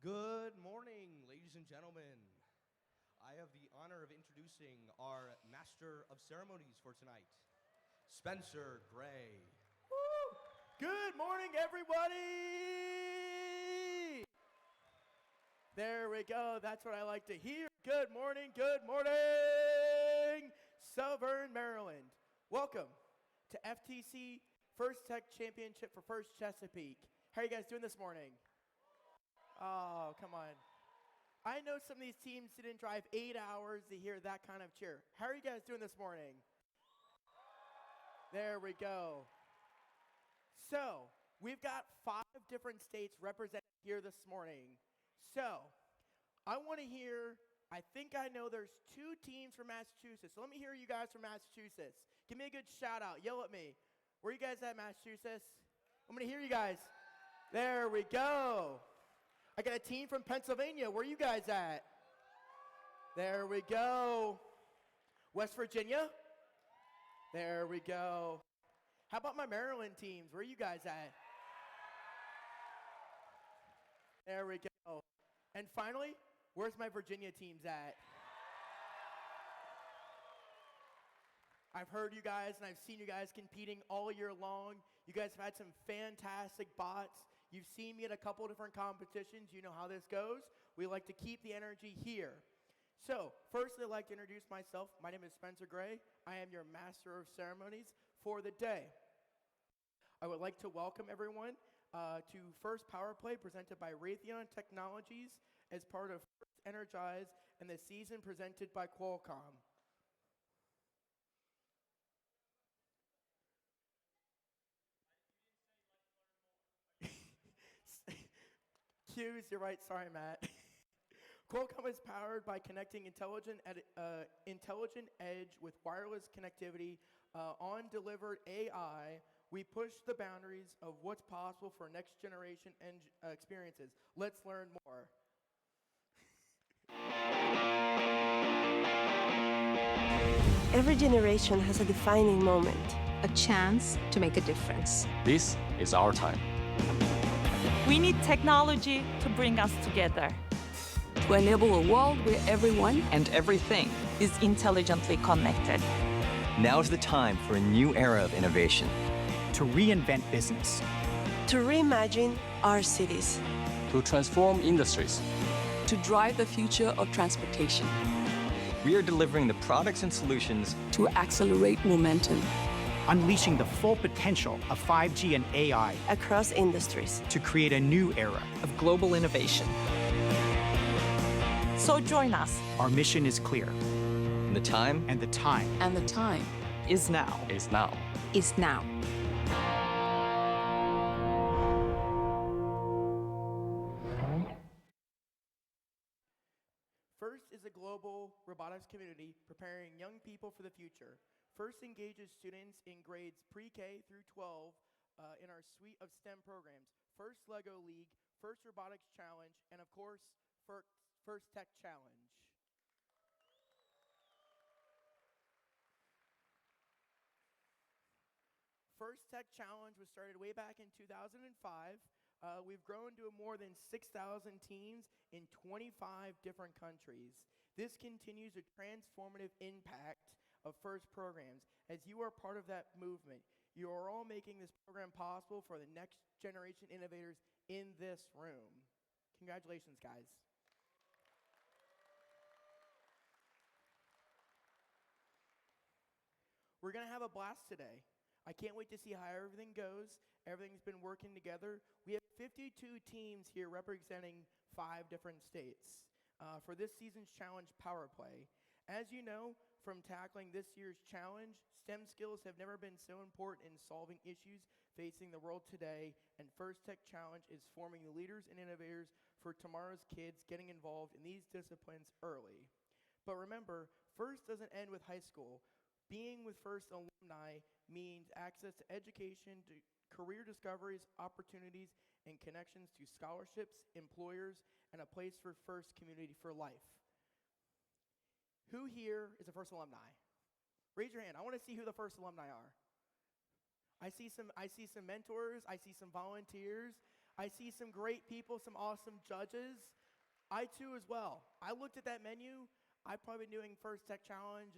Good morning, ladies and gentlemen. I have the honor of introducing our Master of Ceremonies for tonight, Spencer Gray. Woo! Good morning, everybody! There we go. That's what I like to hear. Good morning, Severn, Maryland. Welcome to FTC First Tech Championship for First Chesapeake. How are you guys doing this morning? Oh, come on. I know some of these teams didn't drive 8 hours to hear that kind of cheer. How are you guys doing this morning? There we go. So, we've got 5 different states represented here this morning. So, I want to hear, I think I know there's 2 teams from Massachusetts. So let me hear you guys from Massachusetts. Give me a good shout out. Yell at me. Where are you guys at, Massachusetts? I'm going to hear you guys. There we go. I got a team from Pennsylvania. Where are you guys at? There we go. West Virginia? There we go. How about my Maryland teams? Where are you guys at? There we go. And finally, where's my Virginia teams at? I've heard you guys and I've seen you guys competing all year long. You guys have had some fantastic bots. You've seen me at a couple different competitions. You know how this goes. We like to keep the energy here. So, first I'd like to introduce myself. My name is Spencer Gray. I am your Master of Ceremonies for the day. I would like to welcome everyone to First Power Play presented by Raytheon Technologies as part of First Energize and the season presented by Qualcomm. Cues, you're right, sorry, Matt. Qualcomm is powered by connecting intelligent edge with wireless connectivity on delivered AI. We push the boundaries of what's possible for next generation experiences. Let's learn more. Every generation has a defining moment. A chance to make a difference. This is our time. We need technology to bring us together. To enable a world where everyone and everything is intelligently connected. Now's the time for a new era of innovation. To reinvent business. To reimagine our cities. To transform industries. To drive the future of transportation. We are delivering the products and solutions to accelerate momentum. Unleashing the full potential of 5G and AI across industries to create a new era of global innovation. So join us. Our mission is clear. And the time Is now. Is now. Is now. FIRST is a global robotics community preparing young people for the future. FIRST engages students in grades pre-K through 12 in our suite of STEM programs. FIRST Lego League, FIRST Robotics Challenge, and of course, FIRST Tech Challenge. FIRST Tech Challenge was started way back in 2005. We've grown to more than 6,000 teams in 25 different countries. This continues a transformative impact of FIRST programs. As you are part of that movement, you are all making this program possible for the next generation innovators in this room. Congratulations, guys. We're going to have a blast today. I can't wait to see how everything goes. Everything's been working together. We have 52 teams here representing 5 different states for this season's challenge Power Play. As you know, from tackling this year's challenge, STEM skills have never been so important in solving issues facing the world today, and FIRST Tech Challenge is forming the leaders and innovators for tomorrow's kids getting involved in these disciplines early. But remember, FIRST doesn't end with high school. Being with FIRST alumni means access to education, to career discoveries, opportunities, and connections to scholarships, employers, and a place for FIRST community for life. Who here is a FIRST alumni? Raise your hand. I want to see who the FIRST alumni are. I see some mentors. I see some volunteers. I see some great people, some awesome judges. I too as well. I looked at that menu. I've probably been doing First Tech Challenge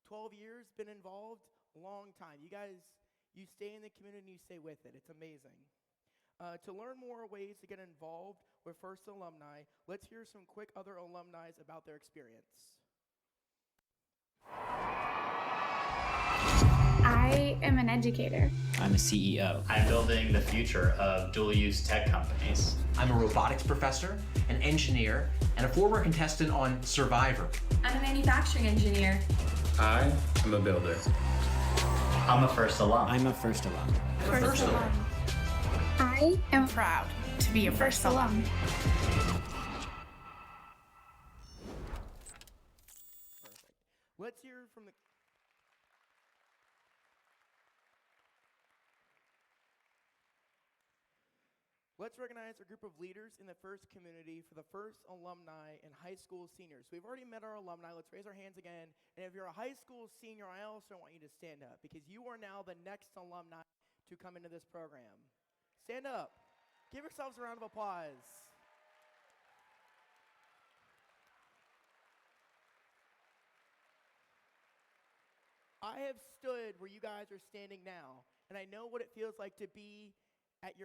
12 years, been involved, a long time. You guys, you stay in the community and you stay with it. It's amazing. To learn more ways to get involved with First Alumni, let's hear some quick other alumni about their experience. I am an educator. I'm a CEO. I'm building the future of dual-use tech companies. I'm a robotics professor, an engineer, and a former contestant on Survivor. I'm a manufacturing engineer. I am a builder. I'm a first alum. I'm a first alum. First alum. I am proud to be a first alum. Perfect. Let's hear from the... Let's recognize a group of leaders in the first community for the first alumni and high school seniors. We've already met our alumni. Let's raise our hands again. And if you're a high school senior, I also want you to stand up because you are now the next alumni to come into this program. Stand up. Give yourselves a round of applause. I have stood where you guys are standing now, and I know what it feels like to be at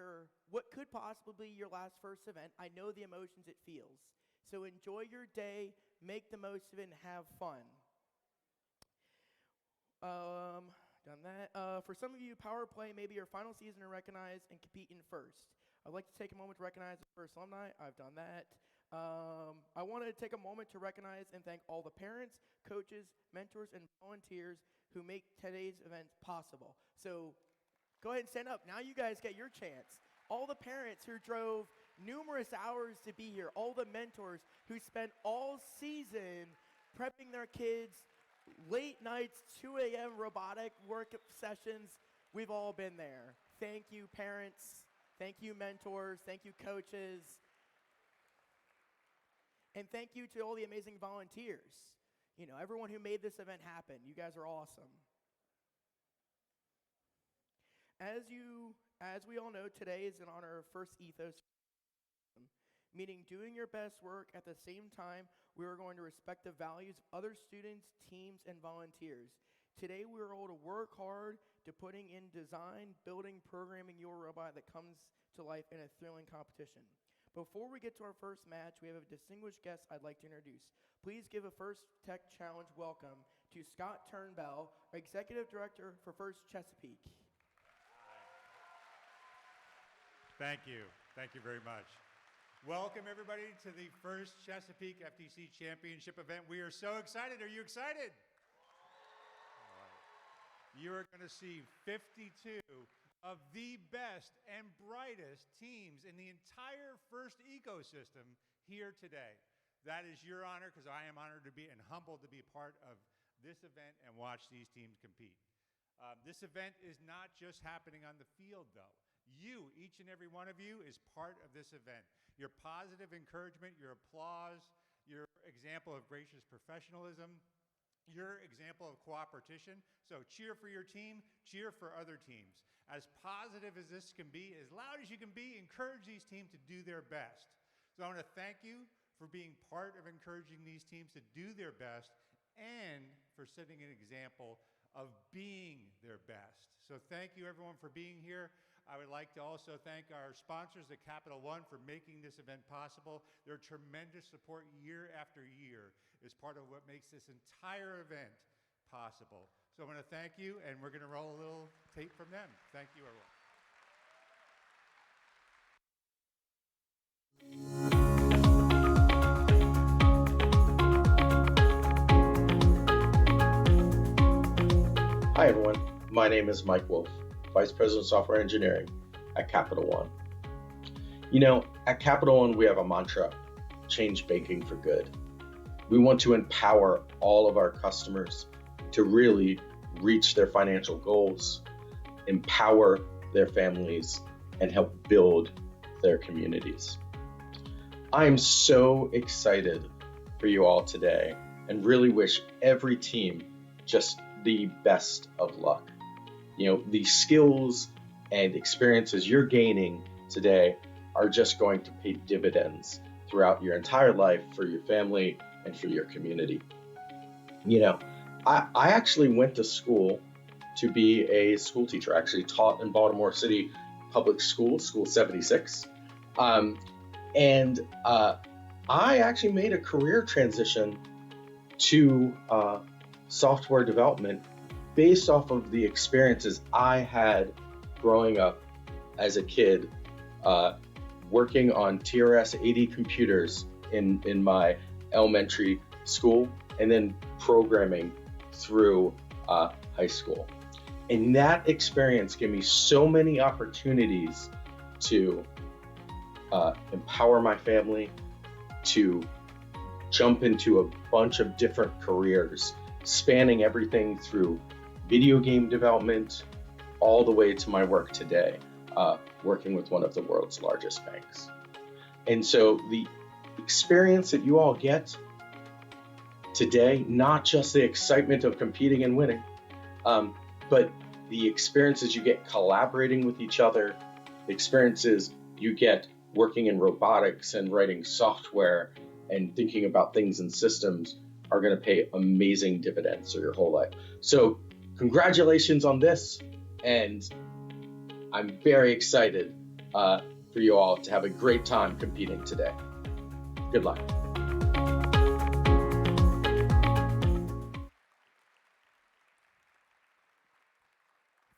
what could possibly be your last first event. I know the emotions it feels. So enjoy your day, make the most of it, and have fun. Done that. For some of you, Power Play may be your final season to recognize and compete in first. I'd like to take a moment to recognize the first alumni. I've done that. I want to take a moment to recognize and thank all the parents, coaches, mentors, and volunteers who make today's event possible. So go ahead and stand up. Now you guys get your chance. All the parents who drove numerous hours to be here, all the mentors who spent all season prepping their kids, late nights, 2 a.m. robotic work sessions, we've all been there. Thank you, parents. Thank you, mentors. Thank you, coaches. And thank you to all the amazing volunteers. You know, everyone who made this event happen. You guys are awesome. As we all know, today is in honor of First Ethos, meaning doing your best work. At the same time, we are going to respect the values of other students, teams, and volunteers. Today, we are all to work hard to putting in design, building, programming your robot that comes to life in a thrilling competition. Before we get to our first match, we have a distinguished guest I'd like to introduce. Please give a First Tech Challenge welcome to Scott Turnbell, Executive Director for First Chesapeake. Thank you. Thank you very much. Welcome, everybody, to the first Chesapeake FTC Championship event. We are so excited. Are you excited? All right. You are going to see 52 of the best and brightest teams in the entire FIRST ecosystem here today. That is your honor, because I am honored to be and humbled to be a part of this event and watch these teams compete. This event is not just happening on the field, though. You, each and every one of you, is part of this event. Your positive encouragement, your applause, your example of gracious professionalism, your example of cooperation. So cheer for your team, cheer for other teams. As positive as this can be, as loud as you can be, encourage these teams to do their best. So I want to thank you for being part of encouraging these teams to do their best and for setting an example of being their best. So thank you, everyone, for being here. I would like to also thank our sponsors at Capital One for making this event possible. Their tremendous support year after year is part of what makes this entire event possible. So I want to thank you, and we're going to roll a little tape from them. Thank you, everyone. Hi, everyone. My name is Mike Wolf, Vice President of Software Engineering at Capital One. You know, at Capital One, we have a mantra, change banking for good. We want to empower all of our customers to really reach their financial goals, empower their families, and help build their communities. I'm so excited for you all today and really wish every team just the best of luck. You know, the skills and experiences you're gaining today are just going to pay dividends throughout your entire life for your family and for your community. You know, I actually went to school to be a school teacher. I actually taught in Baltimore City Public School, School 76. I actually made a career transition to software development based off of the experiences I had growing up as a kid, working on TRS-80 computers in my elementary school, and then programming through high school. And that experience gave me so many opportunities to empower my family, to jump into a bunch of different careers, spanning everything through video game development all the way to my work today, working with one of the world's largest banks. And so the experience that you all get today, not just the excitement of competing and winning, but the experiences you get collaborating with each other, the experiences you get working in robotics and writing software and thinking about things and systems are going to pay amazing dividends for your whole life. So congratulations on this, and I'm very excited for you all to have a great time competing today. Good luck.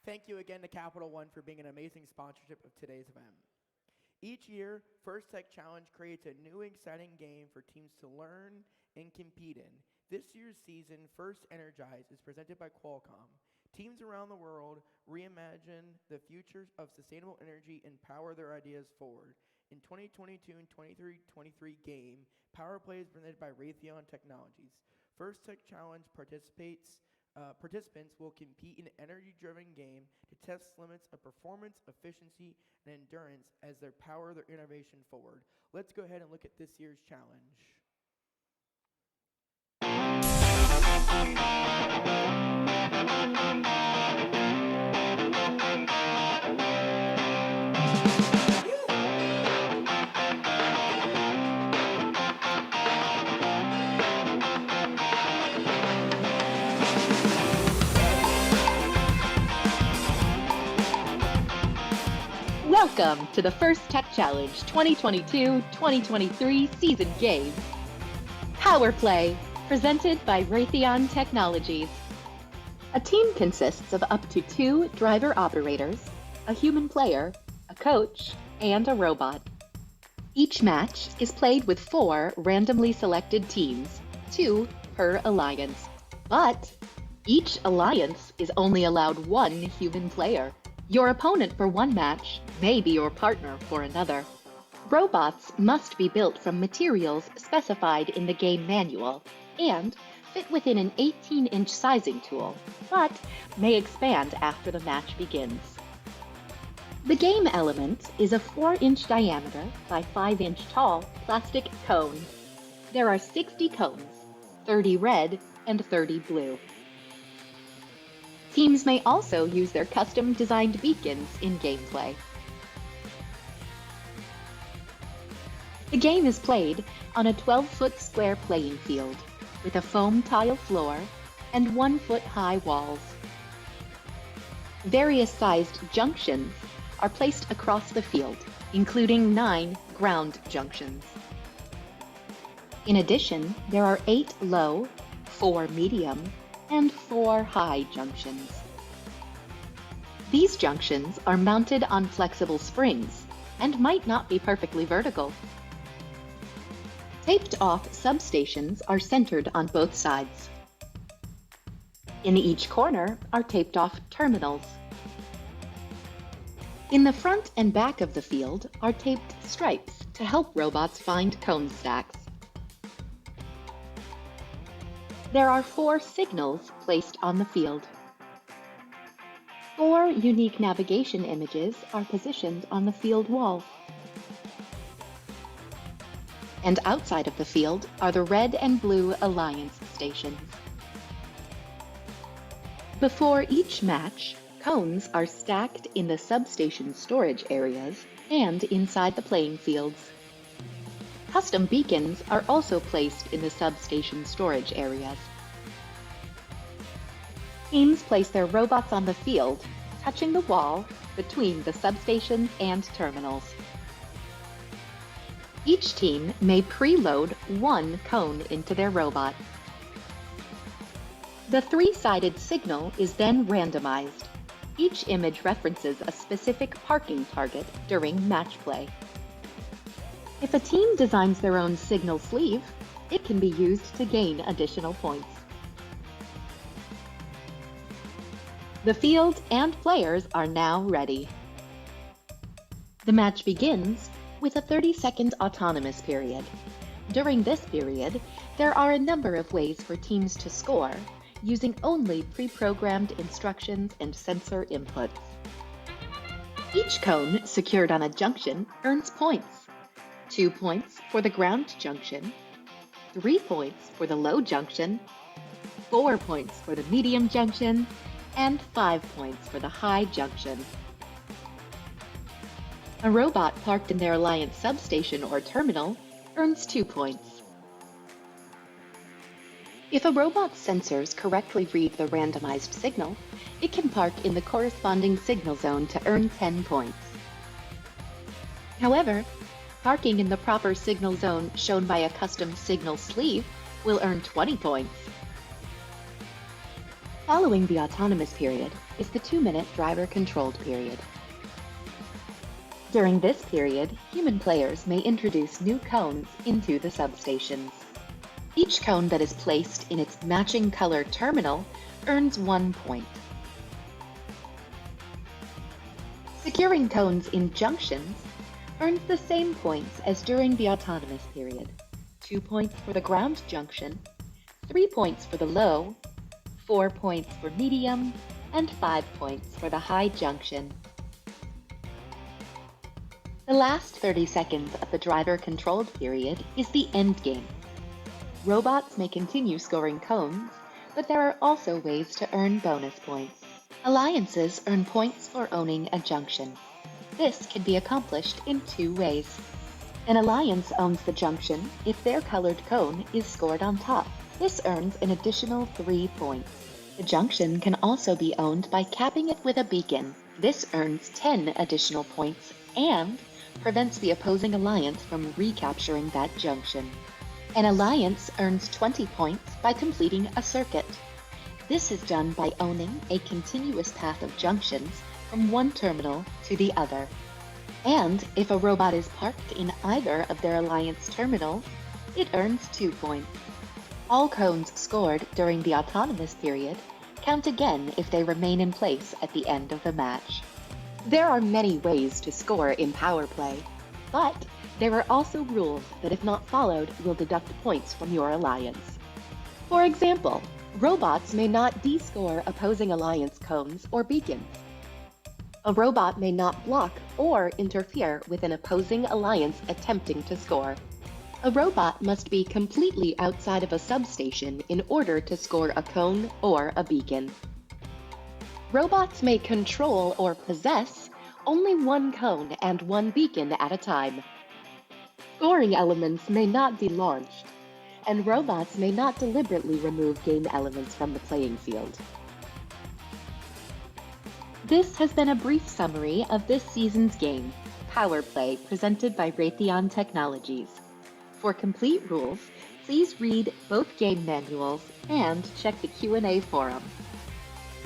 Thank you again to Capital One for being an amazing sponsorship of today's event. Each year, First Tech Challenge creates a new exciting game for teams to learn and compete in. This year's season, First Energize, is presented by Qualcomm. Teams around the world reimagine the future of sustainable energy and power their ideas forward. In 2022 and 2023 game, Power Play is presented by Raytheon Technologies. First Tech Challenge participants will compete in an energy-driven game to test limits of performance, efficiency, and endurance as they power their innovation forward. Let's go ahead and look at this year's challenge. Welcome to the First Tech Challenge 2022-2023 season game. Power Play, presented by Raytheon Technologies. A team consists of up to 2 driver operators, a human player, a coach, and a robot. Each match is played with 4 randomly selected teams, 2 per alliance. But each alliance is only allowed 1 human player. Your opponent for one match may be your partner for another. Robots must be built from materials specified in the game manual and fit within an 18-inch sizing tool, but may expand after the match begins. The game element is a 4-inch diameter by 5-inch tall plastic cone. There are 60 cones, 30 red and 30 blue. Teams may also use their custom-designed beacons in gameplay. The game is played on a 12-foot square playing field with a foam tile floor and 1-foot-high walls. Various sized junctions are placed across the field, including 9 ground junctions. In addition, there are 8 low, 4 medium, and 4 high junctions. These junctions are mounted on flexible springs and might not be perfectly vertical. Taped-off substations are centered on both sides. In each corner are taped-off terminals. In the front and back of the field are taped stripes to help robots find cone stacks. There are 4 signals placed on the field. 4 unique navigation images are positioned on the field wall. And outside of the field are the red and blue alliance stations. Before each match, cones are stacked in the substation storage areas and inside the playing fields. Custom beacons are also placed in the substation storage areas. Teams place their robots on the field, touching the wall between the substations and terminals. Each team may preload one cone into their robot. The three-sided signal is then randomized. Each image references a specific parking target during match play. If a team designs their own signal sleeve, it can be used to gain additional points. The field and players are now ready. The match begins with a 30-second autonomous period. During this period, there are a number of ways for teams to score, using only pre-programmed instructions and sensor inputs. Each cone secured on a junction earns points. 2 points for the ground junction, 3 points for the low junction, 4 points for the medium junction, and 5 points for the high junction. A robot parked in their Alliance substation or terminal earns 2 points. If a robot's sensors correctly read the randomized signal, it can park in the corresponding signal zone to earn 10 points. However, parking in the proper signal zone shown by a custom signal sleeve will earn 20 points. Following the autonomous period is the 2-minute driver-controlled period. During this period, human players may introduce new cones into the substations. Each cone that is placed in its matching color terminal earns 1 point. Securing cones in junctions earns the same points as during the autonomous period. 2 points for the ground junction, 3 points for the low, 4 points for medium, and 5 points for the high junction. The last 30 seconds of the driver-controlled period is the end game. Robots may continue scoring cones, but there are also ways to earn bonus points. Alliances earn points for owning a junction. This can be accomplished in 2 ways. An alliance owns the junction if their colored cone is scored on top. This earns an additional 3 points. The junction can also be owned by capping it with a beacon. This earns 10 additional points and prevents the opposing alliance from recapturing that junction. An alliance earns 20 points by completing a circuit. This is done by owning a continuous path of junctions from one terminal to the other. And if a robot is parked in either of their alliance terminals, it earns 2 points. All cones scored during the autonomous period count again if they remain in place at the end of the match. There are many ways to score in power play, but there are also rules that if not followed will deduct points from your alliance. For example, robots may not descore opposing alliance cones or beacons. A robot may not block or interfere with an opposing alliance attempting to score. A robot must be completely outside of a substation in order to score a cone or a beacon. Robots may control or possess only one cone and one beacon at a time. Scoring elements may not be launched, and robots may not deliberately remove game elements from the playing field. This has been a brief summary of this season's game, Power Play, presented by Raytheon Technologies. For complete rules, please read both game manuals and check the Q&A forum.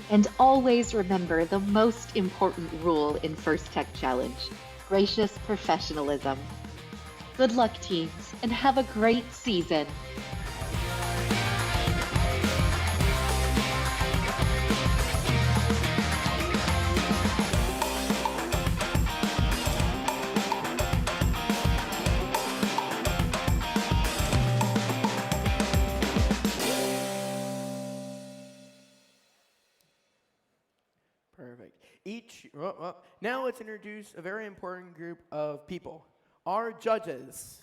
And always remember the most important rule in First Tech Challenge, gracious professionalism. Good luck, teams, and have a great season! Perfect. Now let's introduce a very important group of people, our judges.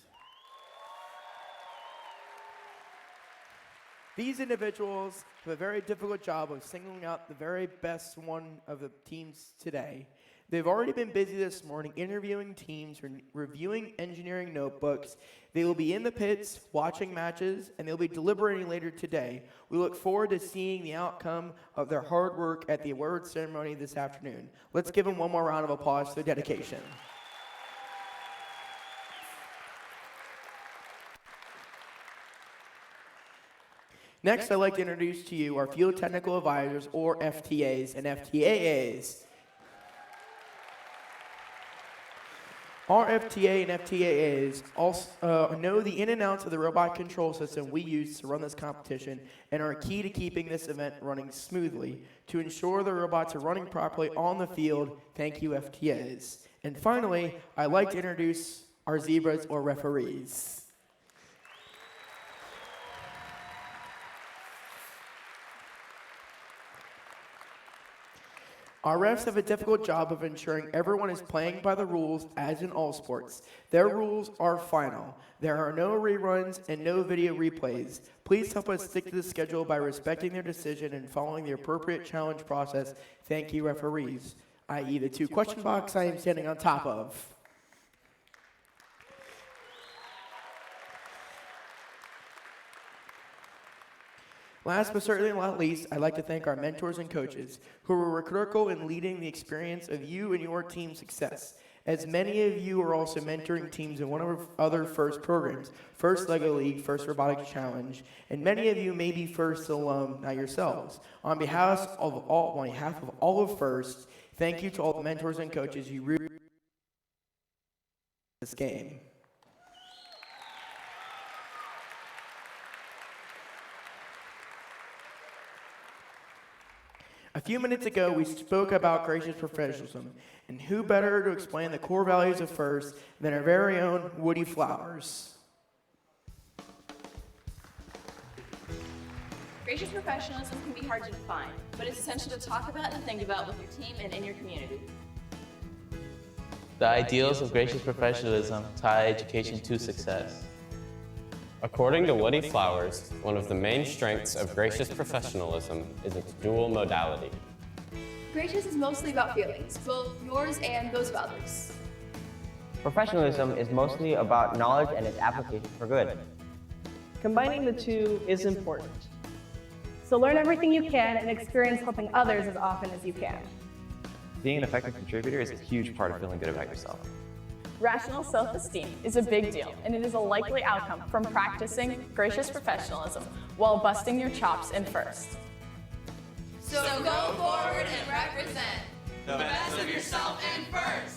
These individuals have a very difficult job of singling out the very best one of the teams today. They've already been busy this morning interviewing teams, reviewing engineering notebooks. They will be in the pits watching matches, and they'll be deliberating later today. We look forward to seeing the outcome of their hard work at the awards ceremony this afternoon. Let's give them one more round of applause for their dedication. Next, I'd like to introduce to you our Field Technical Advisors, or FTAs and FTAAs. Our FTA and FTAAs also know the in and outs of the robot control system we use to run this competition and are key to keeping this event running smoothly. To ensure the robots are running properly on the field, thank you, FTAs. And finally, I'd like to introduce our zebras, or referees. Our refs have a difficult job of ensuring everyone is playing by the rules, as in all sports. Their rules are final. There are no reruns and no video replays. Please help us stick to the schedule by respecting their decision and following the appropriate challenge process. Thank you, referees, i.e. the 2 question box I am standing on top of. Last but certainly not least, I'd like to thank our mentors and coaches who were critical in leading the experience of you and your team's success. As many of you are also mentoring teams in one of our other FIRST programs, First LEGO League, First Robotics Challenge, and many of you may be FIRST alumni yourselves. On behalf of all of FIRST, thank you to all the mentors and coaches you really this game. A few minutes ago, we spoke about gracious professionalism, and who better to explain the core values of FIRST than our very own Woody Flowers. Gracious professionalism can be hard to define, but it's essential to talk about and think about with your team and in your community. The ideals of gracious professionalism tie education to success. According to Woody Flowers, one of the main strengths of gracious professionalism is its dual modality. Gracious is mostly about feelings, both yours and those of others. Professionalism is mostly about knowledge and its application for good. Combining the two is important. So learn everything you can and experience helping others as often as you can. Being an effective contributor is a huge part of feeling good about yourself. Rational self-esteem is a big deal, and it is a likely outcome from practicing gracious professionalism while busting your chops in FIRST. So go forward and represent the best of yourself in FIRST.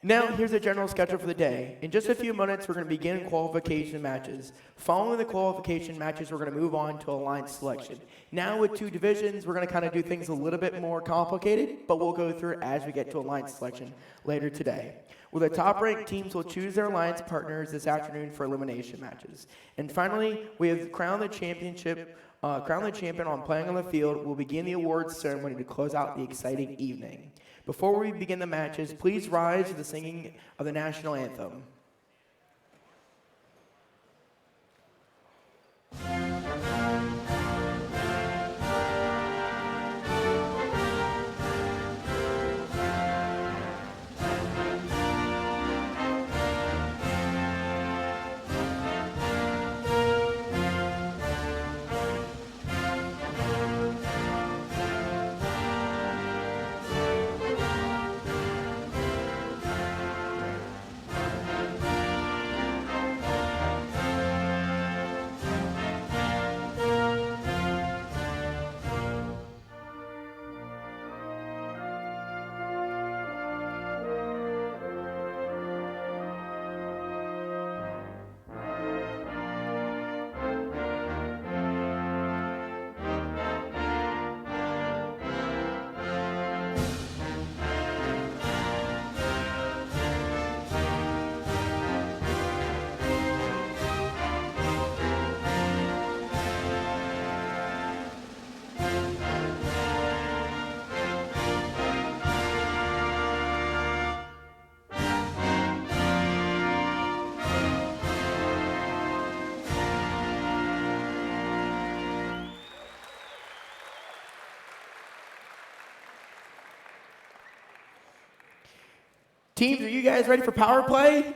Now, here's the general schedule for the day. In just a few minutes, we're going to begin qualification matches. Following the qualification matches, we're going to move on to alliance selection. Now, with 2 divisions, we're going to kind of do things a little bit more complicated, but we'll go through it as we get to alliance selection later today. Well, the top-ranked teams will choose their alliance partners this afternoon for elimination matches. And finally, we have crowned the champion on playing on the field. We'll begin the awards ceremony to close out the exciting evening. Before we begin the matches, please rise to the singing of the national anthem. Teams, are you guys ready for power play?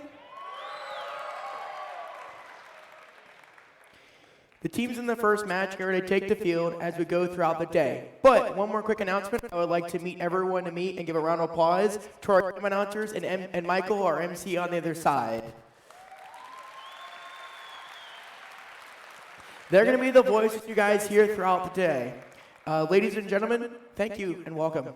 The teams in the first match get ready to take the field as we go throughout the day. But one more quick announcement. I would like to meet everyone to meet and give a round of applause to our team announcers and Michael, our MC, on the other side. They're going to be the voice you guys hear throughout the day. Ladies and gentlemen, thank you and welcome.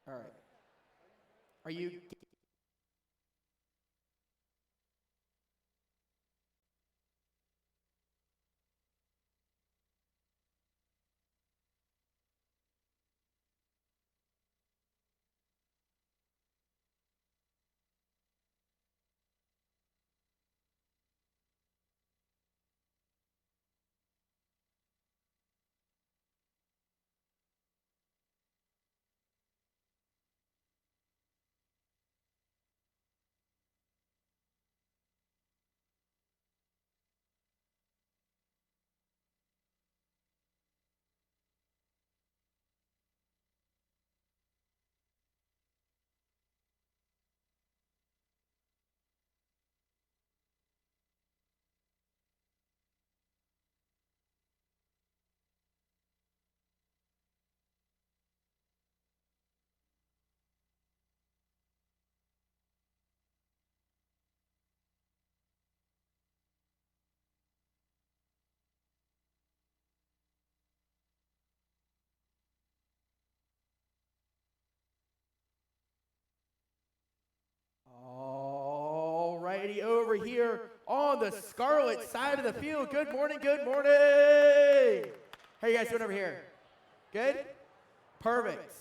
All right. Are you... Alrighty, over here on the Scarlet side of the field. Good morning, good morning. How you guys doing over here? Good? Perfect.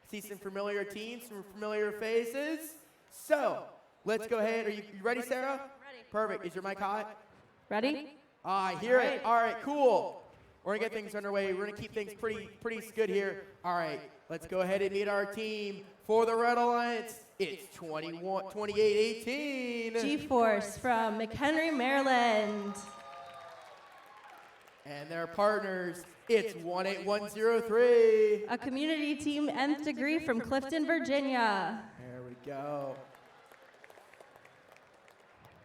See some familiar teams, some familiar faces. So, let's go ahead. Are you ready, Sarah? Ready. Perfect. Is your mic hot? Ready? I hear it. All right, cool. We're going to get things underway. We're going to keep things pretty good here. All right, let's go ahead and meet our team for the Red Alliance. It's 28-18. G-Force from McHenry, Maryland. And their partners, it's 18103. A community team nth degree from Clifton, Virginia. There we go.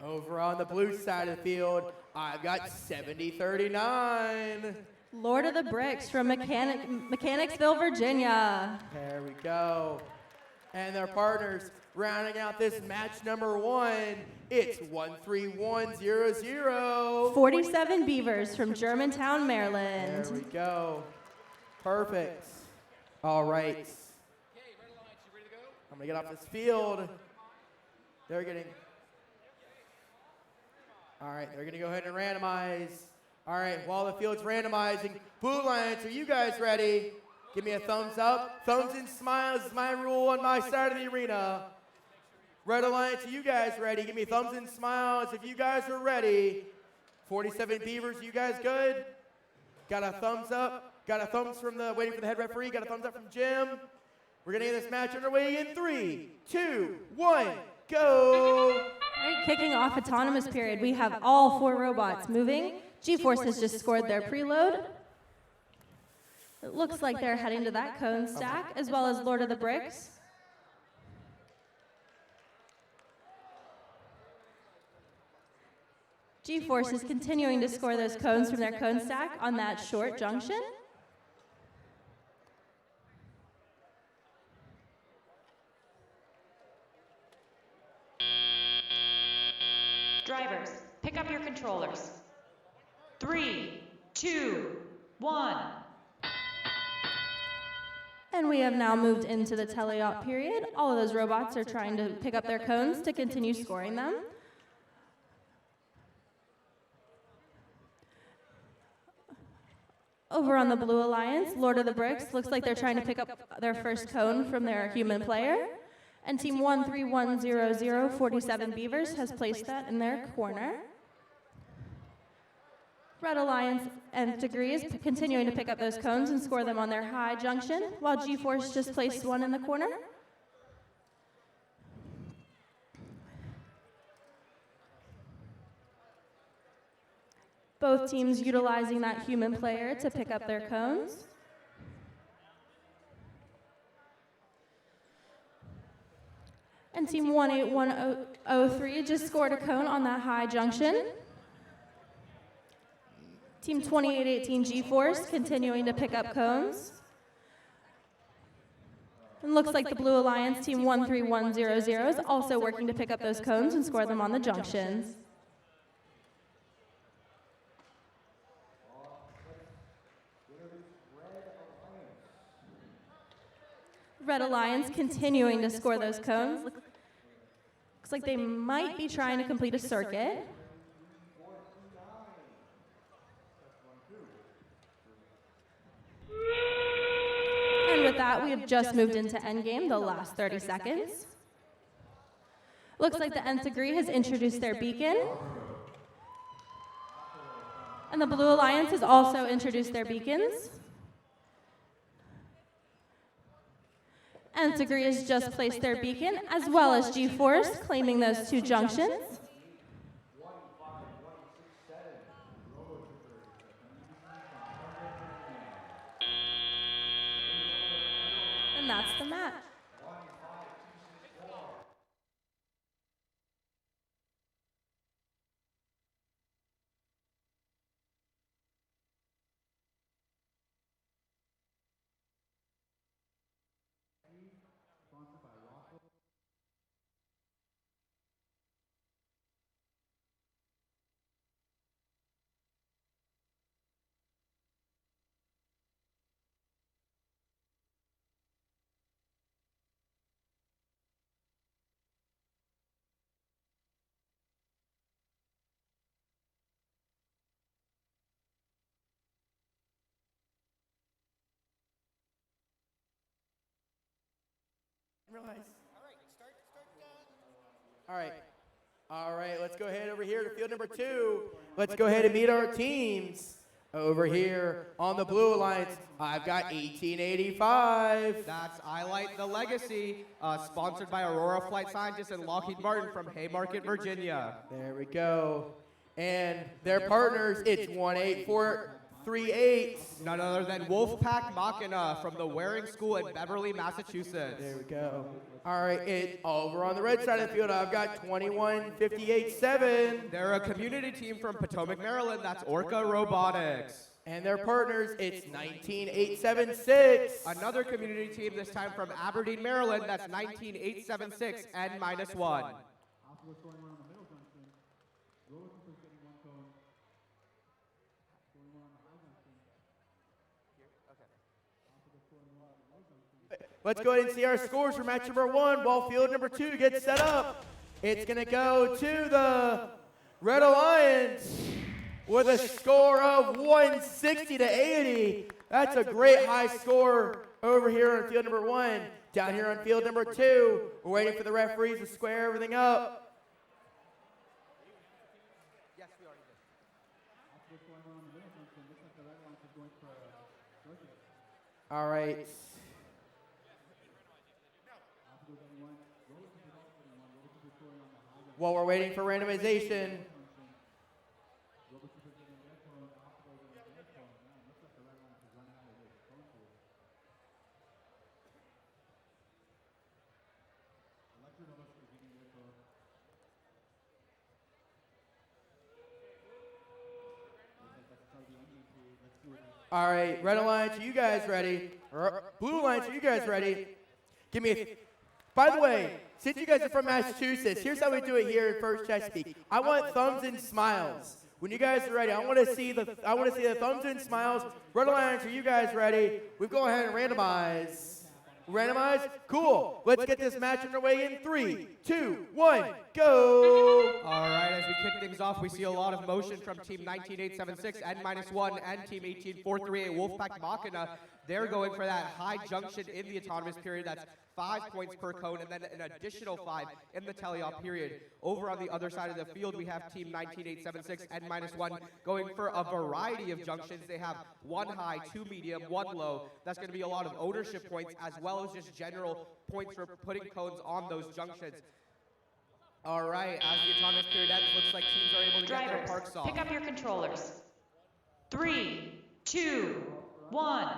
Over on the blue side of the field, I've got 7039. Lord of the Bricks from Mechanicsville, Virginia. There we go. And their partners rounding out this match number 1, it's 13100. 47 Beavers from Germantown, Maryland. There we go. Perfect. All right. I'm going to get off this field. They're going to go ahead and randomize. All right, while the field's randomizing, Blue Alliance, are you guys ready? Give me a thumbs up. Thumbs and smiles is my rule on my side of the arena. Red Alliance, are you guys ready? Give me thumbs and smiles if you guys are ready. 47 Beavers, you guys good? Got a thumbs up? Got a thumbs from the, waiting for the head referee. Got a thumbs up from Jim. We're going to get this match underway in 3, 2, 1, go. All right, kicking off autonomous period, we have all 4 robots moving. G-Force has just scored their preload. It looks like they're heading to that cone stack, as well as Lord of the Bricks. G-Force is continuing to score those cones from their cone stack on that short junction. Drivers, pick up your controllers. 3, 2, 1. And we have now moved into the teleop period. All of those robots are trying to pick up their cones to continue scoring them. Over on the Blue Alliance, Lord of the Bricks looks like they're trying to pick up their first cone from their human player. And Team 1310047 Beavers has placed that in their corner. Red Alliance Nth Degree is continuing to pick up those cones and score them on their high junction, while G-Force just placed one in the corner. Both teams utilizing that human player to pick up their cones. And Team 18103 just scored a cone on that high junction. Team 2818 G-Force continuing to pick up cones. And looks like the Blue Alliance Team 13100 is also working to pick up those cones and score them on the junctions. Red Alliance continuing to score those cones. Looks like they might be trying to complete a circuit. And with that, we have just moved into endgame, the last 30 seconds. Looks like the Nth Degree has introduced their beacon. And the Blue Alliance has also introduced their beacons. Nth Degree has just placed their beacon, as well as G-Force, claiming those two junctions. And that's the match. Realize. All right, let's go ahead over here to field number 2. Let's go ahead and meet our teams. Over here on the Blue Alliance, I've got 1885. That's I Light the Legacy, sponsored by Aurora Flight Scientists and Lockheed Martin from Haymarket, Virginia. There we go. And their partners, it's 18438. None other than Wolfpack Machina from the Waring School in Beverly, Massachusetts. There we go. All right, over on the red side of the field, I've got 21587. They're a community team from Potomac, Maryland. That's Orca Robotics. And their partners, it's 19876. Another community team, this time from Aberdeen, Maryland. That's 19876 N-1. Let's go ahead and see our scores for match number 1 while field number 2 gets set up. It's going to go to the Red Alliance with a score of 160 to 80. That's a great high score over here on field number 1. Down here on field number 2, we're waiting for the referees to square everything up. All right. While we're waiting for randomization, all right, Red Alliance, are you guys ready? Blue Alliance, are you guys ready? Give me a... By the way, since you guys are from Massachusetts, here's how we do it here in First Chesapeake. I want thumbs and smiles. When you guys are ready, I want to see the thumbs and smiles. Red Alliance, are you guys ready? We go ahead and randomize. Randomized? Cool. Let's get this match underway in 3, 2, 1, go! All right, as we kick things off, we see a lot of motion from Team 19876, N-1, and Team 18438, Wolfpack Machina. They're going for that high junction in the autonomous period. That's 5 points per cone, and then an additional 5 in the teleop period. Over on the other side of the field, we have Team 19876, N-1, going for a variety of junctions. They have 1 high, 2 medium, 1 low. That's going to be a lot of ownership points, as well as just general points for putting cones on those junctions. All right, as the autonomous period ends, looks like teams are able to get their parks off. Pick up your controllers. 3, 2, 1.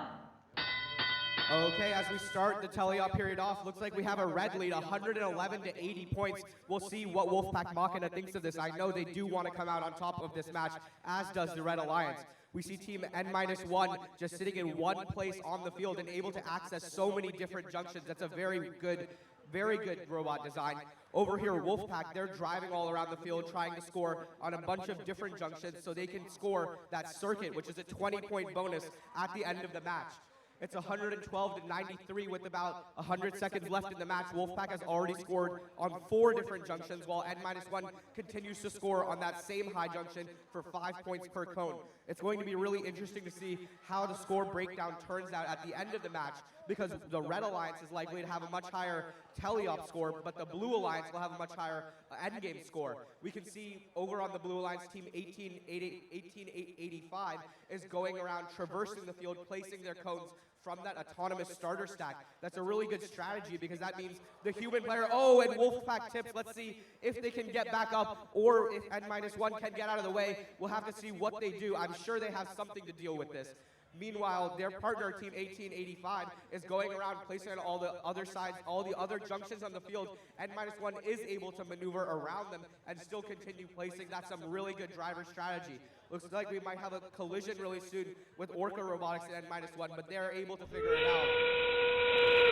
Okay, as we start the teleop period off, looks like we have a red lead, 111 to 80 points. We'll see what Wolfpack Machina thinks of this. I know they do want to come out on top of this match, as does the Red Alliance. We see Team N-1 just sitting in one place on the field and able to access so many different junctions. That's a very good robot design. Over here, Wolfpack, they're driving all around the field trying to score on a bunch of different junctions so they can score that circuit, which is a 20-point bonus at the end of the match. It's 112 to 93 with about 100 seconds left in the match. Wolfpack has already scored on 4 different junctions, while N-1 continues to score on that same high junction for 5 points per cone. It's going to be really interesting to see how the score breakdown turns out at the end of the match, because the Red Alliance is likely to have a much higher teleop score, but the Blue Alliance will have a much higher endgame score. We can see over on the Blue Alliance, Team 18885 is going around traversing the field, placing their cones from that autonomous starter stack. That's a really good strategy, because that means the human player, and Wolfpack tips. Let's see if they can get back up, or if N-1 can get out of the way. We'll have to see what they do. I'm sure they have something to deal with this. Meanwhile, their partner, Team 1885, is going around placing on all the other sides, all the other junctions on the field. N-1 is able to maneuver around them and still continue placing. That's some really good driver strategy. Looks like we might have a collision really soon with Orca Robotics and N-1, but they're able to figure it out.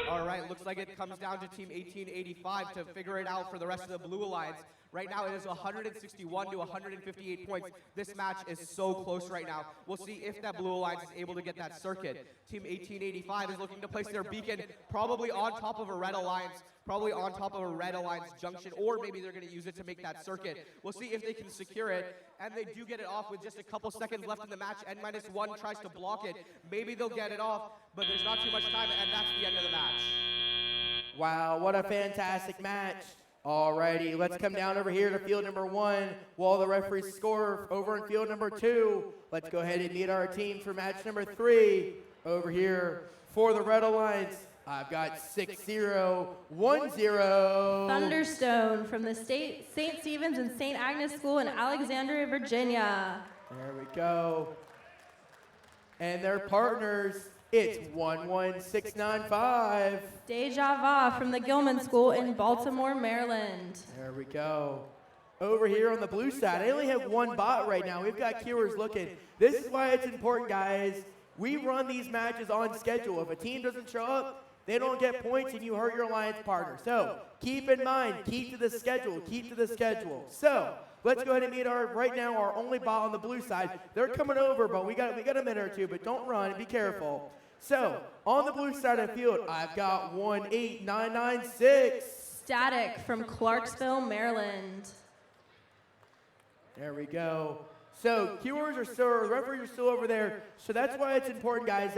All right, looks like it comes down to Team 1885 to figure it out for the rest of the Blue Alliance. Right now, it is 161 to 158 points. This match is so close right now. We'll see if that Blue Alliance is able to get that circuit. Team 1885 is looking to place their beacon probably on top of a Red Alliance, junction, or maybe they're going to use it to make that circuit. We'll see if they can secure it, and they do get it off with just a couple seconds left in the match. N-1 tries to block it. Maybe they'll get it off, but there's not too much time, and that's the end of the match. Wow, what a fantastic match. Alrighty, let's come down over here to field number 1 while the referees score over in field number 2. Let's go ahead and meet our team for match number 3 over here for the Red Alliance. I've got 6010. Thunderstone from the St. Stephen's and St. Agnes School in Alexandria, Virginia. There we go. And their partners, it's 11695. Deja Va from the Gilman School in Baltimore, Maryland. There we go. Over here on the blue side, I only have 1 bot right now. We've got Keywords looking. This is why it's important, guys. We run these matches on schedule. If a team doesn't show up, they don't get points and you hurt your alliance partner. So keep in mind, keep to the schedule. So let's go ahead and meet right now our only bot on the blue side. They're coming over, but we got a minute or two, but don't run and be careful. So on the blue side of the field, I've got 18996. Static from Clarksville, Maryland. There we go. So Keywords are still, the referees are still over there. So that's why it's important, guys.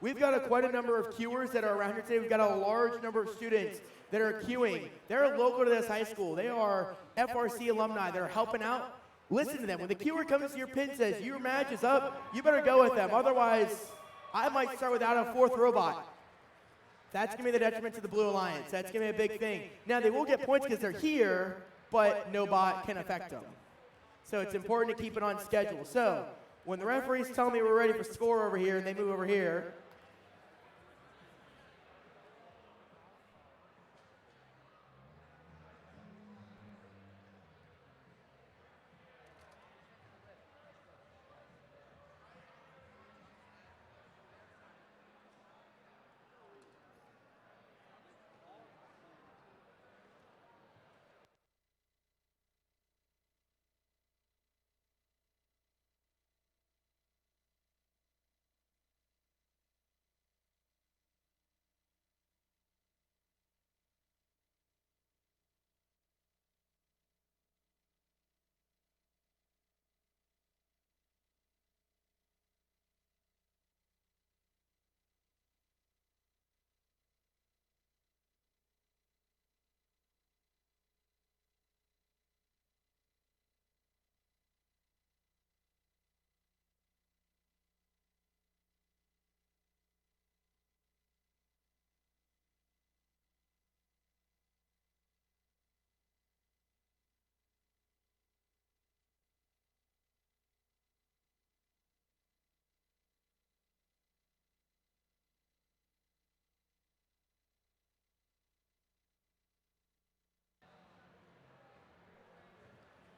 We've got quite a number of Keywords that are around here today. We've got a large number of students that are queuing. They're local to this high school. They are FRC alumni. They're helping out. Listen to them. When the Keyword comes to your pin and says your match is up, you better go with them. Otherwise, I might start without a 4th robot. That's going to be the detriment to the Blue Alliance. That's going to be a big thing. Now, they will get points because they're here, but no bot can affect them. So it's important to keep it on schedule. So when the referees tell me we're ready for score over here and they move over here,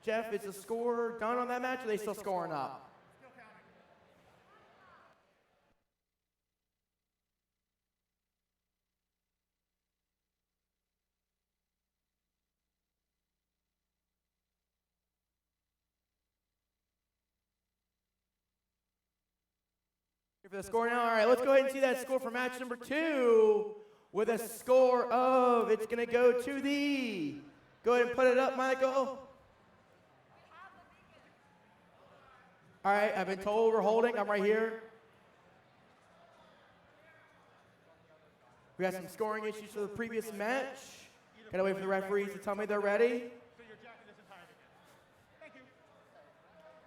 Jeff, is the score done on that match, or are they still scoring up? For the score now, all right, let's go ahead and see that score for match number 2 with a score of, it's going to go to the, go ahead and put it up, Michael. All right, I've been told we're holding. I'm right here. We got some scoring issues for the previous match. Gotta wait for the referees to tell me they're ready.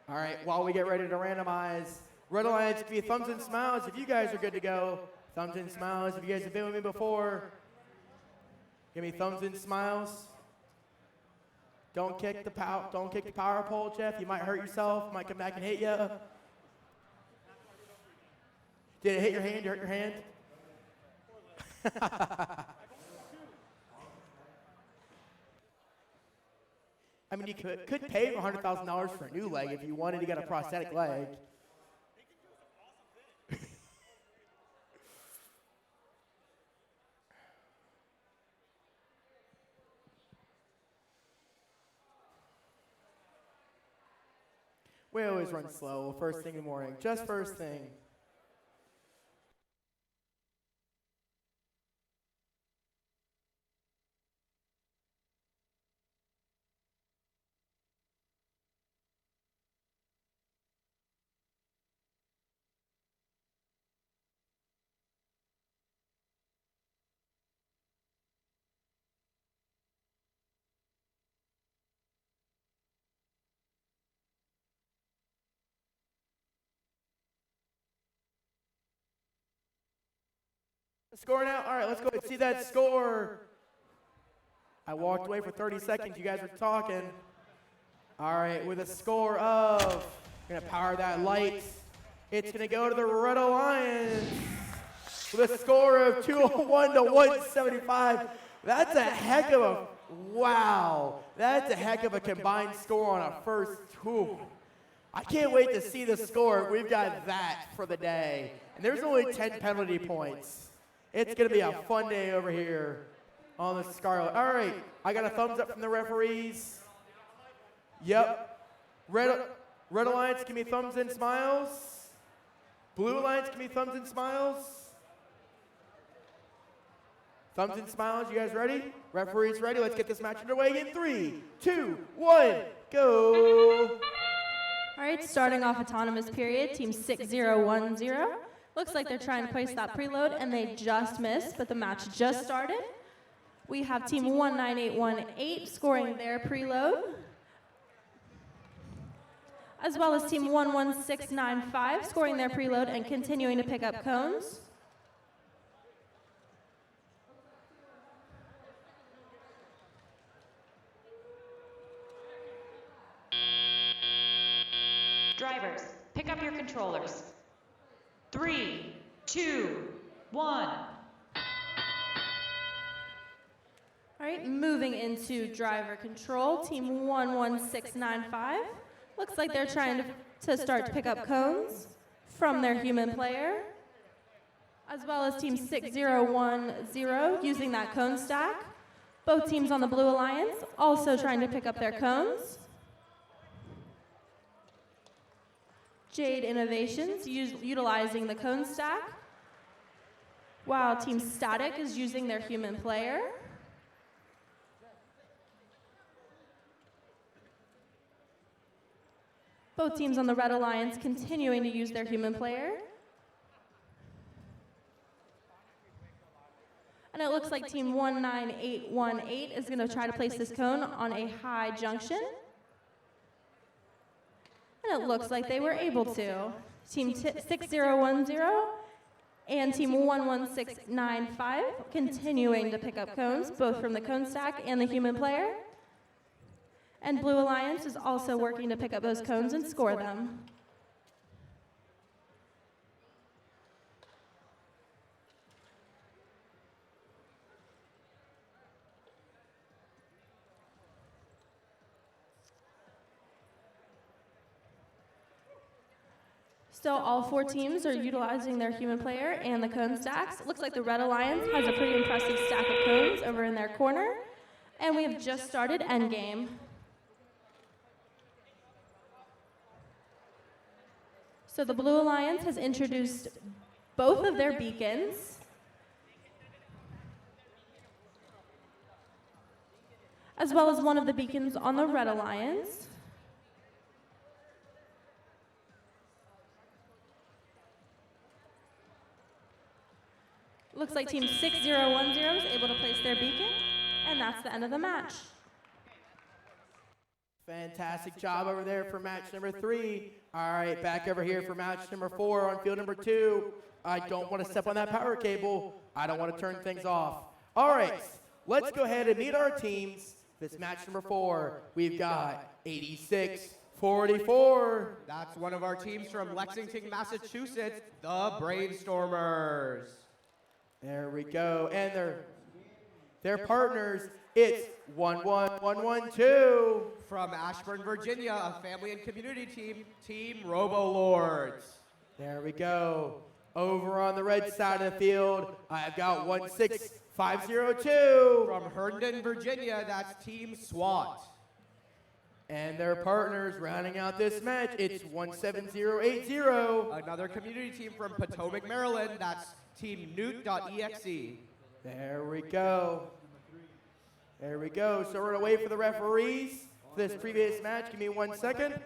All right, while we get ready to randomize, Red Alliance, give me thumbs and smiles if you guys are good to go. Thumbs and smiles if you guys have been with me before. Give me thumbs and smiles. Don't kick the power pole, Jeff. You might hurt yourself. Might come back and hit you. Did it hit your hand? You hurt your hand? I mean, you could pay $100,000 for a new leg if you wanted to get a prosthetic leg. We always run slow, first thing in the morning, just first thing. Score now? All right, let's go and see that score. I walked away for 30 seconds. You guys were talking. All right, with a score of, going to power that light. It's going to go to the Red Alliance with a score of 201 to 175. That's a heck of a, wow. That's a heck of a combined score on a first. Whew. I can't wait to see the score. We've got that for the day. And there's only 10 penalty points. It's going to be a fun day over here on the Scarlet. All right, I got a thumbs up from the referees. Yep. Red Alliance, give me thumbs and smiles. Blue Alliance, give me thumbs and smiles. Thumbs and smiles, you guys ready? Referees ready? Let's get this match underway in 3, 2, 1, go. All right, starting off autonomous period, team 6010. Looks like they're trying to place that preload, and they just missed, but the match just started. We have team 19818 scoring their preload, as well as team 11695 scoring their preload and continuing to pick up cones. Drivers, pick up your controllers. 3, 2, 1. All right, moving into driver control, team 11695. Looks like they're trying to start to pick up cones from their human player, as well as team 6010 using that cone stack. Both teams on the Blue Alliance also trying to pick up their cones. Jade Innovations utilizing the cone stack, while Team Static is using their human player. Both teams on the Red Alliance continuing to use their human player. And it looks like Team 19818 is going to try to place this cone on a high junction. And it looks like they were able to. Team 6010 and Team 11695 continuing to pick up cones, both from the cone stack and the human player. And Blue Alliance is also working to pick up those cones and score them. So all 4 teams are utilizing their human player and the cone stacks. It looks like the Red Alliance has a pretty impressive stack of cones over in their corner. And we have just started endgame. So the Blue Alliance has introduced both of their beacons, as well as one of the beacons on the Red Alliance. Looks like Team 6010 is able to place their beacon, and that's the end of the match. Fantastic job over there for match number 3. All right, back over here for match number 4 on field number 2. I don't want to step on that power cable. I don't want to turn things off. All right, let's go ahead and meet our teams. This match number 4, we've got 86-44. That's one of our teams from Lexington, Massachusetts, the Brainstormers. There we go, and their partners, it's 11112. From Ashburn, Virginia, a family and community team, Team Robo-Lords. There we go. Over on the red side of the field, I've got 16502. From Herndon, Virginia, that's Team SWAT. And their partners rounding out this match, it's 17080. Another community team from Potomac, Maryland, that's Team Newt.exe. There we go. There we go. So we're going to wait for the referees for this previous match. Give me 1 second.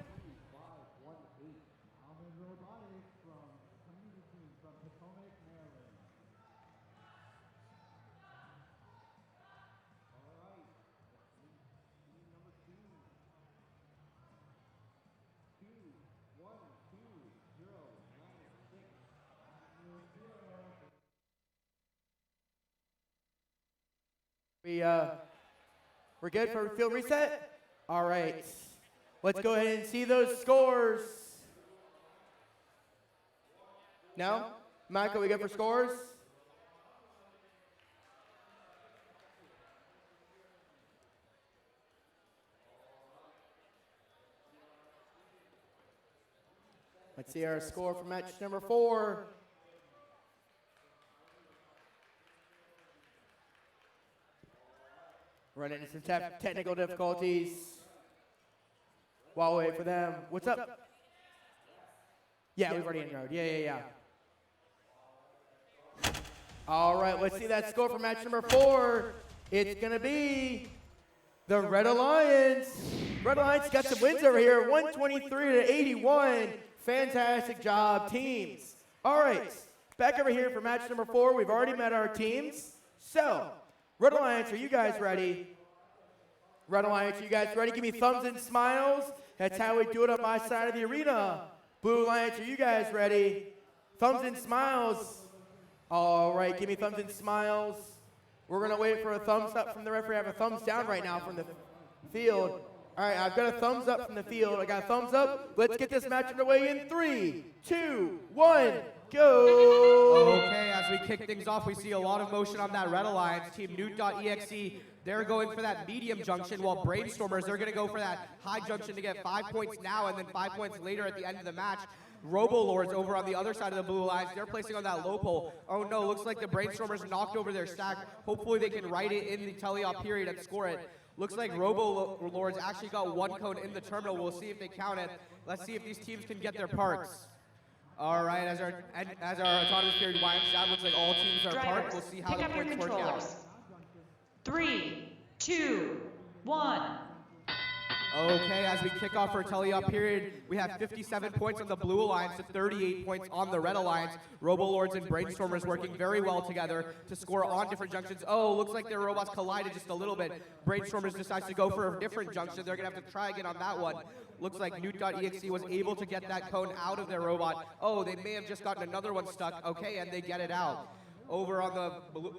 We're good for field reset? All right. Let's go ahead and see those scores. No? Michael, we good for scores? Let's see our score for match number 4. Running into some technical difficulties. While we wait for them. What's up? Yeah, we've already in-road. Yeah. All right, let's see that score for match number 4. It's going to be the Red Alliance. Red Alliance got some wins over here, 123-81. Fantastic job, teams. All right, back over here for match number 4. We've already met our teams. So, Red Alliance, are you guys ready? Red Alliance, are you guys ready? Give me thumbs and smiles. That's how we do it on my side of the arena. Blue Alliance, are you guys ready? Thumbs and smiles. All right, give me thumbs and smiles. We're going to wait for a thumbs up from the referee. I have a thumbs down right now from the field. All right, I've got a thumbs up from the field. I got a thumbs up. Let's get this match underway in 3, 2, 1, go. Okay, as we kick things off, we see a lot of motion on that Red Alliance. Team Newt.exe, they're going for that medium junction, while Brainstormers, they're going to go for that high junction to get 5 points now and then 5 points later at the end of the match. Robo-Lords over on the other side of the Blue Alliance, they're placing on that low pole. Oh no, looks like the Brainstormers knocked over their stack. Hopefully they can write it in the teleop period and score it. Looks like Robo-Lords actually got 1 cone in the terminal. We'll see if they count it. Let's see if these teams can get their parts. All right, as our autonomous period winds down, looks like all teams are parked. We'll see how the points work out. 3, 2, 1. Okay, as we kick off our teleop period, we have 57 points on the Blue Alliance to 38 points on the Red Alliance. Robo-Lords and Brainstormers working very well together to score on different junctions. Oh, looks like their robots collided just a little bit. Brainstormers decides to go for a different junction. They're going to have to try again on that one. Looks like Newt.exe was able to get that cone out of their robot. Oh, they may have just gotten another one stuck. Okay, and they get it out. Over on the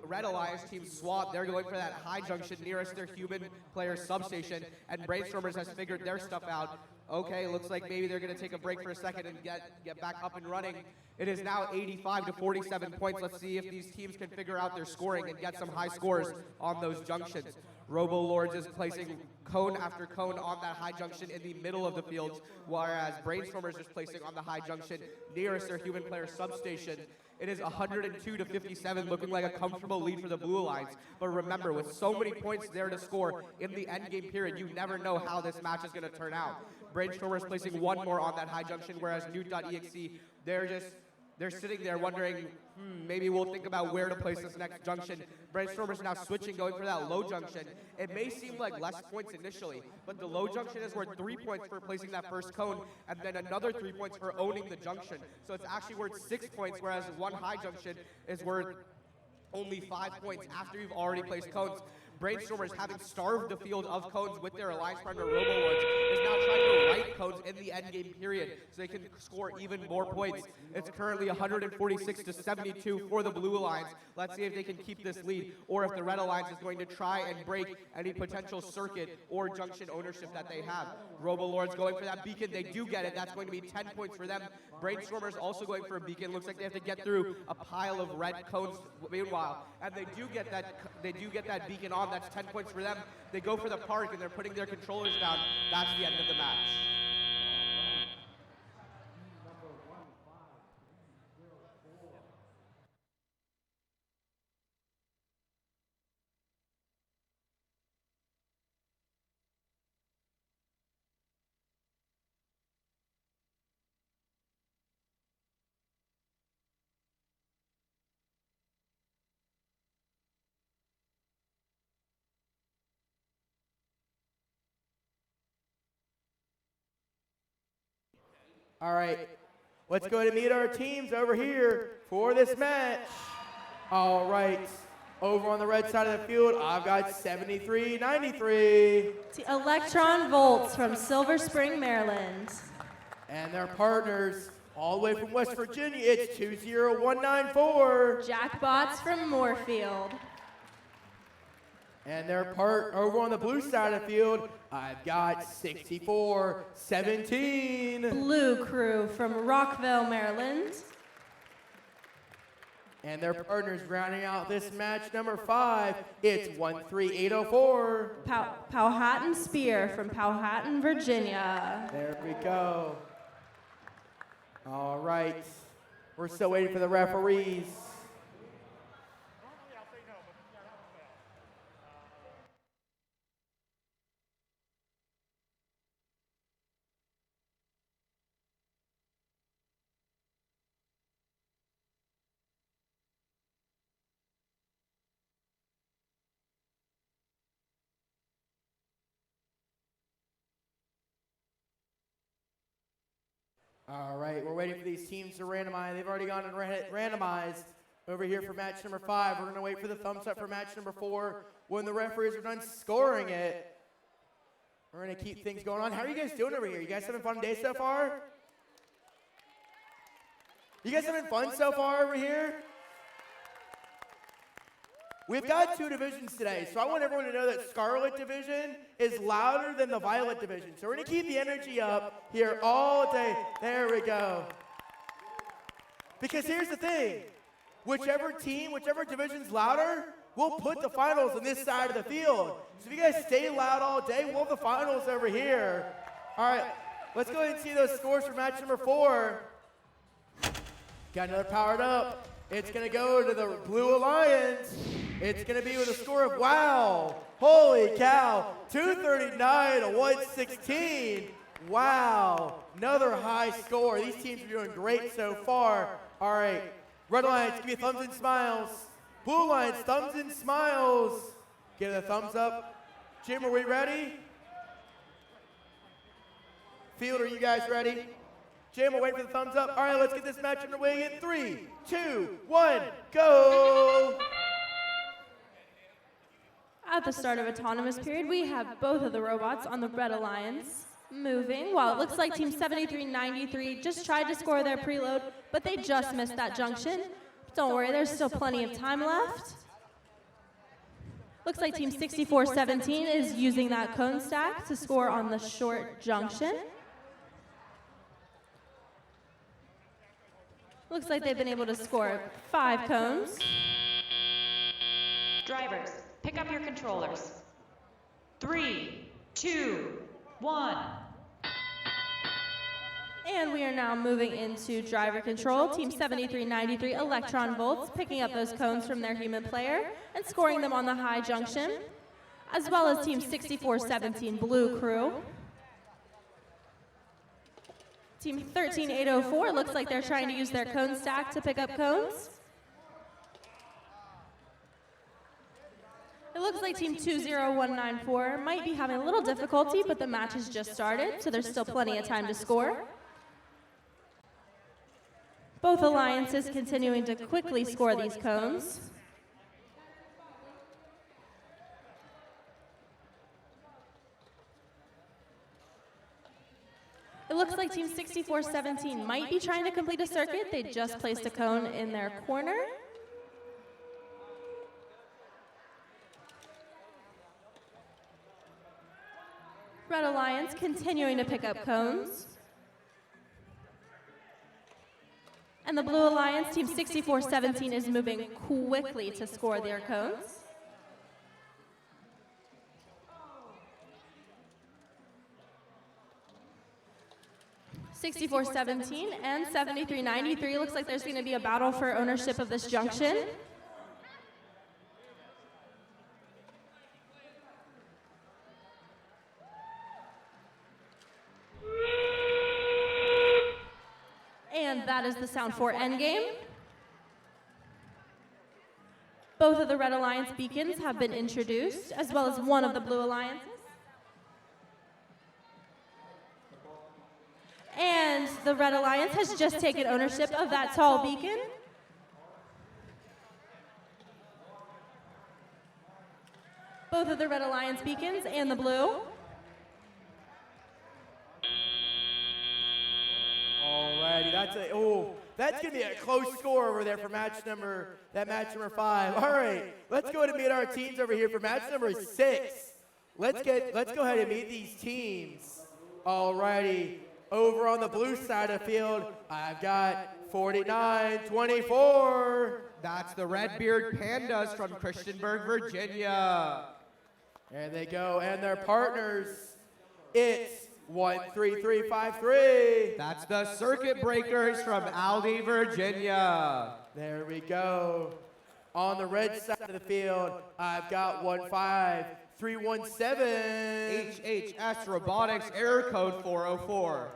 Red Alliance, Team SWAT, they're going for that high junction nearest their human player substation, and Brainstormers has figured their stuff out. Okay, looks like maybe they're going to take a break for a second and get back up and running. It is now 85-47 points. Let's see if these teams can figure out their scoring and get some high scores on those junctions. Robo Lords is placing cone after cone on that high junction in the middle of the field, whereas Brainstormers is placing on the high junction nearest their human player substation. It is 102 to 57, looking like a comfortable lead for the Blue Alliance. But remember, with so many points there to score in the endgame period, you never know how this match is going to turn out. Brainstormers placing one more on that high junction, whereas Newt.exe, they're sitting there wondering, maybe we'll think about where to place this next junction. Brainstormers now switching, going for that low junction. It may seem like less points initially, but the low junction is worth 3 points for placing that first cone, and then another 3 points for owning the junction. So it's actually worth 6 points, whereas one high junction is worth only 5 points after you've already placed cones. Brainstormers, having starved the field of cones with their alliance partner Robo Lords, is now trying to write cones in the endgame period so they can score even more points. It's currently 146 to 72 for the Blue Alliance. Let's see if they can keep this lead, or if the Red Alliance is going to try and break any potential circuit or junction ownership that they have. Robo Lords going for that beacon. They do get it. That's going to be 10 points for them. Brainstormers also going for a beacon. Looks like they have to get through a pile of red cones meanwhile, and they do get that beacon on. That's 10 points for them. They go for the park, and they're putting their controllers down. That's the end of the match. All right, let's go ahead and meet our teams over here for this match. All right, over on the red side of the field, I've got 73-93. Electron Volts from Silver Spring, Maryland. And their partners all the way from West Virginia, it's 20194. Jackbots from Moorfield. And their part over on the blue side of the field, I've got 64-17. Blue Crew from Rockville, Maryland. And their partners rounding out this match number 5, it's 13804. Powhatan Spear from Powhatan, Virginia. There we go. All right, we're still waiting for the referees. All right, we're waiting for these teams to randomize. They've already gone and randomized over here for match number 5. We're going to wait for the thumbs up for match number 4. When the referees are done scoring it, we're going to keep things going on. How are you guys doing over here? You guys having a fun day so far? You guys having fun so far over here? We've got 2 divisions today, so I want everyone to know that Scarlet division is louder than the Violet division. So we're going to keep the energy up here all day. There we go. Because here's the thing. Whichever division's louder, we'll put the finals on this side of the field. So if you guys stay loud all day, we'll have the finals over here. All right, let's go ahead and see those scores for match number 4. Got another powered up. It's going to go to the Blue Alliance. It's going to be with a score of, wow, holy cow, 239 to 116. Wow, another high score. These teams are doing great so far. All right, Red Alliance, give me thumbs and smiles. Blue Alliance, thumbs and smiles. Give it a thumbs up. Jim, are we ready? Field, are you guys ready? Jim, we'll wait for the thumbs up. All right, let's get this match underway in 3, 2, 1, go! At the start of autonomous period, we have both of the robots on the Red Alliance moving, while it looks like Team 7393 just tried to score their preload, but they just missed that junction. Don't worry, there's still plenty of time left. Looks like Team 6417 is using that cone stack to score on the short junction. Looks like they've been able to score 5 cones. Drivers, pick up your controllers. 3, 2, 1. And we are now moving into driver control. Team 7393 Electron Volts picking up those cones from their human player and scoring them on the high junction, as well as Team 6417 Blue Crew. Team 13804 looks like they're trying to use their cone stack to pick up cones. It looks like Team 20194 might be having a little difficulty, but the match has just started, so there's still plenty of time to score. Both alliances continuing to quickly score these cones. It looks like Team 6417 might be trying to complete a circuit. They just placed a cone in their corner. Red Alliance continuing to pick up cones. And the Blue Alliance, Team 6417, is moving quickly to score their cones. (6417) and 7393 looks like there's going to be a battle for ownership of this junction. And that is the sound for endgame. Both of the Red Alliance beacons have been introduced, as well as one of the Blue Alliances. And the Red Alliance has just taken ownership of that tall beacon. Both of the Red Alliance beacons and the blue. Alrighty, that's gonna be a close score over there for match number 5. All right, let's go ahead and meet our teams over here for match number 6. Let's go ahead and meet these teams. Alrighty, over on the blue side of the field, I've got 49-24. That's the Redbeard Pandas from Christiansburg, Virginia. There they go, and their partners, it's 13353. That's the Circuit Breakers from Aldie, Virginia. There we go. On the red side of the field, I've got 15317. HHS Robotics Error Code 404.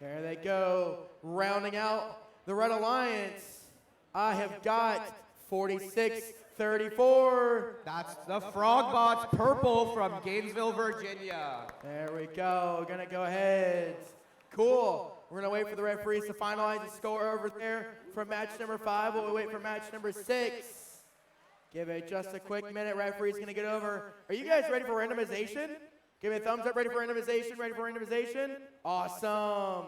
There they go. Rounding out the Red Alliance, I have got 4634. That's the Frogbots Purple from Gainesville, Virginia. There we go. Gonna go ahead. Cool. We're gonna wait for the referees to finalize the score over there from match number 5 while we wait for match number 6. Give it just a quick minute. Referee's gonna get over. Are you guys ready for randomization? Give me a thumbs up. Ready for randomization? Ready for randomization? Awesome.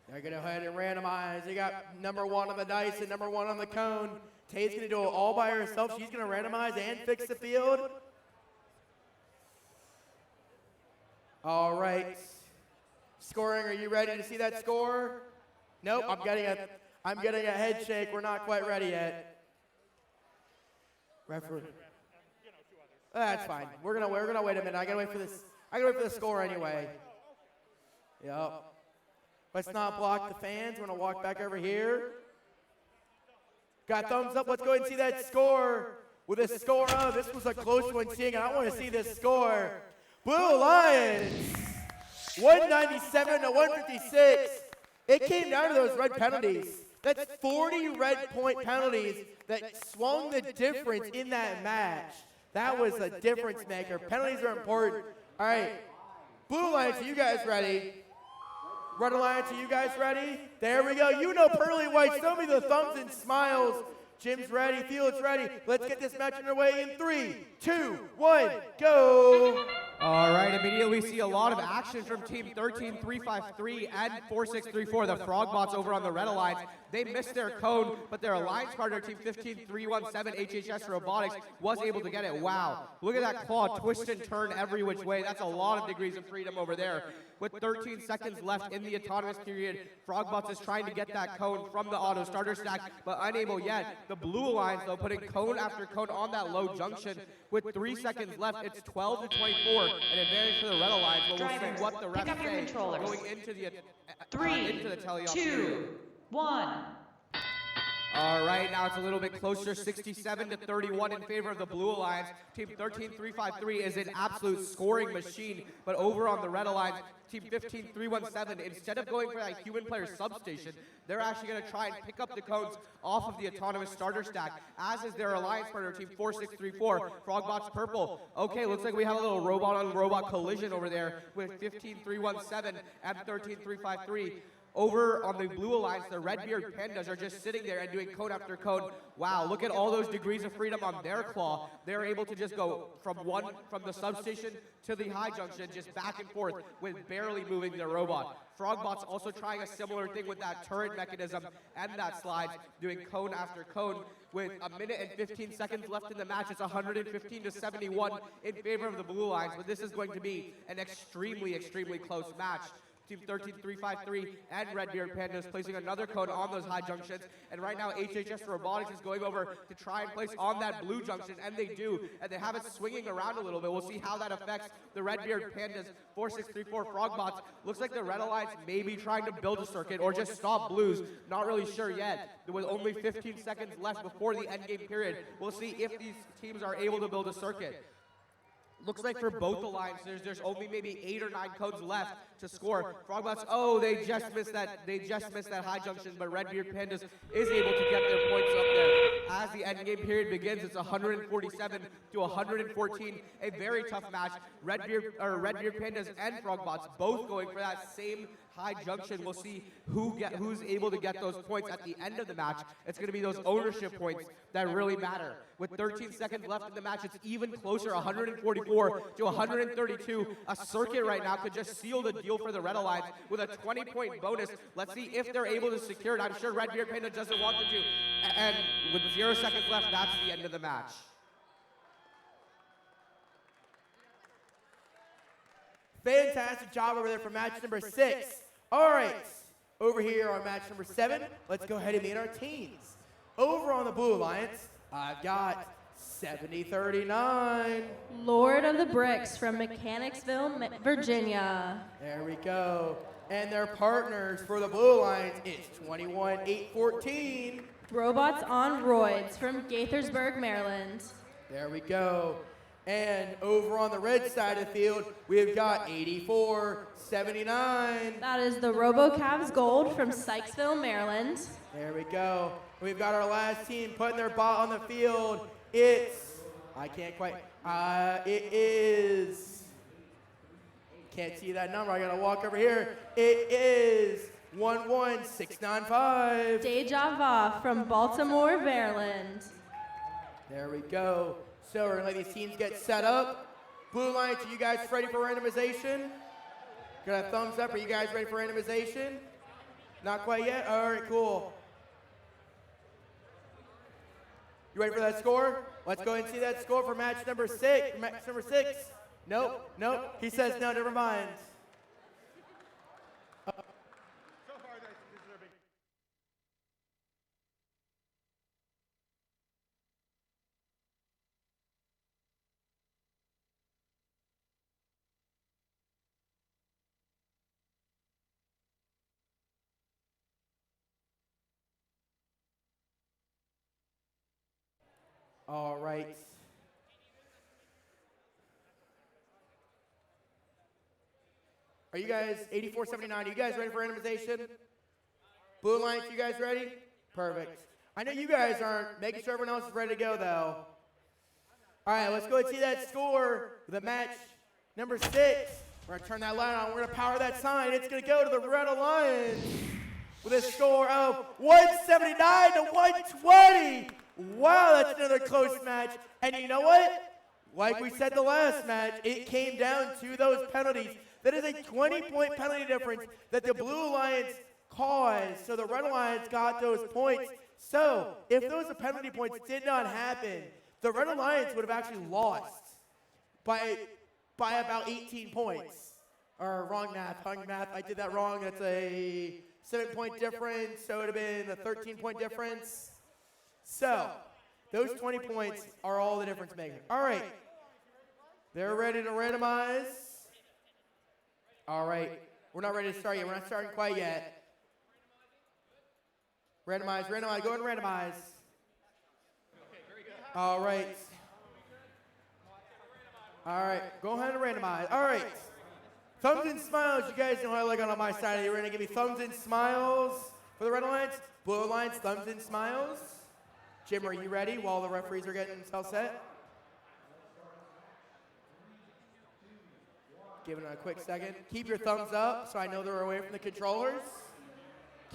They're going to go ahead and randomize. They got number 1 on the dice and number 1 on the cone. Tay's going to do it all by herself. She's going to randomize and fix the field. All right. Scoring, are you ready to see that score? Nope, I'm getting a head shake. We're not quite ready yet. Referee. That's fine. We're gonna wait a minute. I gotta wait for this. I gotta wait for the score anyway. Yep. Let's not block the fans. We're gonna walk back over here. Got thumbs up. Let's go ahead and see that score. With a score of, this was a close one, seeing. I want to see this score. Blue Alliance, 197-156. It came down to those red penalties. That's 40 red point penalties that swung the difference in that match. That was a difference maker. Penalties are important. All right. Blue Alliance, are you guys ready? Red Alliance, are you guys ready? There we go. You know pearly white. Show me the thumbs and smiles. Jim's ready. Field's ready. Let's get this match underway in 3, 2, 1, go. All right, immediately we see a lot of action from Team 13353 and 4634, the Frogbots over on the Red Alliance. They missed their cone, but their alliance partner, Team 15317 HHS Robotics, was able to get it. Wow, look at that claw, twist and turn every which way. That's a lot of degrees of freedom over there. With 13 seconds left in the autonomous period, Frogbots is trying to get that cone from the auto starter stack, but unable yet. The Blue Alliance, though, putting cone after cone on that low junction. With 3 seconds left, it's 12 to 24, an advantage for the Red Alliance, but we'll see what the refs say going into the teleop period. 1. All right, now it's a little bit closer, 67 to 31 in favor of the Blue Alliance. Team 13353 is an absolute scoring machine, but over on the Red Alliance, Team 15317, instead of going for that human player substation, they're actually going to try and pick up the cones off of the autonomous starter stack, as is their alliance partner, Team 4634, Frogbots Purple. Okay, looks like we have a little robot-on-robot collision over there with 15317 and 13353. Over on the Blue Alliance, the Redbeard Pandas are just sitting there and doing cone after cone. Wow, look at all those degrees of freedom on their claw. They're able to just go from the substation to the high junction, just back and forth with barely moving their robot. Frogbots also trying a similar thing with that turret mechanism and that slides, doing cone after cone. With a minute and 15 seconds left in the match, it's 115 to 71 in favor of the Blue Alliance, but this is going to be an extremely, extremely close match. Team 13353 and Redbeard Pandas placing another cone on those high junctions. And right now, HHS Robotics is going over to try and place on that blue junction, and they do. And they have it swinging around a little bit. We'll see how that affects the Redbeard Pandas 4634 Frogbots. Looks like the Red Alliance may be trying to build a circuit or just stop Blues. Not really sure yet. With only 15 seconds left before the endgame period, we'll see if these teams are able to build a circuit. Looks like for both alliances, there's only maybe 8 or 9 codes left to score. Frogbots, oh, they just missed that high junction, but Redbeard Pandas is able to get their points up there. As the endgame period begins, it's 147 to 114, a very tough match. Redbeard Pandas and Frogbots both going for that same high junction. We'll see who's able to get those points at the end of the match. It's going to be those ownership points that really matter. With 13 seconds left in the match, it's even closer, 144 to 132. A circuit right now could just seal the deal for the Red Alliance with a 20-point bonus. Let's see if they're able to secure it. I'm sure Redbeard Panda doesn't want them to. And with 0 seconds left, that's the end of the match. Fantastic job over there for match number 6. All right, over here on match number 7, let's go ahead and meet our teams. Over on the Blue Alliance, I've got 7039. Lord of the Bricks from Mechanicsville, Virginia. There we go. And their partners for the Blue Alliance is 21814. Robots on Roids from Gaithersburg, Maryland. There we go. And over on the red side of the field, we've got 8479. That is the RoboCavs Gold from Sykesville, Maryland. There we go. We've got our last team putting their bot on the field. It's, it is, can't see that number. I gotta walk over here. It is 11695. Deja Va from Baltimore, Maryland. There we go. So we're gonna let these teams get set up. Blue Alliance, are you guys ready for randomization? Got a thumbs up, are you guys ready for randomization? Not quite yet? All right, cool. You ready for that score? Let's go ahead and see that score for match number 6. Match number 6. Nope. He says no, never mind. All right. Are you guys 8479? Are you guys ready for randomization? Blue Alliance, you guys ready? Perfect. I know you guys aren't. Making sure everyone else is ready to go, though. All right, let's go and see that score for the match number 6. We're going to turn that light on. We're going to power that sign. It's going to go to the Red Alliance with a score of 179 to 120. Wow, that's another close match. And you know what? Like we said the last match, it came down to those penalties. That is a 20-point penalty difference that the Blue Alliance caused. So the Red Alliance got those points. So if those penalty points did not happen, the Red Alliance would have actually lost by about 18 points. Or wrong math, I did that wrong. That's a 7-point difference, so it would have been a 13-point difference. So those 20 points are all the difference maker. All right, they're ready to randomize. All right, we're not ready to start yet. We're not starting quite yet. Randomize, go ahead and randomize. All right, go ahead and randomize. All right. Thumbs and smiles, you guys know how I like it on my side. You're going to give me thumbs and smiles for the Red Alliance. Blue Alliance, thumbs and smiles. Jim, are you ready while the referees are getting themselves set? Give it a quick second. Keep your thumbs up so I know they're away from the controllers.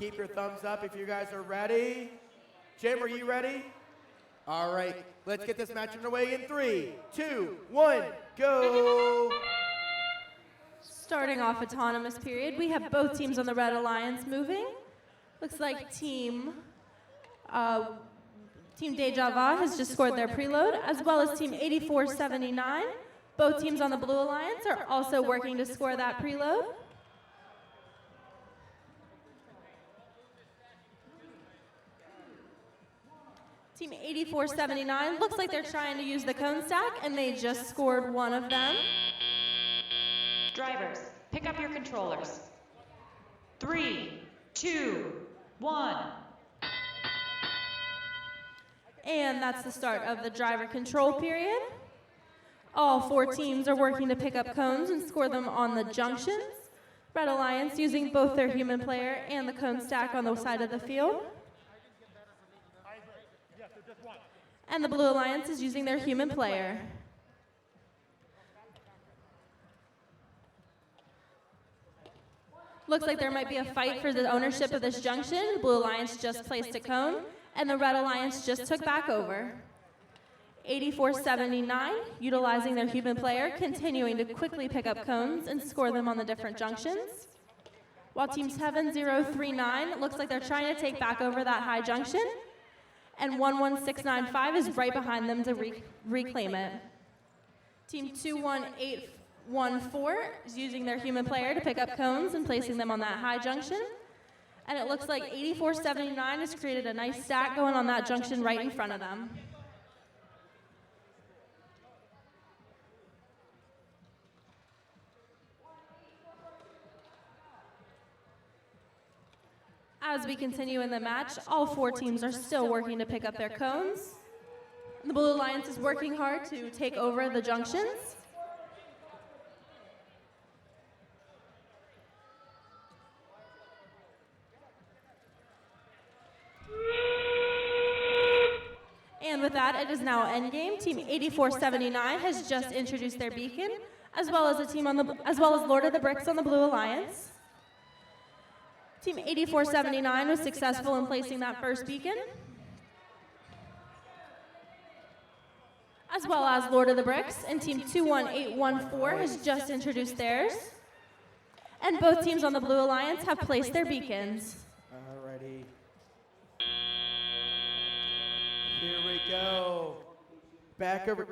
Keep your thumbs up if you guys are ready. Jim, are you ready? All right, let's get this match underway in 3, 2, 1, go. Starting off autonomous period, we have both teams on the Red Alliance moving. Looks like Team Deja Vu has just scored their preload, as well as Team 8479. Both teams on the Blue Alliance are also working to score that preload. Team 8479 looks like they're trying to use the cone stack, and they just scored one of them. Drivers, pick up your controllers. 3, 2, 1. And that's the start of the driver control period. All 4 teams are working to pick up cones and score them on the junctions. Red Alliance using both their human player and the cone stack on the side of the field. And the Blue Alliance is using their human player. Looks like there might be a fight for the ownership of this junction. The Blue Alliance just placed a cone, and the Red Alliance just took back over. 8479, utilizing their human player, continuing to quickly pick up cones and score them on the different junctions. While Team 7039 looks like they're trying to take back over that high junction, and 11695 is right behind them to reclaim it. Team 21814 is using their human player to pick up cones and placing them on that high junction. And it looks like 8479 has created a nice stack going on that junction right in front of them. As we continue in the match, all 4 teams are still working to pick up their cones. The Blue Alliance is working hard to take over the junctions. And with that, it is now endgame. Team 8479 has just introduced their beacon, as well as Lord of the Bricks on the Blue Alliance. Team 8479 was successful in placing that first beacon, as well as Lord of the Bricks, and Team 21814 has just introduced theirs. And both teams on the Blue Alliance have placed their beacons. Alrighty. Here we go. Back over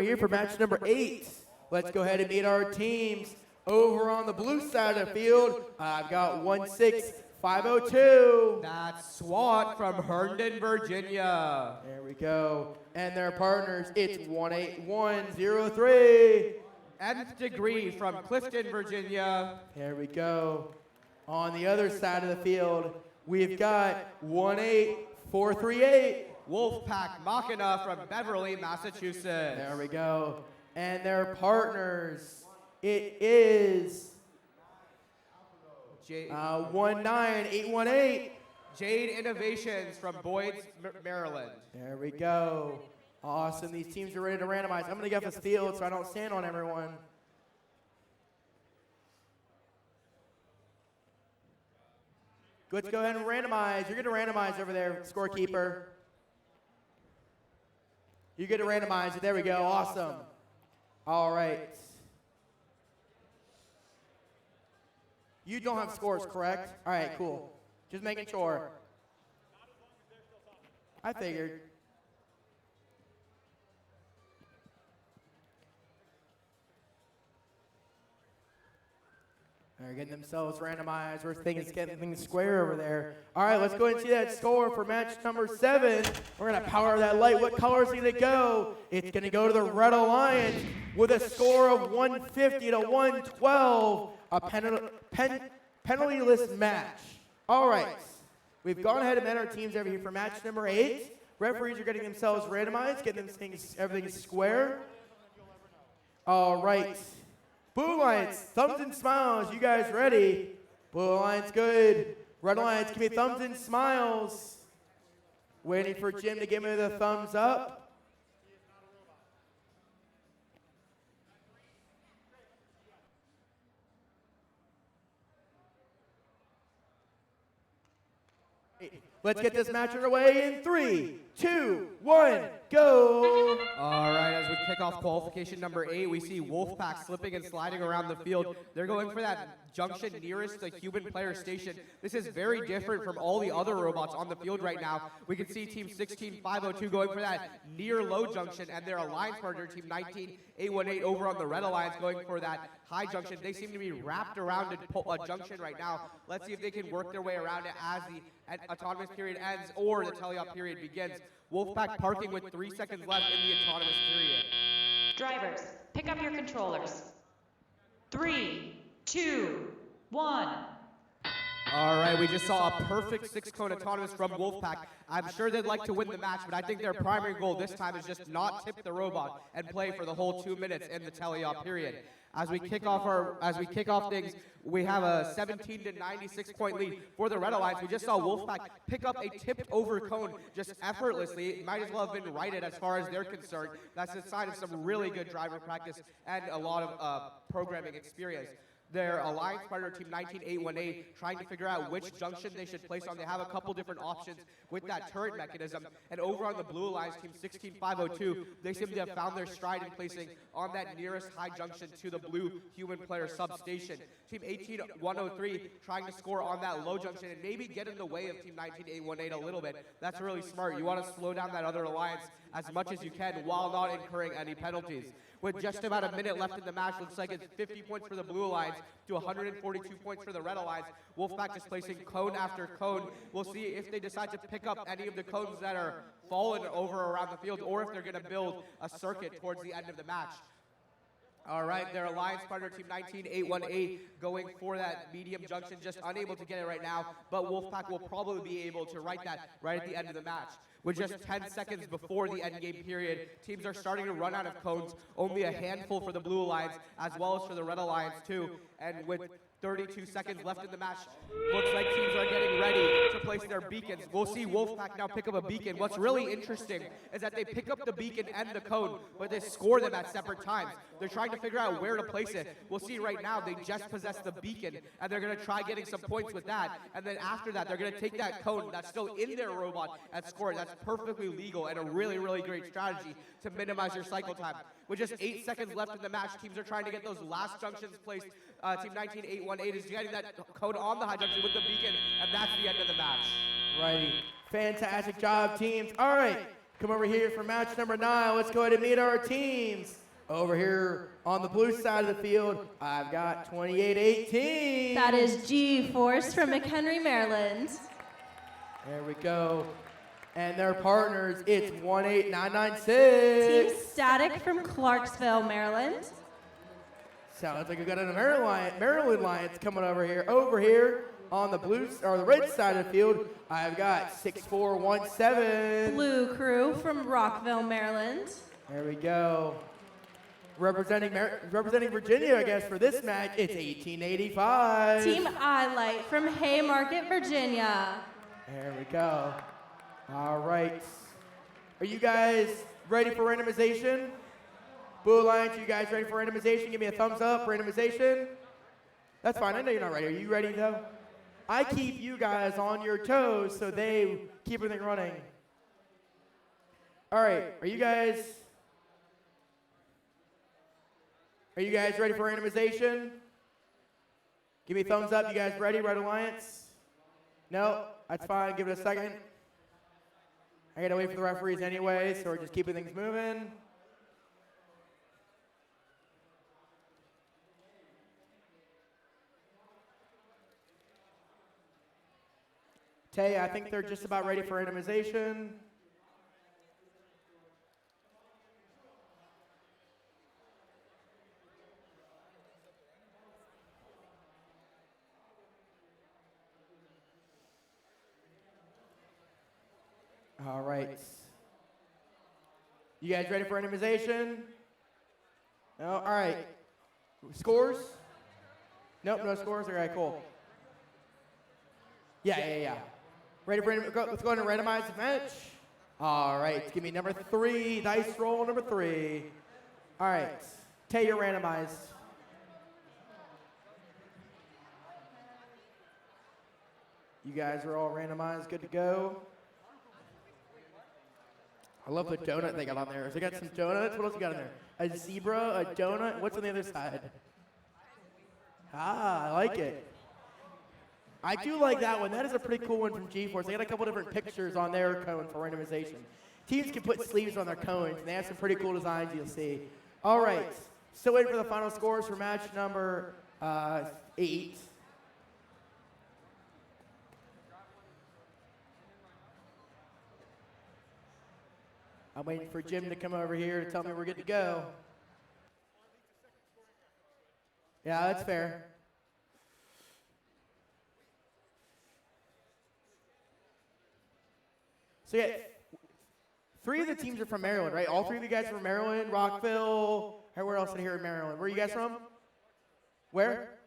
here for match number 8. Let's go ahead and meet our teams. Over on the blue side of the field, I've got 16502. That's SWAT from Herndon, Virginia. There we go. And their partners, it's 18103. Nth Degree from Clifton, Virginia. There we go. On the other side of the field, we've got 18438. Wolfpack Machina from Beverly, Massachusetts. There we go. And their partners, it is 19818. Jade Innovations from Boyd's, Maryland. There we go. Awesome. These teams are ready to randomize. I'm going to get this field so I don't stand on everyone. Let's go ahead and randomize. You're going to randomize over there, scorekeeper. You get to randomize it. There we go. Awesome. All right. You don't have scores, correct? All right, cool. Just making sure. I figured. They're getting themselves randomized. We're thinking it's getting things square over there. All right, let's go ahead and see that score for match number 7. We're going to power that light. What color is it going to go? It's going to go to the Red Alliance with a score of 150 to 112. A penalty-less match. All right. We've gone ahead and met our teams over here for match number 8. Referees are getting themselves randomized, getting everything square. All right. Blue Alliance, thumbs and smiles. You guys ready? Blue Alliance, good. Red Alliance, give me thumbs and smiles. Waiting for Jim to give me the thumbs up. Let's get this match underway in 3, 2, 1, go! All right, as we kick off qualification number 8, we see Wolfpack slipping and sliding around the field. They're going for that junction nearest the human player station. This is very different from all the other robots on the field right now. We can see Team 16502 going for that near low junction, and their alliance partner, Team 19818, over on the Red Alliance going for that high junction. They seem to be wrapped around a junction right now. Let's see if they can work their way around it as the autonomous period ends or the teleop period begins. Wolfpack parking with 3 seconds left in the autonomous period. Drivers, pick up your controllers. 3, 2, 1. All right, we just saw a perfect 6-cone autonomous from Wolfpack. I'm sure they'd like to win the match, but I think their primary goal this time is just not tip the robot and play for the whole 2 minutes in the teleop period. As we kick off things, we have a 17 to 96 point lead for the Red Alliance. We just saw Wolfpack pick up a tipped over cone just effortlessly. It might as well have been righted as far as they're concerned. That's a sign of some really good driver practice and a lot of programming experience. Their alliance partner, Team 19818, trying to figure out which junction they should place on. They have a couple different options with that turret mechanism. And over on the Blue Alliance, Team 16502, they seem to have found their stride in placing on that nearest high junction to the blue human player substation. Team 18103 trying to score on that low junction and maybe get in the way of Team 19818 a little bit. That's really smart. You want to slow down that other alliance as much as you can while not incurring any penalties. With just about a minute left in the match, looks like it's 50 points for the Blue Alliance to 142 points for the Red Alliance. Wolfpack just placing cone after cone. We'll see if they decide to pick up any of the cones that are fallen over around the field or if they're going to build a circuit towards the end of the match. All right, their alliance partner, Team 19818, going for that medium junction, just unable to get it right now, but Wolfpack will probably be able to right that right at the end of the match. With just 10 seconds before the end game period, teams are starting to run out of cones, only a handful for the Blue Alliance, as well as for the Red Alliance too, and with 32 seconds left in the match, looks like teams are getting ready to place their beacons. We'll see Wolfpack now pick up a beacon. What's really interesting is that they pick up the beacon and the cone, but they score them at separate times. They're trying to figure out where to place it. We'll see right now they just possess the beacon, and they're going to try getting some points with that. And then after that, they're going to take that cone that's still in their robot and score it. That's perfectly legal and a really, really great strategy to minimize your cycle time. With just 8 seconds left in the match, teams are trying to get those last junctions placed. Team 19818 is getting that code on the high junction with the beacon, and that's the end of the match. Righty. Fantastic job, teams. All right, come over here for match number 9. Let's go ahead and meet our teams. Over here on the blue side of the field, I've got 2818. That is G-Force from McHenry, Maryland. There we go. And their partners, it's 18996. Team Static from Clarksville, Maryland. Sounds like we got a Maryland Lions coming over here. Over here on the blue or the red side of the field, I've got 6417. Blue Crew from Rockville, Maryland. There we go. Representing Virginia, I guess, for this match, it's 1885. Team I-Light from Haymarket, Virginia. There we go. All right. Are you guys ready for randomization? Blue Alliance, you guys ready for randomization? Give me a thumbs up, randomization. That's fine, I know you're not ready. Are you ready though? I keep you guys on your toes so they keep everything running. All right, are you guys ready for randomization? Give me a thumbs up. You guys ready? Red Alliance? No? That's fine. Give it a second. I gotta wait for the referees anyway, so we're just keeping things moving. Tay, I think they're just about ready for randomization. All right. You guys ready for randomization? No? All right. Scores? Nope, no scores? All right, cool. Yeah. Ready for let's go ahead and randomize the match. All right, give me number 3, dice roll number 3. All right, Tay, you're randomized. You guys are all randomized, good to go. I love the donut they got on there. They got some donuts. What else you got in there? A zebra, a donut. What's on the other side? Ah, I like it. I do like that one. That is a pretty cool one from GeForce. They got a couple different pictures on their cone for randomization. Teams can put sleeves on their cones, and they have some pretty cool designs you'll see. All right, still waiting for the final scores for match number 8. I'm waiting for Jim to come over here to tell me we're good to go. Yeah, that's fair. So yeah, 3 of the teams are from Maryland, right? All 3 of you guys are from Maryland, Rockville. Where else in here in Maryland? Where are you guys from? Where?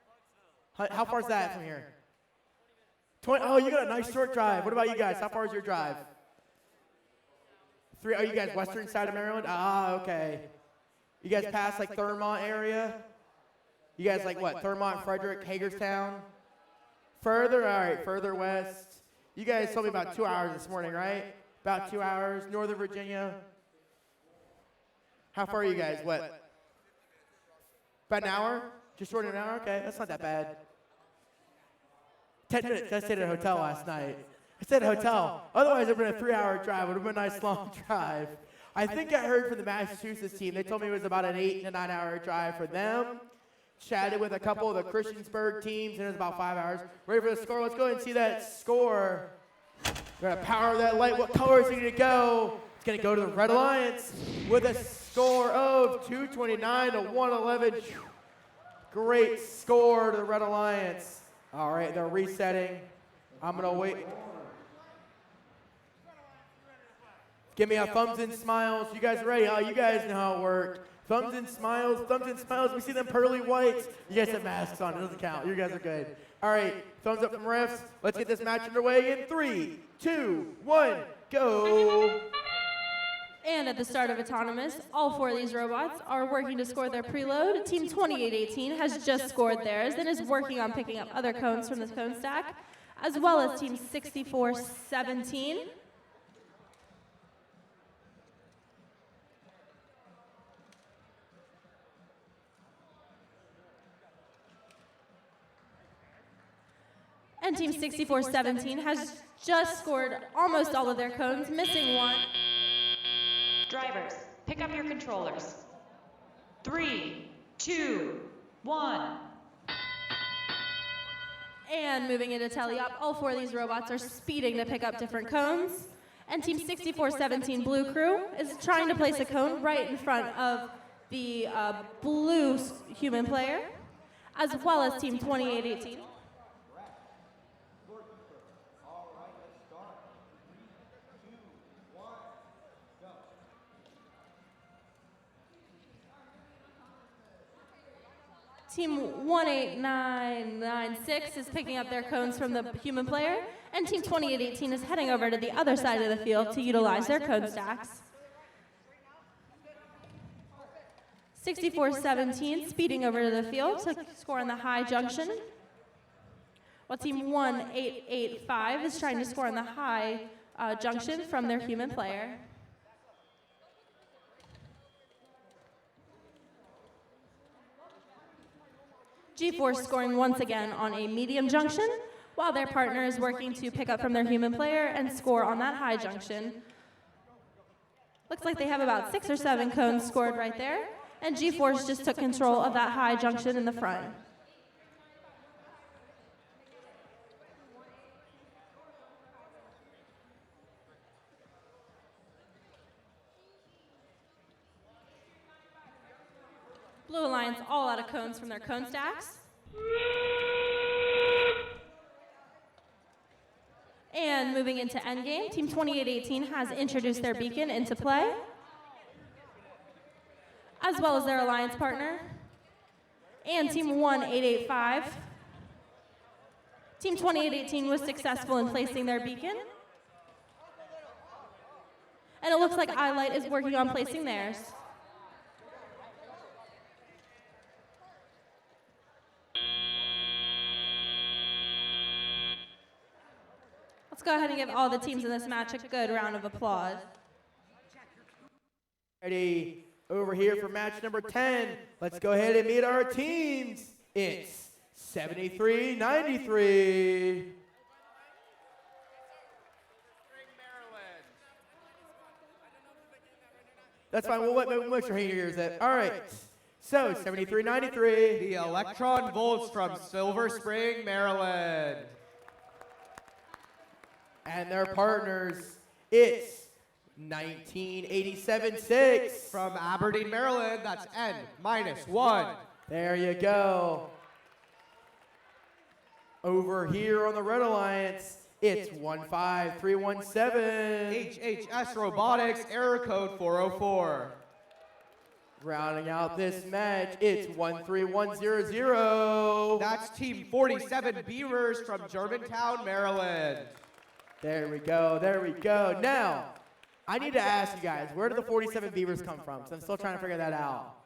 How far is that from here? 20. Oh, you got a nice short drive. What about you guys? How far is your drive? 3. Oh, you guys western side of Maryland? Ah, okay. You guys past like Thurmont area? You guys like what? Thurmont, Frederick, Hagerstown? Further? All right, further west. You guys told me about 2 hours this morning, right? About 2 hours. Northern Virginia. How far are you guys? What? About an hour? Just short of an hour? Okay, that's not that bad. 10 minutes. I stayed at a hotel last night. I stayed at a hotel. Otherwise, it would have been a 3-hour drive. It would have been a nice long drive. I think I heard from the Massachusetts team. They told me it was about an 8 to 9 hour drive for them. Chatted with a couple of the Christiansburg teams, and it was about 5 hours. Ready for the score? Let's go ahead and see that score. We're going to power that light. What color is it going to go? It's going to go to the Red Alliance with a score of 229 to 111. Great score to the Red Alliance. All right, they're resetting. I'm going to wait. Give me a thumbs and smiles. You guys ready? Oh, you guys know how it works. Thumbs and smiles, thumbs and smiles. We see them pearly whites. You guys have masks on. It doesn't count. You guys are good. All right, thumbs up from refs. Let's get this match underway in 3, 2, 1, go. And at the start of Autonomous, all 4 of these robots are working to score their preload. Team 2818 has just scored theirs and is working on picking up other cones from this cone stack, as well as Team 6417. And Team 6417 has just scored almost all of their cones, missing 1. Drivers, pick up your controllers. 3, 2, 1. And moving into teleop, all 4 of these robots are speeding to pick up different cones. And Team 6417 Blue Crew is trying to place a cone right in front of the blue human player, as well as Team 2818. Team 18996 is picking up their cones from the human player, and Team 2818 is heading over to the other side of the field to utilize their cone stacks. 6417 speeding over to the field to score on the high junction, while Team 1885 is trying to score on the high junction from their human player. G-Force scoring once again on a medium junction, while their partner is working to pick up from their human player and score on that high junction. Looks like they have about 6 or 7 cones scored right there, and G-Force just took control of that high junction in the front. Blue Alliance all out of cones from their cone stacks. And moving into endgame, Team 2818 has introduced their beacon into play, as well as their alliance partner. And Team 1885. Team 2818 was successful in placing their beacon. And it looks like iLight is working on placing theirs. Let's go ahead and give all the teams in this match a good round of applause. Ready over here for match number 10. Let's go ahead and meet our teams. It's 73-93. That's fine. We'll make sure your ears up. All right. So 73-93. The Electron Volts from Silver Spring, Maryland. And their partners, it's 1987-6. From Aberdeen, Maryland, that's N-1. There you go. Over here on the Red Alliance, it's 15317. HHS Robotics, error code 404. Rounding out this match, it's 13100. That's Team 47 Beavers from Germantown, Maryland. There we go, there we go. Now, I need to ask you guys, where do the 47 Beavers come from? So I'm still trying to figure that out.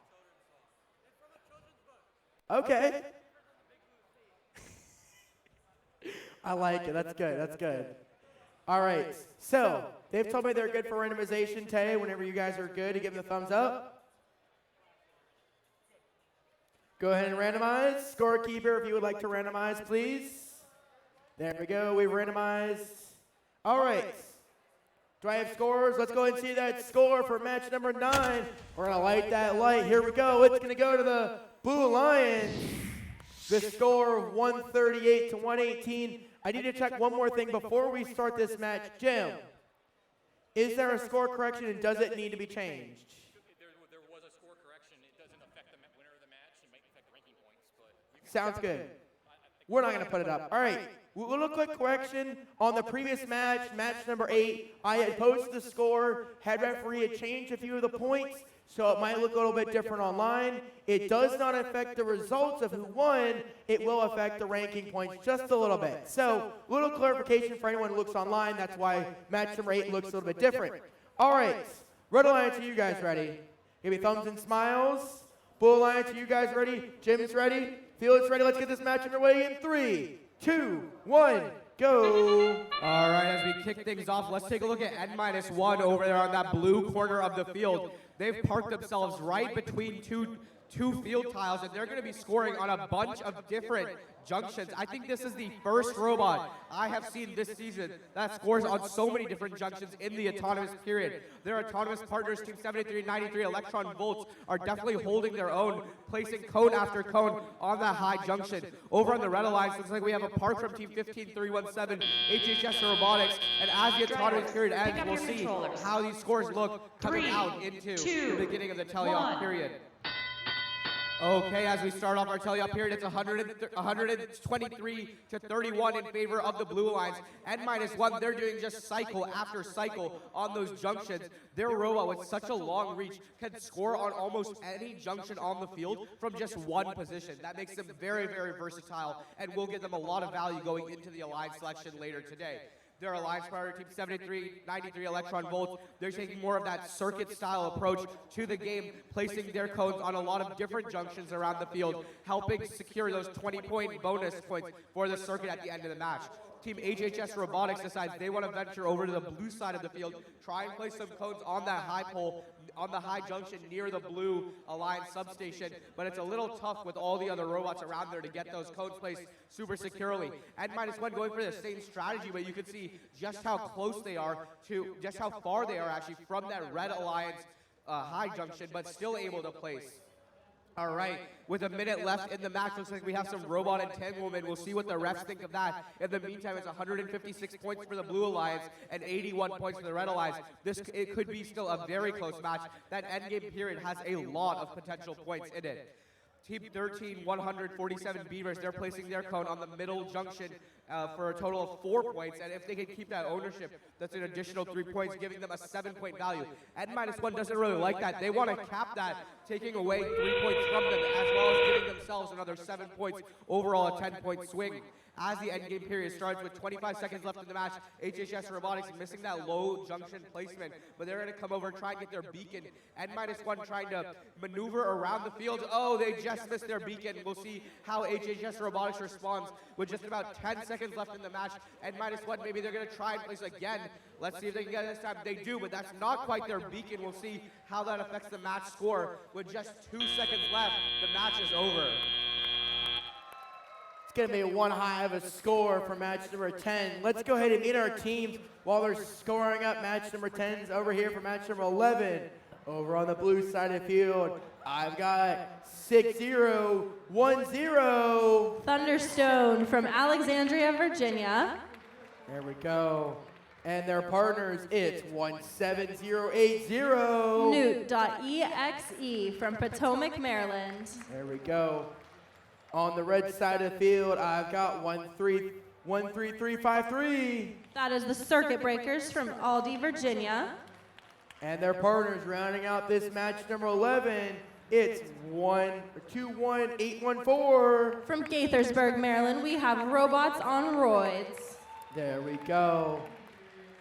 Okay. I like it, that's good, that's good. All right, so they've told me they're good for randomization. Tay, whenever you guys are good, to give them the thumbs up. Go ahead and randomize. Scorekeeper, if you would like to randomize, please. There we go, we've randomized. All right. Do I have scores? Let's go ahead and see that score for match number 9. We're going to light that light. Here we go. It's going to go to the Blue Alliance. The score of 138-118. I need to check one more thing before we start this match. Jim, is there a score correction and does it need to be changed? There was a score correction. It doesn't affect the winner of the match. It might affect ranking points, but sounds good. We're not going to put it up. All right. A little quick correction on the previous match, match number 8. I had posted the score. Head referee had changed a few of the points, so it might look a little bit different online. It does not affect the results of who won. It will affect the ranking points just a little bit. So, little clarification for anyone who looks online. That's why match number 8 looks a little bit different. All right. Red Alliance, are you guys ready? Give me thumbs and smiles. Blue Alliance, are you guys ready? Jim's ready? Felix ready? Let's get this match underway in 3, 2, 1, go. All right, as we kick things off, let's take a look at N-1 over there on that blue corner of the field. They've parked themselves right between two field tiles, and they're going to be scoring on a bunch of different junctions. I think this is the first robot I have seen this season that scores on so many different junctions in the autonomous period. Their autonomous partners, Team 7393 Electron Volts, are definitely holding their own, placing cone after cone on that high junction. Over on the Red Alliance, looks like we have a park from Team 15317, HHS Robotics, and as the autonomous period ends, we'll see how these scores look coming out into the beginning of the teleop period. Okay, as we start off our teleop period, it's 123-31 in favor of the Blue Alliance. N-1, they're doing just cycle after cycle on those junctions. Their robot with such a long reach can score on almost any junction on the field from just one position. That makes them very, very versatile and will give them a lot of value going into the Alliance selection later today. Their alliance partner, Team 7393 Electron Volts, they're taking more of that circuit-style approach to the game, placing their cones on a lot of different junctions around the field, helping secure those 20-point bonus points for the circuit at the end of the match. Team HHS Robotics decides they want to venture over to the blue side of the field, try and place some cones on that high pole, on the high junction near the blue Alliance substation, but it's a little tough with all the other robots around there to get those cones placed super securely. N-1 going for the same strategy, but you can see just how close they are to, just how far they are actually from that red Alliance high junction, but still able to place. All right, with a minute left in the match, looks like we have some robot entanglement. We'll see what the refs think of that. In the meantime, it's 156 points for the Blue Alliance and 81 points for the Red Alliance. It could be still a very close match. That endgame period has a lot of potential points in it. Team 13, 147 Beavers, they're placing their cone on the middle junction for a total of 4 points, and if they can keep that ownership, that's an additional 3 points, giving them a 7-point value. N-1 doesn't really like that. They want to cap that, taking away 3 points from them, as well as giving themselves another 7 points, overall a 10-point swing. As the endgame period starts with 25 seconds left in the match, HHS Robotics missing that low junction placement, but they're going to come over and try and get their beacon. N-1 trying to maneuver around the field. Oh, they just missed their beacon. We'll see how HHS Robotics responds with just about 10 seconds left in the match. N-1, maybe they're going to try and place again. Let's see if they can get it this time. They do, but that's not quite their beacon. We'll see how that affects the match score. With just 2 seconds left, the match is over. Going to be one high of a score for match number 10. Let's go ahead and meet our teams while they're scoring up match number 10s over here for match number 11. Over on the blue side of the field, I've got 6-0-1-0. Thunderstone from Alexandria, Virginia. There we go. And their partners, it's 17080. Newt.exe from Potomac, Maryland. There we go. On the red side of the field, I've got 13353. That is the Circuit Breakers from Aldie, Virginia. And their partners rounding out this match number 11, it's 21814. From Gaithersburg, Maryland, we have Robots on Roids. There we go.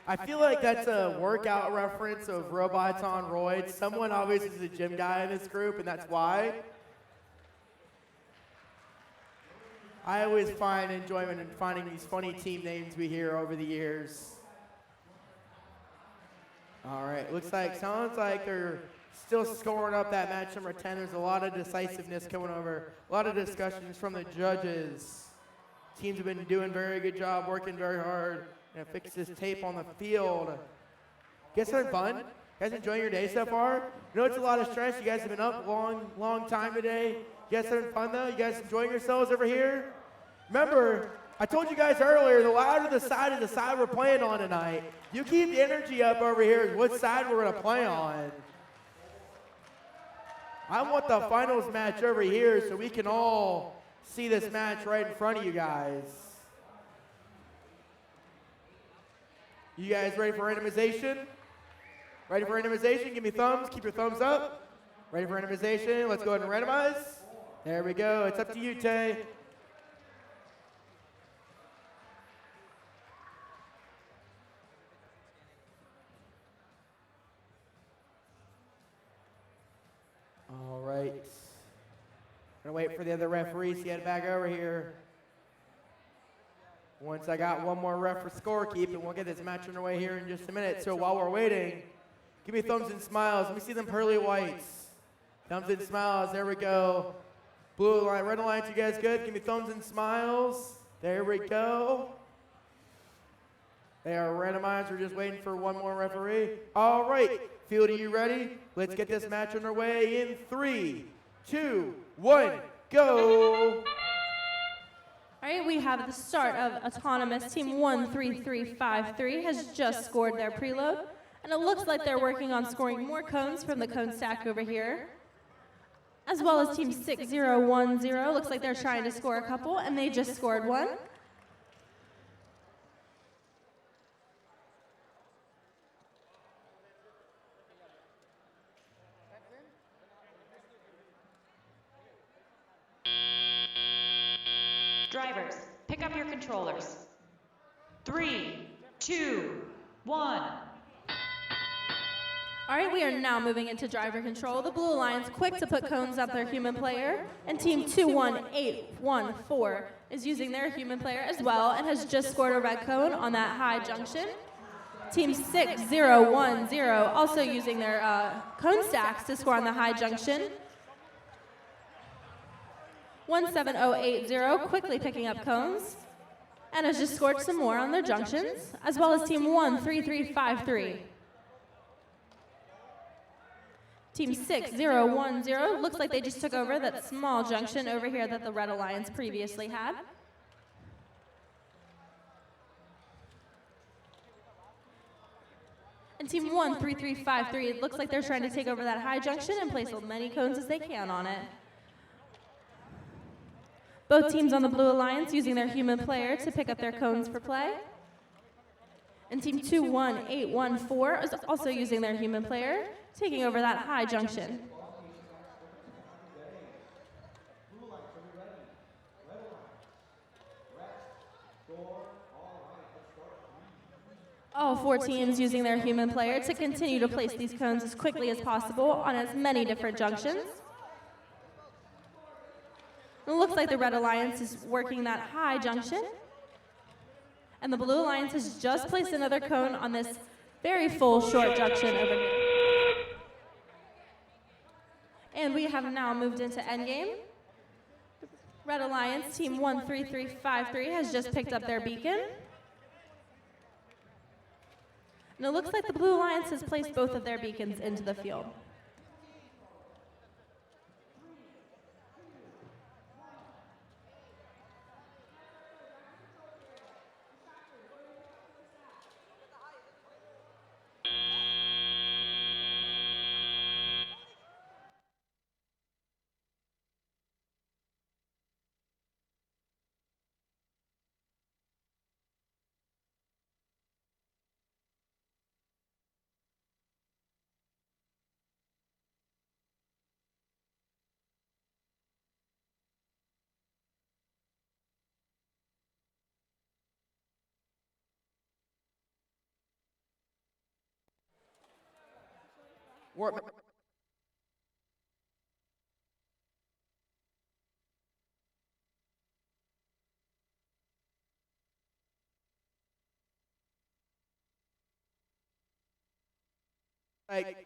I feel like that's a workout reference of Robots on Roids. Someone obviously is a gym guy in this group, and that's why. I always find enjoyment in finding these funny team names we hear over the years. All right, sounds like they're still scoring up that match number 10. There's a lot of decisiveness coming over, a lot of discussions from the judges. Teams have been doing a very good job, working very hard to fix this tape on the field. Guys having fun? You guys enjoying your day so far? You know it's a lot of stress. You guys have been up long time today. You guys having fun though? You guys enjoying yourselves over here? Remember, I told you guys earlier, the louder the side is the side we're playing on tonight. You keep the energy up over here is what side we're gonna play on. I want the finals match over here so we can all see this match right in front of you guys. You guys ready for randomization? Ready for randomization? Give me thumbs, keep your thumbs up. Ready for randomization? Let's go ahead and randomize. There we go, it's up to you, Tay. All right. Gonna wait for the other referees to get back over here. Once I got one more ref for scorekeeping, we'll get this match underway here in just a minute. So while we're waiting, give me thumbs and smiles. Let me see them pearly whites. Thumbs and smiles, there we go. Blue line, red alliance, you guys good? Give me thumbs and smiles. There we go. They are randomized, we're just waiting for one more referee. All right, field, are you ready? Let's get this match underway in 3, 2, 1, go. All right, we have the start of Autonomous. Team 13353 has just scored their preload, and it looks like they're working on scoring more cones from the cone stack over here. As well as Team 6010, looks like they're trying to score a couple, and they just scored one. Drivers, pick up your controllers. 3, 2, 1. All right, we are now moving into driver control. The Blue Alliance quick to put cones at their human player, and Team 21814 is using their human player as well and has just scored a red cone on that high junction. Team 6010 also using their cone stacks to score on the high junction. 17080 quickly picking up cones and has just scored some more on their junctions, as well as Team 13353. Team 6010 looks like they just took over that small junction over here that the Red Alliance previously had. And Team 13353, it looks like they're trying to take over that high junction and place as many cones as they can on it. Both teams on the Blue Alliance using their human player to pick up their cones for play. And Team 21814 is also using their human player, taking over that high junction. All four teams using their human player to continue to place these cones as quickly as possible on as many different junctions. It looks like the Red Alliance is working that high junction. And the Blue Alliance has just placed another cone on this very full short junction over here. And we have now moved into endgame. Red Alliance, Team 13353, has just picked up their beacon. And it looks like the Blue Alliance has placed both of their beacons into the field.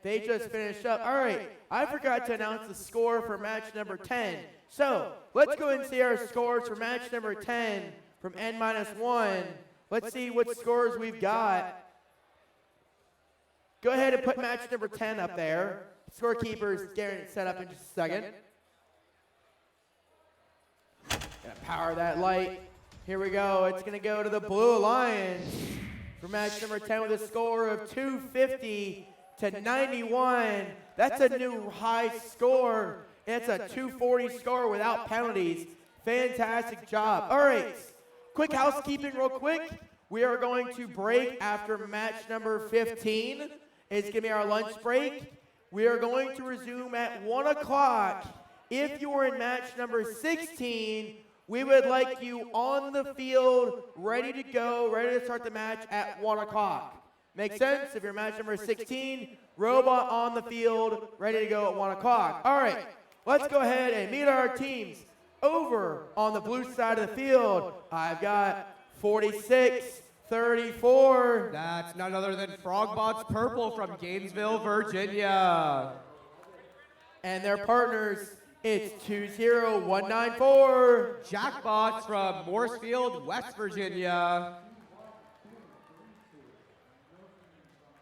They just finished up. All right, I forgot to announce the score for match number 10. So let's go and see our scores for match number 10 from N-1. Let's see what scores we've got. Go ahead and put match number 10 up there. Scorekeeper's getting it set up in just a second. Gonna power that light. Here we go. It's gonna go to the Blue Alliance for match number 10 with a score of 250 to 91. That's a new high score. It's a 240 score without penalties. Fantastic job. All right, quick housekeeping real quick. We are going to break after match number 15. It's going to be our lunch break. We are going to resume at 1 o'clock. If you are in match number 16, we would like you on the field, ready to go, ready to start the match at 1 o'clock. Make sense? If you're match number 16, robot on the field, ready to go at 1 o'clock. All right, let's go ahead and meet our teams over on the blue side of the field. I've got 46-34. That's none other than Frogbots Purple from Gainesville, Virginia. And their partners, it's 20194. Jackbots from Morsefield, West Virginia.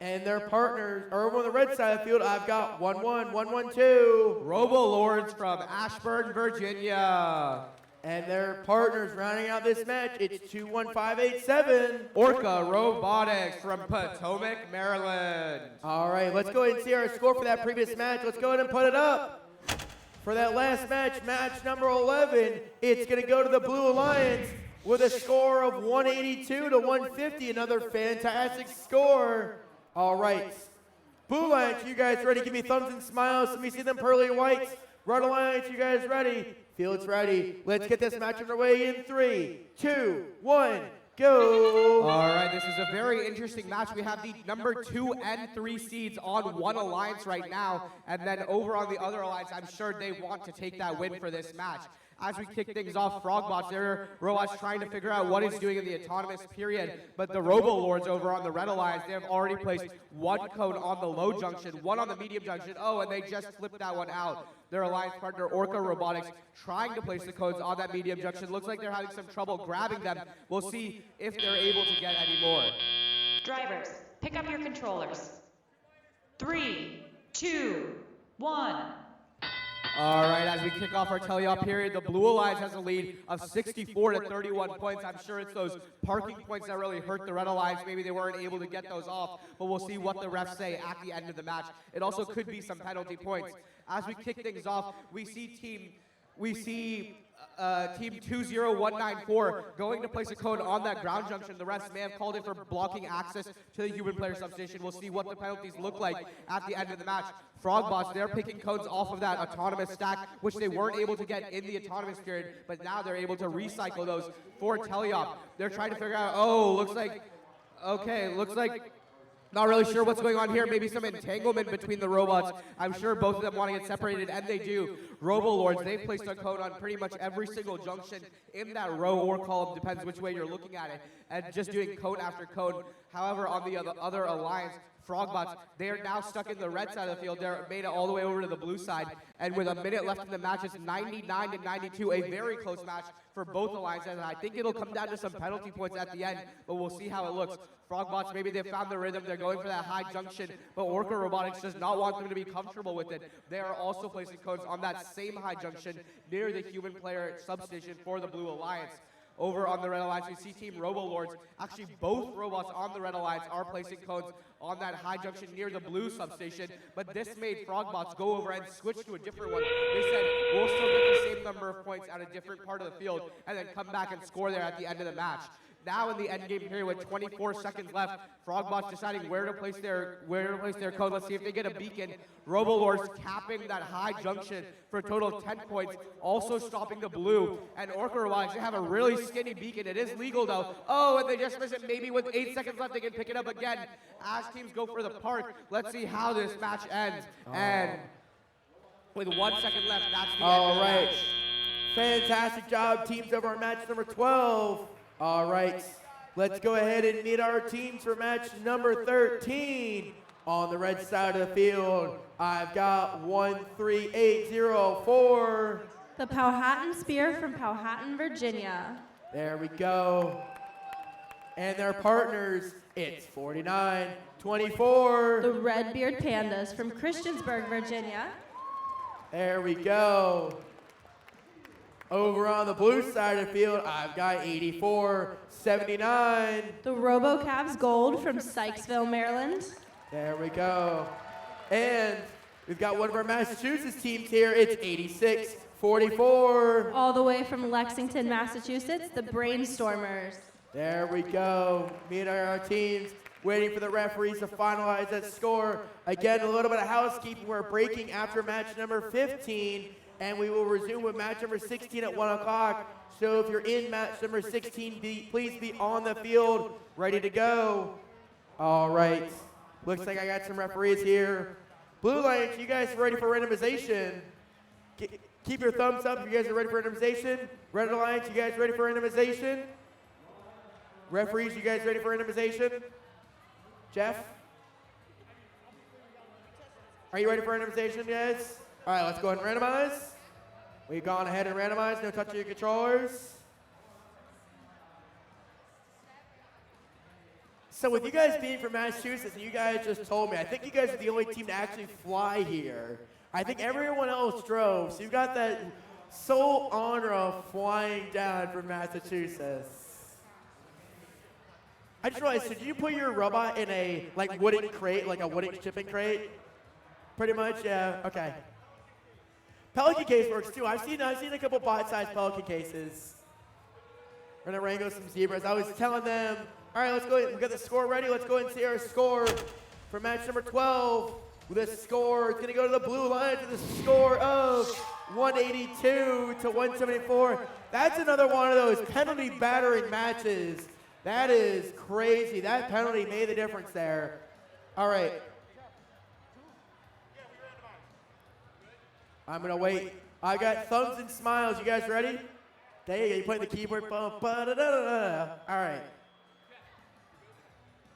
And their partners are over on the red side of the field. I've got 11112. Robo-Lords from Ashburn, Virginia. And their partners rounding out this match, it's 21587. Orca Robotics from Potomac, Maryland. All right, let's go ahead and see our score for that previous match. Let's go ahead and put it up. For that last match, match number 11, it's going to go to the Blue Alliance with a score of 182 to 150. Another fantastic score. All right. Blue Alliance, you guys ready? Give me thumbs and smiles. Let me see them pearly whites. Red Alliance, you guys ready? Field's ready. Let's get this match underway in 3, 2, 1, go. All right, this is a very interesting match. We have the number 2 and 3 seeds on one alliance right now, and then over on the other alliance, I'm sure they want to take that win for this match. As we kick things off, Frogbots, their robots trying to figure out what it's doing in the autonomous period, but the Robo Lords over on the Red Alliance, they have already placed 1 cone on the low junction, 1 on the medium junction. Oh, and they just flipped that one out. Their alliance partner, Orca Robotics, trying to place the cones on that medium junction. Looks like they're having some trouble grabbing them. We'll see if they're able to get any more. Drivers, pick up your controllers. 3, 2, 1. All right, as we kick off our teleop period, the Blue Alliance has a lead of 64 to 31 points. I'm sure it's those parking points that really hurt the Red Alliance. Maybe they weren't able to get those off, but we'll see what the refs say at the end of the match. It also could be some penalty points. As we kick things off, we see Team 20194 going to place a cone on that ground junction. The refs may have called it for blocking access to the human player substation. We'll see what the penalties look like at the end of the match. Frogbots, they're picking cones off of that autonomous stack, which they weren't able to get in the autonomous period, but now they're able to recycle those for teleop. They're trying to figure out, looks like not really sure what's going on here. Maybe some entanglement between the robots. I'm sure both of them want to get separated, and they do. Robo Lords, they've placed a cone on pretty much every single junction in that row or column, depends which way you're looking at it, and just doing cone after cone. However, on the other alliance, Frogbots, they are now stuck in the red side of the field. They're made it all the way over to the blue side. And with a minute left in the match, it's 99 to 92, a very close match for both alliances. And I think it'll come down to some penalty points at the end, but we'll see how it looks. Frogbots, maybe they've found the rhythm. They're going for that high junction, but Orca Robotics does not want them to be comfortable with it. They are also placing cones on that same high junction near the human player substation for the Blue Alliance. Over on the Red Alliance, we see Team Robo Lords. Actually, both robots on the Red Alliance are placing cones on that high junction near the blue substation, but this made Frogbots go over and switch to a different one. They said, we'll still get the same number of points at a different part of the field, and then come back and score there at the end of the match. Now in the end game period with 24 seconds left, Frogbots deciding where to place their code. Let's see if they get a beacon. Robo Lords capping that high junction for a total of 10 points, also stopping the blue. And Orca Robotics, they have a really skinny beacon. It is legal though. Oh, and they just miss it. Maybe with 8 seconds left, they can pick it up again. As teams go for the park, let's see how this match ends. And with 1 second left, that's the end of the match. Fantastic job, teams over on match number 12. All right, let's go ahead and meet our teams for match number 13. On the red side of the field, I've got 13804. The Powhatan Spear from Powhatan, Virginia. There we go. And their partners, it's 4924. The Redbeard Pandas from Christiansburg, Virginia. There we go. Over on the blue side of the field, I've got 8479. The RoboCavs Gold from Sykesville, Maryland. There we go. And we've got one of our Massachusetts teams here. It's 8644. All the way from Lexington, Massachusetts, the Brainstormers. There we go. Meet our teams. Waiting for the referees to finalize that score. Again, a little bit of housekeeping. We're breaking after match number 15. And we will resume with match number 16 at 1 o'clock. So if you're in match number 16, please be on the field, ready to go. All right. Looks like I got some referees here. Blue Alliance, you guys ready for randomization? Keep your thumbs up if you guys are ready for randomization. Red Alliance, you guys ready for randomization? Referees, you guys ready for randomization? Jeff? Are you ready for randomization, guys? All right, let's go ahead and randomize. We've gone ahead and randomized. No touching your controllers. So with you guys being from Massachusetts, and you guys just told me, I think you guys are the only team to actually fly here. I think everyone else drove, so you got that sole honor of flying down from Massachusetts. I just realized, so did you put your robot in a wooden crate, like a wooden shipping crate? Pretty much, yeah, okay. Pelican case works too. I've seen a couple bot-sized Pelican cases. We're gonna wrangle some zebras. I was telling them, all right, let's go ahead. We got the score ready. Let's go ahead and see our score for match number 12. With a score, it's gonna go to the Blue Alliance with a score of 182 to 174. That's another one of those penalty battering matches That is crazy. That penalty made the difference there. All right. I'm going to wait. I got thumbs and smiles. You guys ready? There you go. You put the keyboard. All right.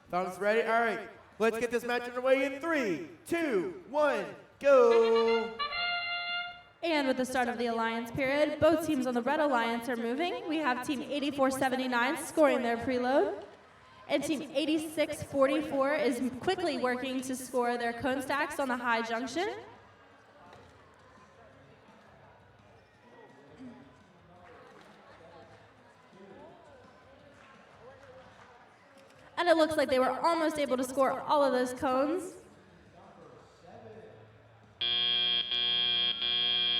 Thumbs ready? All right. Let's get this match underway in 3, 2, 1, go. And with the start of the alliance period, both teams on the red alliance are moving. We have team 8479 scoring their preload, and team 8644 is quickly working to score their cone stacks on the high junction. And it looks like they were almost able to score all of those cones.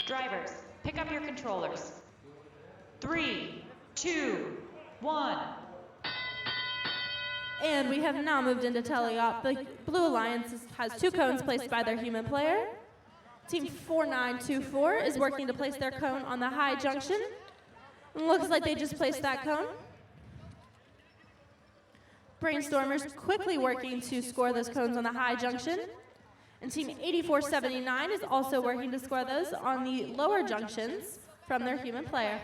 Drivers, pick up your controllers. 3, 2, 1. And we have now moved into teleop. The Blue Alliance has 2 cones placed by their human player. Team 4924 is working to place their cone on the high junction. It looks like they just placed that cone. Brainstormers quickly working to score those cones on the high junction. And team 8479 is also working to score those on the lower junctions from their human player.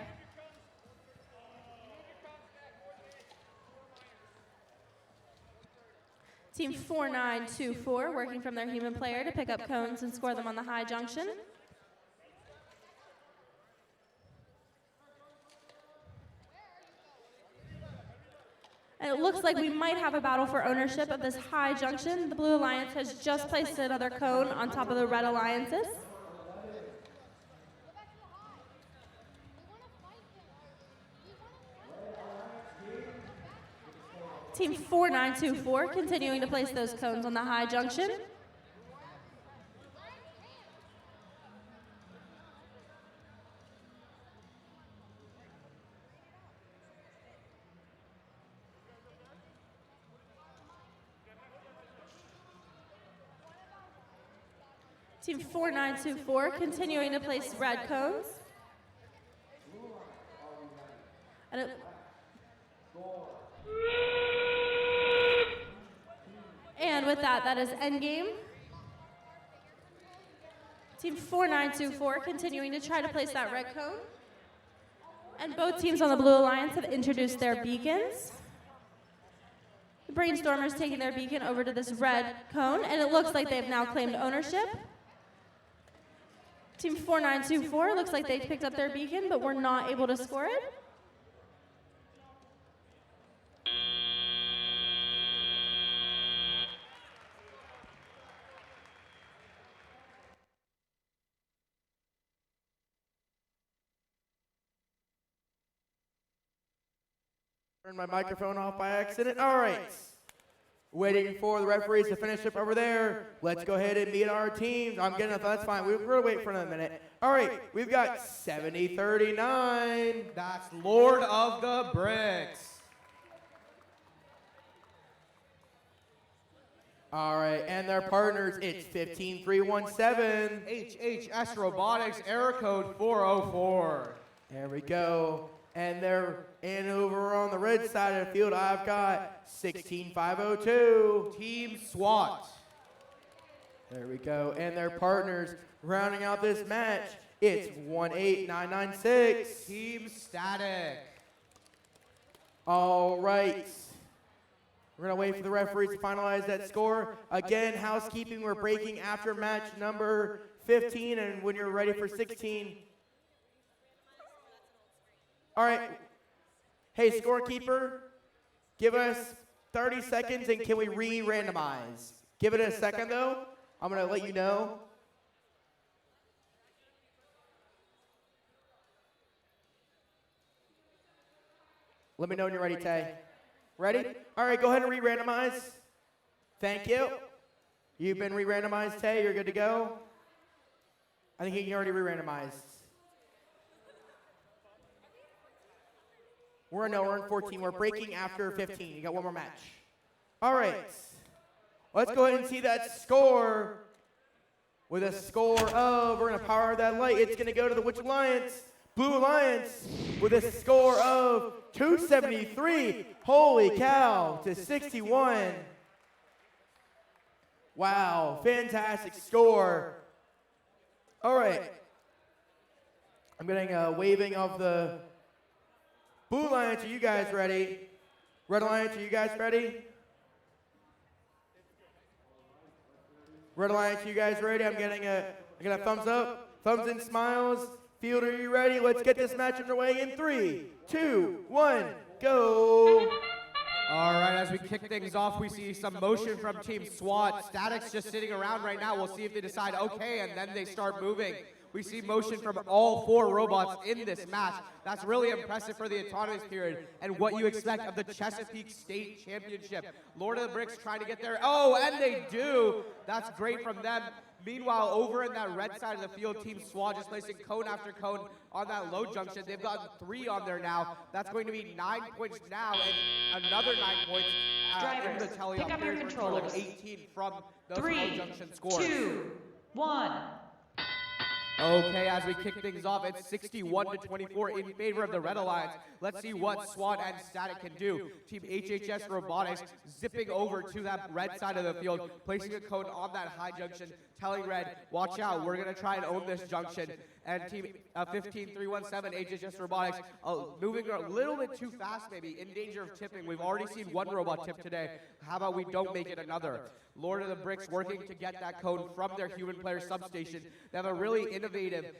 Team 4924 working from their human player to pick up cones and score them on the high junction. And it looks like we might have a battle for ownership of this high junction. The Blue Alliance has just placed another cone on top of the Red Alliances. Team 4924 continuing to place those cones on the high junction. Team 4924 continuing to place red cones. And with that, that is endgame. Team 4924 continuing to try to place that red cone. And both teams on the Blue Alliance have introduced their beacons. The Brainstormers taking their beacon over to this red cone, and it looks like they've now claimed ownership. Team 4924 looks like they picked up their beacon, but were not able to score it. Turned my microphone off by accident. All right. Waiting for the referees to finish up over there. Let's go ahead and meet our teams. I'm getting enough. That's fine. We're going to wait for another minute. All right. We've got 7039. That's Lord of the Bricks. All right. And their partners, it's 15317. HHS Robotics, error code 404. There we go. And they're in over on the red side of the field. I've got 16502. Team SWAT. There we go. And their partners rounding out this match. It's 18996. Team Static. All right. We're going to wait for the referees to finalize that score. Again, housekeeping, we're breaking after match number 15. And when you're ready for 16. All right. Hey, scorekeeper, give us 30 seconds and can we re-randomize? Give it a second, though. I'm going to let you know. Let me know when you're ready, Tay. Ready? All right, go ahead and re-randomize. Thank you. You've been re-randomized, Tay. You're good to go. I think you can already re-randomize. We're in 14. We're breaking after 15. You got one more match. All right. Let's go ahead and see that score. With a score of, we're going to power that light. It's going to go to the Witch Alliance. Blue Alliance with a score of 273. Holy cow, to 61. Wow, fantastic score. All right. I'm getting a waving of the Blue Alliance. Are you guys ready? Red Alliance, are you guys ready? Red Alliance, you guys ready? I'm getting a thumbs up, thumbs and smiles. Field, are you ready? Let's get this match underway in 3, 2, 1, go. All right, as we kick things off, we see some motion from Team SWAT. Static's just sitting around right now. We'll see if they decide, okay, and then they start moving. We see motion from all 4 robots in this match. That's really impressive for the autonomous period and what you expect of the Chesapeake State Championship. Lord of the Bricks trying to get there. Oh, and they do. That's great from them. Meanwhile, over in that red side of the field, Team SWAT just placing cone after cone on that low junction. They've gotten 3 on there now. That's going to be 9 points now and another 9 points in the tally pick up your controllers. 18 from those low junction scores. 3, 2, 1. Okay, as we kick things off, it's 61-24 in favor of the Red Alliance. Let's see what SWAT and Static can do. Team HHS Robotics zipping over to that red side of the field, placing a cone on that high junction, telling Red, watch out, we're going to try and own this junction. And Team 15317 HHS Robotics moving a little bit too fast, maybe, in danger of tipping. We've already seen 1 robot tip today. How about we don't make it another? Lord of the Bricks working to get that cone from their human player substation. They have a really innovative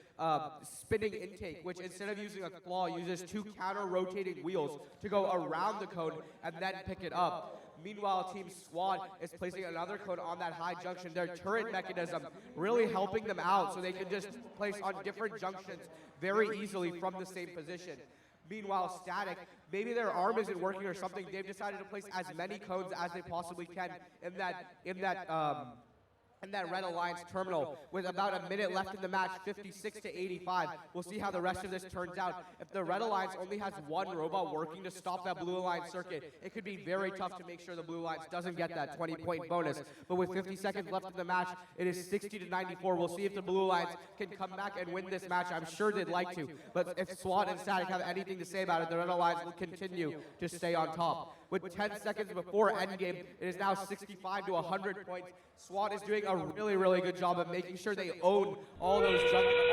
spinning intake, which instead of using a claw, uses 2 counter-rotating wheels to go around the cone and then pick it up. Meanwhile, Team SWAT is placing another cone on that high junction. Their turret mechanism really helping them out so they can just place on different junctions very easily from the same position. Meanwhile, Static, maybe their arm isn't working or something. They've decided to place as many cones as they possibly can in that Red Alliance terminal with about a minute left in the match, 56-85. We'll see how the rest of this turns out. If the Red Alliance only has 1 robot working to stop that Blue Alliance circuit, it could be very tough to make sure the Blue Alliance doesn't get that 20-point bonus. But with 50 seconds left in the match, it is 60-94. We'll see if the Blue Alliance can come back and win this match. I'm sure they'd like to. But if SWAT and Static have anything to say about it, the Red Alliance will continue to stay on top. With 10 seconds before endgame, it is now 65-100 points. SWAT is doing a really, really good job of making sure they own all those junctions.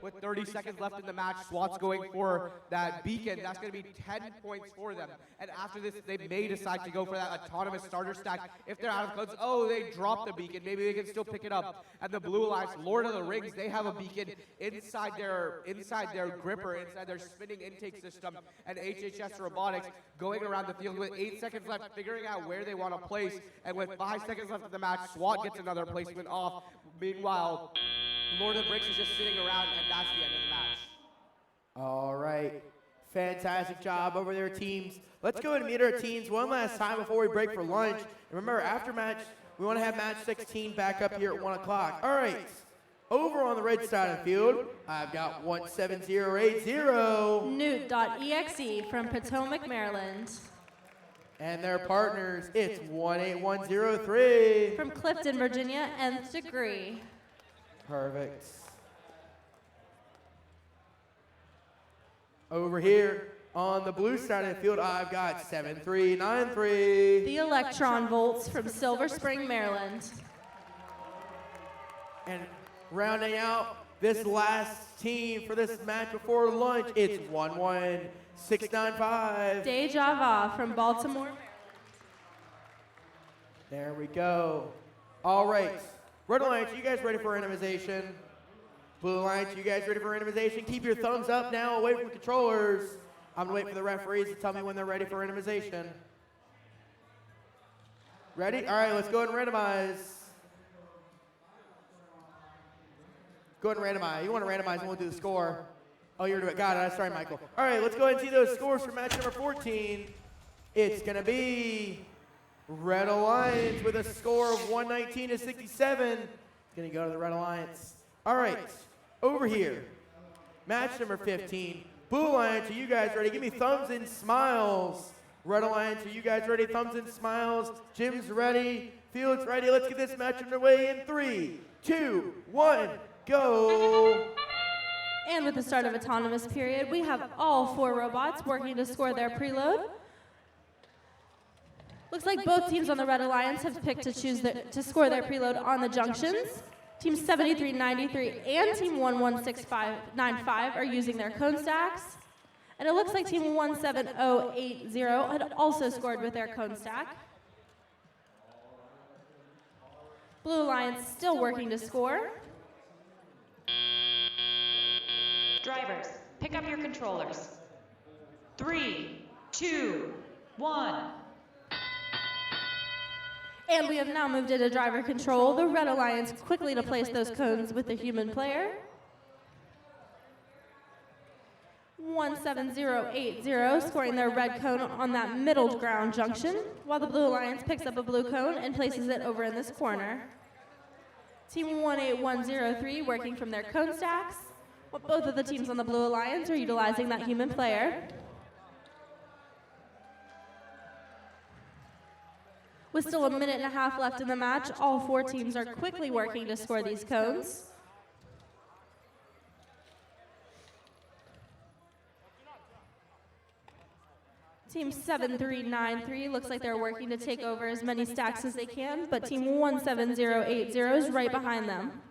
With 30 seconds left in the match, SWAT's going for that beacon. That's going to be 10 points for them. And after this, they may decide to go for that autonomous starter stack. If they're out of codes, oh, they dropped the beacon. Maybe they can still pick it up. And the Blue Alliance, Lord of the Rings, they have a beacon inside their gripper, inside their spinning intake system. And HHS Robotics going around the field with 8 seconds left, figuring out where they want to place. And with 5 seconds left in the match, SWAT gets another placement off. Meanwhile, Lord of the Bricks is just sitting around, and that's the end of the match. All right. Fantastic job over there, teams. Let's go ahead and meet our teams one last time before we break for lunch. And remember, after match, we want to have match 16 back up here at 1 o'clock. All right. Over on the red side of the field, I've got 17080. Newt.exe from Potomac, Maryland. And their partners, it's 18103. From Clifton, Virginia, nth degree. Perfect. Over here on the blue side of the field, I've got 7393. The Electron Volts from Silver Spring, Maryland. And rounding out this last team for this match before lunch, it's 11695. Deja Vu from Baltimore, Maryland. There we go. All right. Red Alliance, you guys ready for randomization? Blue Alliance, you guys ready for randomization? Keep your thumbs up now away from the controllers. I'm going to wait for the referees to tell me when they're ready for randomization. Ready? All right, let's go ahead and randomize. Go ahead and randomize. You want to randomize and we'll do the score. Oh, you're doing it. Got it. Sorry, Michael. All right, let's go ahead and see those scores for match number 14. It's going to be Red Alliance with a score of 119-67. It's going to go to the Red Alliance. All right, over here, match number 15. Blue Alliance, are you guys ready? Give me thumbs and smiles. Red Alliance, are you guys ready? Thumbs and smiles. Jim's ready. Field's ready. Let's get this match underway in 3, 2, 1, go. And with the start of autonomous period, we have all 4 robots working to score their preload. Looks like both teams on the Red Alliance have picked to score their preload on the junctions. Team 7393 and Team 11695 are using their cone stacks. And it looks like Team 17080 had also scored with their cone stack. Blue Alliance still working to score. Drivers, pick up your controllers. 3, 2, 1. And we have now moved into driver control. The Red Alliance quickly to place those cones with the human player. 17080 scoring their red cone on that middle ground junction, while the Blue Alliance picks up a blue cone and places it over in this corner. Team 18103 working from their cone stacks. Well, both of the teams on the Blue Alliance are utilizing that human player. With still a minute and a half left in the match, all 4 teams are quickly working to score these cones. Team 7393 looks like they're working to take over as many stacks as they can, but Team 17080 is right behind them.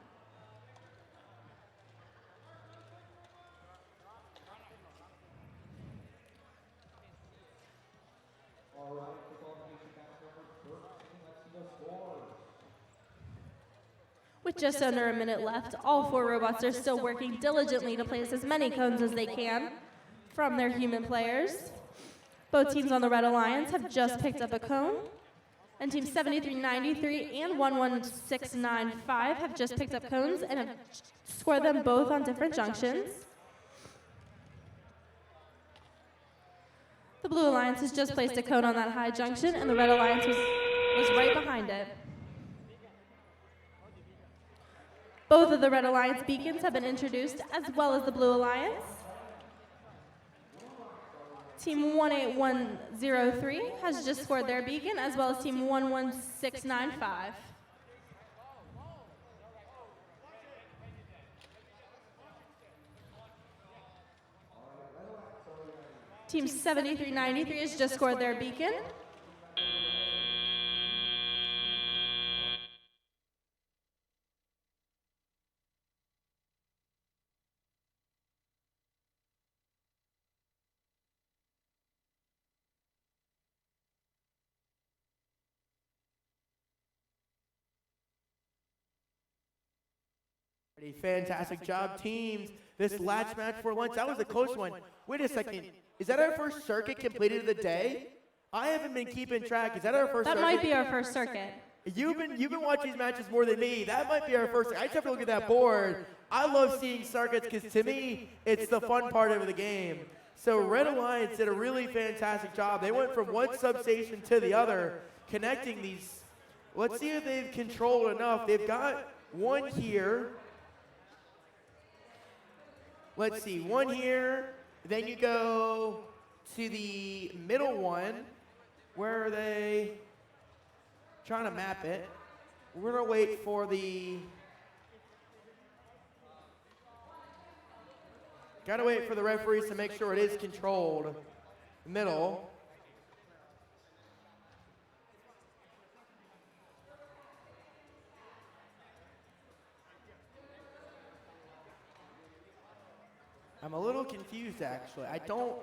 With just under a minute left, all 4 robots are still working diligently to place as many cones as they can from their human players. Both teams on the Red Alliance have just picked up a cone, and Team 7393 and 11695 have just picked up cones and have scored them both on different junctions. The Blue Alliance has just placed a cone on that high junction, and the Red Alliance was right behind it. Both of the Red Alliance beacons have been introduced, as well as the Blue Alliance. Team 18103 has just scored their beacon, as well as Team 11695. Team 7393 has just scored their beacon. Fantastic job, teams. This latch match for lunch, that was a close one. Wait a second. Is that our first circuit completed of the day? I haven't been keeping track. Is that our first circuit? That might be our first circuit. You've been watching these matches more than me. That might be our first. I just have to look at that board. I love seeing circuits because to me, it's the fun part of the game. So Red Alliance did a really fantastic job. They went from one substation to the other, connecting these. Let's see if they've controlled enough. They've got one here. Let's see, one here, then you go to the middle one. Where are they? Trying to map it. We're gonna wait for gotta wait for the referees to make sure it is controlled. Middle. I'm a little confused, actually. I don't...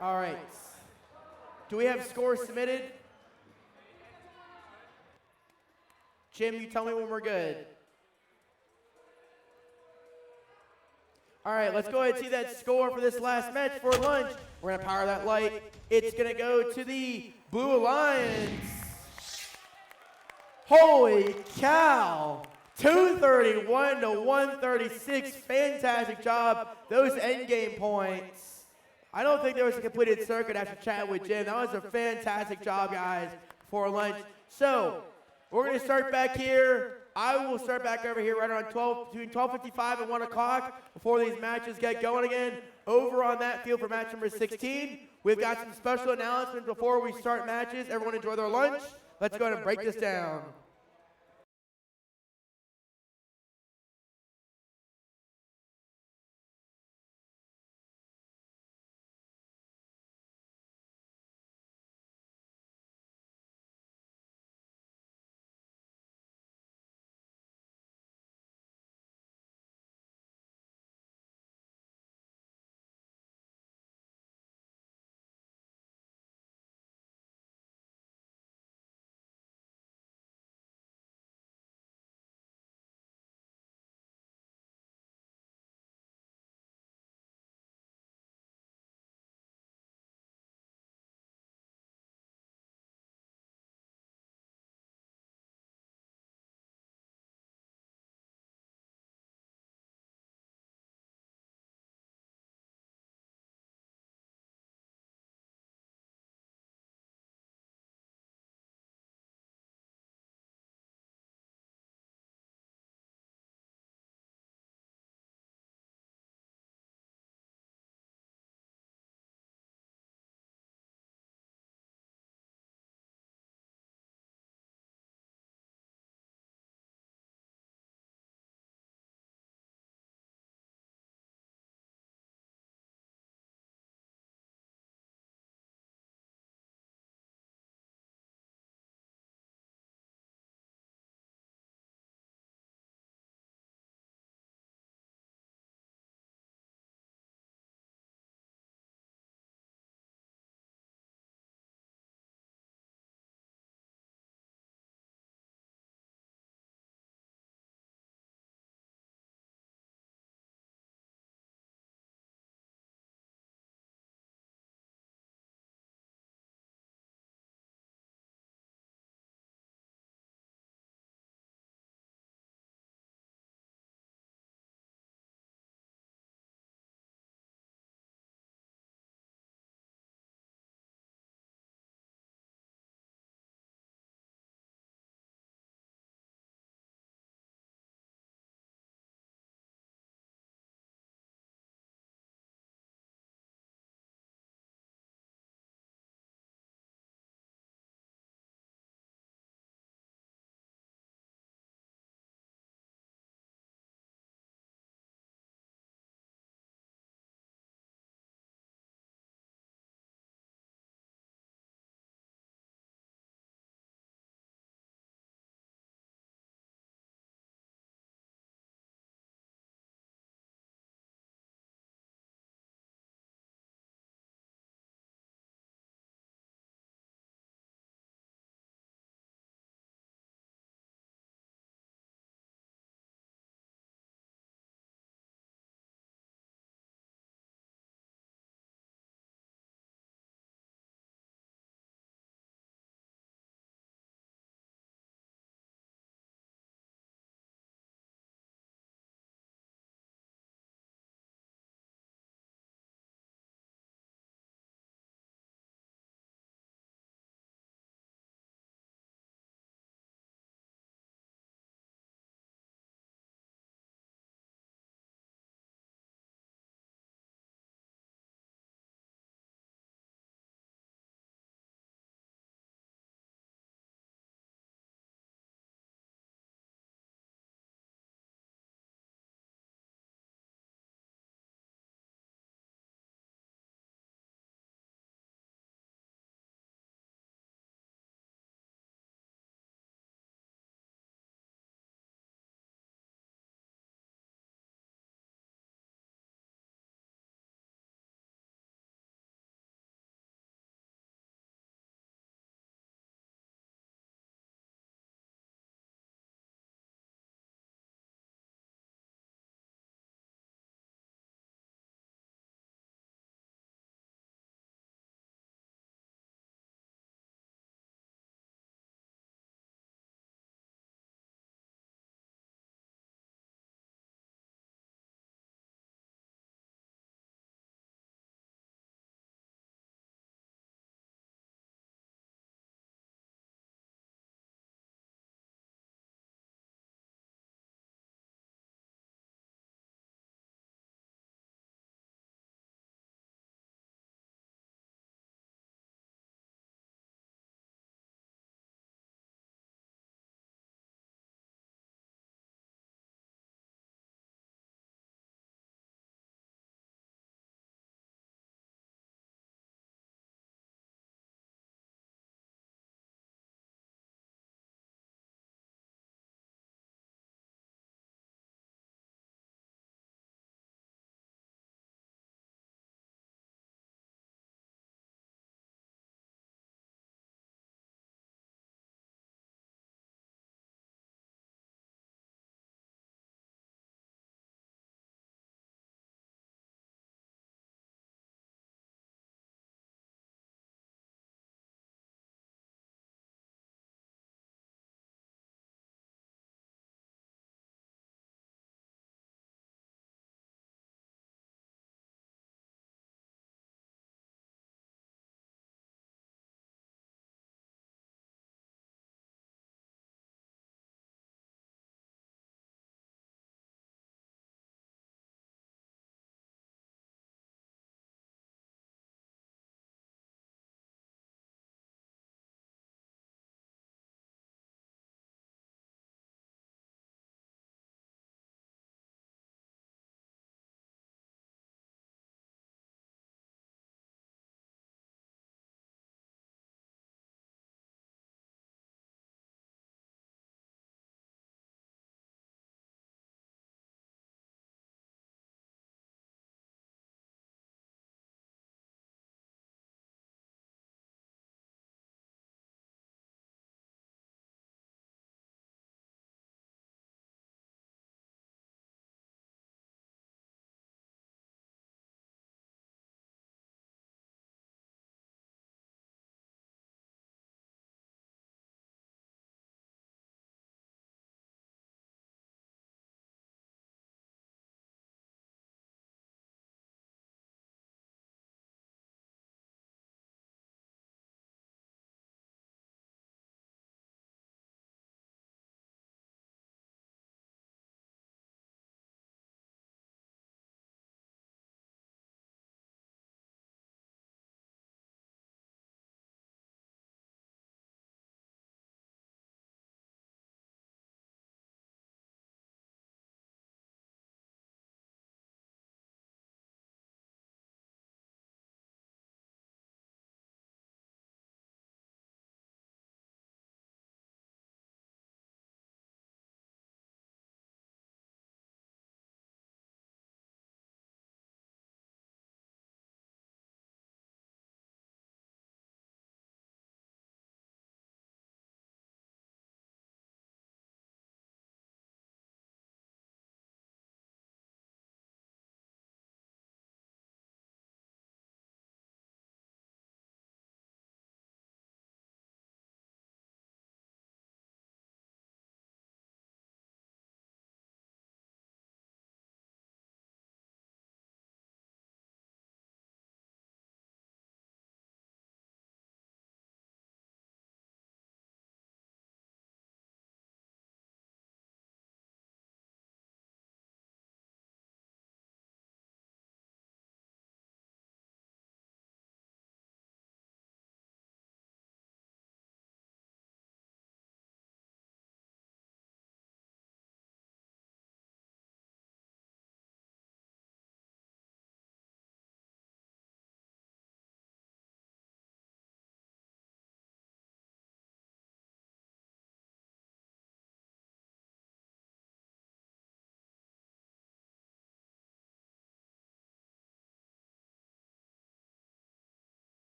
All right. Do we have scores submitted? Jim, you tell me when we're good. All right, let's go ahead and see that score for this last match for lunch. We're going to power that light. It's going to go to the Blue Alliance. Holy cow! 231 to 136. Fantastic job. Those end game points. I don't think there was a completed circuit after chatting with Jim. That was a fantastic job, guys, for lunch. So, we're going to start back here. I will start back over here right around between 12:55 and 1 o'clock before these matches get going again. Over on that field for match number 16, we've got some special announcements before we start matches. Everyone enjoy their lunch. Let's go ahead and break this down.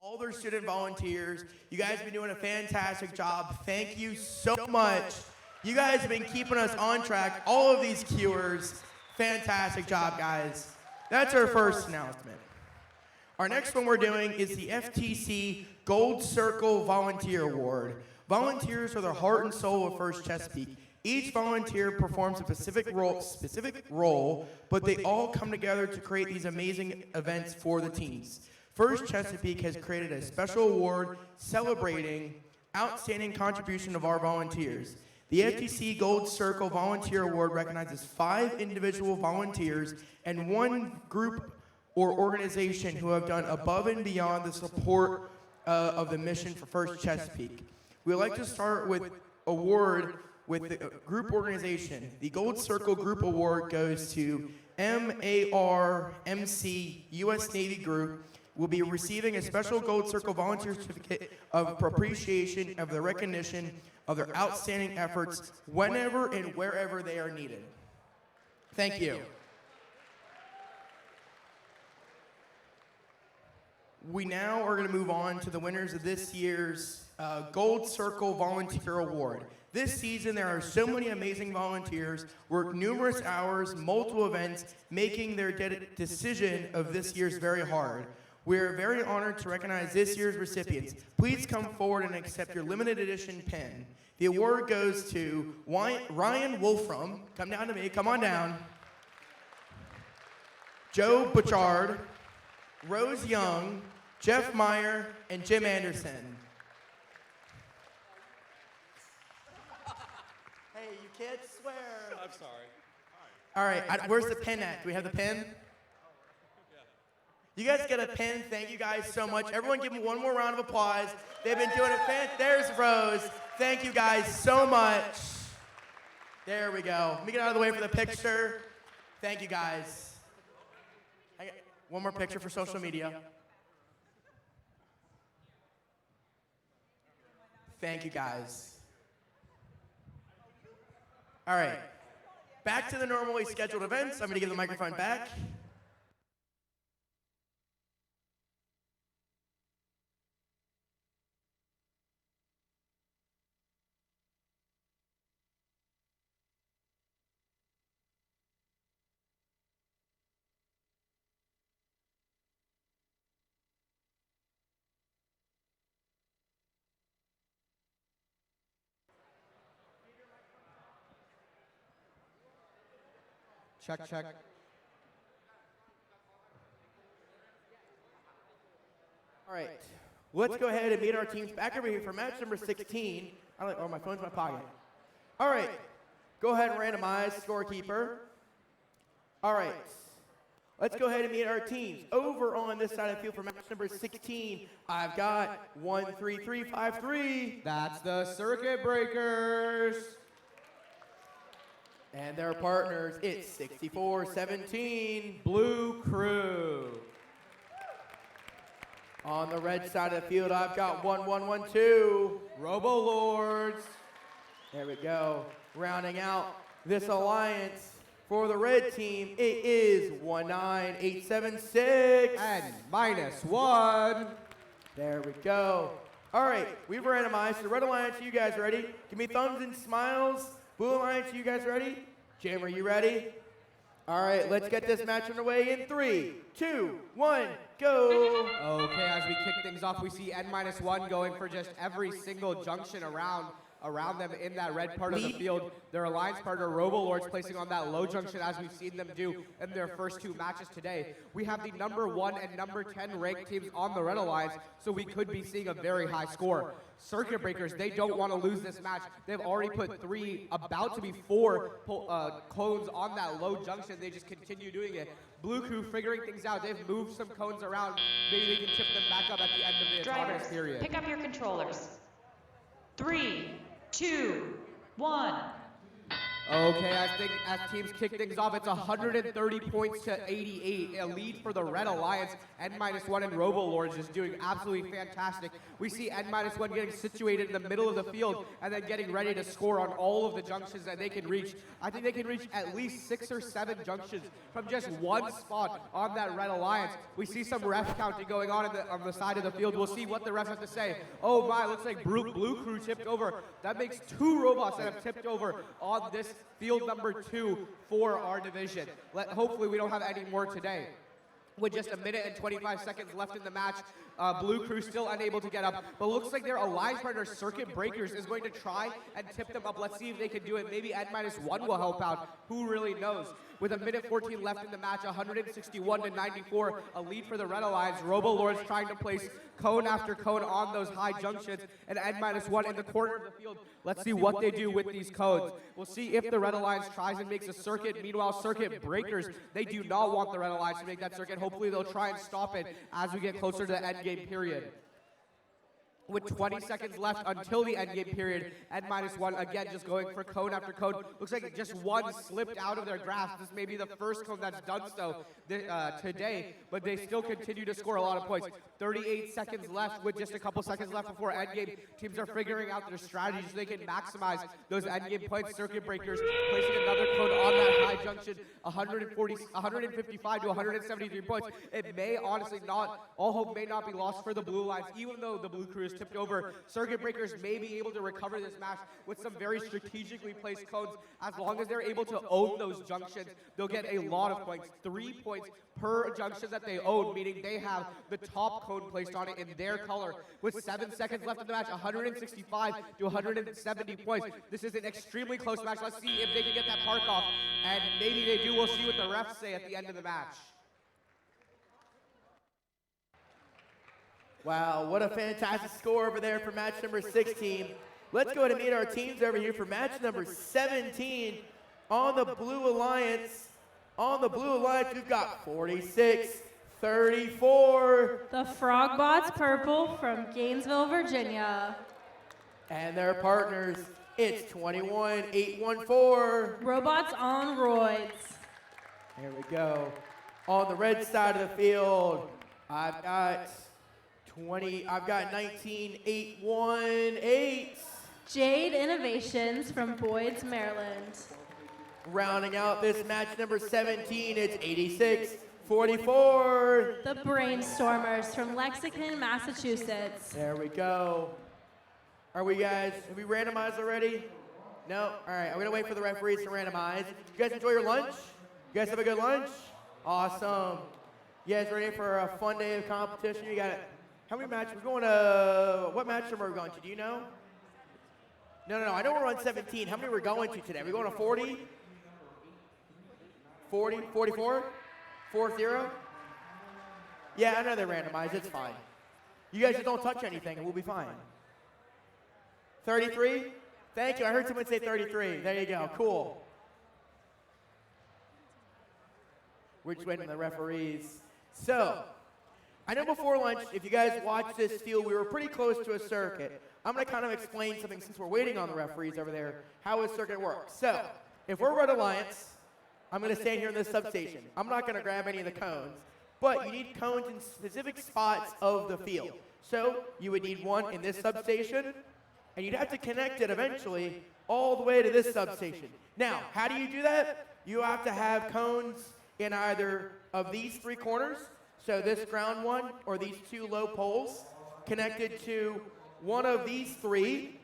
all their student volunteers. You guys have been doing a fantastic job. Thank you so much. You guys have been keeping us on track. All of these cuers, fantastic job, guys. That's our first announcement. Our next one we're doing is the FTC Gold Circle Volunteer Award. Volunteers are the heart and soul of First Chesapeake. Each volunteer performs a specific role, but they all come together to create these amazing events for the teams. First Chesapeake has created a special award celebrating outstanding contribution of our volunteers. The FTC Gold Circle Volunteer Award recognizes 5 individual volunteers and 1 group or organization who have done above and beyond the support of the mission for First Chesapeake. We would like to start with award with the group organization. The Gold Circle Group Award goes to MARMC U.S. Navy Group. Will be receiving a special Gold Circle Volunteer Certificate of appreciation of the recognition of their outstanding efforts whenever and wherever they are needed. Thank you. We now are going to move on to the winners of this year's Gold Circle Volunteer Award. This season, there are so many amazing volunteers, work numerous hours, multiple events, making their decision of this year's very hard. We are very honored to recognize this year's recipients. Please come forward and accept your limited edition pen. The award goes to Ryan Wolfram. Come down to me. Come on down. Joe Butchard, Rose Young, Jeff Meyer, and Jim Anderson. Hey, you can't swear. I'm sorry. All right, where's the pen at? Do we have the pen? You guys get a pen. Thank you guys so much. Everyone give them one more round of applause. They've been doing it. There's Rose. Thank you guys so much. There we go. Let me get out of the way for the picture. Thank you guys. One more picture for social media. Thank you guys. All right. Back to the normally scheduled events. I'm going to give the microphone back. Check. All right. Let's go ahead and meet our teams back over here for match number 16. Oh, my phone's in my pocket. All right. Go ahead and randomize scorekeeper. All right. Let's go ahead and meet our teams. Over on this side of the field for match number 16, I've got 1-3-3-5-3. That's the Circuit Breakers. And their partners, it's 64-17. Blue Crew. On the red side of the field, I've got 1-1-1-2. Robo Lords. There we go. Rounding out this alliance for the red team, it is 19876. And -1. There we go. All right, we've randomized. The red alliance, you guys ready? Give me thumbs and smiles. Blue alliance, you guys ready? Jim, are you ready? All right, let's get this match underway in 3, 2, 1, go. Okay, as we kick things off, we see N-1 going for just every single junction around them in that red part of the field. Their alliance partner, Robolords, placing on that low junction as we've seen them do in their first 2 matches today. We have the number 1 and number 10 ranked teams on the red alliance, so we could be seeing a very high score. Circuit Breakers, they don't want to lose this match. They've already put 3, about to be 4 cones on that low junction. They just continue doing it. Blue Crew figuring things out. They've moved some cones around. Maybe they can chip them back up at the end of the autonomous period. Pick up your controllers. 3, 2, 1. Okay, I think as teams kick things off, it's 130 points to 88. A lead for the Red Alliance. N-1 and Robo-Lords is doing absolutely fantastic. We see N-1 getting situated in the middle of the field and then getting ready to score on all of the junctions that they can reach. I think they can reach at least 6 or 7 junctions from just one spot on that Red Alliance. We see some ref counting going on the side of the field. We'll see what the refs have to say. Oh my, looks like Blue Crew tipped over. That makes 2 robots that have tipped over on this field number 2 for our division. Hopefully we don't have any more today. With just 1 minute and 25 seconds left in the match, Blue Crew still unable to get up, but looks like their alliance partner, Circuit Breakers, is going to try and tip them up. Let's see if they can do it. Maybe N-1 will help out. Who really knows? With 1 minute 14 left in the match, 161 to 94, a lead for the Red Alliance. Robo-Lords trying to place cone after cone on those high junctions, and N-1 in the corner of the field. Let's see what they do with these cones. We'll see if the Red Alliance tries and makes a circuit. Meanwhile, Circuit Breakers, they do not want the Red Alliance to make that circuit. Hopefully they'll try and stop it as we get closer to the end game period. With 20 seconds left until the end game period, N-1 again just going for cone after cone. Looks like just one slipped out of their grasp. This may be the first cone that's done so today, but they still continue to score a lot of points. 38 seconds left with just a couple seconds left before end game. Teams are figuring out their strategies so they can maximize those end game points. Circuit Breakers placing another cone on that high junction, 155 to 173 points. It may honestly not, all hope may not be lost for the Blue Alliance, even though the Blue Crew is tipped over. Circuit Breakers may be able to recover this match with some very strategically placed cones. As long as they're able to own those junctions, they'll get a lot of points. 3 points per junction that they own, meaning they have the top cone placed on it in their color. With 7 seconds left in the match, 165 to 170 points. This is an extremely close match. Let's see if they can get that park off, and maybe they do. We'll see what the refs say at the end of the match. Wow, what a fantastic score over there for match number 16. Let's go ahead and meet our teams over here for match number 17 on the Blue Alliance. On the Blue Alliance, we've got 46-34. The Frogbots Purple from Gainesville, Virginia. And their partners, it's 21-814. Robots on roids. Here we go. On the red side of the field, I've got 19-818. Jade Innovations from Boyd's, Maryland. Rounding out this match number 17, it's 86-44. The Brainstormers from Lexington, Massachusetts. There we go. Are we guys, have we randomized already? No? All right, I'm gonna wait for the referees to randomize. You guys enjoy your lunch? You guys have a good lunch? Awesome. You guys ready for a fun day of competition? You got, how many matches? We're going to, what match number are we going to? Do you know? No. I know we're on 17. How many we're going to today? Are we going to 40? 40? 44? 40? Yeah, I know they're randomized. It's fine. You guys just don't touch anything and we'll be fine. 33? Thank you. I heard someone say 33. There you go. Cool. We're just waiting on the referees. So, I know before lunch, if you guys watched this field, we were pretty close to a circuit. I'm going to kind of explain something since we're waiting on the referees over there, how a circuit works. So, if we're Red Alliance, I'm going to stand here in this substation. I'm not going to grab any of the cones, but you need cones in specific spots of the field. So, you would need one in this substation, and you'd have to connect it eventually all the way to this substation. Now, how do you do that? You have to have cones in either of these 3 corners, so this ground one or these 2 low poles, connected to one of these 3,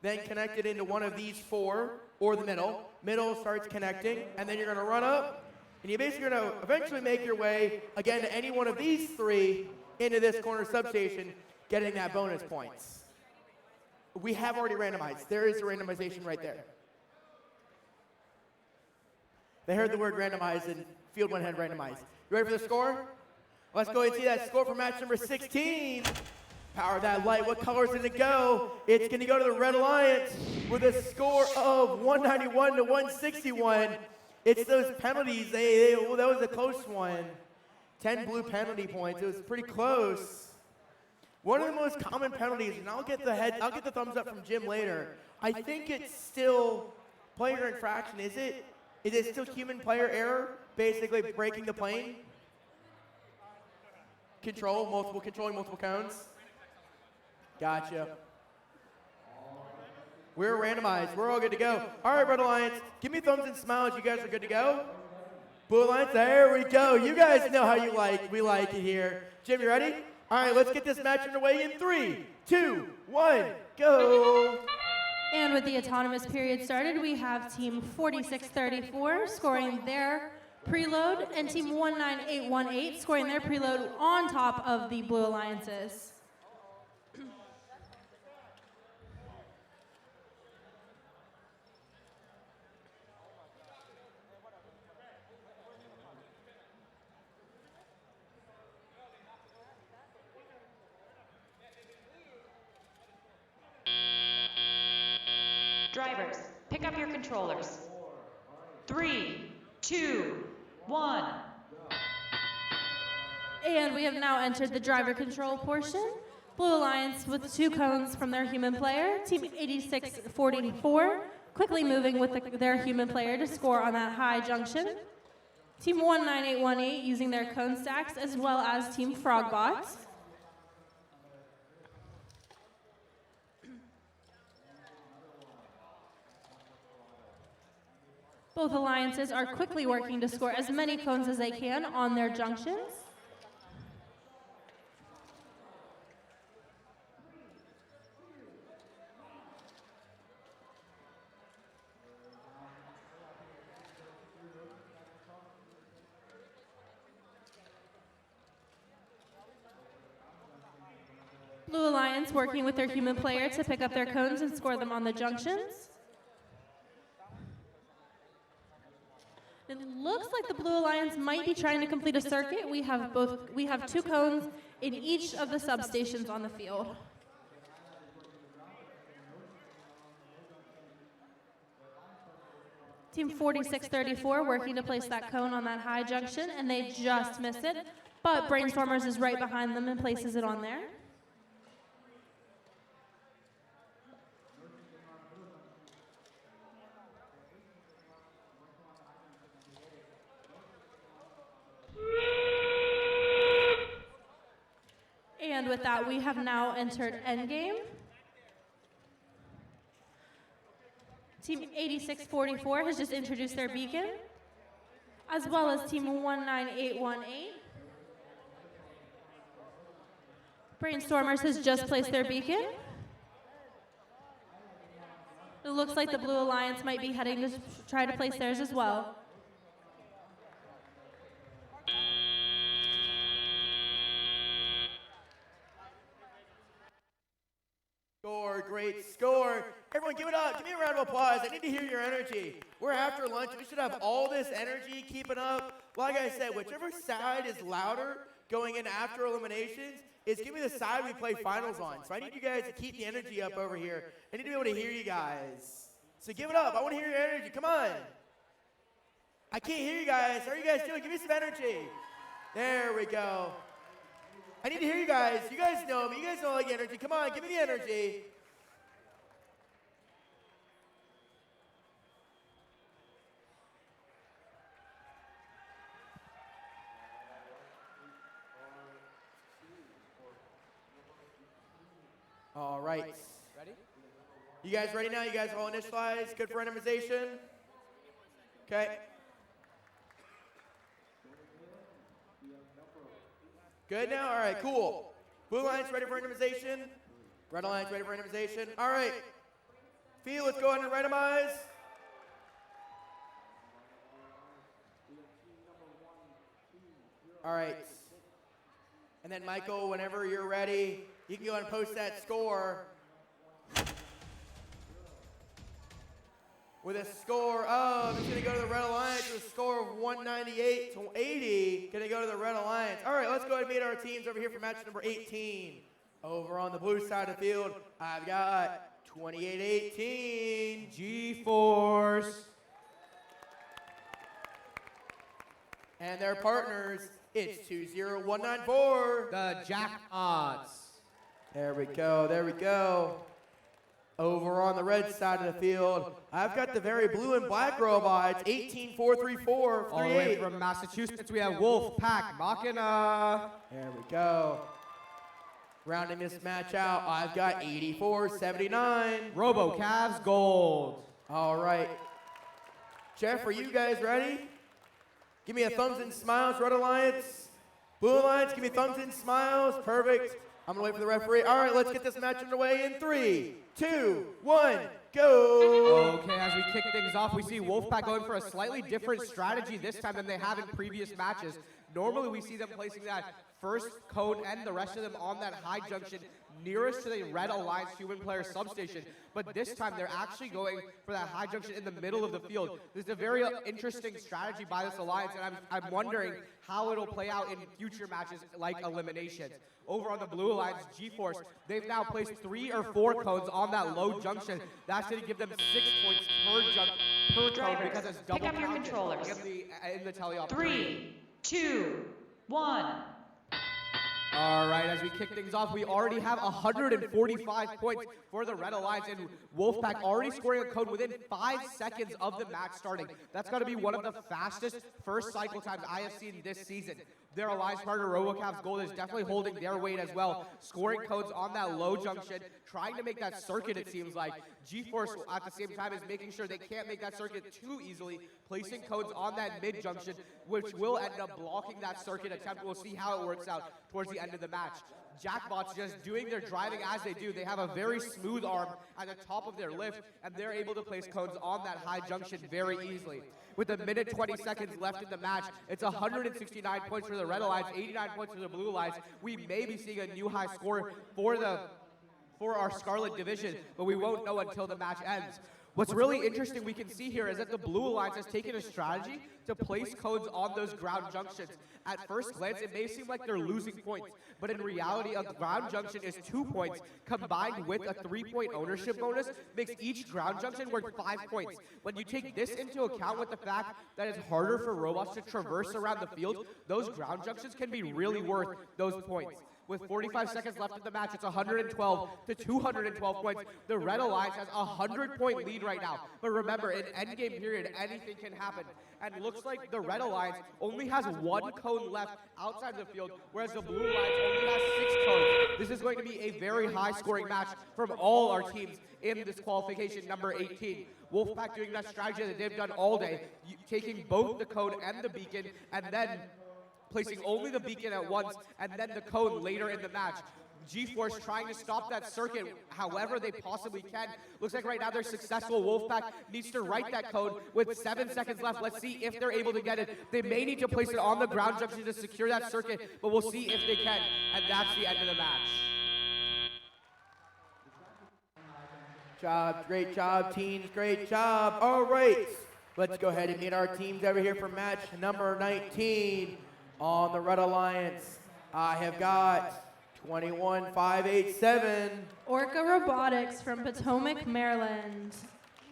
then connected into one of these 4, or the middle. Middle starts connecting, and then you're going to run up, and you're basically going to eventually make your way, again, to any one of these 3 into this corner substation, getting that bonus points. We have already randomized. There is a randomization right there. They heard the word randomized, and field 1 had randomized. You ready for the score? Let's go ahead and see that score for match number 16. Power that light. What color is going to go? It's going to go to the Red Alliance with a score of 191 to 161. It's those penalties. That was a close one. 10 blue penalty points. It was pretty close. One of the most common penalties, and I'll get the thumbs up from Jim later. I think it's still player infraction, is it still human player error, basically breaking the plane? Controlling multiple cones? Gotcha. We're randomized. We're all good to go. All right, Red Alliance, give me thumbs and smiles. You guys are good to go? Blue Alliance, there we go. You guys know how we like it here. Jim, you ready? All right, let's get this match underway in 3, 2, 1, go. And with the autonomous period started, we have Team 4634 scoring their preload, and Team 19818 scoring their preload on top of the Blue Alliances. Drivers, pick up your controllers. 3, 2, 1. And we have now entered the driver control portion. Blue Alliance with 2 cones from their human player. Team 8644 quickly moving with their human player to score on that high junction. Team 19818 using their cone stacks, as well as Team Frogbot. Both alliances are quickly working to score as many cones as they can on their junctions. Blue Alliance working with their human player to pick up their cones and score them on the junctions. It looks like the Blue Alliance might be trying to complete a circuit. We have 2 cones in each of the substations on the field. Team 4634 working to place that cone on that high junction, and they just miss it, but Brainstormers is right behind them and places it on there. And with that, we have now entered endgame. Team 8644 has just introduced their beacon, as well as Team 19818. Brainstormers has just placed their beacon. It looks like the Blue Alliance might be heading to try to place theirs as well. Score, great score. Everyone give it up. Give me a round of applause. I need to hear your energy. We're after lunch. We should have all this energy keeping up. Like I said, whichever side is louder going in after eliminations is give me the side we play finals on. So I need you guys to keep the energy up over here. I need to be able to hear you guys. So give it up. I want to hear your energy. Come on. I can't hear you guys. How are you guys doing? Give me some energy. There we go. I need to hear you guys. You guys know me. You guys know I like energy. Come on, give me the energy. All right. Ready? You guys ready now? You guys all initialized? Good for randomization? Okay. Good now? All right, cool. Blue Alliance ready for randomization? Red Alliance ready for randomization? All right. Feel, let's go ahead and randomize. All right. And then Michael, whenever you're ready, you can go ahead and post that score. With a score of, it's going to go to the Red Alliance with a score of 198 to 80. Going to go to the Red Alliance. All right, let's go ahead and meet our teams over here for match number 18. Over on the blue side of the field, I've got 2818 G-Force. And their partners, it's 20194. The Jackpots. There we go, there we go. Over on the red side of the field, I've got the very blue and black robots, 18434. All the way from Massachusetts, we have Wolfpack Machina. There we go. Rounding this match out, I've got 8479. RoboCavs Gold. All right. Jeff, are you guys ready? Give me a thumbs and smiles, Red Alliance. Blue Alliance, give me thumbs and smiles. Perfect. I'm going to wait for the referee. All right, let's get this match underway in 3, 2, 1, go. Okay, as we kick things off, we see Wolfpack going for a slightly different strategy this time than they have in previous matches. Normally, we see them placing that first cone and the rest of them on that high junction nearest to the Red Alliance human player substation. But this time, they're actually going for that high junction in the middle of the field. This is a very interesting strategy by this alliance, and I'm wondering how it'll play out in future matches like eliminations. Over on the Blue Alliance, G-Force, they've now placed 3 or 4 cones on that low junction. That's going to give them 6 points per cone because it's double pick up your controllers. in the teleop. 3, 2, 1. All right, as we kick things off, we already have 145 points for the Red Alliance, and Wolfpack already scoring a code within 5 seconds of the match starting. That's got to be one of the fastest first cycle times I have seen this season. Their alliance partner, RoboCavs Gold, is definitely holding their weight as well, scoring codes on that low junction, trying to make that circuit, it seems like. G-Force, at the same time, is making sure they can't make that circuit too easily, placing codes on that mid-junction, which will end up blocking that circuit attempt. We'll see how it works out towards the end of the match. Jackbots just doing their driving as they do. They have a very smooth arm at the top of their lift, and they're able to place codes on that high junction very easily. With a minute 20 seconds left in the match, it's 169 points for the Red Alliance, 89 points for the Blue Alliance. We may be seeing a new high score for our Scarlet division, but we won't know until the match ends. What's really interesting we can see here is that the Blue Alliance has taken a strategy to place codes on those ground junctions. At first glance, it may seem like they're losing points, but in reality, a ground junction is 2 points combined with a 3-point ownership bonus makes each ground junction worth 5 points. When you take this into account with the fact that it's harder for robots to traverse around the field, those ground junctions can be really worth those points. With 45 seconds left in the match, it's 112 to 212 points. The Red Alliance has a 100-point lead right now. But remember, in endgame period, anything can happen. And it looks like the Red Alliance only has 1 cone left outside the field, whereas the Blue Alliance only has 6 cones. This is going to be a very high-scoring match from all our teams in this qualification number 18. Wolfpack doing that strategy that they've done all day, taking both the cone and the beacon, and then placing only the beacon at once, and then the cone later in the match. G-Force trying to stop that circuit however they possibly can. Looks like right now they're successful. Wolfpack needs to write that code with 7 seconds left. Let's see if they're able to get it. They may need to place it on the ground junction to secure that circuit, but we'll see if they can. And that's the end of the match. Great job, teams, great job. All right, let's go ahead and meet our teams over here for match number 19. On the Red Alliance, I have got 21587. Orca Robotics from Potomac, Maryland.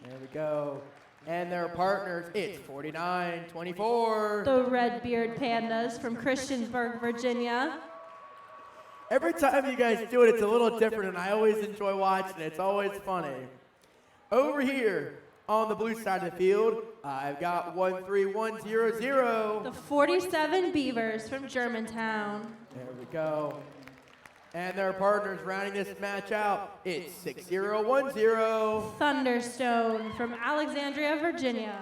There we go. And their partners, it's 4924. The Red-Beard Pandas from Christiansburg, Virginia. Every time you guys do it, it's a little different, and I always enjoy watching it. It's always funny. Over here, on the blue side of the field, I've got 13100. The 47 Beavers from Germantown. There we go. And their partners rounding this match out, it's 6010. Thunderstone from Alexandria, Virginia.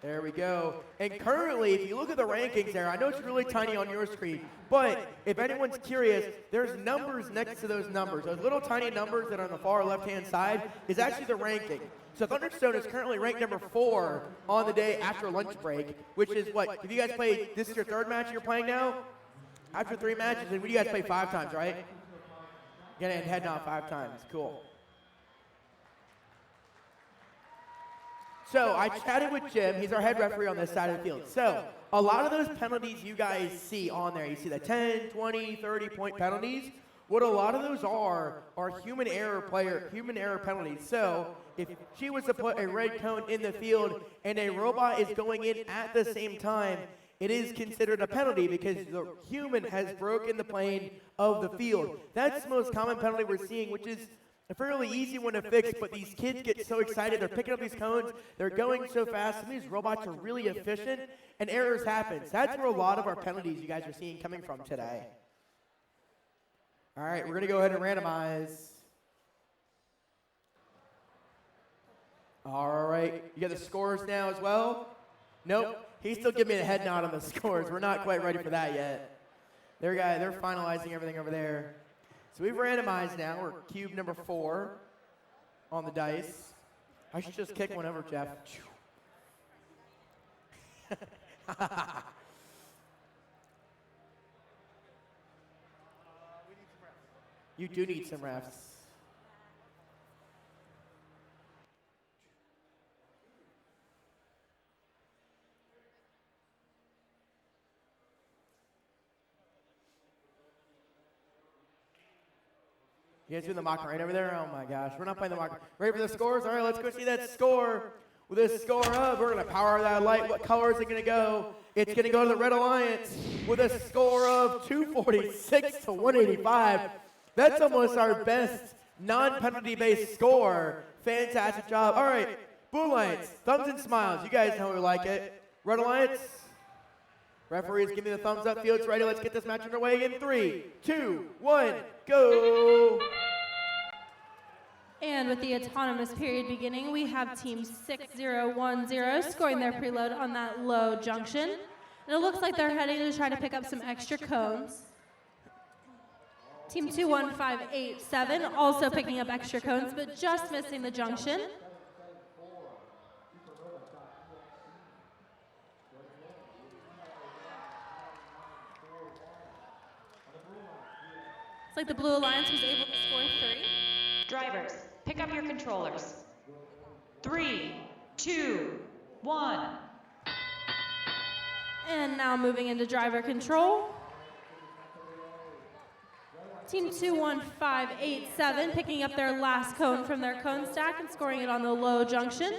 There we go. And currently, if you look at the rankings there, I know it's really tiny on your screen, but if anyone's curious, there's numbers next to those numbers. Those little tiny numbers that are on the far left-hand side is actually the ranking. So Thunderstone is currently ranked number 4 on the day after lunch break, which is what? If you guys play, this is your 3rd match you're playing now? After 3 matches, and you guys play 5 times, right? You're gonna head out 5 times. Cool. So I chatted with Jim. He's our head referee on this side of the field. So a lot of those penalties you guys see on there, you see the 10, 20, 30-point penalties. What a lot of those are human error penalties. So if she was to put a red cone in the field and a robot is going in at the same time, it is considered a penalty because the human has broken the plane of the field. That's the most common penalty we're seeing, which is A fairly easy one to fix, but these kids get so excited. They're picking up these cones. They're going so fast. Some of these robots are really efficient, and errors happen. So that's where a lot of our penalties you guys are seeing coming from today. All right, we're going to go ahead and randomize. All right, you got the scores now as well? Nope, he's still giving me a head nod on the scores. We're not quite ready for that yet. They're finalizing everything over there. So we've randomized now. We're cube number 4 on the dice. I should just kick one over, Jeff. You do need some refs. You guys doing the mock right over there? Oh my gosh, we're not playing the mock. Ready for the scores? All right, let's go see that score. With this score up, we're going to power that light. What color is it going to go? It's going to go to the Red Alliance with a score of 246 to 185. That's almost our best non-penalty-based score. Fantastic job. All right, Blue Alliance, thumbs and smiles. You guys know we like it. Red Alliance, referees, give me the thumbs up. Field's ready. Let's get this match underway in 3, 2, 1, go. And with the autonomous period beginning, we have Team 6010 scoring their preload on that low junction. And it looks like they're heading to try to pick up some extra cones. Team 21587 also picking up extra cones, but just missing the junction. It's like the Blue Alliance was able to score 3. Drivers, pick up your controllers. 3, 2, 1. And now moving into driver control. Team 21587 picking up their last cone from their cone stack and scoring it on the low junction.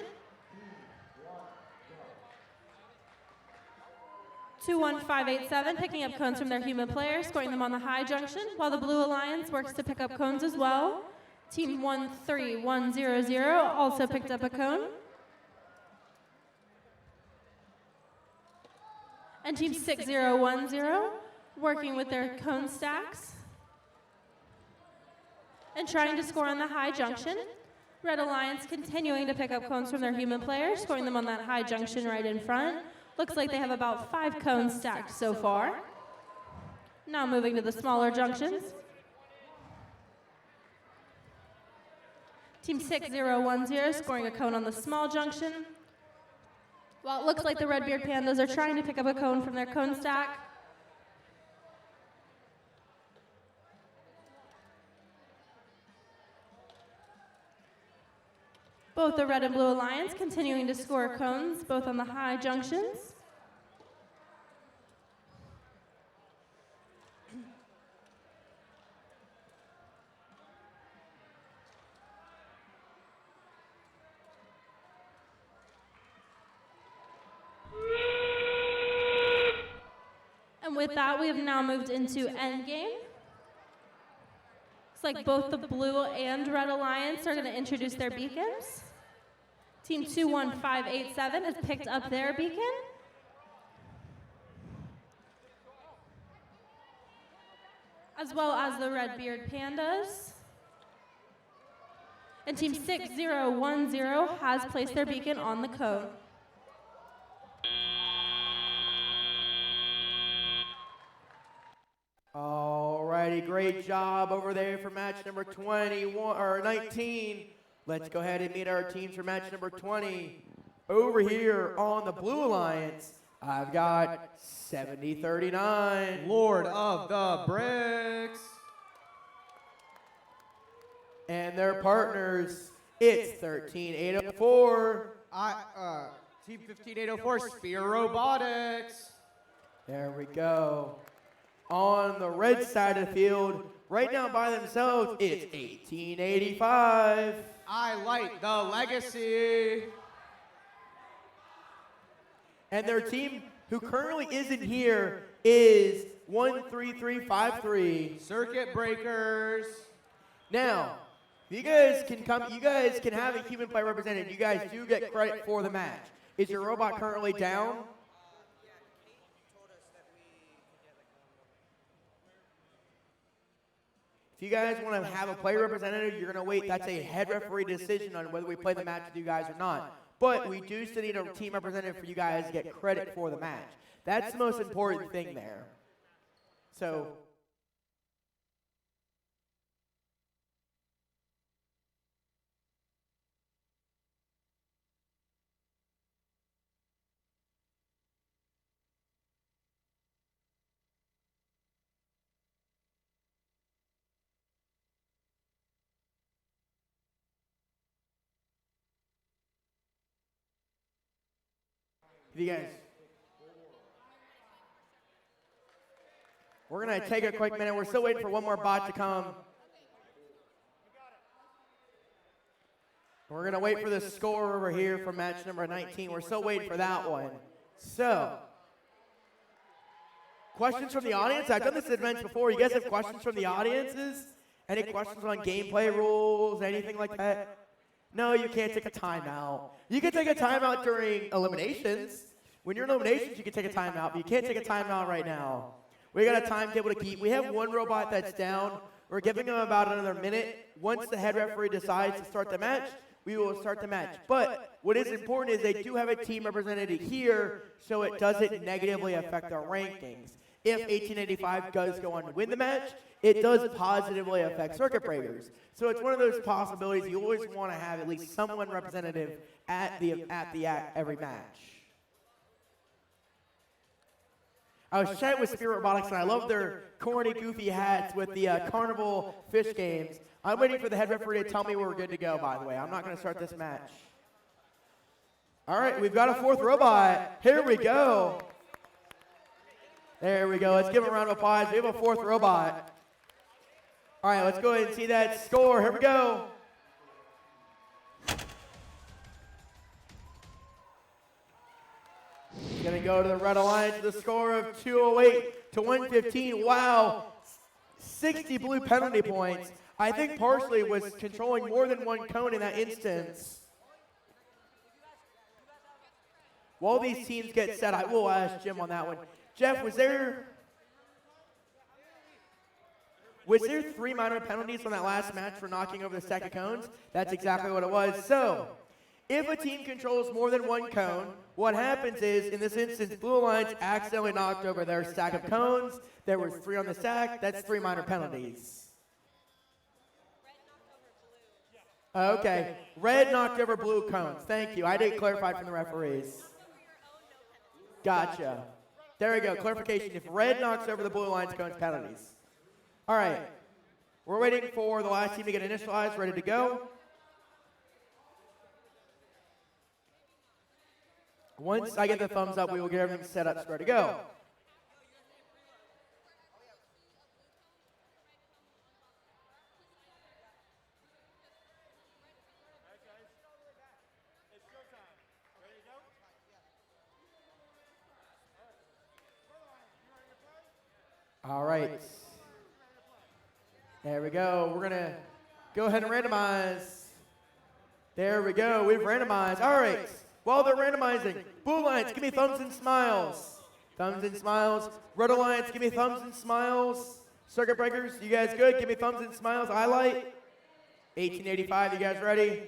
21587 picking up cones from their human player, scoring them on the high junction, while the Blue Alliance works to pick up cones as well. Team 13100 also picked up a cone. And Team 6010 working with their cone stacks and trying to score on the high junction. Red Alliance continuing to pick up cones from their human players, scoring them on that high junction right in front. Looks like they have about 5 cones stacked so far. Now moving to the smaller junctions. Team 6010 scoring a cone on the small junction. While it looks like the Red-Beard Pandas are trying to pick up a cone from their cone stack. Both the Red and Blue Alliance continuing to score cones, both on the high junctions. And with that, we have now moved into endgame. It's like both the Blue and Red Alliance are going to introduce their beacons. Team 21587 has picked up their beacon. As well as the Red-Beard Pandas. And Team 6010 has placed their beacon on the cone. Alrighty, great job over there for match number 19. Let's go ahead and meet our teams for match number 20. Over here on the Blue Alliance, I've got 7039. Lord of the Bricks. And their partners, it's 13804. Team 15804, Sphere Robotics. There we go. On the red side of the field, right now by themselves, it's 1885. I like the legacy. And their team, who currently isn't here, is 13353. Circuit Breakers. Now, You guys can come. You guys can have a human player represented. You guys do get credit for the match. Is your robot currently down? If you guys want to have a player representative, you're going to wait. That's a head referee decision on whether we play the match with you guys or not. But we do still need a team representative for you guys to get credit for the match. That's the most important thing there. So. You guys, we're going to take a quick minute. We're still waiting for one more bot to come. We're going to wait for the score over here for match number 19. We're still waiting for that one. So, questions from the audience? I've done this event before. You guys have questions from the audiences? Any questions on gameplay rules, anything like that? No, you can't take a timeout. You can take a timeout during eliminations. When you're in eliminations, you can take a timeout, but you can't take a timeout right now. We got a timetable to keep. We have one robot that's down. We're giving them about another minute. Once the head referee decides to start the match, we will start the match. But what is important is they do have a team representative here, so it doesn't negatively affect our rankings. If 1885 does go on to win the match, it does positively affect circuit breakers. So it's one of those possibilities. You always want to have at least someone representative at every match. I was chatting with Spirit Robotics, and I love their corny, goofy hats with the carnival fish games. I'm waiting for the head referee to tell me we're good to go, by the way. I'm not going to start this match. All right, we've got a fourth robot. Here we go. There we go. Let's give him a round of applause. We have a fourth robot. All right, let's go ahead and see that score. Here we go. Going to go to the Red Alliance with a score of 208 to 115. Wow. 60 blue penalty points. I think partially was controlling more than one cone in that instance. While these teams get set, I will ask Jim on that one. Jeff, was there 3 minor penalties on that last match for knocking over the stack of cones? That's exactly what it was. So, if a team controls more than one cone, what happens is, in this instance, Blue Alliance accidentally knocked over their stack of cones. There was 3 on the stack. That's 3 minor penalties. Okay. Red knocked over blue cones. Thank you. I didn't clarify from the referees. Gotcha. There we go. Clarification. If red knocks over the Blue Alliance cones, penalties. All right. We're waiting for the last team to get initialized, ready to go. Once I get the thumbs up, we will get everything set up, ready to go. All right. There we go. We're going to go ahead and randomize. There we go. We've randomized. All right. While they're randomizing, Blue Alliance, give me thumbs and smiles. Thumbs and smiles. Red Alliance, give me thumbs and smiles. Circuit breakers, you guys good? Give me thumbs and smiles. Highlight. 1885, you guys ready?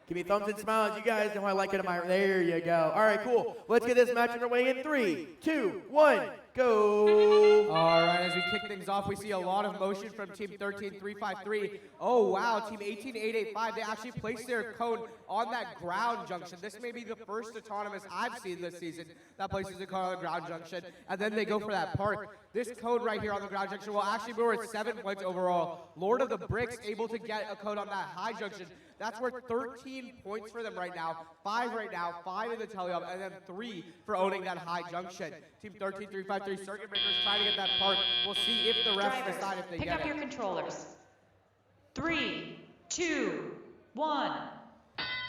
Give me thumbs and smiles. You guys know I like it. There you go. All right, cool. Let's get this match underway in 3, 2, 1, go. All right, as we kick things off, we see a lot of motion from Team 13353. Oh, wow, Team 18885, they actually placed their cone on that ground junction. This may be the first autonomous I've seen this season that places a cone on the ground junction, and then they go for that park. This cone right here on the ground junction will actually be worth 7 points overall. Lord of the Bricks able to get a cone on that high junction. That's worth 13 points for them right now. 5 right now, 5 in the tele-up, and then 3 for owning that high junction. Team 13353 Circuit Breakers trying to get that park. We'll see if the refs decide if they Pick get up your controllers. 3, 2, 1.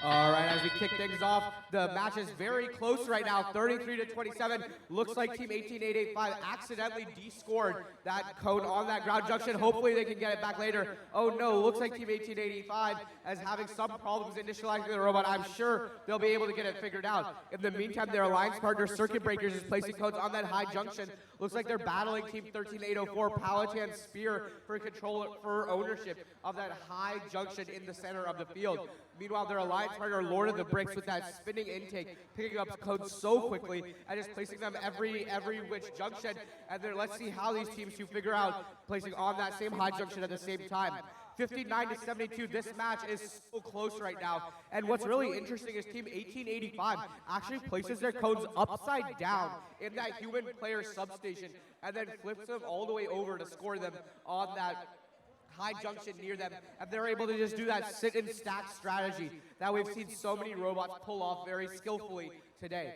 All right, as we kick things off, the match is very close right now, 33-27. Looks like Team 18885 accidentally descored that cone on that ground junction. Hopefully they can get it back later. Oh no, looks like Team 18885 is having some problems initializing the robot. I'm sure they'll be able to get it figured out. In the meantime, their alliance partner, Circuit Breakers, is placing cones on that high junction. Looks like they're battling Team 13804, Palatine Spear, for ownership of that high junction in the center of the field. Meanwhile, their alliance partner, Lord of the Bricks, with that spinning intake, picking up codes so quickly and just placing them every which junction. And then let's see how these teams two figure out placing on that same high junction at the same time. 59-72, this match is so close right now. And what's really interesting is Team 1885 actually places their codes upside down in that human player substation and then flips them all the way over to score them on that high junction near them, and they're able to just do that sit and stack strategy that we've seen so many robots pull off very skillfully today.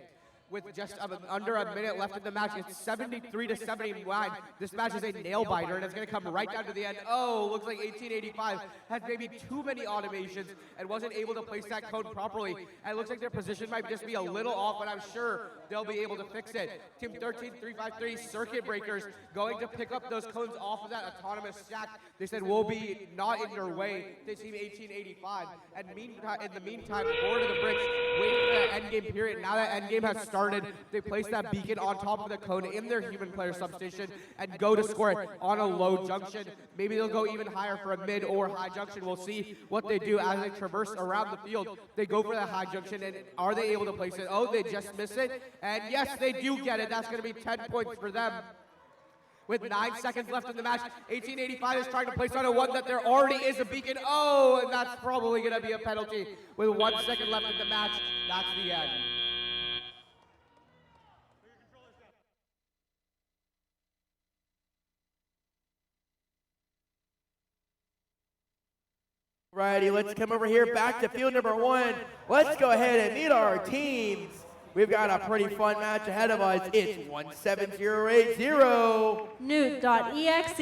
With just under a minute left in the match, it's 73-79. This match is a nail biter, and it's going to come right down to the end. Oh, looks like 1885 had maybe too many automations and wasn't able to place that code properly. And it looks like their position might just be a little off, but I'm sure they'll be able to fix it. Team 13353, Circuit Breakers, going to pick up those codes off of that autonomous stack. They said, we'll be not in your way to Team 1885. And in the meantime, Lord of the Bricks waiting for that endgame period. Now that endgame has started, they place that beacon on top of the cone in their human player substation and go to score it on a low junction. Maybe they'll go even higher for a mid or high junction. We'll see what they do as they traverse around the field. They go for that high junction, and are they able to place it? Oh, they just miss it. And yes, they do get it. That's going to be 10 points for them. With 9 seconds left in the match, 1885 is trying to place on a one that there already is a beacon. Oh, and that's probably going to be a penalty. With 1 second left in the match, that's the end. Righty, let's come over here back to field number one. Let's go ahead and meet our teams. We've got a pretty fun match ahead of us. It's 17080. Newt.exe.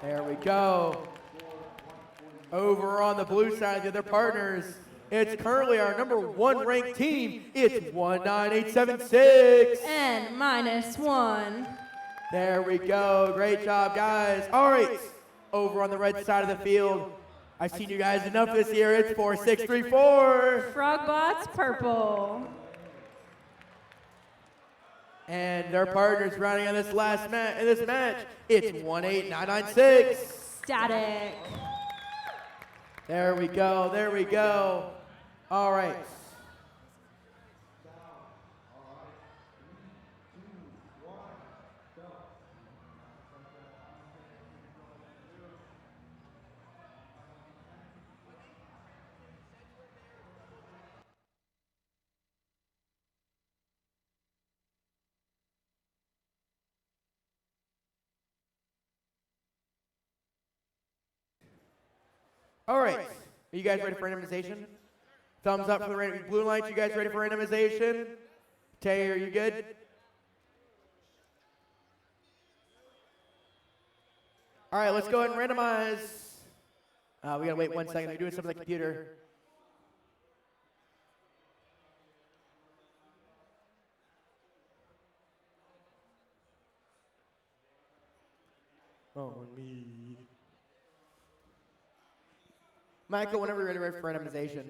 There we go. Over on the blue side, the other partners, it's currently our #1 ranked team. It's 19876. And -1. There we go. Great job, guys. All right. Over on the red side of the field, I've seen you guys enough this year. It's 4634. Frogbots purple. And their partners rounding on this last match. In this match, it's 18996. Static. There we go. There we go. All right. All right, are you guys ready for randomization? Thumbs up for the blue lights. You guys ready for randomization? Tay, are you good? All right, let's go ahead and randomize. We gotta wait 1 second. They're doing something on the computer. Oh, me. Michael, whenever you're ready for randomization.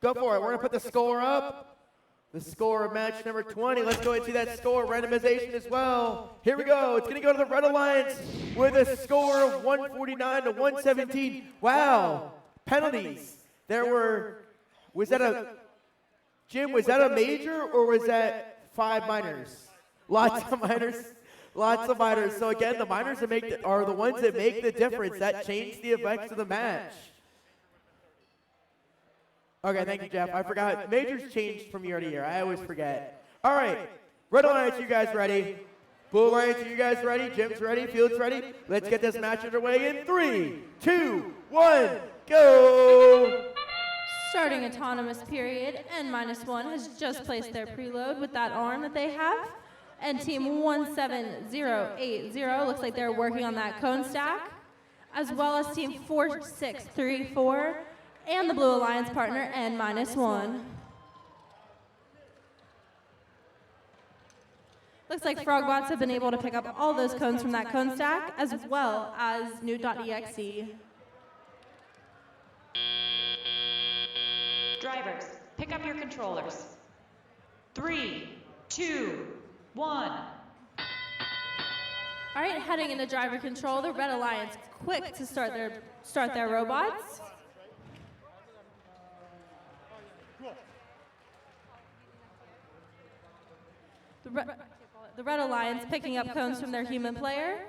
Go for it. We're going to put the score up. The score of match number 20. Let's go into that score randomization as well. Here we go. It's going to go to the Red Alliance with a score of 149 to 117. Wow. Penalties. Jim, was that a major or was that 5 minors? Lots of minors. Lots of minors. So again, the minors that are the ones that make the difference. That changed the effects of the match. Okay, thank you, Jeff. I forgot. Majors changed from year to year. I always forget. All right. Red Alliance, you guys ready? Blue Alliance, you guys ready? Jim's ready? Field's ready? Let's get this match underway in 3, 2, 1, go! Starting autonomous period, N-1 has just placed their preload with that arm that they have. And team 17080 looks like they're working on that cone stack. as well as Team 4634 and the Blue Alliance partner N-1. Looks like Frogbots have been able to pick up all those cones from that cone stack, as well as Newt.exe. Drivers, pick up your controllers. 3, 2, 1. All right, heading into driver control, the Red Alliance quick to start their robots. The Red Alliance picking up cones from their human player.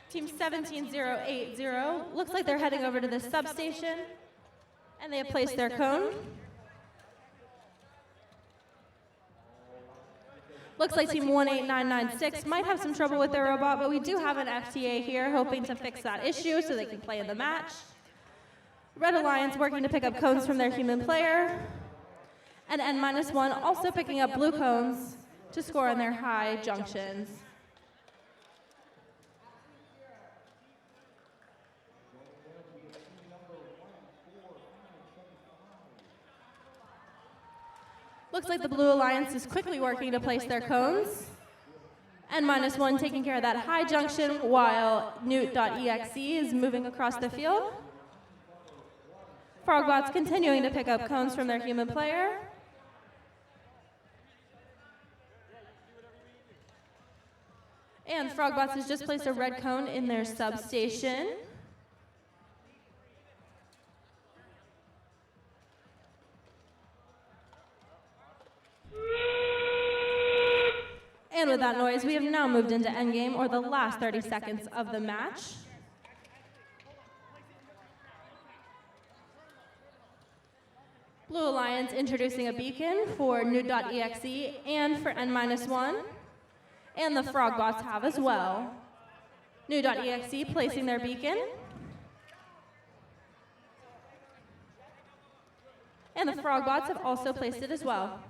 Team 17080 looks like they're heading over to the substation, and they have placed their cone. Looks like Team 18996 might have some trouble with their robot, but we do have an FTA here hoping to fix that issue so they can play in the match. Red Alliance working to pick up cones from their human player. And N-1 also picking up blue cones to score on their high junctions. Looks like the Blue Alliance is quickly working to place their cones. N-1 taking care of that high junction while Newt.exe is moving across the field. Frogbots continuing to pick up cones from their human player. And Frogbots has just placed a red cone in their substation. And with that noise, we have now moved into endgame, or the last 30 seconds of the match. Blue Alliance introducing a beacon for Newt.exe and for N-1. And the Frogbots have as well. Newt.exe placing their beacon. And the Frogbots have also placed it as well.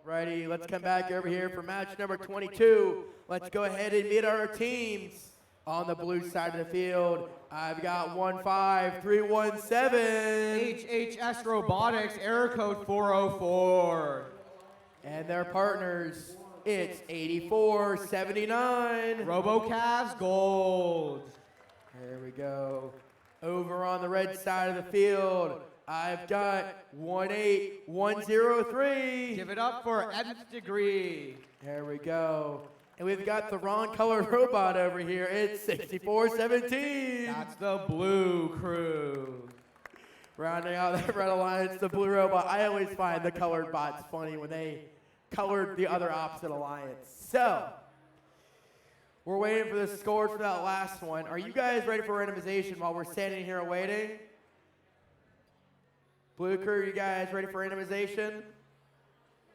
Righty, let's come back over here for match number 22. Let's go ahead and meet our teams. On the blue side of the field, I've got 15317. HHS Robotics, error code 404. And their partners, it's 8479. RoboCavs Gold. There we go. Over on the red side of the field, I've got 18103. Give it up for Nth Degree. There we go. And we've got the wrong colored robot over here. It's 6417. That's the blue crew. Rounding out the Red Alliance, the blue robot. I always find the colored bots funny when they colored the other opposite alliance. So, we're waiting for the scores for that last one. Are you guys ready for randomization while we're standing here waiting? Blue crew, you guys ready for randomization?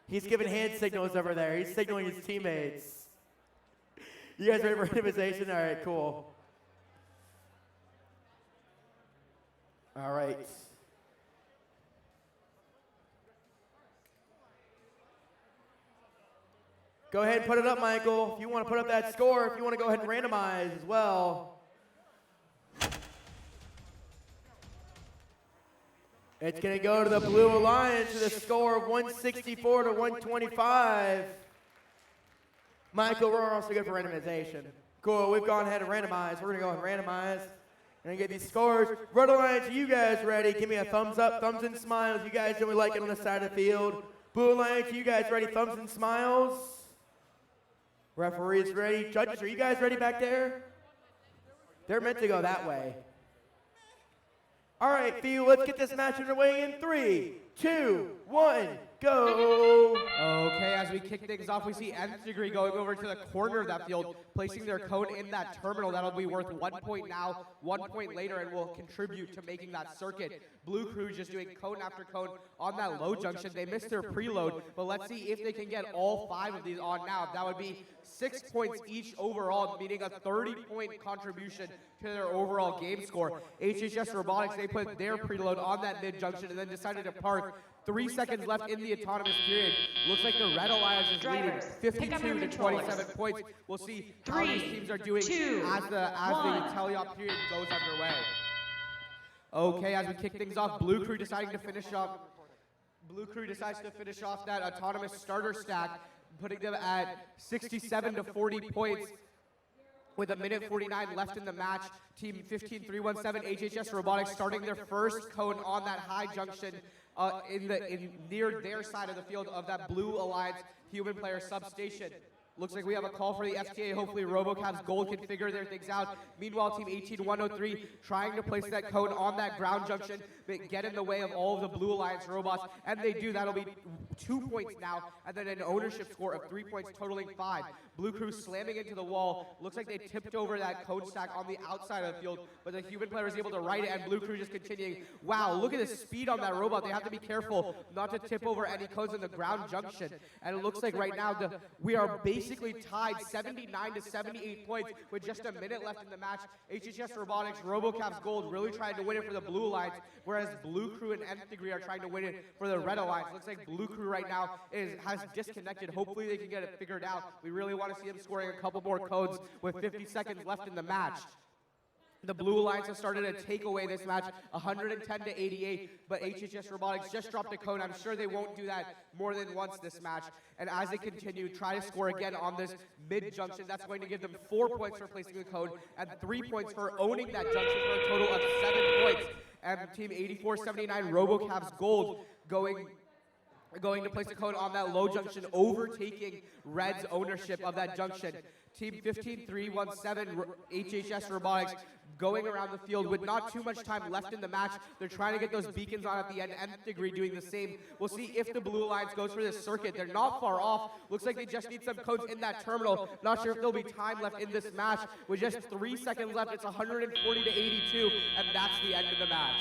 He's giving hand signals over there. He's signaling his teammates. You guys ready for randomization? All right, cool. All right. Go ahead and put it up, Michael. If you want to put up that score, if you want to go ahead and randomize as well. It's going to go to the Blue Alliance with a score of 164 to 125. Michael, we're also good for randomization. Cool, we've gone ahead and randomized. We're going to go ahead and randomize and get these scores. Red Alliance, are you guys ready? Give me a thumbs up, thumbs and smiles. You guys know we like it on the side of the field. Blue Alliance, are you guys ready? Thumbs and smiles. Referees ready. Judges, are you guys ready back there? They're meant to go that way. All right, Theo, let's get this match underway in 3, 2, 1, go. Okay, as we kick things off, we see Nth Degree going over to the corner of that field, placing their cone in that terminal. That'll be worth 1 point now, 1 point later, and will contribute to making that circuit. Blue Crew just doing cone after cone on that low junction. They missed their preload, but let's see if they can get all 5 of these on now. That would be 6 points each overall, meaning a 30-point contribution to their overall game score. HHS Robotics, they put their preload on that mid-junction and then decided to park. 3 seconds left in the autonomous period. Looks like the Red Alliance is leading 52 to 27 points. We'll see how these teams are doing as the teleop period goes underway. Okay, as we kick things off, Blue Crew deciding to finish off. Blue Crew decides to finish off that autonomous starter stack, putting them at 67 to 40 points. With a minute 49 left in the match, Team 15317 HHS Robotics starting their first cone on that high junction near their side of the field of that Blue Alliance human player substation. Looks like we have a call for the FTA. Hopefully RoboCav's Gold can figure their things out. Meanwhile, Team 18103 trying to place that cone on that ground junction, but get in the way of all of the Blue Alliance robots, and they do. That'll be 2 points now, and then an ownership score of 3 points, totaling 5. Blue Crew slamming into the wall. Looks like they tipped over that cone stack on the outside of the field, but the human player is able to right it, and Blue Crew just continuing. Wow, look at the speed on that robot. They have to be careful not to tip over any cones in the ground junction. And it looks like right now we are basically tied 79 to 78 points with just a minute left in the match. HHS Robotics, RoboCav's Gold really trying to win it for the Blue Alliance, whereas Blue Crew and Nth Degree are trying to win it for the Red Alliance. Looks like Blue Crew right now has disconnected. Hopefully they can get it figured out. We really want to see them scoring a couple more codes with 50 seconds left in the match. The Blue Alliance has started to take away this match 110 to 88, but HHS Robotics just dropped a cone. I'm sure they won't do that more than once this match. And as they continue, try to score again on this mid-junction. That's going to give them 4 points for placing the cone and 3 points for owning that junction for a total of 7 points. And Team 8479 RoboCav's Gold going to place a cone on that low junction, overtaking Red's ownership of that junction. Team 15317 HHS Robotics going around the field with not too much time left in the match. They're trying to get those beacons on at the end. Nth Degree doing the same. We'll see if the Blue Alliance goes for this circuit. They're not far off. Looks like they just need some codes in that terminal. Not sure if there'll be time left in this match. With just 3 seconds left, it's 140 to 82, and that's the end of the match.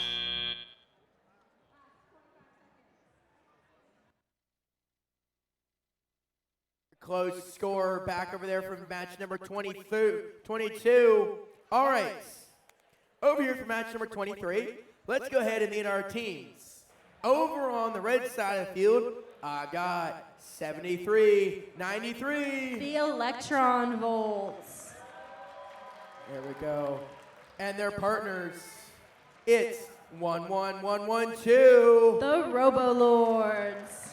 Close score back over there from match number 22. All right. Over here for match number 23, let's go ahead and meet our teams. Over on the red side of the field, I got 73-93. The Electron Volts. There we go. And their partners, it's 11112. The Robo Lords.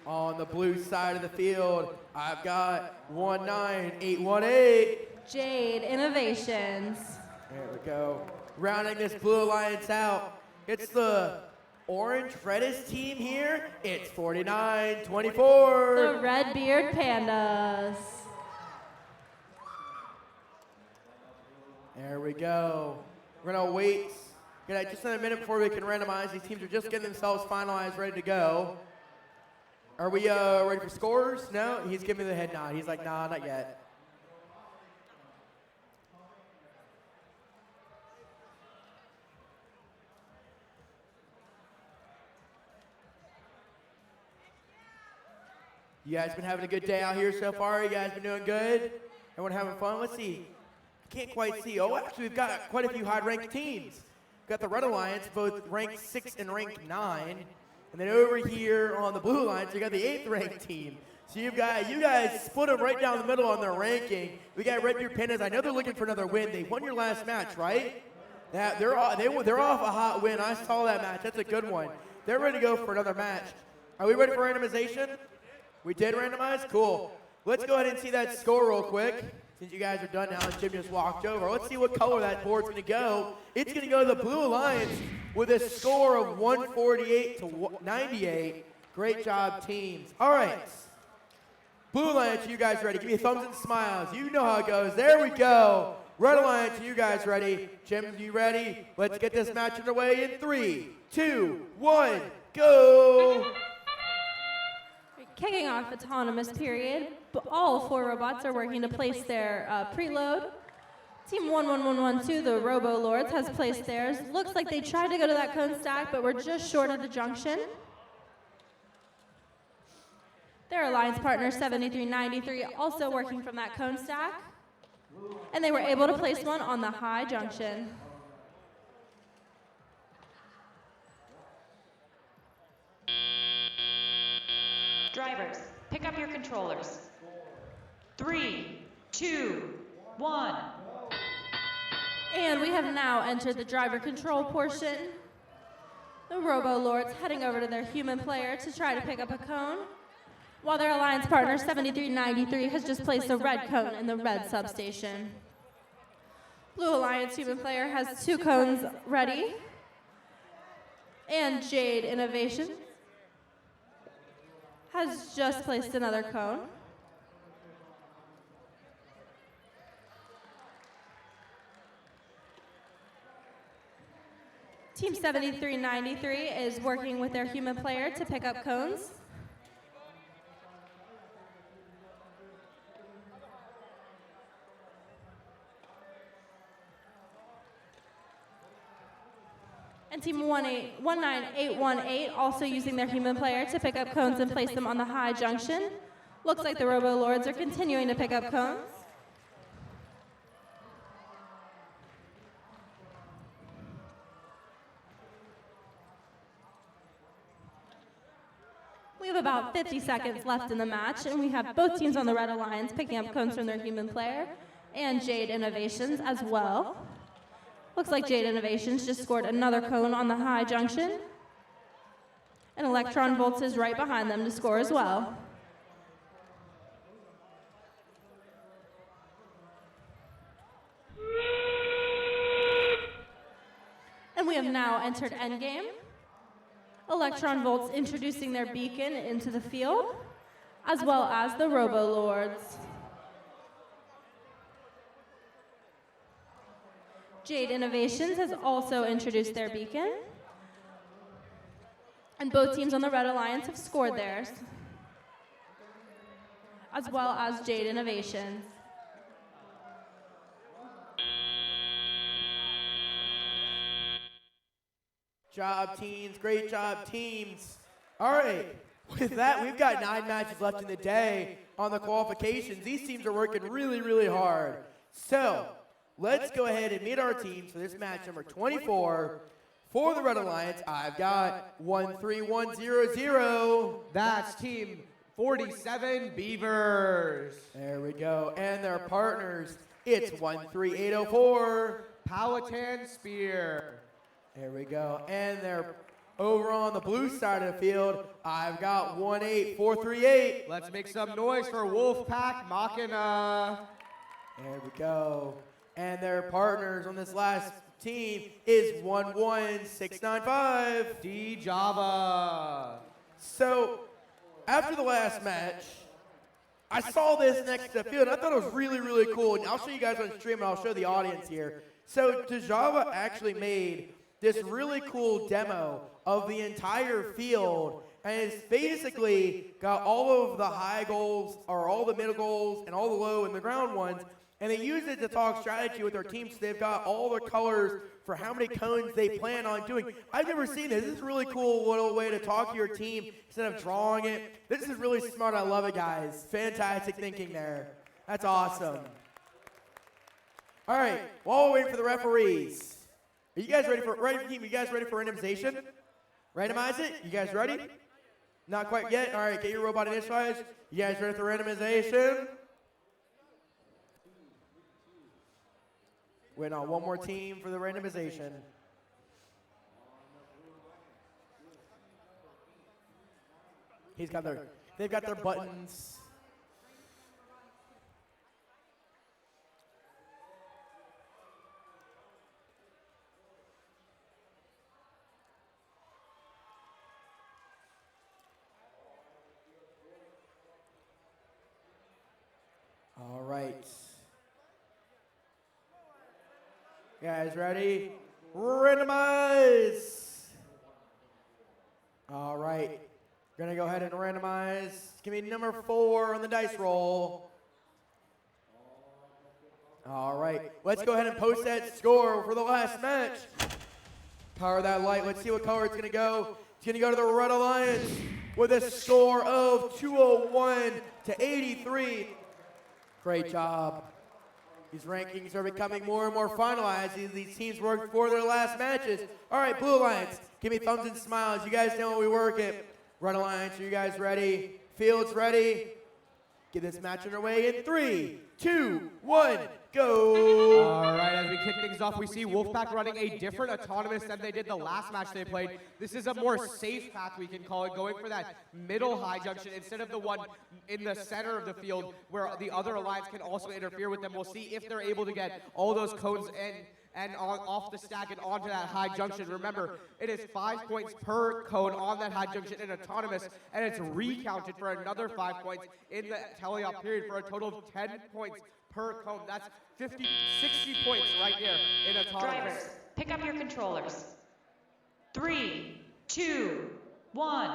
On the blue side of the field, I've got 19818. Jade Innovations. There we go. Rounding this Blue Alliance out, it's the Orange Reddish team here. It's 49-24. The Red Beard Pandas. There we go. We're going to wait just another minute before we can randomize. These teams are just getting themselves finalized, ready to go. Are we ready for scores? No? He's giving me the head nod. He's like, nah, not yet. You guys been having a good day out here so far? You guys been doing good? Everyone having fun? Let's see. I can't quite see. Oh, actually, we've got quite a few high-ranked teams. We've got the Red Alliance, both ranked 6 and ranked 9. And then over here on the Blue Alliance, you got the 8th ranked team. So you guys split them right down the middle on their ranking. We got Red Beard Pandas. I know they're looking for another win. They won your last match, right? Yeah, they're off a hot win. I saw that match. That's a good one. They're ready to go for another match. Are we ready for randomization? We did randomize? Cool. Let's go ahead and see that score real quick. Since you guys are done now and Jim just walked over, let's see what color that board's going to go. It's going to go to the Blue Alliance with a score of 148 to 98. Great job, teams. All right. Blue Alliance, you guys ready? Give me thumbs and smiles. You know how it goes. There we go. Red Alliance, you guys ready? Jim, you ready? Let's get this match underway in 3, 2, 1, go! Kicking off autonomous period, all 4 robots are working to place their preload. Team 11112, the Robo Lords, has placed theirs. Looks like they tried to go to that cone stack, but were just short of the junction. Their alliance partner, 7393, also working from that cone stack. And they were able to place one on the high junction. Drivers, pick up your controllers. 3, 2, 1. And we have now entered the driver control portion. The Robo Lords heading over to their human player to try to pick up a cone, while their alliance partner, 7393, has just placed a red cone in the red substation. Blue Alliance human player has 2 cones ready, and Jade Innovation has just placed another cone. Team 7393 is working with their human player to pick up cones. And Team 19818 also using their human player to pick up cones and place them on the high junction. Looks like the Robo Lords are continuing to pick up cones. We have about 50 seconds left in the match, and we have both teams on the Red Alliance picking up cones from their human player, and Jade Innovations as well. Looks like Jade Innovations just scored another cone on the high junction. And Electron Volts is right behind them to score as well. And we have now entered endgame. Electron Volts introducing their beacon into the field, as well as the Robo Lords. Jade Innovations has also introduced their beacon. And both teams on the Red Alliance have scored theirs, as well as Jade Innovations. Job, teams. Great job, teams. All right. With that, we've got 9 matches left in the day on the qualifications. These teams are working really, really hard. So let's go ahead and meet our teams for this match number 24. For the Red Alliance, I've got 13100. That's Team 47 Beavers. There we go. And their partners, it's 13804. Powhatan Spear. There we go. And they're over on the blue side of the field. I've got 18438. Let's make some noise for Wolfpack Machina. There we go. And their partners on this last team is 11695. D Java. So after the last match, I saw this next to the field, and I thought it was really, really cool. And I'll show you guys on stream, and I'll show the audience here. So Java actually made this really cool demo of the entire field, and it's basically got all of the high goals, or all the middle goals, and all the low and the ground ones, and they use it to talk strategy with their team, so they've got all the colors for how many cones they plan on doing. I've never seen this. This is a really cool little way to talk to your team instead of drawing it. This is really smart. I love it, guys. Fantastic thinking there. That's awesome. All right, while we're waiting for the referees, are you guys ready for team? You guys ready for randomization? Randomize it? You guys ready? Not quite yet? All right, get your robot initialized. You guys ready for randomization? Waiting on one more team for the randomization. They've got their buttons. All right. You guys ready? Randomize. All right. We're going to go ahead and randomize. Give me number 4 on the dice roll. All right. Let's go ahead and post that score for the last match. Power that light. Let's see what color it's going to go. It's going to go to the Red Alliance with a score of 201 to 83. Great job. These rankings are becoming more and more finalized as these teams work for their last matches. All right, Blue Alliance, give me thumbs and smiles. You guys know what we work at. Red Alliance, are you guys ready? Fields ready? Get this match underway in 3, 2, 1, go! All right, as we kick things off, we see Wolfpack running a different autonomous than they did the last match they played. This is a more safe path, we can call it, going for that middle high junction instead of the one in the center of the field where the other alliance can also interfere with them. We'll see if they're able to get all those cones and off the stack and onto that high junction. Remember, it is 5 points per cone on that high junction in autonomous, and it's recounted for another 5 points in the teleop period for a total of 10 points per cone. That's 60 points right there in autonomous. Drivers, pick up your controllers. 3, 2, 1.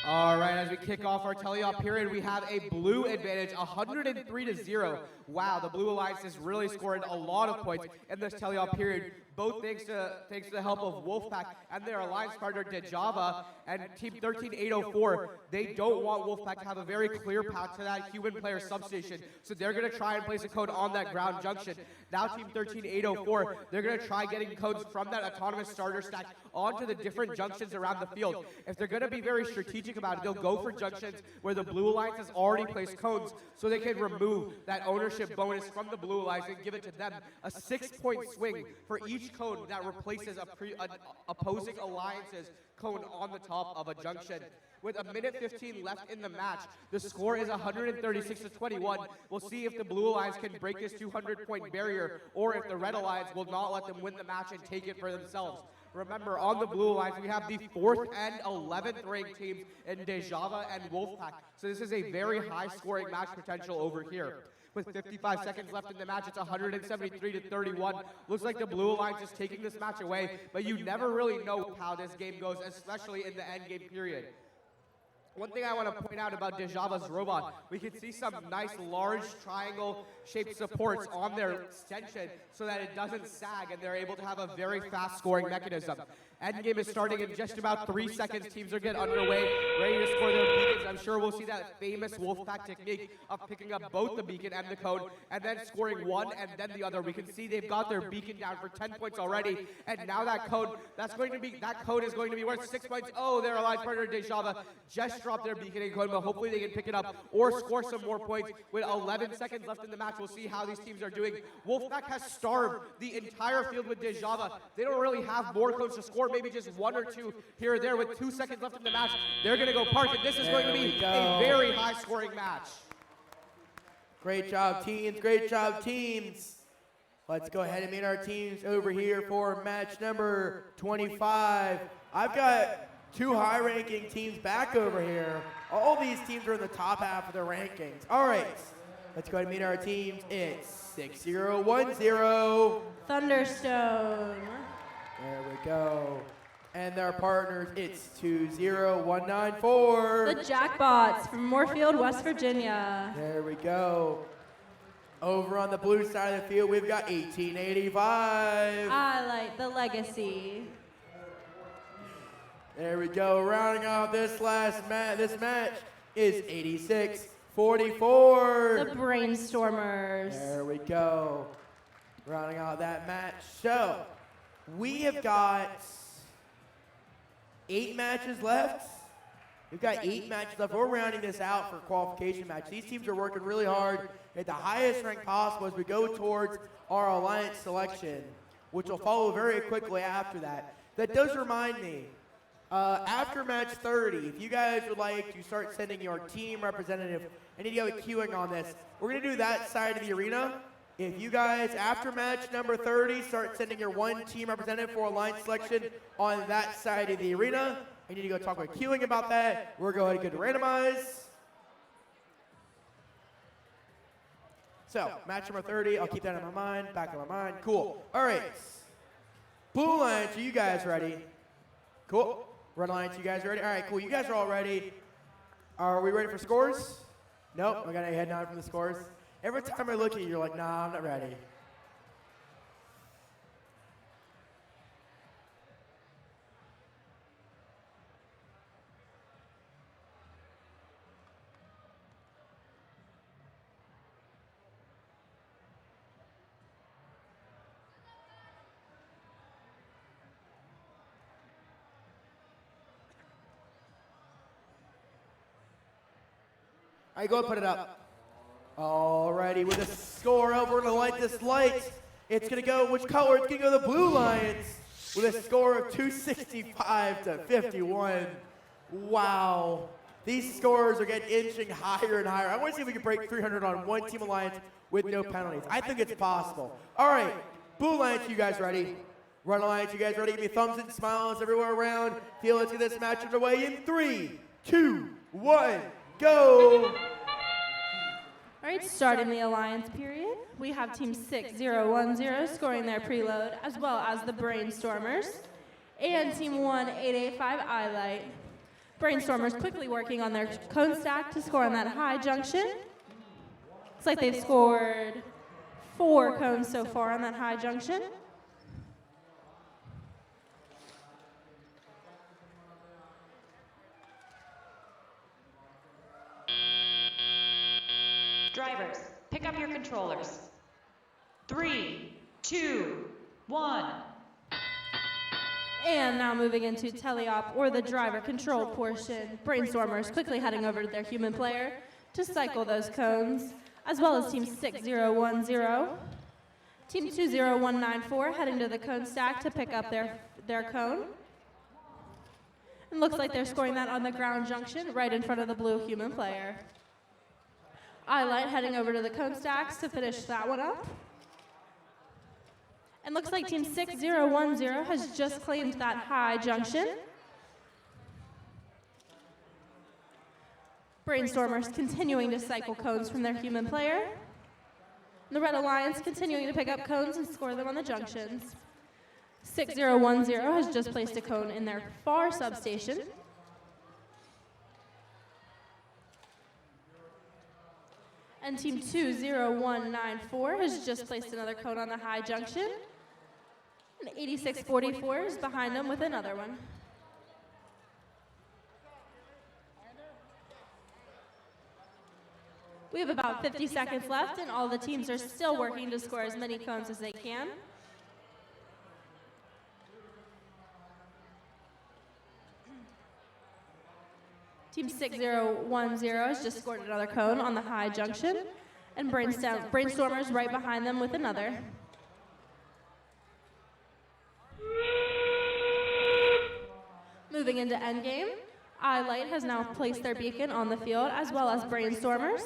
All right, as we kick off our teleop period, we have a blue advantage, 103 to 0. Wow, the Blue Alliance has really scored a lot of points in this teleop period, both thanks to the help of Wolfpack and their alliance partner Dejava and Team 13804. They don't want Wolfpack to have a very clear path to that human player substation, so they're going to try and place a code on that ground junction. Now Team 13804, they're going to try getting codes from that autonomous starter stack onto the different junctions around the field. If they're going to be very strategic about it, they'll go for junctions where the Blue Alliance has already placed codes so they can remove that ownership bonus from the Blue Alliance and give it to them. A 6-point swing for each cone that replaces an opposing alliance's cone on the top of a junction. With a minute 15 left in the match, the score is 136 to 21. We'll see if the Blue Alliance can break this 200-point barrier, or if the Red Alliance will not let them win the match and take it for themselves. Remember, on the Blue Alliance, we have the 4th and 11th ranked teams in Dejava and Wolfpack. So this is a very high-scoring match potential over here. With 55 seconds left in the match, it's 173 to 31. Looks like the Blue Alliance is taking this match away, but you never really know how this game goes, especially in the end game period. One thing I want to point out about Dejava's robot, we can see some nice large triangle-shaped supports on their extension so that it doesn't sag and they're able to have a very fast-scoring mechanism. Endgame is starting in just about 3 seconds. Teams are getting underway, ready to score their beacons. I'm sure we'll see that famous Wolfpack technique of picking up both the beacon and the code, and then scoring one and then the other. We can see they've got their beacon down for 10 points already, and now that code is going to be worth 6 points. Oh, their alliance partner Dejava just dropped their beacon and code, but hopefully they can pick it up or score some more points. With 11 seconds left in the match, we'll see how these teams are doing. Wolfpack has starved the entire field with Dejava. They don't really have more codes to score, maybe just 1 or 2 here or there. With 2 seconds left in the match, they're going to go park it. This is going to be a very high-scoring match. Great job, teams. Great job, teams. Let's go ahead and meet our teams over here for match number 25. I've got 2 high-ranking teams back over here. All these teams are in the top half of their rankings. All right, let's go ahead and meet our teams. It's 6010. Thunderstone. There we go. And their partners, it's 20194. The Jackbots from Moorfield, West Virginia. There we go. Over on the blue side of the field, we've got 1885. I like the Legacy. There we go. Rounding off this match is 8644. The Brainstormers. There we go. Rounding out that match. So, we have got 8 matches left. We've got 8 matches left. We're rounding this out for qualification match. These teams are working really hard at the highest rank possible as we go towards our alliance selection, which will follow very quickly after that. That does remind me, after match 30, if you guys would like to start sending your team representative, I need to go queuing on this. We're going to do that side of the arena. If you guys, after match number 30, start sending your 1 team representative for alliance selection on that side of the arena, I need to go talk with queuing about that. We're going to go to randomize. So, match number 30, I'll keep that in my mind, back in my mind. Cool. All right. Blue Alliance, are you guys ready? Cool. Red Alliance, you guys ready? All right, cool. You guys are all ready. Are we ready for scores? Nope, I got a head nod from the scores. Every time I look at you, you're like, nah, I'm not ready. All right, go ahead and put it up. Alrighty, with a score up, we're gonna light this light. It's gonna go, which color? It's gonna go the Blue Lions with a score of 265 to 51. Wow. These scores are getting inching higher and higher. I want to see if we can break 300 on one Team Alliance with no penalties. I think it's possible. All right, Blue Lions, you guys ready? Red Alliance, you guys ready? Give me thumbs and smiles everywhere around. Feel let's get this match underway in 3, 2, 1. Go! All right, starting the Alliance period, we have Team 6010 scoring their preload, as well as the Brainstormers, and Team 1885 iLight. Brainstormers quickly working on their cone stack to score on that high junction. Looks like they've scored 4 cones so far on that high junction. Drivers, pick up your controllers. 3, 2, 1. And now moving into teleop, or the driver control portion. Brainstormers quickly heading over to their human player to cycle those cones, as well as Team 6010. Team 20194 heading to the cone stack to pick up their cone. And looks like they're scoring that on the ground junction right in front of the blue human player. iLight heading over to the cone stacks to finish that one up. And looks like Team 6010 has just claimed that high junction. Brainstormers continuing to cycle cones from their human player. And the Red Alliance continuing to pick up cones and score them on the junctions. 6010 has just placed a cone in their far substation. And Team 20194 has just placed another cone on the high junction. And 8644 is behind them with another one. We have about 50 seconds left, and all the teams are still working to score as many cones as they can. Team 6010 has just scored another cone on the high junction, and Brainstormers right behind them with another. Moving into endgame, iLight has now placed their beacon on the field, as well as Brainstormers.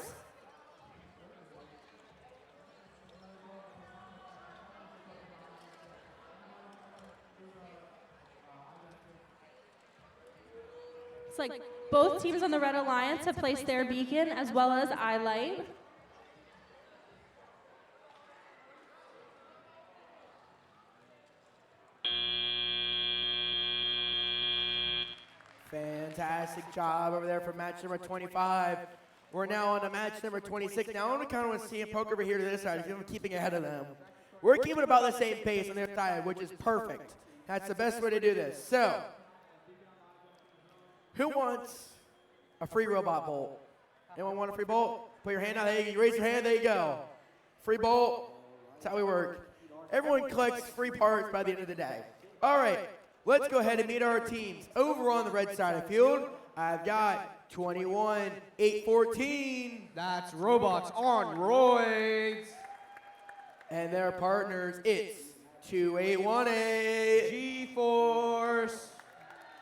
It's like both teams on the Red Alliance have placed their beacon, as well as iLight. Fantastic job over there for match number 25. We're now on to match number 26. Now I want to kind of want to see him poke over here to this side. I'm keeping ahead of them. We're keeping about the same pace on their side, which is perfect. That's the best way to do this. So, who wants a free robot bolt? Anyone want a free bolt? Put your hand out. There you raise your hand. There you go. Free bolt. That's how we work. Everyone collects free parts by the end of the day. All right. Let's go ahead and meet our teams. Over on the red side of the field, I've got 21814. That's robots on roids. And their partners, it's 2818. G-Force.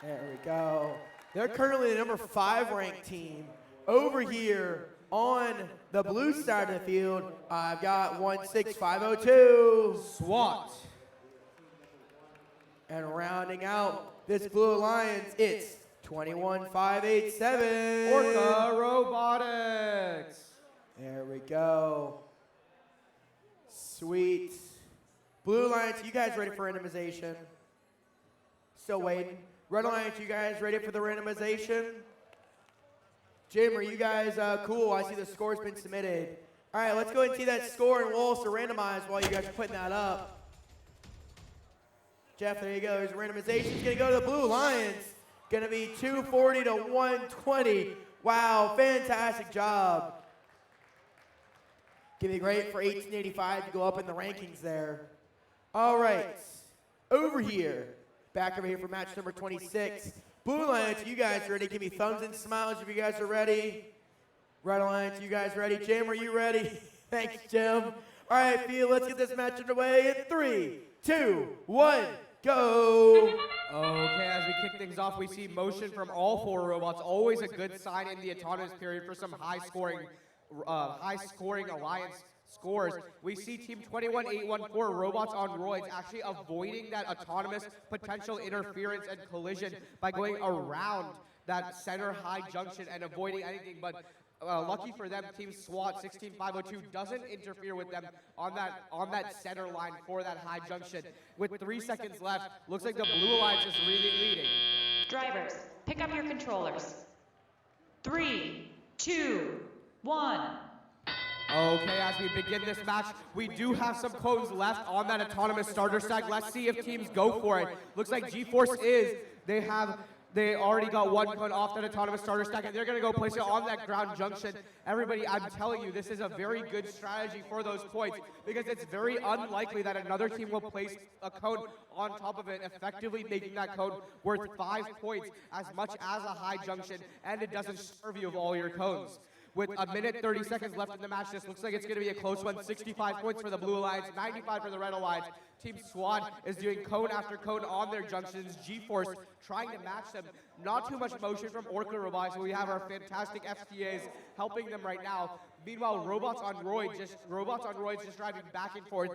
There we go. They're currently the number 5 ranked team. Over here on the blue side of the field, I've got 16502. SWAT. And rounding out this Blue Alliance, it's 21587. Orca Robotics. There we go. Sweet. Blue Alliance, you guys ready for randomization? Still waiting. Red Alliance, you guys ready for the randomization? Jim, are you guys cool? I see the score's been submitted. All right, let's go ahead and see that score, and we'll also randomize while you guys are putting that up. Jeff, there you go. There's a randomization. It's going to go to the Blue Lions. Going to be 240 to 120. Wow, fantastic job. Going to be great for 1885 to go up in the rankings there. All right, over here. Back over here for match number 26. Blue Alliance, you guys ready? Give me thumbs and smiles if you guys are ready. Red Alliance, you guys ready? Jim, are you ready? Thanks, Jim. All right, Phil, let's get this match underway in 3, 2, 1, go. Okay, as we kick things off, we see motion from all 4 robots. Always a good sign in the autonomous period for some high-scoring alliance scores. We see Team 21814 Robots on Roids actually avoiding that autonomous potential interference and collision by going around that center high junction and avoiding anything. But lucky for them, Team SWAT 16502 doesn't interfere with them on that center line for that high junction. With 3 seconds left, looks like the Blue Alliance is really leading. Drivers, pick up your controllers. 3, 2, 1. Okay, as we begin this match, we do have some cones left on that autonomous starter stack. Let's see if teams go for it. Looks like G-Force they already got 1 cone off that autonomous starter stack, and they're going to go place it on that ground junction. Everybody, I'm telling you, this is a very good strategy for those points, because it's very unlikely that another team will place a cone on top of it, effectively making that cone worth 5 points as much as a high junction, and it doesn't serve you of all your cones. With a minute 30 seconds left in the match, this looks like it's going to be a close one. 65 points for the Blue Alliance, 95 for the Red Alliance. Team SWAT is doing cone after cone on their junctions. G-Force trying to match them. Not too much motion from Orca Robotics, so we have our fantastic FTAs helping them right now. Meanwhile, Robots on Roids just driving back and forth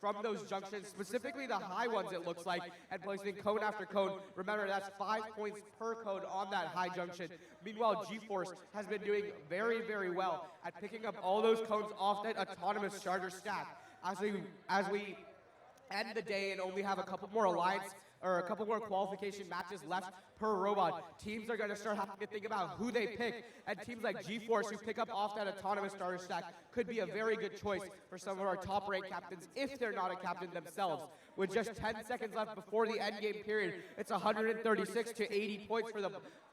from those junctions, specifically the high ones it looks like, and placing cone after cone. Remember, that's 5 points per cone on that high junction. Meanwhile, G-Force has been doing very, very well at picking up all those cones off that autonomous starter stack. As we end the day and only have a couple more qualification matches left per robot, teams are going to start having to think about who they pick, and teams like G-Force who pick up off that autonomous starter stack could be a very good choice for some of our top-ranked captains if they're not a captain themselves. With just 10 seconds left before the endgame period, it's 136 to 80 points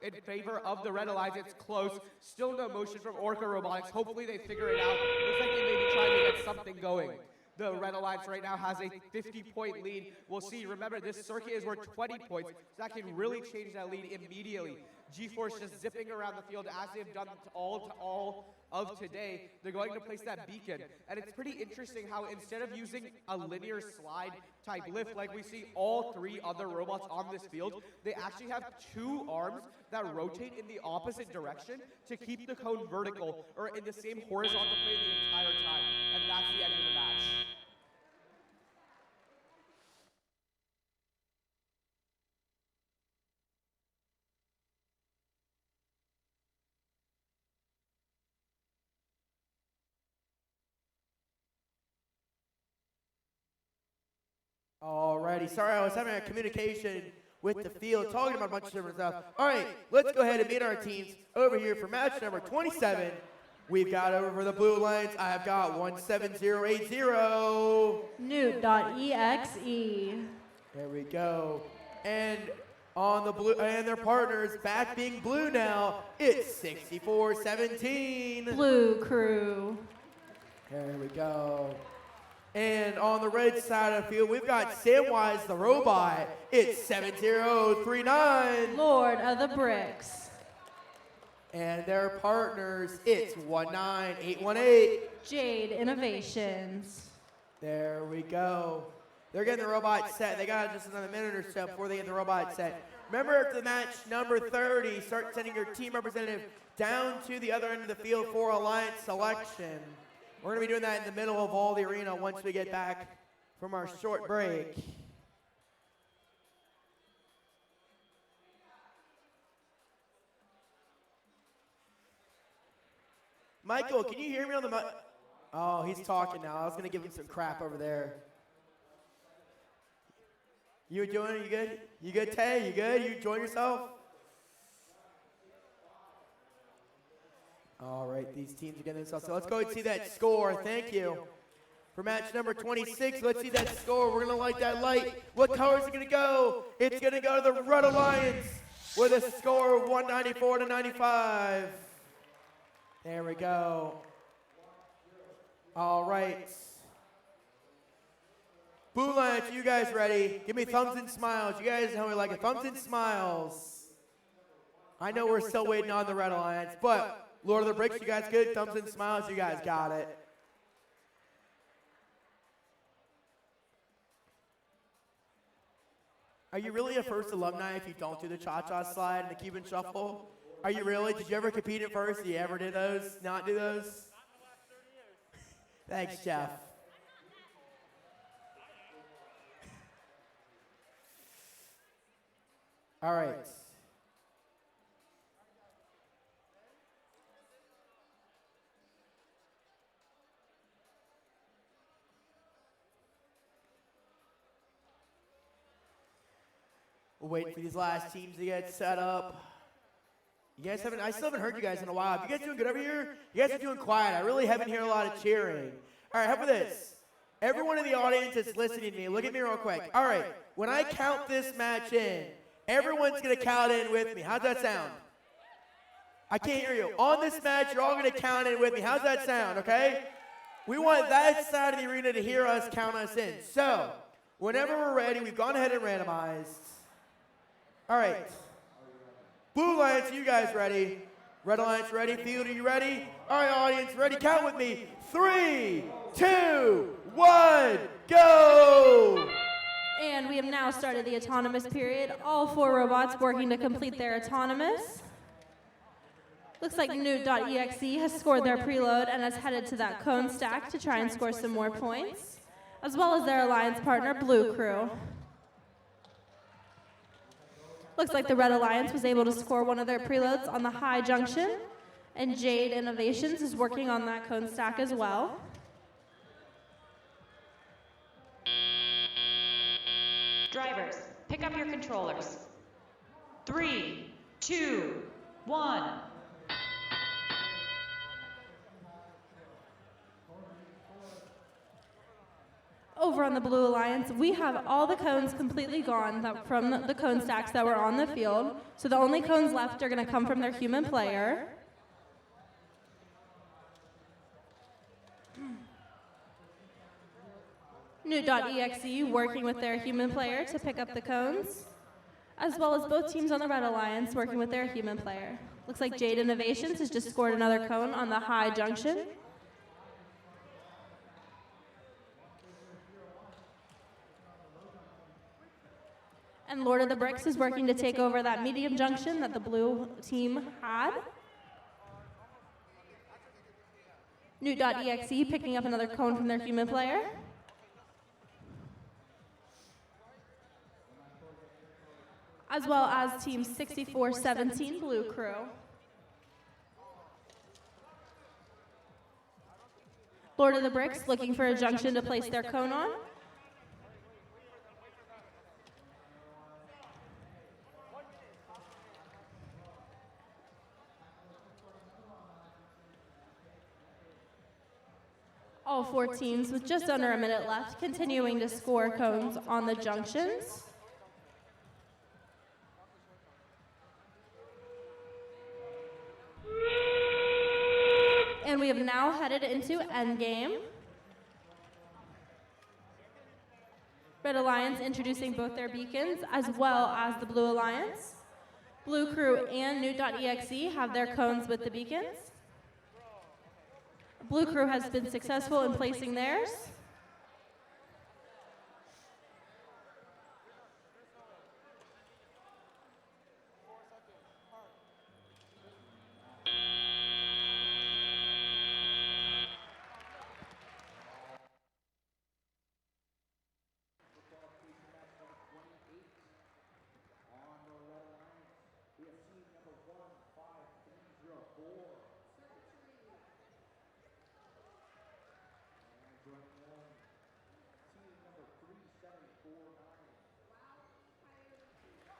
in favor of the Red Alliance. It's close. Still no motion from Orca Robotics. Hopefully they figure it out. Looks like they may be trying to get something going. The Red Alliance right now has a 50-point lead. We'll see. Remember, this circuit is worth 20 points, so that can really change that lead immediately. G-Force just zipping around the field as they've done all of today. They're going to place that beacon. And it's pretty interesting how instead of using a linear slide type lift like we see all 3 other robots on this field, they actually have 2 arms that rotate in the opposite direction to keep the cone vertical or in the same horizontal plane the entire time. And that's the end of the match. Alrighty, sorry, I was having a communication with the field, talking about a bunch of different stuff. All right, let's go ahead and meet our teams over here for match number 27. We've got over for the Blue Alliance, I have got 17080. Newt.exe. There we go. And on the blue, and their partners back being blue now, it's 6417. Blue Crew. There we go. And on the red side of the field, we've got Samwise the robot. It's 7039. Lord of the Bricks. And their partners, it's 19818. Jade Innovations. There we go. They're getting the robot set. They got just another minute or so before they get the robot set. Remember, after match number 30, start sending your team representative down to the other end of the field for alliance selection. We're going to be doing that in the middle of all the arena once we get back from our short break. Michael, can you hear me on the mic? Oh, he's talking now. I was going to give him some crap over there. You enjoying it? You good? You good, Tay? You good? You enjoying yourself? All right, these teams are getting themselves. So let's go and see that score. Thank you. For match number 26, let's see that score. We're going to light that light. What color is it going to go? It's going to go to the Red Alliance with a score of 194 to 95. There we go. All right. Blue Alliance, you guys ready? Give me thumbs and smiles. You guys know me like it. Thumbs and smiles. I know we're still waiting on the Red Alliance, but Lord of the Bricks, you guys good? Thumbs and smiles, you guys got it. Are you really a first alumni if you don't do the cha-cha slide and the Cuban shuffle? Are you really? Did you ever compete at first? Did you ever do those? Not do those? Thanks, Jeff. All right. We're waiting for these last teams to get set up. You guys I still haven't heard you guys in a while. You guys doing good over here? You guys are doing quiet. I really haven't heard a lot of cheering. All right, how about this? Everyone in the audience that's listening to me, look at me real quick. All right, when I count this match in, everyone's going to count in with me. How's that sound? I can't hear you. On this match, you're all going to count in with me. How's that sound, okay? We want that side of the arena to hear us count us in. So, whenever we're ready, we've gone ahead and randomized. All right. Blue Alliance, you guys ready? Red Alliance ready? Field, are you ready? All right, audience, ready? Count with me. 3, 2, 1, go! And we have now started the autonomous period. All 4 robots working to complete their autonomous. Looks like Newt.exe has scored their preload and has headed to that cone stack to try and score some more points, as well as their alliance partner, Blue Crew. Looks like the Red Alliance was able to score one of their preloads on the high junction, and Jade Innovations is working on that cone stack as well. Drivers, pick up your controllers. 3, 2, 1. Over on the Blue Alliance, we have all the cones completely gone from the cone stacks that were on the field. So the only cones left are going to come from their human player. Newt.exe working with their human player to pick up the cones, as well as both teams on the Red Alliance working with their human player. Looks like Jade Innovations has just scored another cone on the high junction. And Lord of the Bricks is working to take over that medium junction that the blue team had. Newt.exe picking up another cone from their human player. As well as team 6417 Blue Crew. Lord of the Bricks looking for a junction to place their cone on. All 4 teams with just under a minute left, continuing to score cones on the junctions. And we have now headed into endgame. Red Alliance introducing both their beacons, as well as the Blue Alliance. Blue Crew and Newt.exe have their cones with the beacons. Blue Crew has been successful in placing theirs.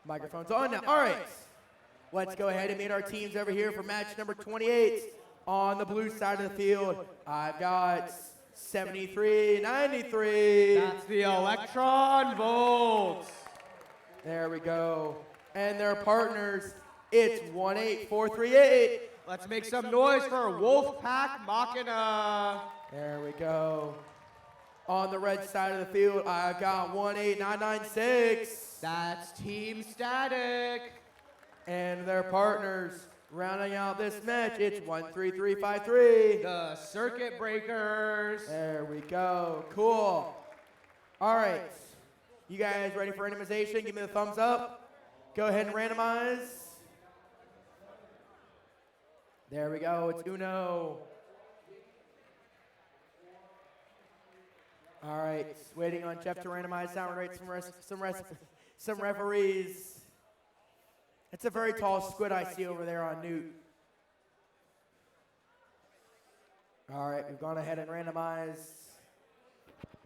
Microphone's on now. All right. Let's go ahead and meet our teams over here for match number 28. On the blue side of the field, I've got 73-93. That's the Electron Volts. There we go. And their partners, it's 18438. Let's make some noise for Wolfpack Machina. There we go. On the red side of the field, I've got 18996. That's Team Static. And their partners, rounding out this match, it's 13353. The Circuit Breakers. There we go. Cool. All right. You guys ready for randomization? Give me the thumbs up. Go ahead and randomize. There we go. It's Uno. All right. Waiting on Jeff to randomize. Sound rate some referees. It's a very tall squid I see over there on Newt. All right, we've gone ahead and randomized.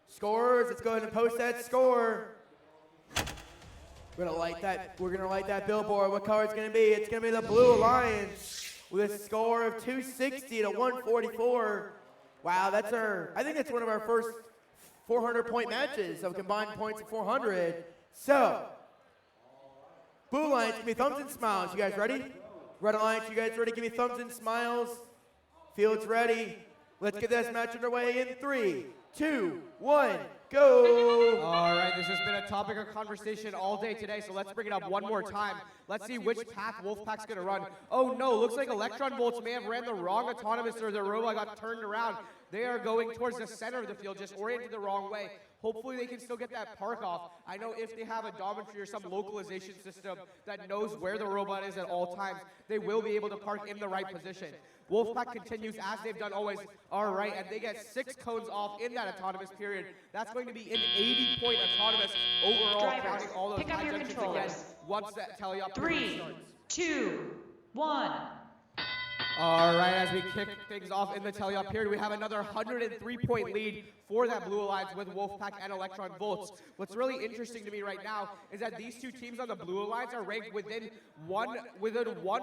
Scores, let's go ahead and post that score. We're gonna light that billboard. What color it's gonna be? It's gonna be the Blue Alliance with a score of 260 to 144. Wow, I think that's one of our first 400-point matches of combined points of 400. So, Blue Alliance, give me thumbs and smiles. You guys ready? Red Alliance, you guys ready? Give me thumbs and smiles. Field's ready. Let's get this match underway in 3, 2, 1, go. All right, this has been a topic of conversation all day today, so let's bring it up one more time. Let's see which path Wolfpack's going to run. Oh, no, looks like Electron Volts may have ran the wrong autonomous, or their robot got turned around. They are going towards the center of the field, just oriented the wrong way. Hopefully they can still get that park off. I know if they have a Dometry or some localization system that knows where the robot is at all times, they will be able to park in the right position. Wolfpack continues as they've done always. All right, and they get 6 cones off in that autonomous period. That's going to be an 80-point autonomous overall, counting all those high junctions again once that teleop 3, starts. 2, 1. All right, as we kick things off in the teleop period, we have another 103-point lead for that Blue Alliance with Wolfpack and Electron Volts. What's really interesting to me right now is that these two teams on the Blue Alliance are ranked within one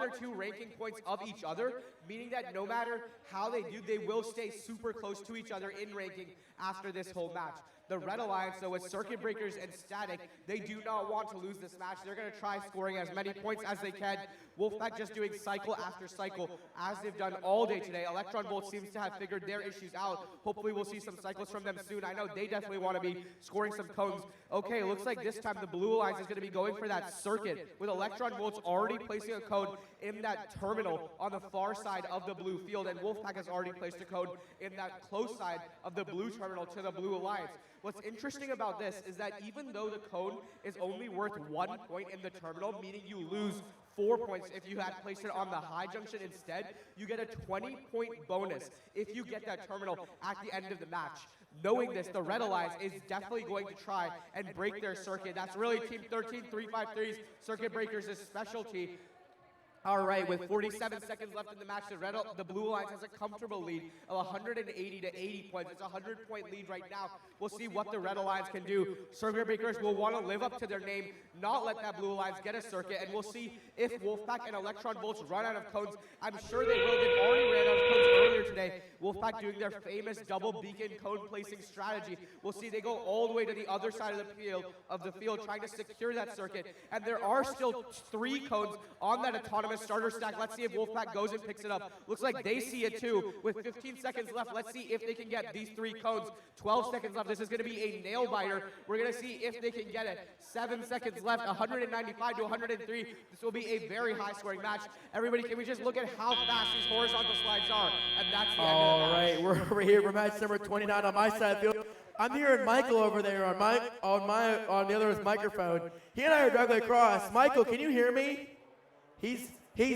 or two ranking points of each other, meaning that no matter how they do, they will stay super close to each other in ranking after this whole match. The Red Alliance, though, with Circuit Breakers and Static, they do not want to lose this match. They're going to try scoring as many points as they can. Wolfpack just doing cycle after cycle, as they've done all day today. Electron Volt seems to have figured their issues out. Hopefully we'll see some cycles from them soon. I know they definitely want to be scoring some cones. Okay, looks like this time the Blue Alliance is going to be going for that circuit, with Electron Volts already placing a code in that terminal on the far side of the blue field, and Wolfpack has already placed a code in that close side of the blue terminal to the Blue Alliance. What's interesting about this is that even though the cone is only worth 1 point in the terminal, meaning you lose 4 points if you had placed it on the high junction instead, you get a 20-point bonus if you get that terminal at the end of the match. Knowing this, the Red Alliance is definitely going to try and break their circuit. That's really Team 13353's Circuit Breakers' specialty. All right, with 47 seconds left in the match, the Blue Alliance has a comfortable lead of 180 to 80 points. It's a 100-point lead right now. We'll see what the Red Alliance can do. Circuit Breakers will want to live up to their name, not let that Blue Alliance get a circuit, and we'll see if Wolfpack and Electron Volts run out of cones. I'm sure they will. They've already ran out of cones earlier today. Wolfpack doing their famous double beacon cone placing strategy. We'll see they go all the way to the other side of the field, trying to secure that circuit. And there are still 3 cones on that autonomous starter stack. Let's see if Wolfpack goes and picks it up. Looks like they see it too. With 15 seconds left, let's see if they can get these 3 cones. 12 seconds left. This is going to be a nail biter. We're going to see if they can get it. 7 seconds left. 195 to 103. This will be a very high scoring match. Everybody, can we just look at how fast these horizontal slides are? And that's the end of the match. All right, we're over here for match number 29 on my side of the field. I'm hearing Michael over there on the other microphone. He and I are directly across. Michael, can you hear me? He's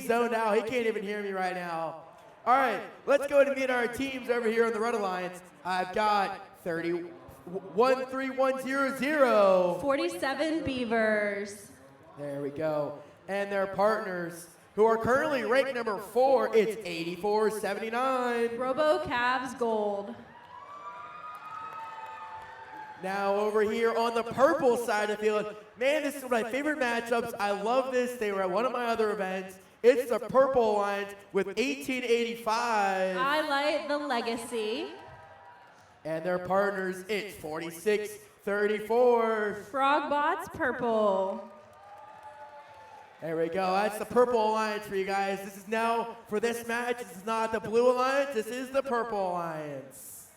zoned out. He can't even hear me right now. All right, let's go ahead and meet our teams over here on the Red Alliance. I've got 13100. 47 Beavers. There we go. And their partners, who are currently ranked number 4, it's 8479. Robo Cavs Gold. Now over here on the purple side of the field, man, this is one of my favorite matchups. I love this. They were at one of my other events. It's the Purple Alliance with 1885. I like the Legacy. And their partners, it's 4634. Frogbots purple. There we go. That's the Purple Alliance for you guys. This is now, for this match, this is not the Blue Alliance. This is the Purple Alliance.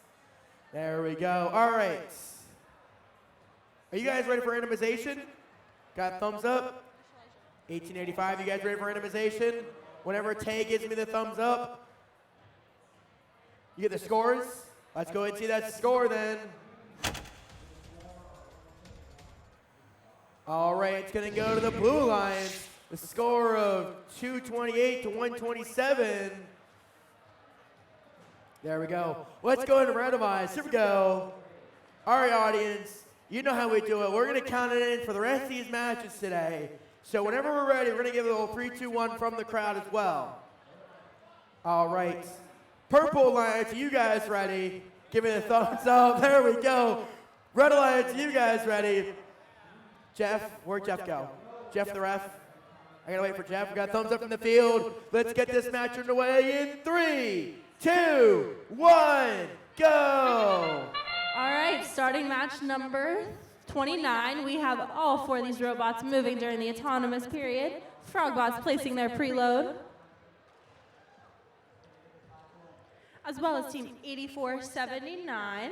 There we go. All right. Are you guys ready for randomization? Got thumbs up? 1885, you guys ready for randomization? Whenever Tay gives me the thumbs up, you get the scores. Let's go and see that score then. All right, it's going to go to the Blue Alliance. The score of 228 to 127. There we go. Let's go ahead and randomize. Here we go. All right, audience. You know how we do it. We're going to count it in for the rest of these matches today. So whenever we're ready, we're going to give a little 3, 2, 1 from the crowd as well. All right. Purple Alliance, are you guys ready? Give me the thumbs up. There we go. Red Alliance, are you guys ready? Jeff, where'd Jeff go? Jeff the ref? I got to wait for Jeff. We got thumbs up from the field. Let's get this match underway in 3, 2, 1, go. All right, starting match number 29. We have all 4 of these robots moving during the autonomous period. Frogbots placing their preload, as well as team 8479.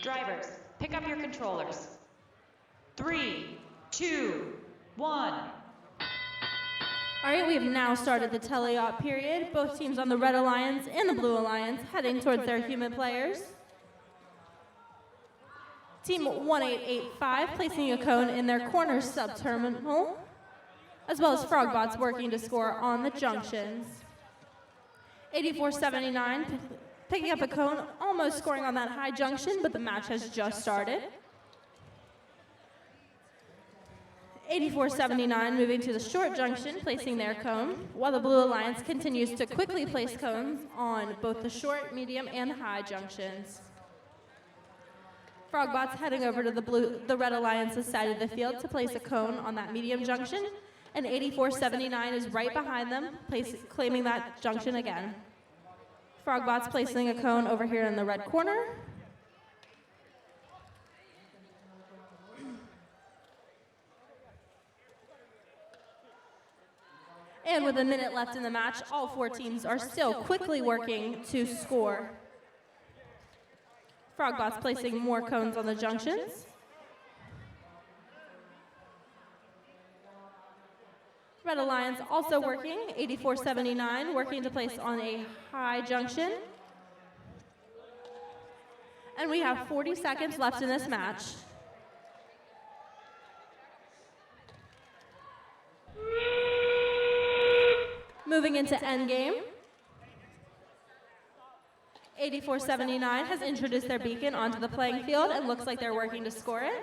Drivers, pick up your controllers. 3, 2, 1. All right, we have now started the teleop period. Both teams on the Red Alliance and the Blue Alliance heading towards their human players. Team 1885 placing a cone in their corner subterminal, as well as Frogbots working to score on the junctions. 8479 picking up a cone, almost scoring on that high junction, but the match has just started. 8479 moving to the short junction, placing their cone, while the Blue Alliance continues to quickly place cones on both the short, medium, and high junctions. Frogbots heading over to the Red Alliance's side of the field to place a cone on that medium junction, and 8479 is right behind them, claiming that junction again. Frogbots placing a cone over here in the red corner. And with a minute left in the match, all 4 teams are still quickly working to score. Frogbots placing more cones on the junctions. Red Alliance also working, 8479 working to place on a high junction. And we have 40 seconds left in this match. Moving into endgame. 8479 has introduced their beacon onto the playing field and looks like they're working to score it.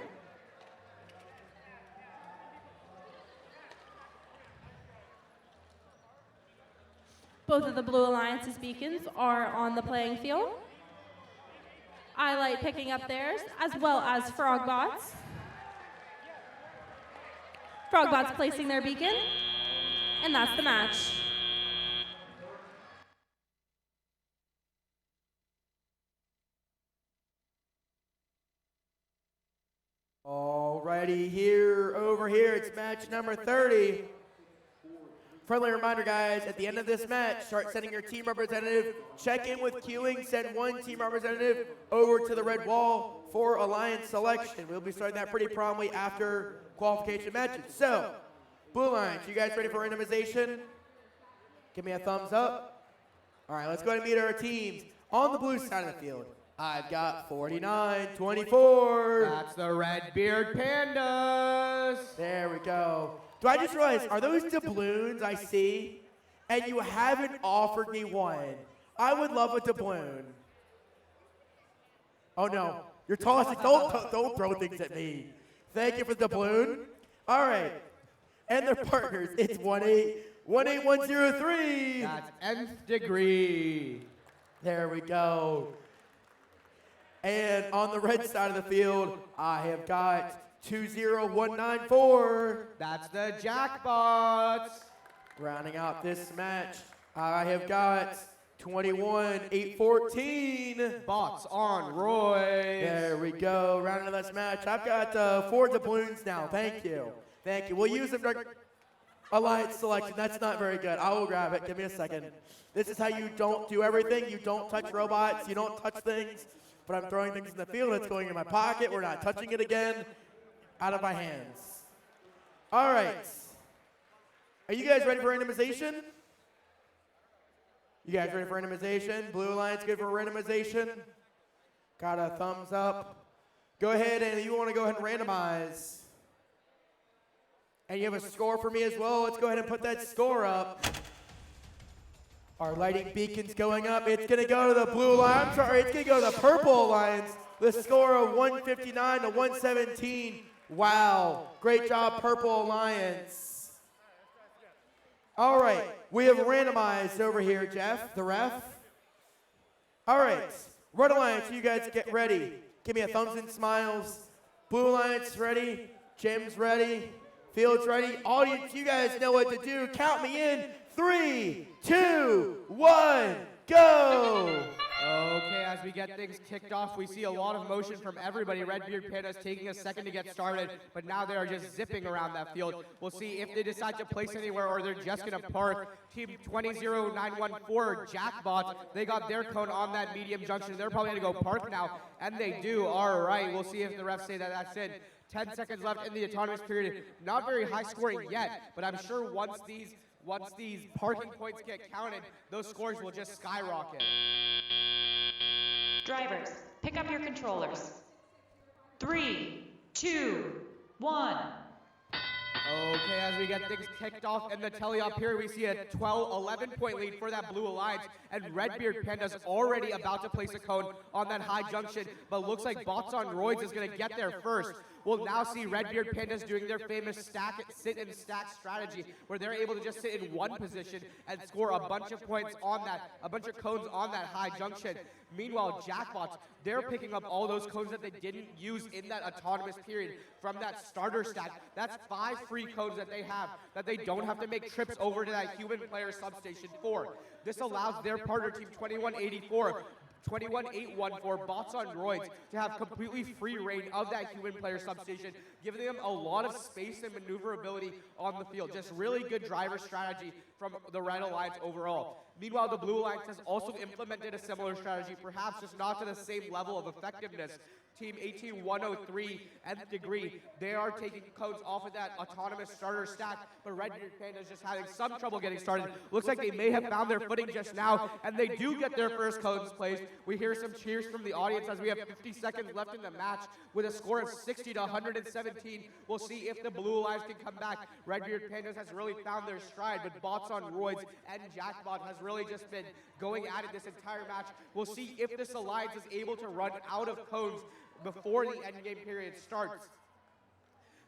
Both of the Blue Alliance's beacons are on the playing field. I Light picking up theirs, as well as Frogbots. Frogbots placing their beacon, and that's the match. Alrighty, over here, it's match number 30. Friendly reminder, guys, at the end of this match, start sending your team representative, check in with queuing, send 1 team representative over to the red wall for alliance selection. We'll be starting that pretty promptly after qualification matches. So, Blue Alliance, you guys ready for randomization? Give me a thumbs up. All right, let's go ahead and meet our teams. On the blue side of the field, I've got 49-24. That's the Red Beard Pandas. There we go. Do I just realize, are those doubloons I see? And you haven't offered me one. I would love a doubloon. Oh no, You're tossing. Don't throw things at me. Thank you for the balloon. All right. And their partners, it's 18103. That's Nth Degree. There we go. And on the red side of the field, I have got 20194. That's the Jackbots. Rounding out this match, I have got 21814. Bots on Roy. There we go. Rounding out this match, I've got 4 doubloons now. Thank you. Thank you. We'll use them during Alliance selection. That's not very good. I will grab it. Give me a second. This is how you don't do everything. You don't touch robots. You don't touch things. But I'm throwing things in the field. It's going in my pocket. We're not touching it again. Out of my hands. All right. Are you guys ready for randomization? You guys ready for randomization? Blue Alliance good for randomization? Got a thumbs up. Go ahead and you want to go ahead and randomize. And you have a score for me as well. Let's go ahead and put that score up. Our lighting beacon's going up. It's going to go to the blue alliance. I'm sorry, it's going to go to the purple alliance. The score of 159 to 117. Wow. Great job, Purple Alliance. All right. We have randomized over here, Jeff, the ref. All right. Red Alliance, you guys get ready. Give me a thumbs and smiles. Blue Alliance ready. Jim's ready. Field's ready. Audience, you guys know what to do. Count me in. 3, 2, 1, go! Okay, as we get things kicked off, we see a lot of motion from everybody. Redbeard Pandas taking a second to get started, but now they are just zipping around that field. We'll see if they decide to place anywhere or they're just going to park. Team 20914, Jackbot, they got their cone on that medium junction. They're probably going to go park now, and they do. All right, we'll see if the refs say that that's it. 10 seconds left in the autonomous period. Not very high scoring yet, but I'm sure once these parking points get counted, those scores will just skyrocket. Drivers, pick up your controllers. 3, 2, 1. Okay, as we get things kicked off in the teleop here, we see a 11-point lead for that Blue Alliance, and Redbeard Panda's already about to place a cone on that high junction, but looks like Bots on Roids is going to get there first. We'll now see Redbeard Pandas doing their famous sit and stack strategy, where they're able to just sit in one position and score a bunch of points on that, a bunch of cones on that high junction. Meanwhile, Jackbots, they're picking up all those cones that they didn't use in that autonomous period from that starter stack. That's 5 free cones that they have that they don't have to make trips over to that human player substation for. This allows their partner team 21814, Bots on Roids, to have completely free reign of that human player substation, giving them a lot of space and maneuverability on the field. Just really good driver strategy from the Red Alliance overall. Meanwhile, the Blue Alliance has also implemented a similar strategy, perhaps just not to the same level of effectiveness. Team 18103, Nth Degree, they are taking codes off of that autonomous starter stack, but Redbeard Panda is just having some trouble getting started. Looks like they may have found their footing just now, and they do get their first codes placed. We hear some cheers from the audience as we have 50 seconds left in the match with a score of 60 to 117. We'll see if the Blue Alliance can come back. Redbeard Pandas has really found their stride, but Bots on Roids and Jackbot has really just been going at it this entire match. We'll see if this alliance is able to run out of codes before the endgame period starts.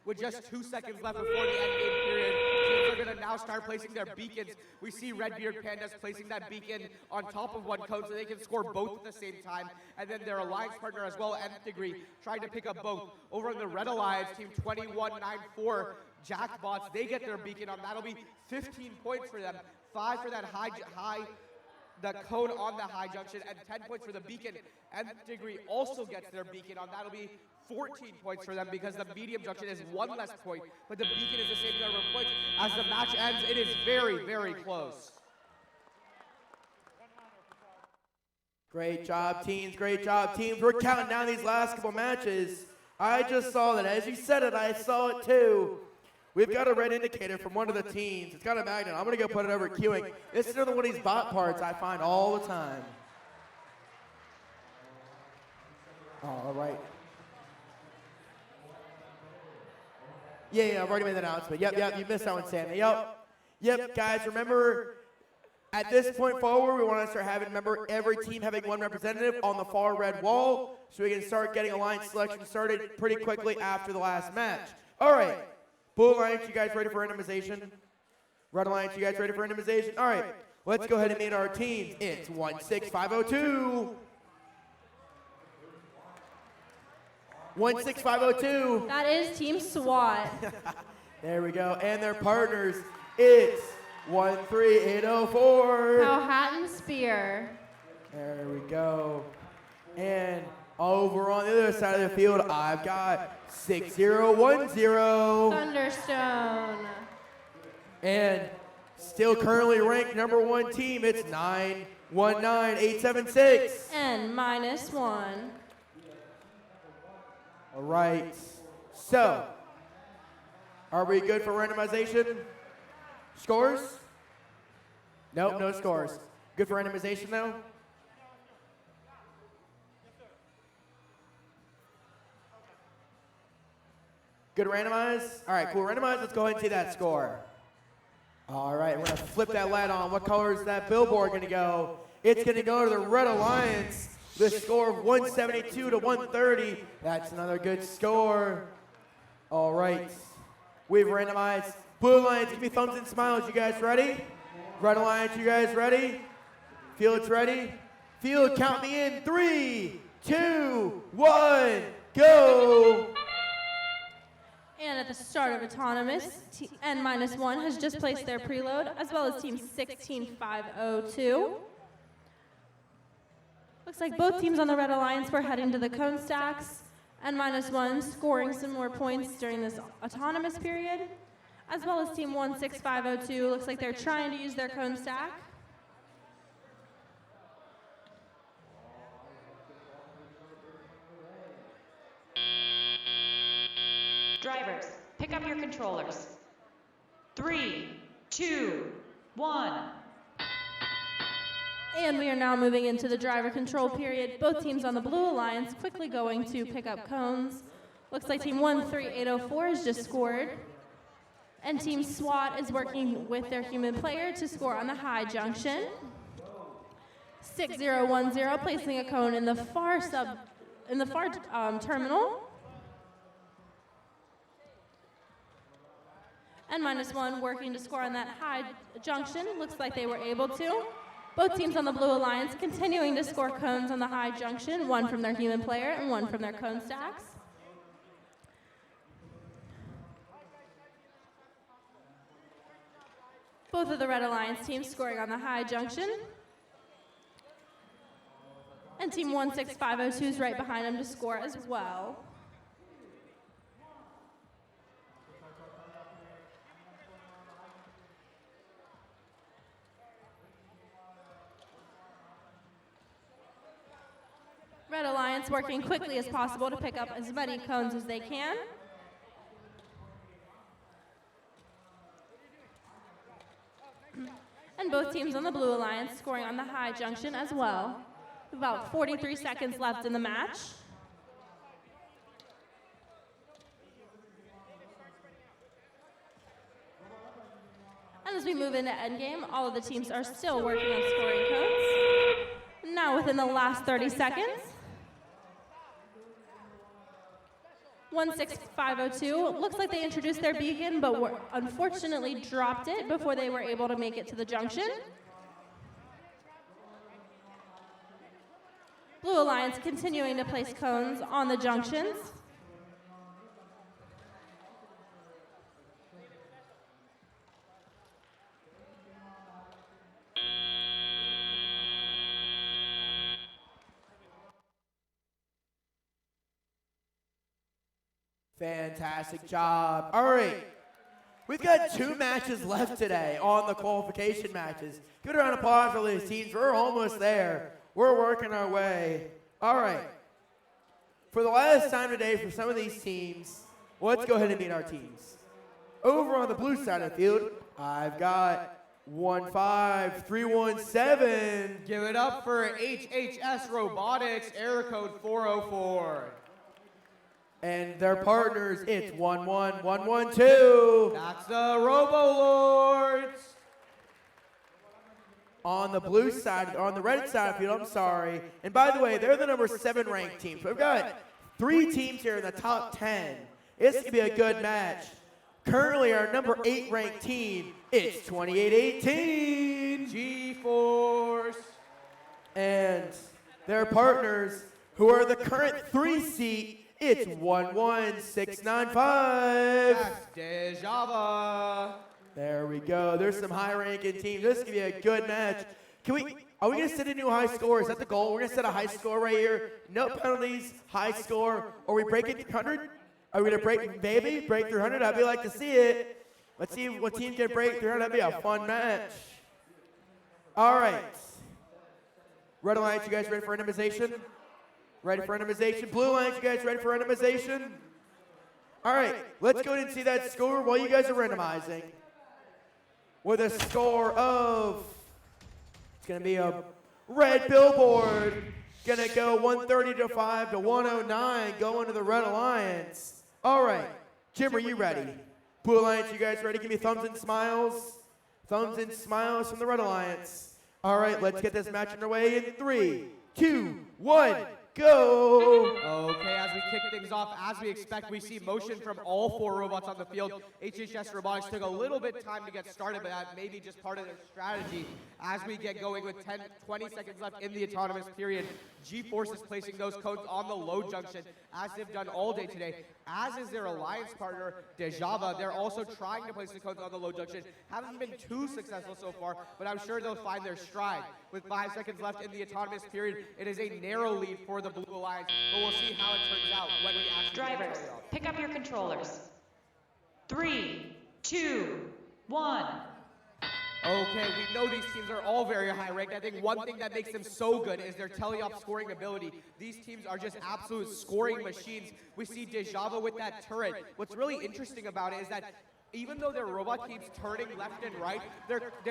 With just 2 seconds left before the endgame period, teams are going to now start placing their beacons. We see Redbeard Pandas placing that beacon on top of one code so they can score both at the same time. And then their alliance partner as well, Nth Degree, trying to pick up both. Over on the Red Alliance, team 2194, Jackbots, they get their beacon on. That'll be 15 points for them. 5 for that the code on the high junction, and 10 points for the beacon. Nth Degree also gets their beacon on. That'll be 14 points for them because the medium junction is 1 less point, but the beacon is the same number of points. As the match ends, it is very, very close. Great job, teams. Great job, teams. We're counting down these last couple matches. I just saw that. As you said it, I saw it too. We've got a red indicator from one of the teams. It's got a magnet. I'm going to go put it over queuing. This is another one of these bot parts I find all the time. All right. Yeah, I've already made the announcement. Yep, you missed that one, Sammy. Yep, guys, remember, At this point forward, we want to start having, remember, every team having one representative on the far red wall, so we can start getting alliance selection started pretty quickly after the last match. All right, Blue Alliance, you guys ready for randomization? Red Alliance, you guys ready for randomization? All right, let's go ahead and meet our teams. It's 16502. 16502. That is Team SWAT. There we go. And their partners, it's 13804. Powhatan Spear. There we go. And over on the other side of the field, I've got 6010. Thunderstone. And still currently ranked #1 team, it's 919876. And -1. All right. So, are we good for randomization? Scores? Nope, no scores. Good for randomization though? Good to randomize? All right, cool. Randomize. Let's go ahead and see that score. All right, we're going to flip that light on. What color is that billboard going to go? It's going to go to the Red Alliance. The score of 172 to 130. That's another good score. All right. We've randomized. Blue Alliance, give me thumbs and smiles. You guys ready? Red Alliance, you guys ready? Field's ready? Field, count me in. 3, 2, 1, go! And at the start of Autonomous, N-1 has just placed their preload, as well as Team 16502. Looks like both teams on the Red Alliance were heading to the cone stacks. N-1 scoring some more points during this autonomous period, as well as Team 16502. Looks like they're trying to use their cone stack. Drivers, pick up your controllers. 3, 2, 1. And we are now moving into the driver control period. Both teams on the Blue Alliance quickly going to pick up cones. Looks like Team 13804 has just scored. And Team SWAT is working with their human player to score on the high junction. 6010 placing a cone in the far terminal. N-1 working to score on that high junction. Looks like they were able to. Both teams on the Blue Alliance continuing to score cones on the high junction, one from their human player and one from their cone stacks. Both of the Red Alliance teams scoring on the high junction. And Team 16502 is right behind them to score as well. Red Alliance working quickly as possible to pick up as many cones as they can. And both teams on the Blue Alliance scoring on the high junction as well. About 43 seconds left in the match. And as we move into endgame, all of the teams are still working on scoring cones. Now within the last 30 seconds. 16502, looks like they introduced their beacon, but unfortunately dropped it before they were able to make it to the junction. Blue Alliance continuing to place cones on the junctions. Fantastic job. All right. We've got 2 matches left today on the qualification matches. Give a round of applause for these teams. We're almost there. We're working our way. All right. For the last time today for some of these teams, let's go ahead and meet our teams. Over on the blue side of the field, I've got 15317. Give it up for HHS Robotics, error code 404. And their partners, it's 11112. That's the Robo Lords. on the blue side, or on the red side of the field, I'm sorry. And by the way, they're the number 7 ranked team. So we've got 3 teams here in the top 10. It's going to be a good match. Currently, our number 8 ranked team, it's 28-18. G-Force. And their partners, who are the current 3 seed, it's 11695. That's Dejava. There we go. There's some high-ranking teams. This is going to be a good match. Are we going to set a new high score? Is that the goal? We're going to set a high score right here. No penalties, high score. Are we breaking 300? Are we going to break 300? I'd like to see it. Let's see what team can break 300. That'd be a fun match. All right. Red Alliance, you guys ready for randomization? Ready for randomization? Blue Alliance, you guys ready for randomization? All right. Let's go ahead and see that score while you guys are randomizing. With a score of, it's going to be a red billboard. Going to go 130-5 to 109, going to the Red Alliance. All right. Jim, are you ready? Blue Alliance, you guys ready? Give me thumbs and smiles. Thumbs and smiles from the Red Alliance. All right, let's get this match underway in 3, 2, 1. Go! Okay, as we kick things off, as we expect, we see motion from all 4 robots on the field. HHS Robotics took a little bit time to get started, but that may be just part of their strategy. As we get going with 20 seconds left in the autonomous period, G-Force is placing those codes on the load junction, as they've done all day today. As is their alliance partner, Dejava. They're also trying to place the codes on the load junction. Haven't been too successful so far, but I'm sure they'll find their stride. With 5 seconds left in the autonomous period, it is a narrow lead for the Blue Alliance, but we'll see how it turns out when we actually Drivers, pick up your controllers. 3, 2, 1. Okay, we know these teams are all very high ranked. I think one thing that makes them so good is their teleop scoring ability. These teams are just absolute scoring machines. We see Dejava with that turret. What's really interesting about it is that even though their robot keeps turning left and right, their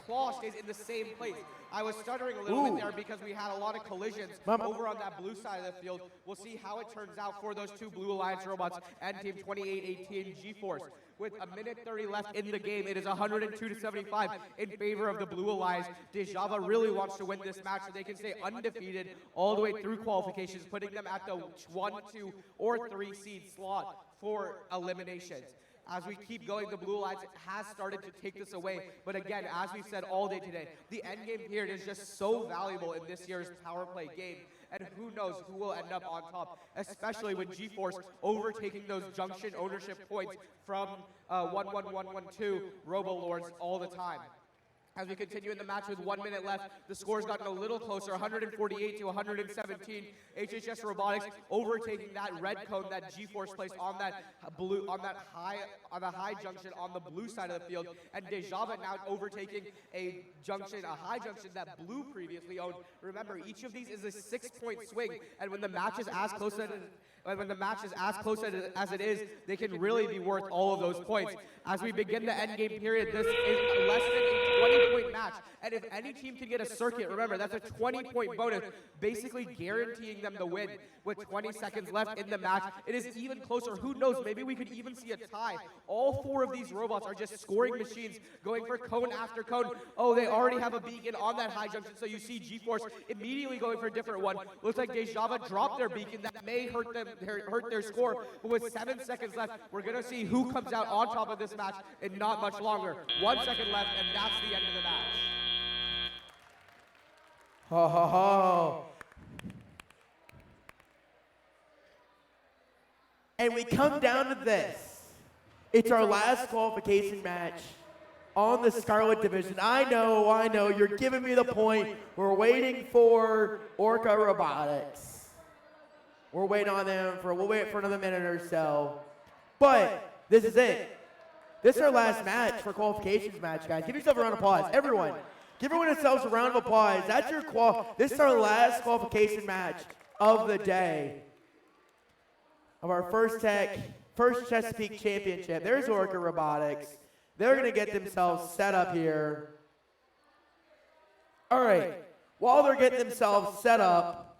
claw stays in the same place. I was stuttering a little bit there because we had a lot of collisions over on that blue side of the field. We'll see how it turns out for those 2 Blue Alliance robots and Team 2818 G-Force. With a minute 30 left in the game, it is 102-75 in favor of the Blue Alliance. Dejava really wants to win this match so they can stay undefeated all the way through qualifications, putting them at the 1, 2, or 3 seed slot for eliminations. As we keep going, the Blue Alliance has started to take this away. But again, as we've said all day today, the endgame period is just so valuable in this year's power play game. And who knows who will end up on top, especially with G-Force overtaking those junction ownership points from 11112 Robo Lords all the time. As we continue in the match with 1 minute left, the score's gotten a little closer, 148 to 117. HHS Robotics overtaking that red cone that G-Force placed on that high junction on the blue side of the field, and Dejava now overtaking a high junction that Blue previously owned. Remember, each of these is a 6-point swing, and when the match is as close as it is, they can really be worth all of those points. As we begin the endgame period, this is less than a 20-point match. And if any team can get a circuit, remember, that's a 20-point bonus, basically guaranteeing them the win. With 20 seconds left in the match, it is even closer. Who knows? Maybe we could even see a tie. All 4 of these robots are just scoring machines, going for cone after cone. Oh, they already have a beacon on that high junction, so you see G-Force immediately going for a different one. Looks like Dejava dropped their beacon. That may hurt their score. But with 7 seconds left, we're going to see who comes out on top of this match in not much longer. 1 second left, and that's the end of the match. Ho, ho, ho. And we come down to this. It's our last qualification match on the Scarlet division. I know, you're giving me the point. We're waiting for Orca Robotics. We'll wait for another minute or so. But this is it. This is our last match for qualifications match, guys. Give yourself a round of applause. Everyone. Give everyone themselves a round of applause. That's your This is our last qualification match of the day. Of our first Chesapeake Championship. There's Orca Robotics. They're going to get themselves set up here. All right. While they're getting themselves set up,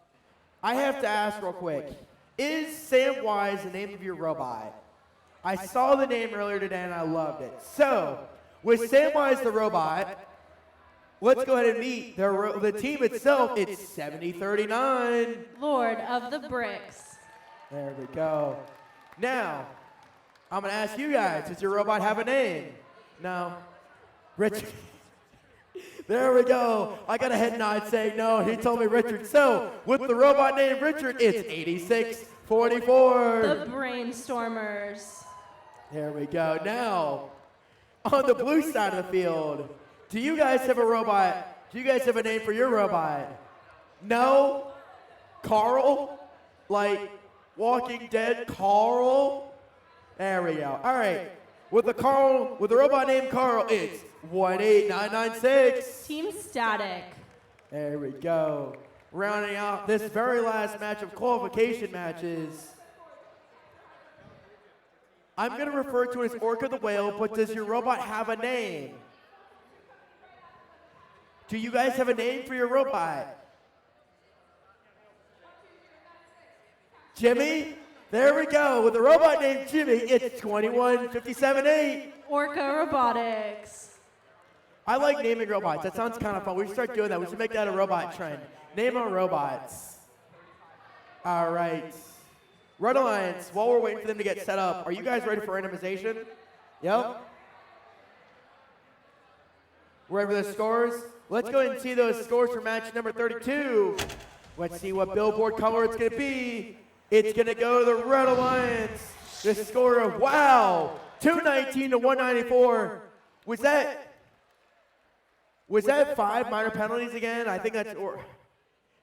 I have to ask real quick. Is Samwise the name of your robot? I saw the name earlier today and I loved it. So, with Samwise the robot, let's go ahead and meet the team itself. It's 7039. Lord of the Bricks. There we go. Now, I'm going to ask you guys, does your robot have a name? No. Richard. There we go. I got a head nod saying no. He told me Richard. So, with the robot named Richard, it's 8644. The Brainstormers. There we go. Now, on the blue side of the field, do you guys have a robot? Do you guys have a name for your robot? No? Carl? Like Walking Dead Carl? There we go. All right. With the robot named Carl, it's 18996. Team Static. There we go. Rounding out this very last match of qualification matches. I'm going to refer to it as Orca the Whale, but does your robot have a name? Do you guys have a name for your robot? Jimmy? There we go. With a robot named Jimmy, it's 21578. Orca Robotics. I like naming robots. That sounds kind of fun. We should start doing that. We should make that a robot trend. Name our robots. All right. Red Alliance, while we're waiting for them to get set up, are you guys ready for randomization? Yep. Ready for the scores? Let's go ahead and see those scores for match number 32. Let's see what billboard color it's going to be. It's going to go to the Red Alliance. The score of, wow, 219 to 194. Was that 5 minor penalties again? I think that's,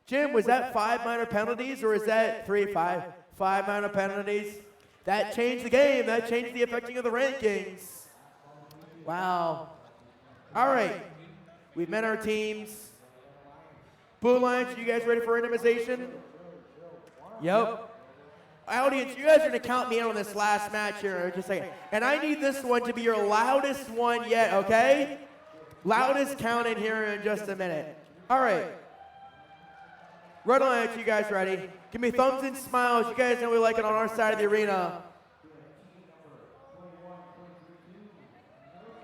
Jim, was that 5 minor penalties or is that 5 minor penalties? That changed the game. That changed the affecting of the rankings. Wow. All right. We've met our teams. Blue Alliance, you guys ready for randomization? Yep. Audience, you guys are going to count me in on this last match here. Just a second. And I need this one to be your loudest one yet, okay? Loudest count in here in just a minute. All right. Red Alliance, you guys ready? Give me thumbs and smiles. You guys know we like it on our side of the arena.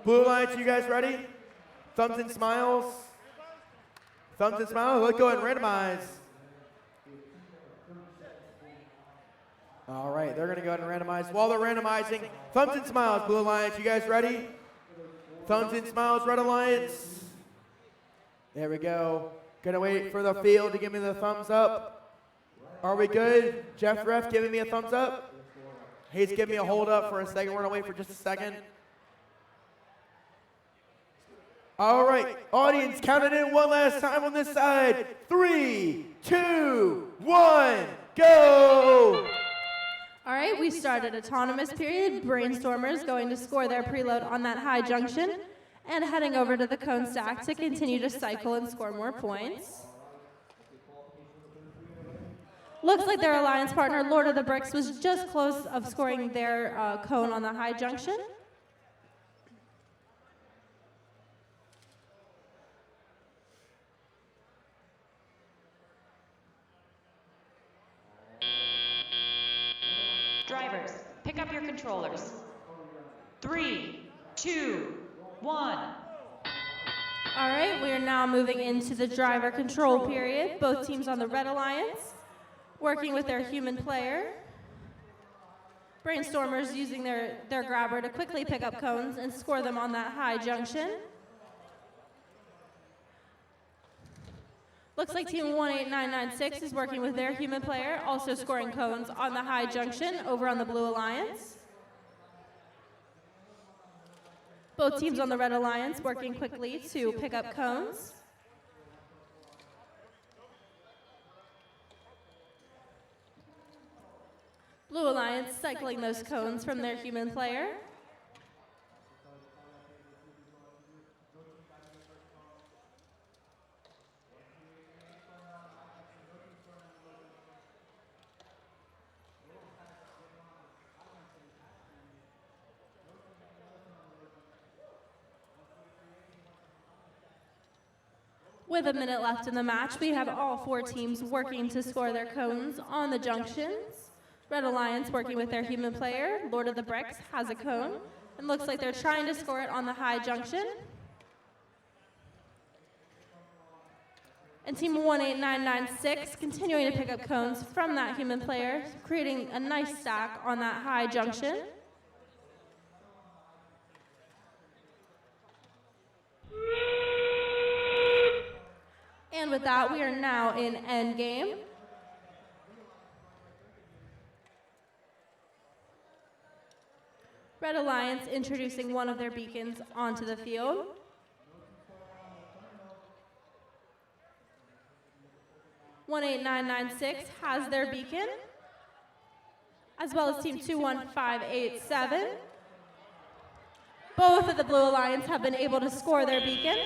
Blue Alliance, you guys ready? Thumbs and smiles. Thumbs and smiles. Let's go ahead and randomize. All right, they're going to go ahead and randomize. While they're randomizing, thumbs and smiles, Blue Alliance. You guys ready? Thumbs and smiles, Red Alliance. There we go. Gonna wait for the field to give me the thumbs up. Are we good? Jeff Ref giving me a thumbs up? He's giving me a hold up for a second. We're gonna wait for just a second. All right, audience, count it in one last time on this side. 3, 2, 1, go! All right, we started autonomous period. Brainstormers going to score their preload on that high junction and heading over to the cone stack to continue to cycle and score more points. Looks like their alliance partner, Lord of the Bricks, was just close of scoring their cone on the high junction. Drivers, pick up your controllers. 3, 2, 1. All right, we are now moving into the driver control period. Both teams on the Red Alliance working with their human player. Brainstormers using their grabber to quickly pick up cones and score them on that high junction. Looks like team 18996 is working with their human player, also scoring cones on the high junction over on the Blue Alliance. Both teams on the Red Alliance working quickly to pick up cones. Blue Alliance cycling those cones from their human player. With a minute left in the match, we have all 4 teams working to score their cones on the junctions. Red Alliance working with their human player. Lord of the Bricks has a cone and looks like they're trying to score it on the high junction. And team 18996 continuing to pick up cones from that human player, creating a nice stack on that high junction. And with that, we are now in end game. Red Alliance introducing one of their beacons onto the field. (18996) has their beacon, as well as team 21587. Both of the Blue Alliance have been able to score their beacon.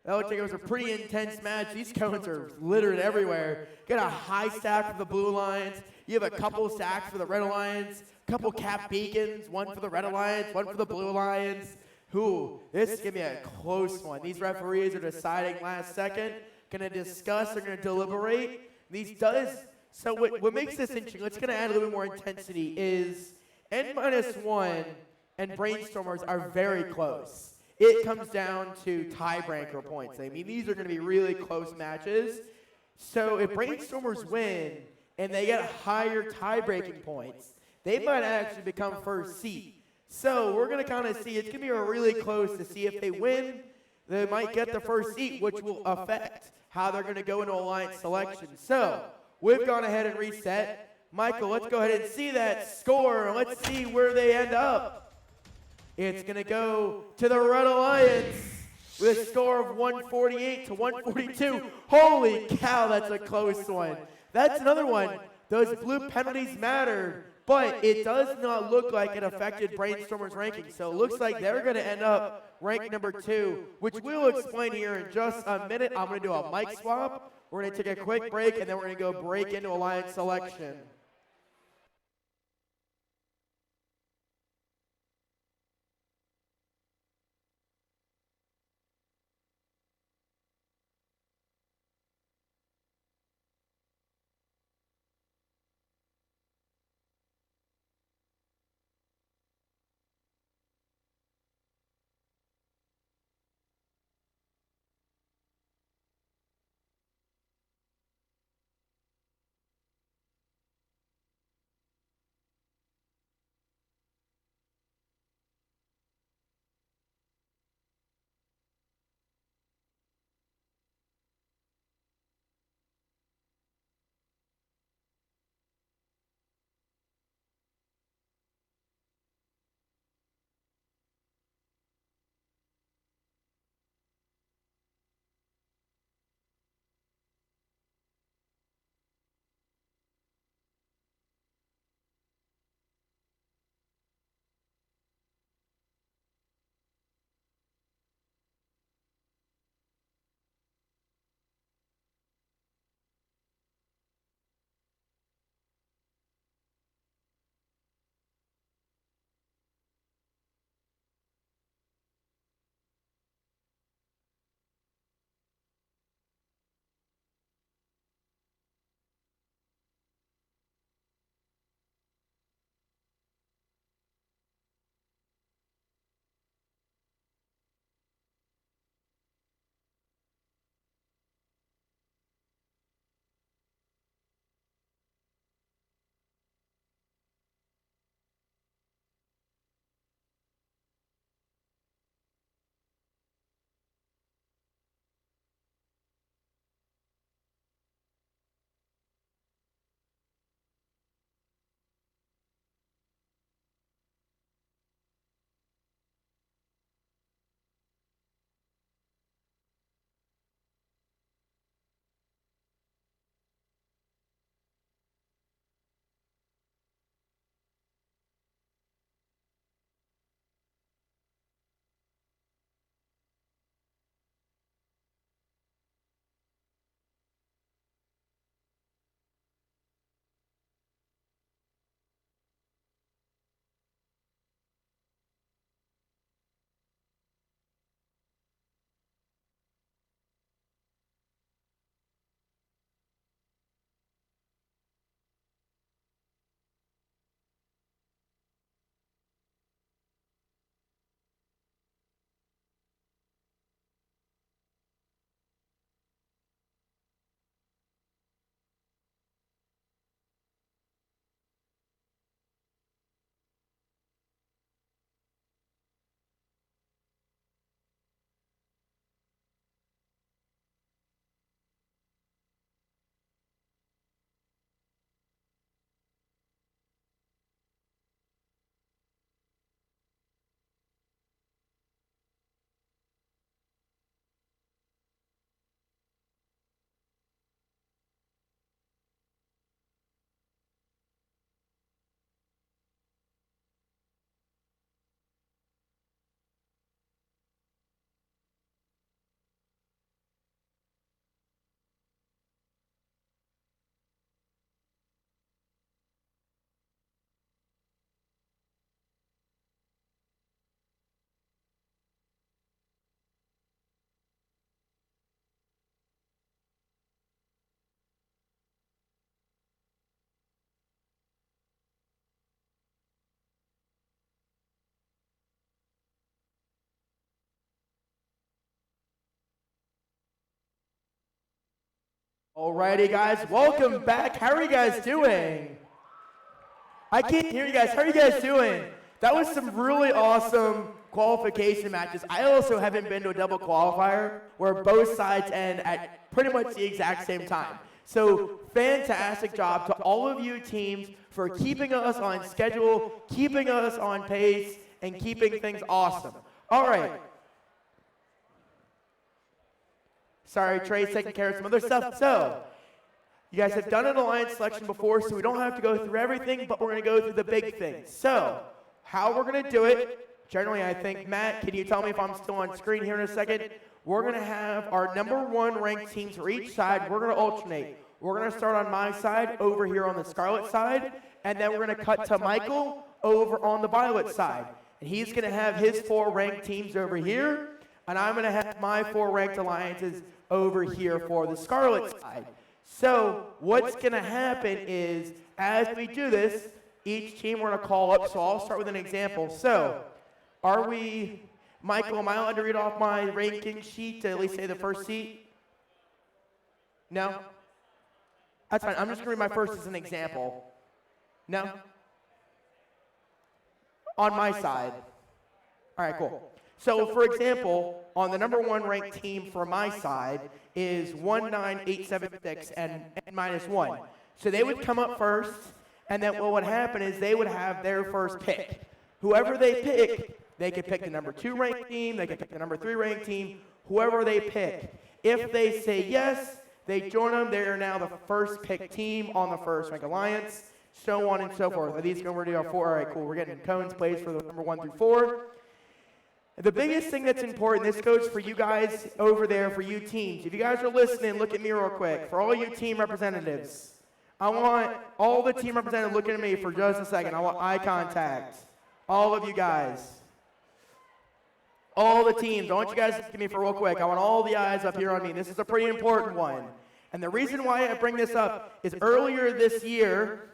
That looks like it was a pretty intense match. These cones are littered everywhere. Got a high stack for the Blue Alliance. You have a couple stacks for the Red Alliance. Couple cap beacons. One for the Red Alliance, one for the Blue Alliance. This is going to be a close one. These referees are deciding last second. Going to discuss, they're going to deliberate. So what makes this interesting, let's going to add a little bit more intensity, is N-1 and Brainstormers are very close. It comes down to tiebreaker points. I mean, these are going to be really close matches. So if Brainstormers win and they get higher tie-breaking points, they might actually become first seed. So we're going to kind of see, it's going to be really close to see if they win, they might get the first seat, which will affect how they're going to go into alliance selection. So we've gone ahead and reset. Michael, let's go ahead and see that score. Let's see where they end up. It's going to go to the Red Alliance with a score of 148 to 142. Holy cow, that's a close one. That's another one. Those blue penalties mattered, but it does not look like it affected Brainstormer's ranking. So it looks like they're going to end up ranked number 2, which we'll explain here in just a minute. I'm going to do a mic swap. We're going to take a quick break, and then we're going to go break into alliance selection. Alrighty, guys, welcome back. How are you guys doing? I can't hear you guys. How are you guys doing? That was some really awesome qualification matches. I also haven't been to a double qualifier where both sides end at pretty much the exact same time. So fantastic job to all of you teams for keeping us on schedule, keeping us on pace, and keeping things awesome. All right. Sorry, Trey's taking care of some other stuff. So, you guys have done an alliance selection before, so we don't have to go through everything, but we're going to go through the big things. So, how we're going to do it, generally I think, Matt, can you tell me if I'm still on screen here in a second? We're going to have our #1 ranked teams for each side. We're going to alternate. We're going to start on my side over here on the Scarlet side, and then we're going to cut to Michael over on the Violet side. And he's going to have his 4 ranked teams over here, and I'm going to have my 4 ranked alliances over here for the Scarlet side. So what's going to happen is, as we do this, each team we're going to call up. So I'll start with an example. So are we, Michael, am I allowed to read off my ranking sheet to at least say the first seat? No? That's fine. I'm just going to read my first as an example. No? On my side. All right, cool. So, for example, on the #1 ranked team for my side is 19876 and -1. So they would come up first, and then what would happen is they would have their first pick. Whoever they pick, they could pick the #2 ranked team, they could pick the #3 ranked team, whoever they pick. If they say yes, they join them. They are now the first pick team on the first ranked alliance, so on and so forth. Are these going to be our 4? All right, cool. We're getting cones placed for the #1 through 4. The biggest thing that's important, this goes for you guys over there, for you teams. If you guys are listening, look at me real quick. For all you team representatives, I want all the team representatives looking at me for just a second. I want eye contact. All of you guys. All the teams. I want you guys to look at me for real quick. I want all the eyes up here on me. This is a pretty important one. And the reason why I bring this up is earlier this year,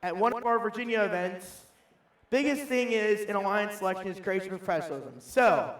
at one of our Virginia events, biggest thing is in alliance selection is creation professionalism. So,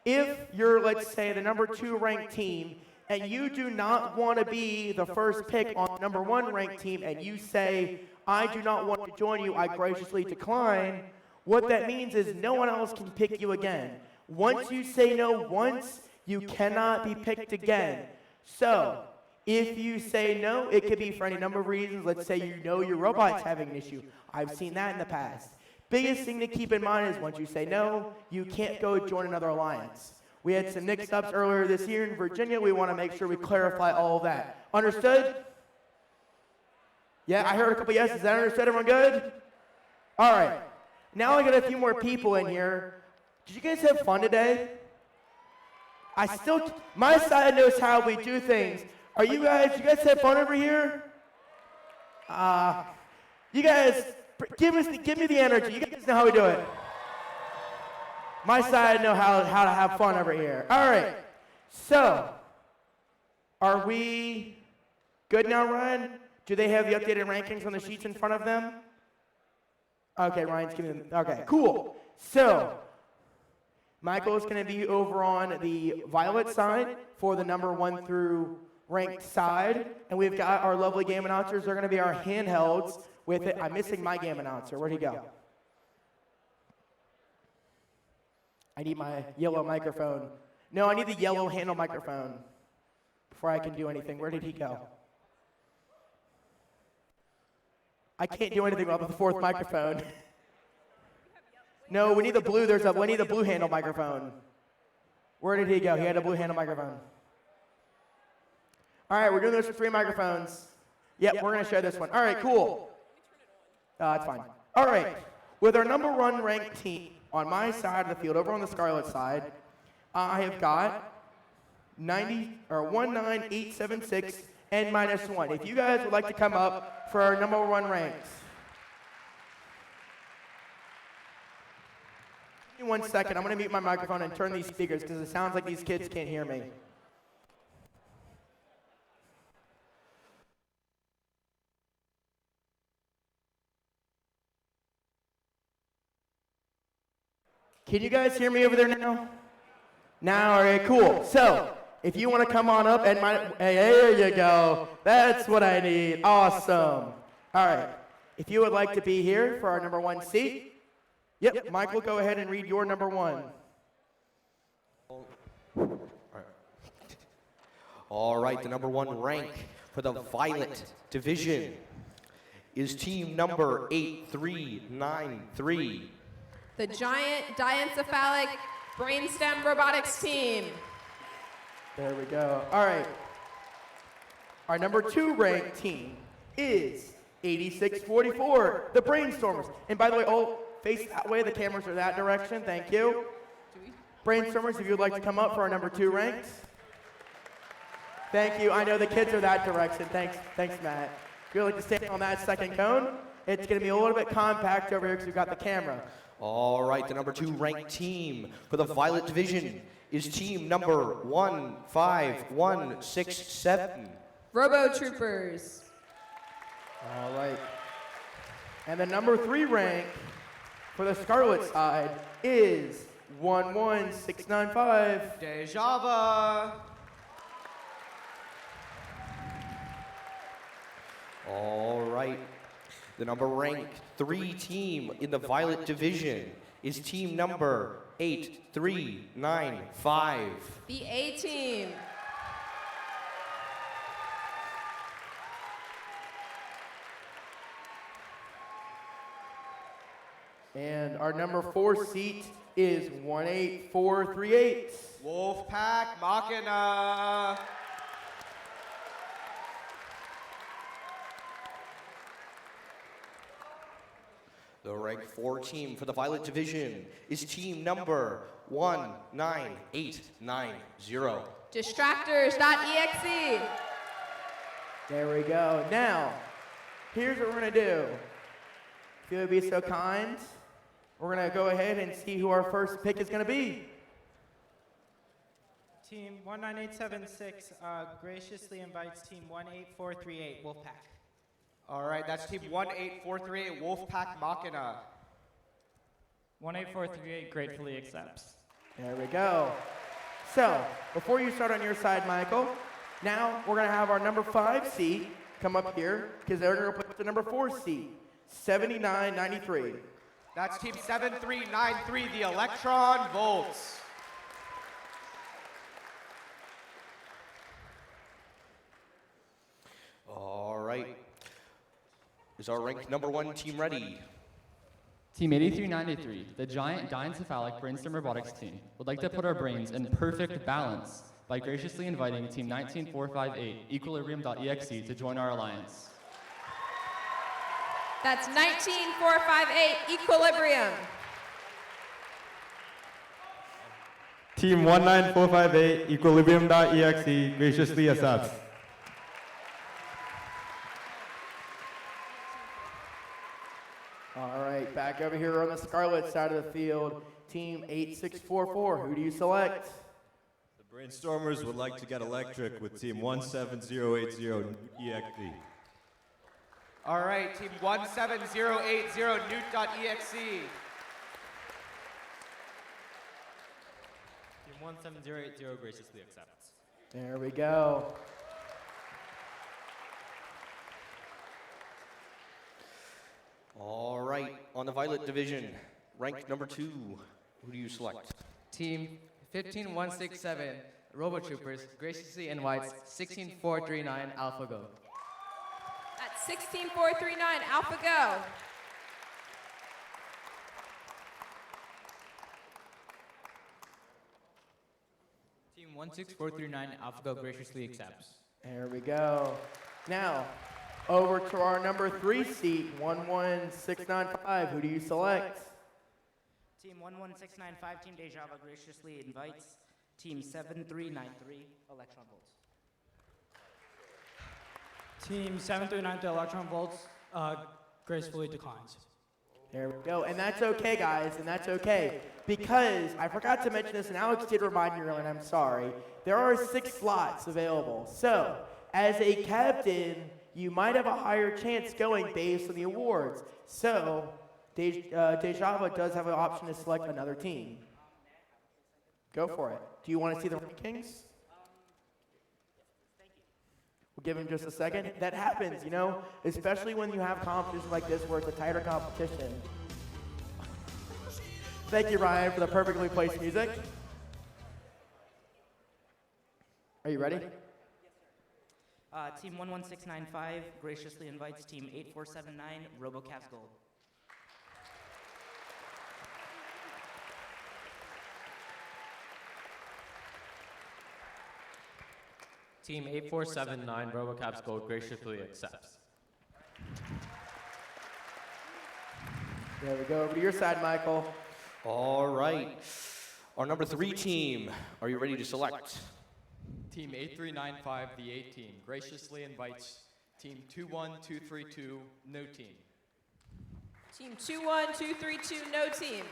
if you're, let's say, the #2 ranked team, and you do not want to be the first pick on the #1 ranked team, and you say, I do not want to join you, I graciously decline, what that means is no one else can pick you again. Once you say no once, you cannot be picked again. So, if you say no, it could be for any number of reasons. Let's say you know your robot's having an issue. I've seen that in the past. Biggest thing to keep in mind is once you say no, you can't go join another alliance. We had some mix-ups earlier this year in Virginia. We want to make sure we clarify all of that. Understood? Yeah, I heard a couple yeses. Is that understood? Everyone good? All right. Now I got a few more people in here. Did you guys have fun today? My side knows how we do things. You guys have fun over here? You guys, give me the energy. You guys know how we do it. My side know how to have fun over here. All right. So, are we good now, Ryan? Do they have the updated rankings on the sheets in front of them? Okay, Ryan's giving them. Okay, cool. So, Michael is going to be over on the Violet side for the #1 through ranked side, and we've got our lovely game announcers. They're going to be our handhelds with it. I'm missing my game announcer. Where'd he go? I need my yellow microphone. No, I need the yellow handle microphone before I can do anything. Where did he go? I can't do anything without the 4th microphone. No, we need the blue. We need the blue handle microphone. Where did he go? He had a blue handle microphone. All right, we're doing this with 3 microphones. Yep, we're going to share this one. All right, cool. That's fine. All right, with our #1 ranked team on my side of the field, over on the Scarlet side, I have got 19876 and -1. If you guys would like to come up for our #1 ranks. Give me 1 second. I'm going to mute my microphone and turn these speakers because it sounds like these kids can't hear me. Can you guys hear me over there now? Now, all right, cool. So, If you want to come on up and hey, there you go. That's what I need. Awesome. All right. If you would like to be here for our number 1 seat, yep, Michael, go ahead and read your number 1. All right, the number 1 rank for the Violet Division is team number 8393. The giant diencephalic brainstem robotics team. There we go. All right. Our number 2 ranked team is 8644, the Brainstormers. And by the way, face that way. The cameras are that direction. Thank you. Brainstormers, if you would like to come up for our number 2 ranks. Thank you. I know the kids are that direction. Thanks, Matt. If you'd like to stand on that second cone, it's going to be a little bit compact over here because we've got the camera. All right, the number 2 ranked team for the Violet Division is team number 15167. Robo Troopers. All right. And the number 3 rank for the Scarlet side is 11695. Dejava. All right. The number ranked 3 team in the Violet Division is team number 8395. The A team. And our number 4 seat is 18438. Wolfpack Machina. The rank 4 team for the Violet Division is team number 19890. Distractors.exe. There we go. Now, here's what we're going to do. If you would be so kind, we're going to go ahead and see who our first pick is going to be. Team 19876 graciously invites team 18438, Wolfpack. All right, that's team 18438, Wolfpack Machina. 18438 gratefully accepts. There we go. So, before you start on your side, Michael, now we're going to have our number 5 seat come up here because they're going to put the number 4 seat, 7993. That's team 7393, the Electron Volts. All right. Is our ranked number 1 team ready? Team 8393, the giant diencephalic brainstem robotics team, would like to put our brains in perfect balance by graciously inviting team 19458, equilibrium.exe, to join our alliance. That's 19458, Equilibrium. Team 19458, equilibrium.exe, graciously accepts. All right, back over here on the Scarlet side of the field, team 8644. Who do you select? The Brainstormers would like to get electric with team 17080 EXE. All right, team 17080 newt.exe. Team 17080 graciously accepts. There we go. All right, on the Violet Division, rank number 2, who do you select? Team 15167, Robo Troopers, graciously invites 16439 AlphaGo. That's 16439, AlphaGo. Team 16439, AlphaGo graciously accepts. There we go. Now, over to our number 3 seat, 11695. Who do you select? Team 11695, Team Dejava graciously invites Team 7393, Electron Volts. Team 7393, Electron Volts gracefully declines. There we go. And that's okay, guys, and that's okay. Because I forgot to mention this, and Alex did remind me earlier, and I'm sorry. There are 6 slots available. So, as a captain, you might have a higher chance going based on the awards. So, Dejava does have an option to select another team. Go for it. Do you want to see the rankings? We'll give him just a second. That happens, you know, especially when you have competitions like this where it's a tighter competition. Thank you, Ryan, for the perfectly placed music. Are you ready? Team 11695 graciously invites Team 8479 RoboCavs Gold. Team 8479 RoboCavs Gold graciously accepts. There we go. Over to your side, Michael. All right. Our number 3 team, are you ready to select? Team 8395, the A team, graciously invites Team 21232, no team. Team 21232, no team.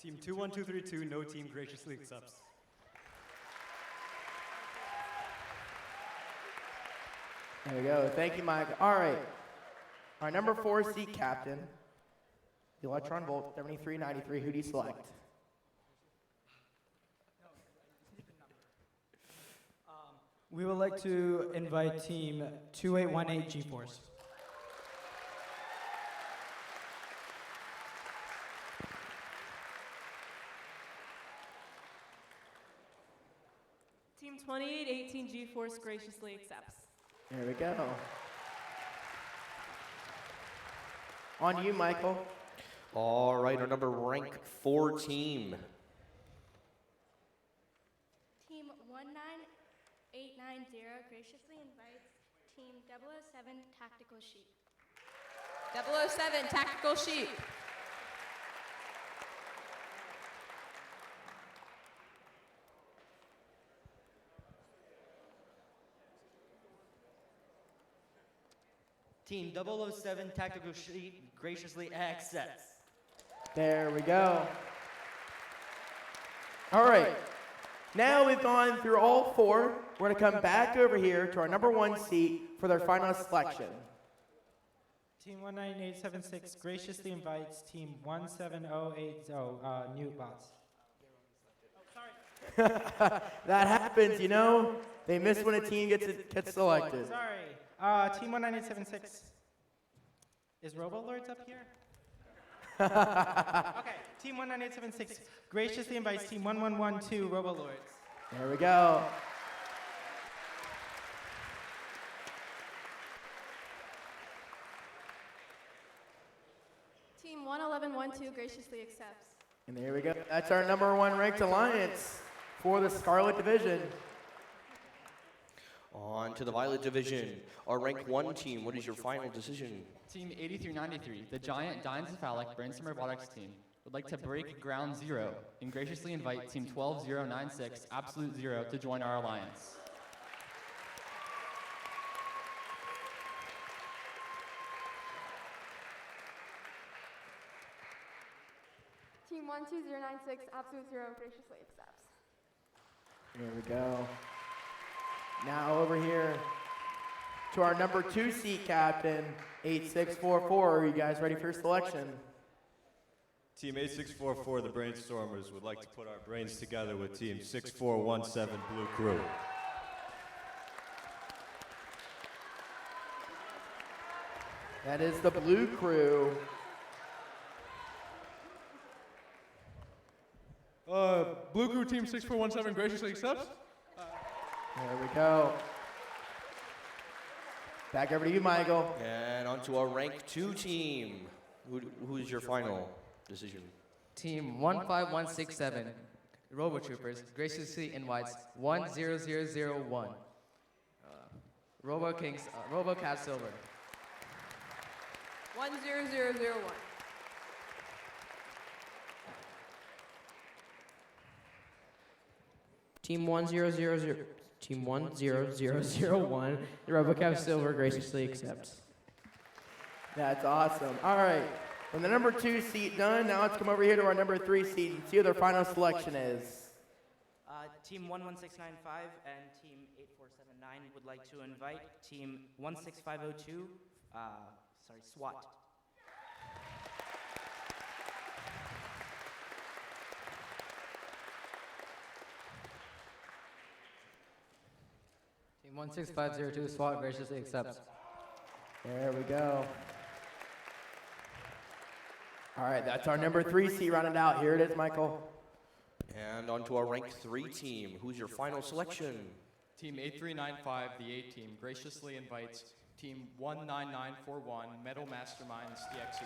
Team 21232, no team, graciously accepts. There we go. Thank you, Mike. All right. Our number 4 seat captain, the Electron Volt 7393. Who do you select? We would like to invite Team 2818 G-Force. Team 2818 G-Force graciously accepts. There we go. On to you, Michael. All right, our number rank 4 team. Team 19890 graciously invites Team 007 Tactical Sheep. 007 Tactical Sheep. Team 007 Tactical Sheep graciously accepts. There we go. All right. Now we've gone through all 4. We're going to come back over here to our number 1 seat for their final selection. Team 19876 graciously invites Team 17080 Newt Bots. That happens, you know. They miss when a team gets selected. Sorry. Team 19876. Is RoboLords up here? Okay. Team 19876 graciously invites Team 1112 RoboLords. There we go. Team 11112 graciously accepts. And there we go. That's our number 1 ranked alliance for the Scarlet Division. On to the Violet Division. Our rank 1 team, what is your final decision? Team 8393, the giant diencephalic brainstorm robotics team, would like to break ground 0 and graciously invite Team 12096 Absolute Zero to join our alliance. Team 12096 Absolute Zero graciously accepts. There we go. Now over here to our number 2 seat captain, 8644. Are you guys ready for your selection? Team 8644, the Brainstormers, would like to put our brains together with Team 6417 Blue Crew. That is the Blue Crew. Blue Crew Team 6417 graciously accepts. There we go. Back over to you, Michael. And on to our rank 2 team. Who's your final decision? Team 15167 RoboTroopers graciously invites 10001 RoboCat Silver. 10001. Team 1000 Team 10001 the RoboCav Silver graciously accepts. That's awesome. All right. From the number 2 seat done, now let's come over here to our number 3 seat and see who their final selection is. Team 11695 and Team 8479 would like to invite Team 16502, SWAT. Team 16502 SWAT graciously accepts. There we go. All right, that's our number 3 seed rounded out. Here it is, Michael. And on to our rank 3 team. Who's your final selection? Team 8395, the A team, graciously invites Team 19941, Metal Masterminds EXE.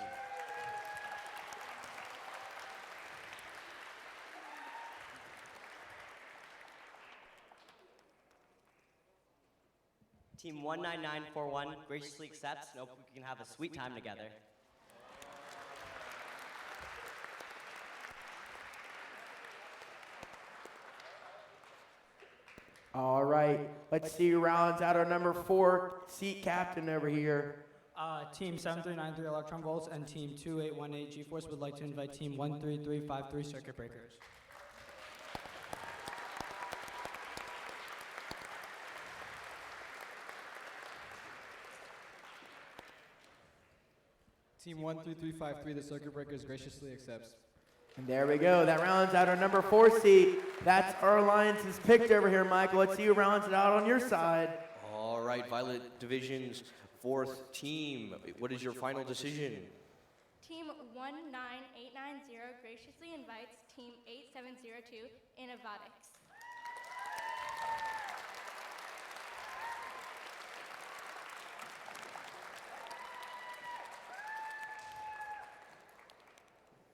Team 19941 graciously accepts and hope we can have a sweet time together. All right, let's see who rounds out our number 4 seat captain over here. Team 7393 Electron Volts and Team 2818 GeForce would like to invite Team 13353 Circuit Breakers. Team 13353, the Circuit Breakers graciously accepts. And there we go. That rounds out our number 4 seat. That's our alliance's picked over here, Michael. Let's see who rounds it out on your side. All right, Violet Division's 4th team. What is your final decision? Team 19890 graciously invites Team 8702 Innovatics.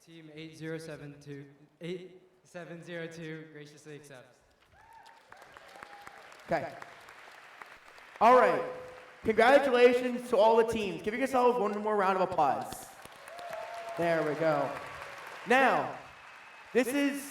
Team 8702 graciously accepts. Okay. All right. Congratulations to all the teams. Give yourselves one more round of applause. There we go. Now, this is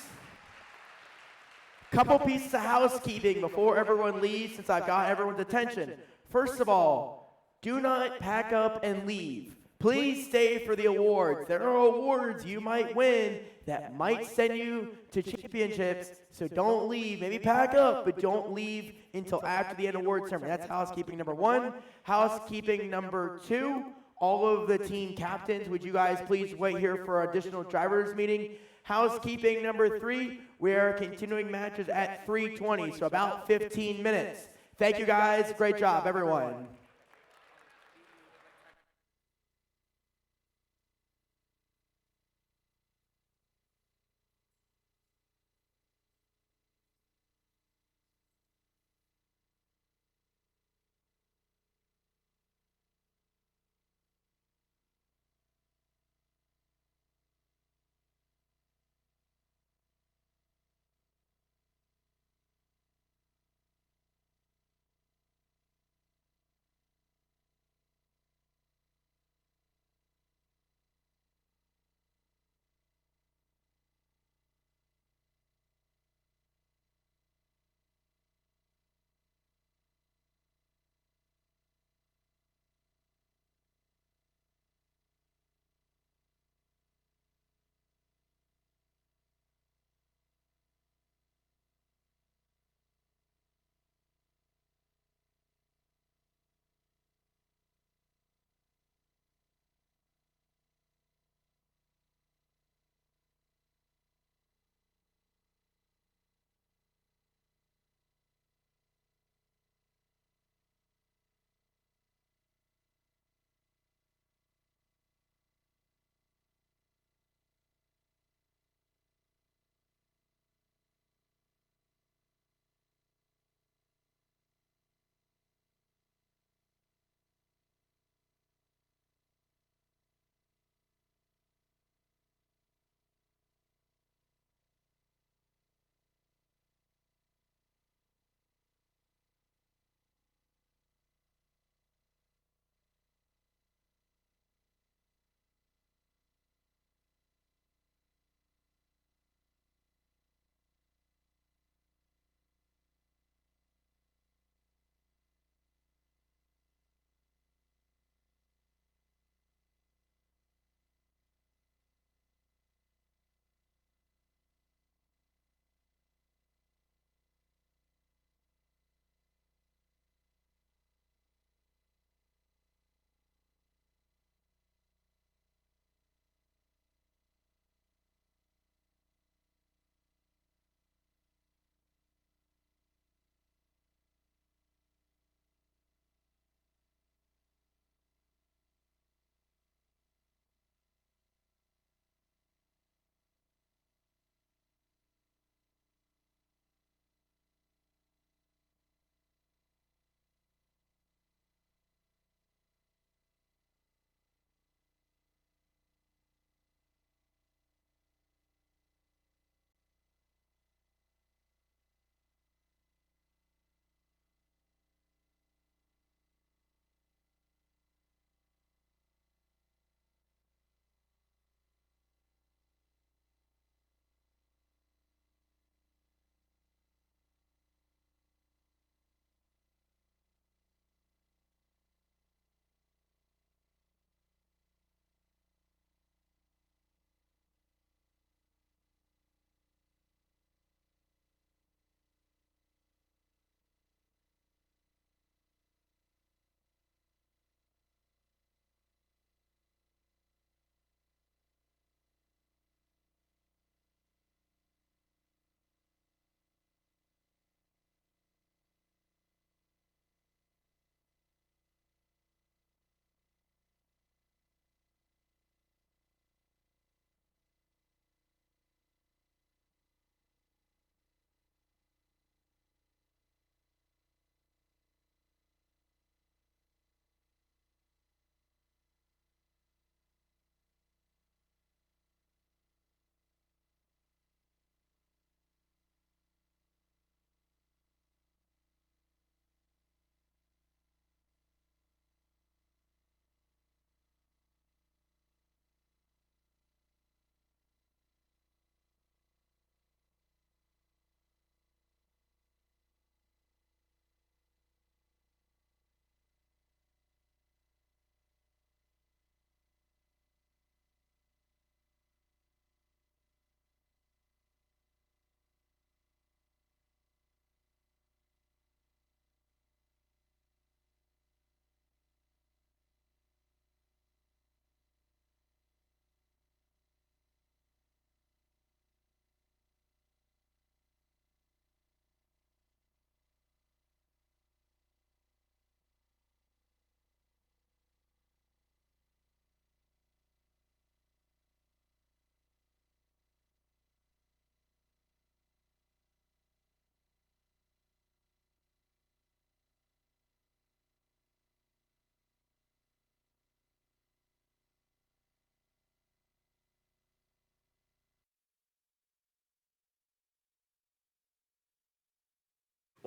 a couple pieces of housekeeping before everyone leaves, since I've got everyone's attention. First of all, do not pack up and leave. Please stay for the awards. There are awards you might win that might send you to championships, so don't leave. Maybe pack up, but don't leave until after the end of award ceremony. That's housekeeping number 1. Housekeeping number 2, all of the team captains, would you guys please wait here for our additional drivers meeting? Housekeeping number 3, we are continuing matches at 3:20, so about 15 minutes. Thank you guys. Great job, everyone.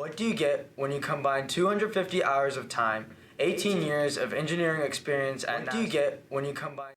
What do you get when you combine 250 hours of time, 18 years of engineering experience, and what do you get when you combine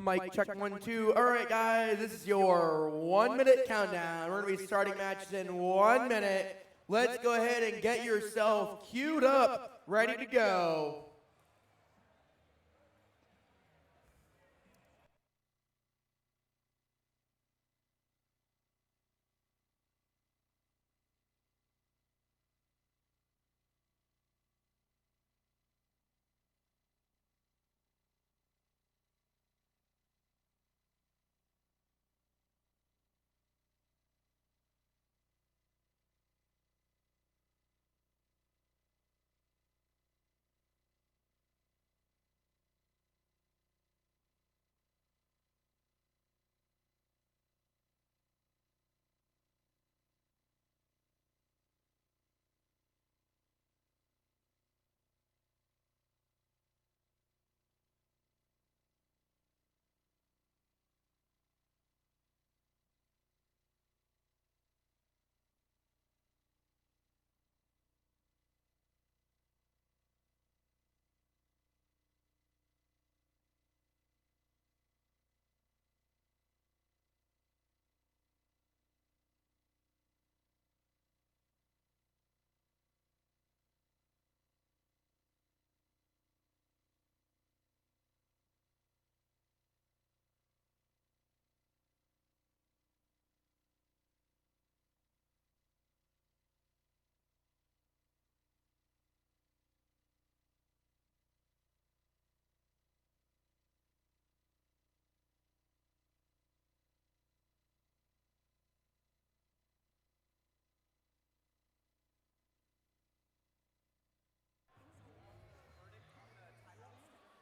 Mic check 1, 2. All right, guys, this is your 1-minute countdown. We're going to be starting matches in 1 minute. Let's go ahead and get yourself queued up, ready to go.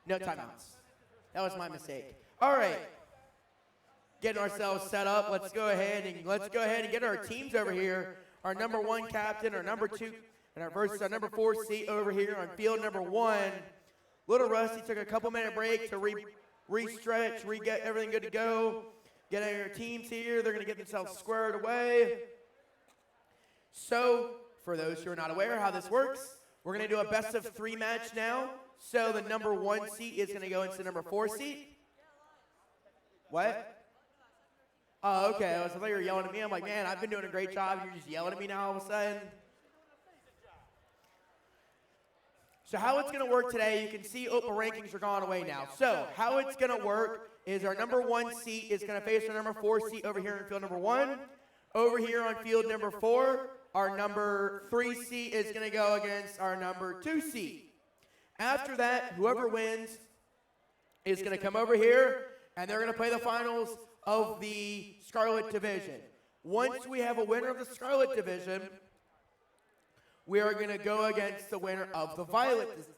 No timeouts. That was my mistake. All right. Getting ourselves set up. Let's go ahead and get our teams over here. Our number 1 captain, our number 2, and our number 4 seat over here on field number 1. Little Rusty took a couple-minute break to re-stretch, get everything good to go. Get our teams here. They're going to get themselves squared away. So, for those who are not aware how this works, we're going to do a best-of-3 match now. So the number 1 seat is going to go into the number 4 seat. What? Oh, okay. I thought you were yelling at me. I'm like, man, I've been doing a great job. You're just yelling at me now all of a sudden. So how it's going to work today, you can see Opa rankings are gone away now. So how it's going to work is our number 1 seat is going to face our number 4 seat over here in field number 1. Over here on field number 4, our number 3 seat is going to go against our number 2 seat. After that, whoever wins is going to come over here, and they're going to play the finals of the Scarlet Division. Once we have a winner of the Scarlet Division, we are going to go against the winner of the Violet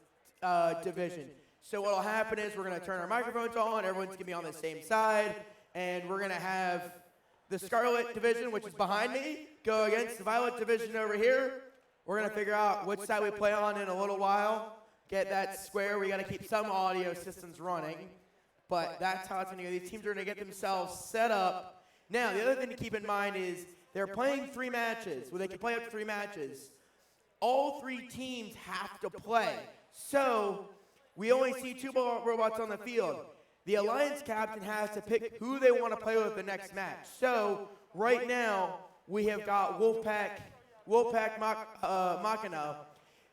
Division. So what will happen is we're going to turn our microphones on, everyone's going to be on the same side, and we're going to have the Scarlet Division, which is behind me, go against the Violet Division over here. We're going to figure out which side we play on in a little while. Get that square. We got to keep some audio systems running, but that's how it's going to go. These teams are going to get themselves set up. Now, the other thing to keep in mind is they're playing 3 matches. Well, they can play up to 3 matches. All 3 teams have to play. So we only see 2 robots on the field. The Alliance captain has to pick who they want to play with the next match. So right now we have got Wolfpack Machina.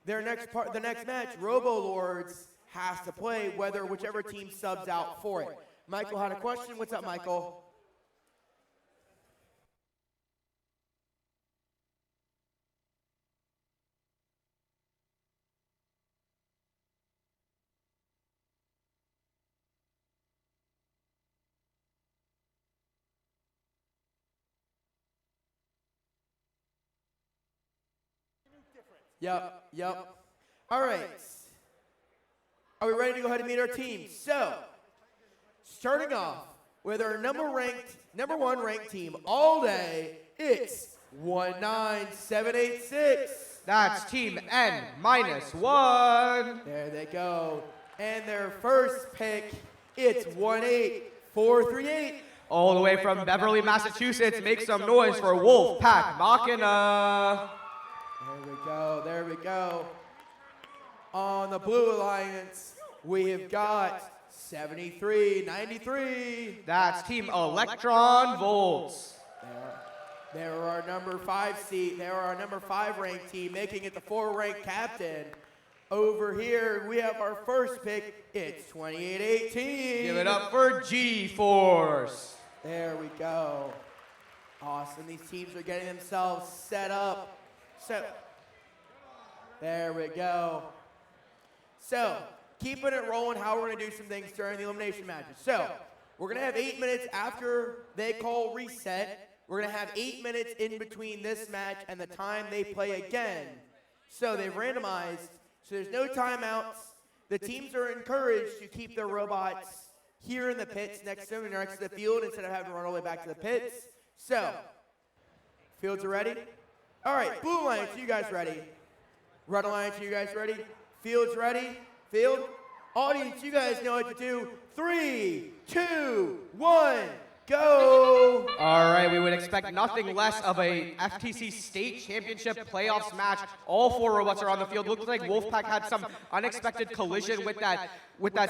The next match, Robo Lords has to play whichever team subs out for it. Michael had a question. What's up, Michael? Yep. All right. Are we ready to go ahead and meet our team? So, starting off with our number 1 ranked team all day, it's 19786. That's Team N-1. There they go. And their first pick, it's 18438. All the way from Beverly, Massachusetts, make some noise for Wolfpack Machina. There we go. On the Blue Alliance, we have got 73-93. That's Team Electron Volts. There are our number 5 seed. There are our number 5 ranked team making it the 4 ranked captain. Over here, we have our first pick. It's 28-18. Give it up for G-Force. There we go. Awesome. These teams are getting themselves set up. So, there we go. So, keeping it rolling, how we're going to do some things during the elimination matches. So, we're going to have 8 minutes after they call reset. We're going to have 8 minutes in between this match and the time they play again. So, they've randomized. So, there's no timeouts. The teams are encouraged to keep their robots here in the pits next to them, next to the field, instead of having to run all the way back to the pits. So, fields are ready? All right, Blue Alliance, you guys ready? Red Alliance, you guys ready? Fields ready? Field? Audience, you guys know what to do. 3, 2, 1, go! All right, we would expect nothing less of a FTC State Championship playoffs match. All 4 robots are on the field. Looks like Wolfpack had some unexpected collision with that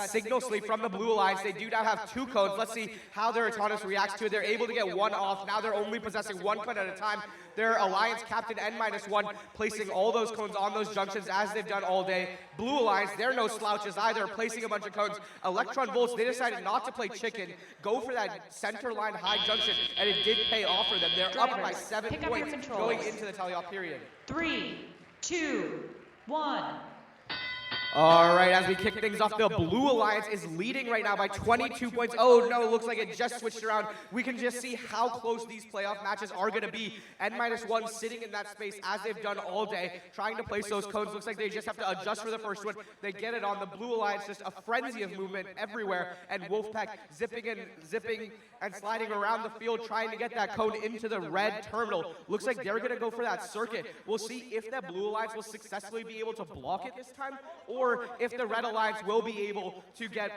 signal sleep from the Blue Alliance. They do now have 2 cones. Let's see how their autonomous reacts to it. They're able to get 1 off. Now they're only possessing 1 cone at a time. Their Alliance captain, N-1, placing all those cones on those junctions as they've done all day. Blue Alliance, they're no slouches either, placing a bunch of cones. Electron Volts, they decided not to play chicken, go for that center line high junction, and it did pay off for them. They're up by 7 points going into the tally-off period. 3, 2, 1. All right, as we kick things off, the Blue Alliance is leading right now by 22 points. Oh, no, it looks like it just switched around. We can just see how close these playoff matches are going to be. N-1 sitting in that space as they've done all day, trying to place those cones. Looks like they just have to adjust for the first one. They get it on. The Blue Alliance, just a frenzy of movement everywhere, and Wolfpack zipping and sliding around the field, trying to get that cone into the red terminal. Looks like they're going to go for that circuit. We'll see if that Blue Alliance will successfully be able to block it this time, or if the Red Alliance will be able to get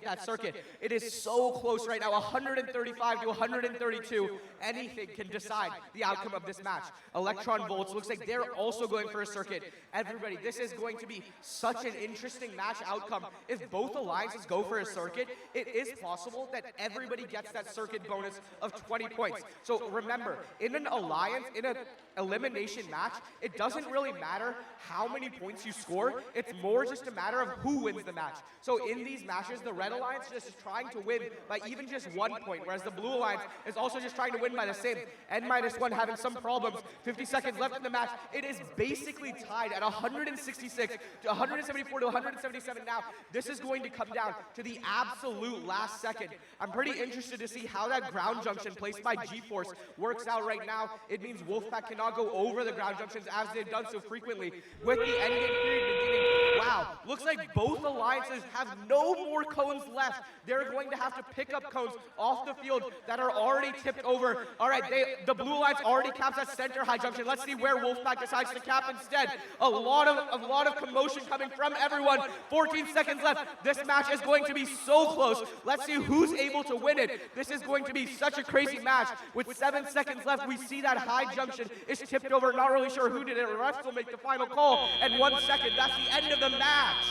that circuit. It is so close right now, 135 to 132. Anything can decide the outcome of this match. Electron Volts, looks like they're also going for a circuit. Everybody, this is going to be such an interesting match outcome. If both alliances go for a circuit, it is possible that everybody gets that circuit bonus of 20 points. So remember, in an alliance, in an elimination match, it doesn't really matter how many points you score. It's more just a matter of who wins the match. So in these matches, the Red Alliance is just trying to win by even just 1 point, whereas the Blue Alliance is also just trying to win by the same. N-1 having some problems. 50 seconds left in the match. It is basically tied at 166 to 174 to 177 now. This is going to come down to the absolute last second. I'm pretty interested to see how that ground junction placed by G-Force works out right now. It means Wolfpack cannot go over the ground junctions as they've done so frequently. With the endgame period beginning, wow, looks like both alliances have no more cones left. They're going to have to pick up cones off the field that are already tipped over. All right, the Blue Alliance already caps that center high junction. Let's see where Wolfpack decides to cap instead. A lot of commotion coming from everyone. 14 seconds left. This match is going to be so close. Let's see who's able to win it. This is going to be such a crazy match. With 7 seconds left, we see that high junction is tipped over. Not really sure who did it. Refs will make the final call. And 1 second, that's the end of the match.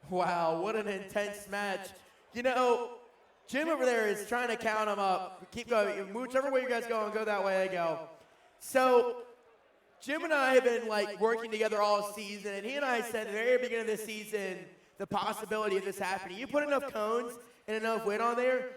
Wow, what an intense match. You know, Jim over there is trying to count them up. Keep going. Whichever way you guys go, go that way I go. So, Jim and I have been working together all season, and he and I said at the very beginning of this season the possibility of this happening. You put enough cones and enough weight on there,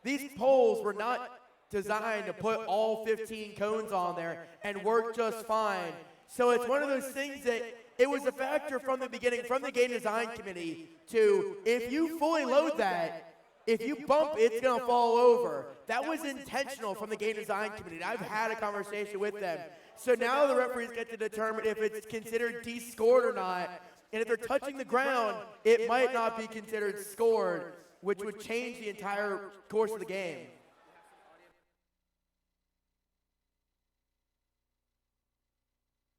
these poles were not designed to put all 15 cones on there and work just fine. So it's one of those things that it was a factor from the beginning, from the game design committee, to if you fully load that, if you bump, it's going to fall over. That was intentional from the game design committee. I've had a conversation with them. So now the referees get to determine if it's considered descored or not. And if they're touching the ground, it might not be considered scored, which would change the entire course of the game.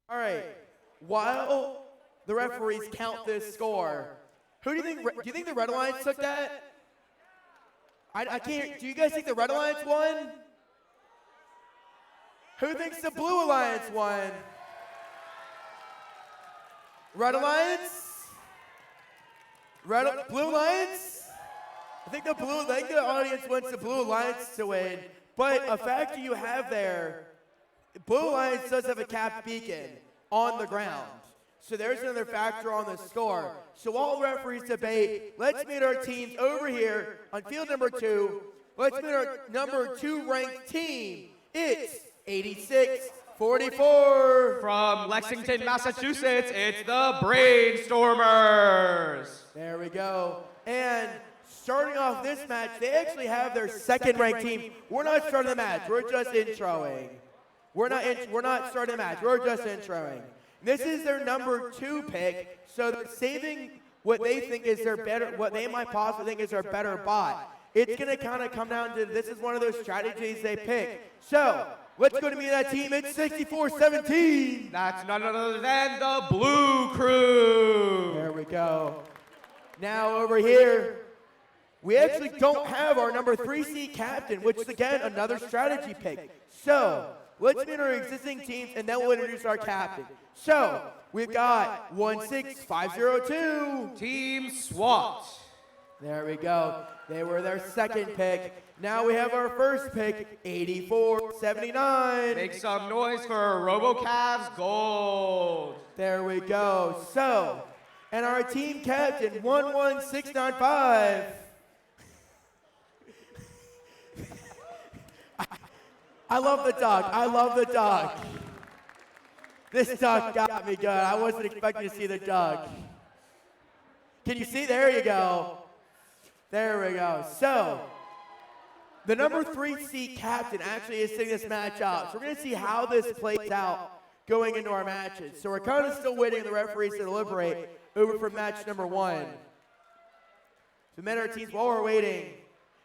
All right. While the referees count this score, who do you think the Red Alliance took that? I can't. Do you guys think the Red Alliance won? Who thinks the Blue Alliance won? Red Alliance? Blue Alliance? I think the audience wants the Blue Alliance to win. But a factor you have there, Blue Alliance does have a capped beacon on the ground. So there's another factor on the score. So while referees debate, let's meet our teams over here on field number 2. Let's meet our number 2 ranked team. It's 86-44. From Lexington, Massachusetts, it's the Brainstormers. There we go. And starting off this match, they actually have their second ranked team. We're not starting the match. We're just introing. We're not starting the match. We're just introing. This is their number 2 pick, so they're saving what they think is their better, what they might possibly think is their better bot. It's going to kind of come down to this is one of those strategies they pick. So let's go to meet that team. It's 64-17. That's none other than the Blue Crew. There we go. Now over here, we actually don't have our number 3 seed captain, which is again another strategy pick. So let's meet our existing teams, and then we'll introduce our captain. So, we've got 16502. Team SWAT. There we go. They were their second pick. Now we have our first pick, 8479. Make some noise for RoboCavs Gold. There we go. So, and our team captain, 11695. I love the duck. I love the duck. This duck got me good. I wasn't expecting to see the duck. Can you see? There you go. There we go. So, the number 3 seed captain actually is setting this match out. So we're going to see how this plays out going into our matches. So we're kind of still waiting for the referees to deliberate over for match number 1. So men our teams, while we're waiting,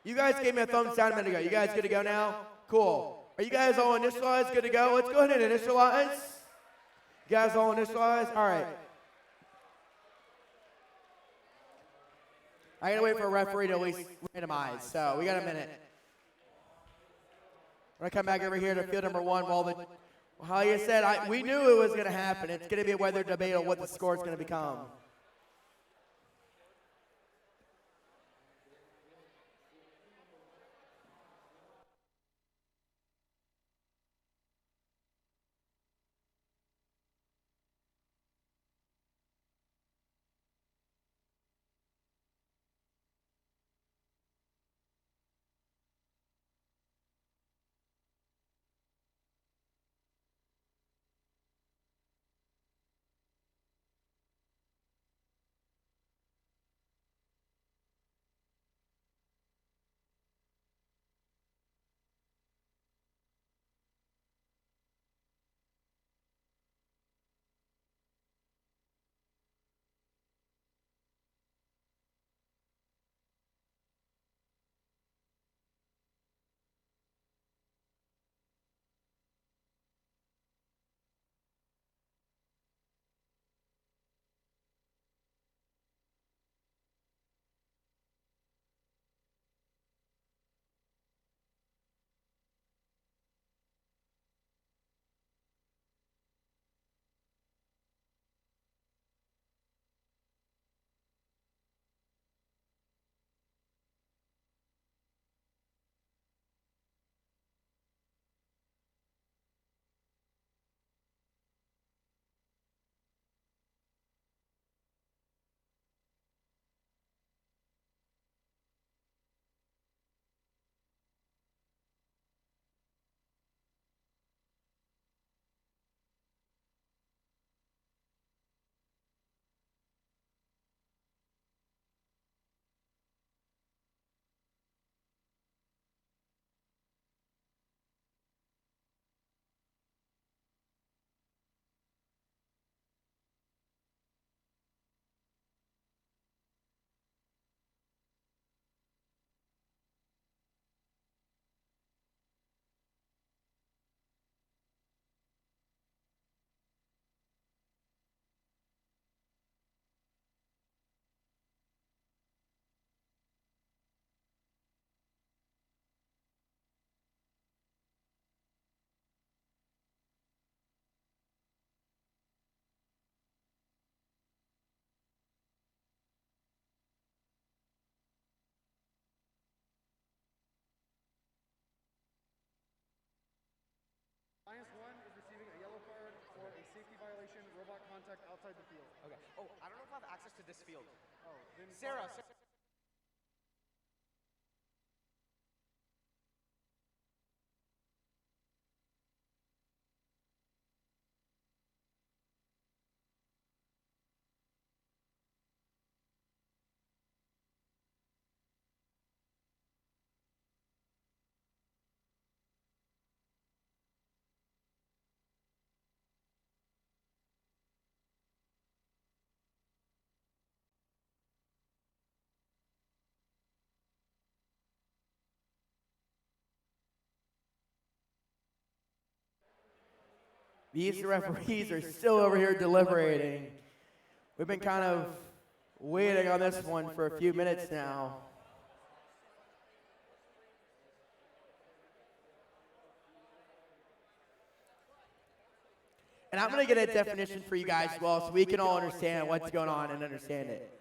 you guys gave me a thumbs down a minute ago. You guys good to go now? Cool. Are you guys all initialized? Good to go? Let's go ahead and initialize. You guys all initialized? All right. I gotta wait for a referee to at least randomize, so we got a minute. We're gonna come back over here to field number 1 while how you said, we knew it was gonna happen. It's gonna be a weather debate on what the score is gonna become. outside the field. Okay. Oh, I don't know if I have access to this field. Oh, then Sarah. These referees are still over here deliberating. We've been kind of waiting on this one for a few minutes now. And I'm going to get a definition for you guys as well so we can all understand what's going on and understand it.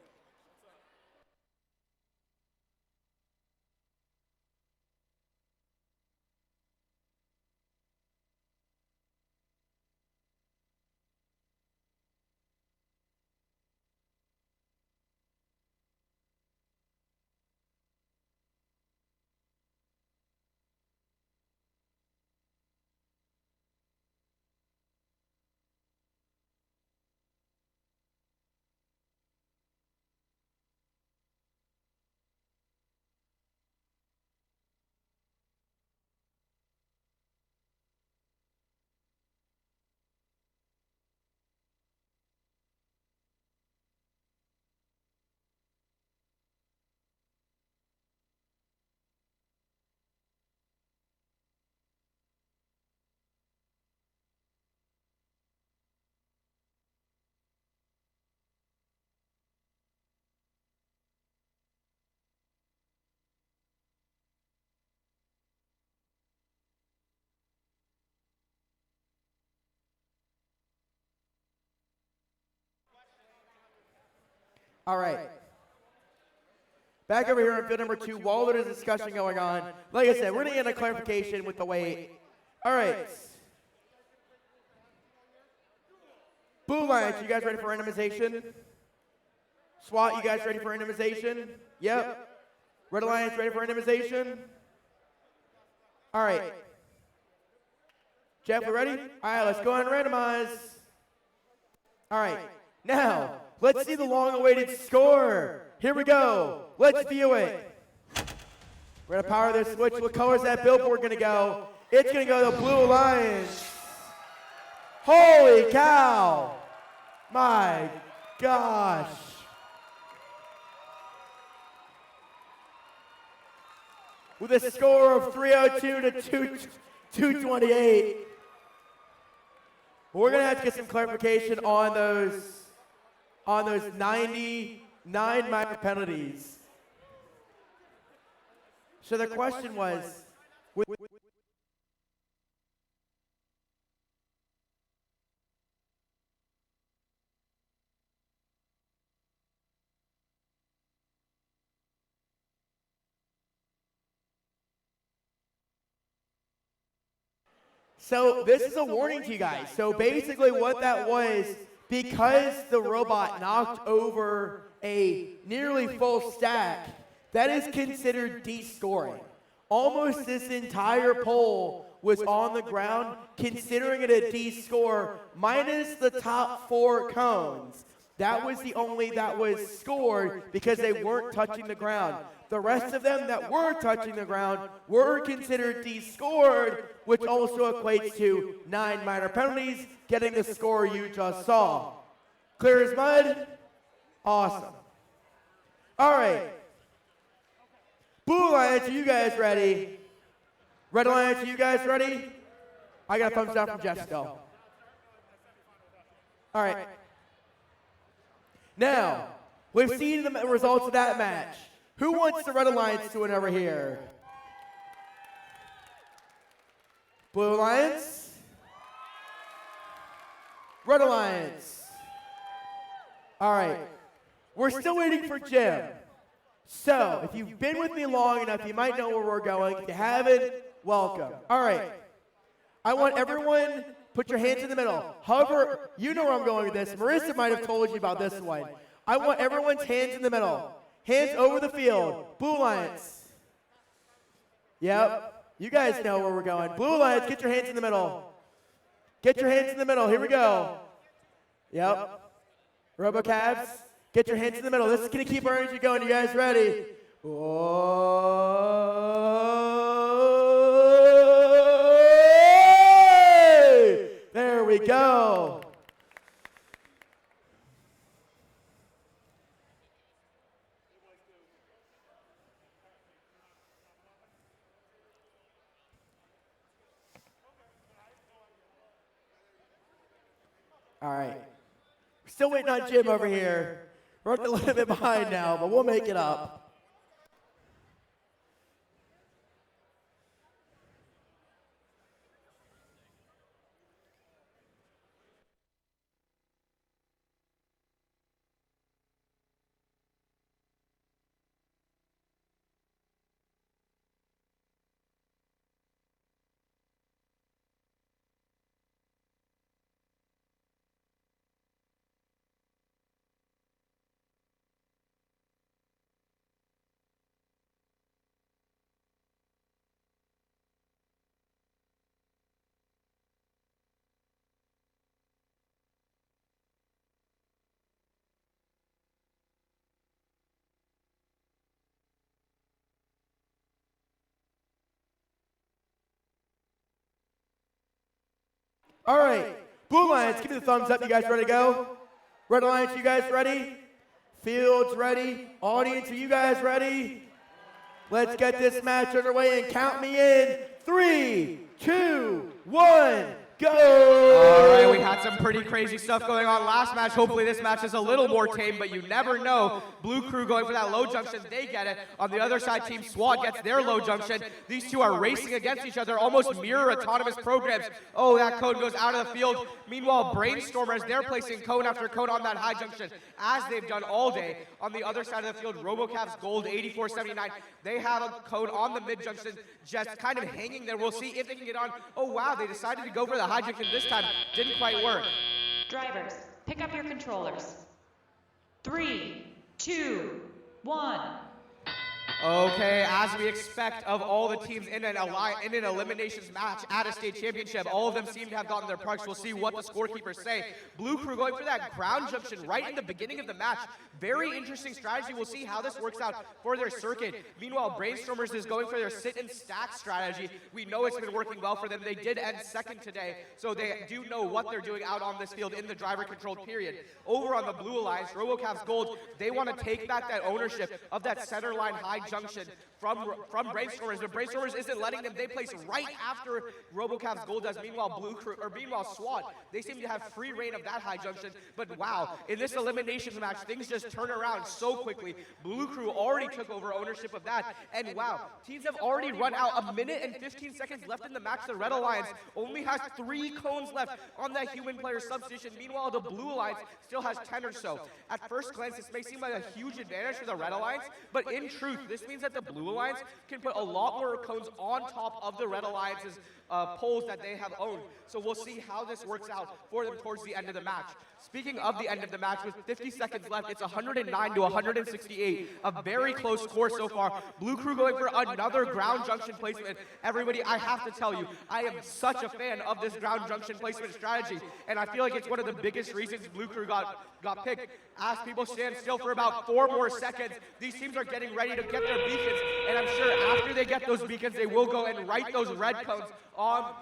All right. Back over here on field number 2, while there's a discussion going on, like I said, we're going to get a clarification with the weight. All right. Blue Lions, you guys ready for randomization? SWAT, you guys ready for randomization? Yep. Red Alliance, ready for randomization? All right. Jeff, we ready? All right, let's go ahead and randomize. All right. Now, let's see the long-awaited score. Here we go. Let's view it. We're going to power this switch. What color is that billboard going to go? It's going to go to the Blue Lions. Holy cow. My gosh. With a score of 302 to 228. We're going to have to get some clarification on those 99 minor penalties. So the question was, so this is a warning to you guys. So basically what that was, because the robot knocked over a nearly full stack, that is considered descoring. Almost this entire pole was on the ground, considering it a descore, minus the top 4 cones. That was the only that was scored because they weren't touching the ground. The rest of them that were touching the ground were considered descored, which also equates to 9 minor penalties, getting the score you just saw. Clear as mud? Awesome. All right. Blue Alliance, are you guys ready? Red Alliance, are you guys ready? I got a thumbs down from Jeff still. All right. Now, we've seen the results of that match. Who wants the Red Alliance to win over here? Blue Alliance? Red Alliance? All right. We're still waiting for Jim. So, if you've been with me long enough, you might know where we're going. If you haven't, welcome. All right. I want everyone Put your hands in the middle. However, you know where I'm going with this. Marissa might have told you about this one. I want everyone's hands in the middle. Hands over the field. Blue Alliance. Yep. You guys know where we're going. Blue Alliance, get your hands in the middle. Get your hands in the middle. Here we go. Yep. RoboCavs, get your hands in the middle. This is going to keep our energy going. You guys ready? Whoa! There we go. All right. We're still waiting on Jim over here. We're a little bit behind now, but we'll make it up. All right, Blue Alliance, give me the thumbs up. You guys ready to go? Red Alliance, you guys ready? Fields ready? Audience, are you guys ready? Let's get this match underway and count me in. 3, 2, 1, go! All right, we had some pretty crazy stuff going on last match. Hopefully this match is a little more tame, but you never know. Blue Crew going for that low junction, they get it. On the other side, Team SWAT gets their low junction. These two are racing against each other, almost mirror autonomous programs. Oh, that cone goes out of the field. Meanwhile, Brainstormers, they're placing cone after cone on that high junction, as they've done all day. On the other side of the field, RoboCav's Gold 8479, they have a cone on the mid junction, just kind of hanging there. We'll see if they can get on. Oh, wow, they decided to go for the high junction this time. Didn't quite work. Drivers, pick up your controllers. 3, 2, 1. Okay, as we expect of all the teams in an eliminations match at a state championship, all of them seem to have gotten their parks. We'll see what the scorekeepers say. Blue Crew going for that ground junction right in the beginning of the match. Very interesting strategy. We'll see how this works out for their circuit. Meanwhile, Brainstormers is going for their sit and stack strategy. We know it's been working well for them. They did end second today, so they do know what they're doing out on this field in the driver-controlled period. Over on the Blue Alliance, RoboCav's Gold, they want to take back that ownership of that center line high junction from Brainstormers, but Brainstormers isn't letting them. They place right after RoboCav's Gold does. Meanwhile, SWAT, they seem to have free reign of that high junction. But wow, in this eliminations match, things just turn around so quickly. Blue Crew already took over ownership of that, and wow, teams have already run out. 1 minute and 15 seconds left in the match. The Red Alliance only has 3 cones left on that human player substation. Meanwhile, the Blue Alliance still has 10 or so. At first glance, this may seem like a huge advantage for the Red Alliance, but in truth, this means that the Blue Alliance can put a lot more cones on top of the Red Alliance's poles that they have owned. So we'll see how this works out for them towards the end of the match. Speaking of the end of the match, with 50 seconds left, it's 109 to 168. A very close score so far. Blue Crew going for another ground junction placement. Everybody, I have to tell you, I am such a fan of this ground junction placement strategy, and I feel like it's one of the biggest reasons Blue Crew got picked. As people stand still for about 4 more seconds, these teams are getting ready to get their beacons, and I'm sure after they get those beacons, they will go and write those red cones on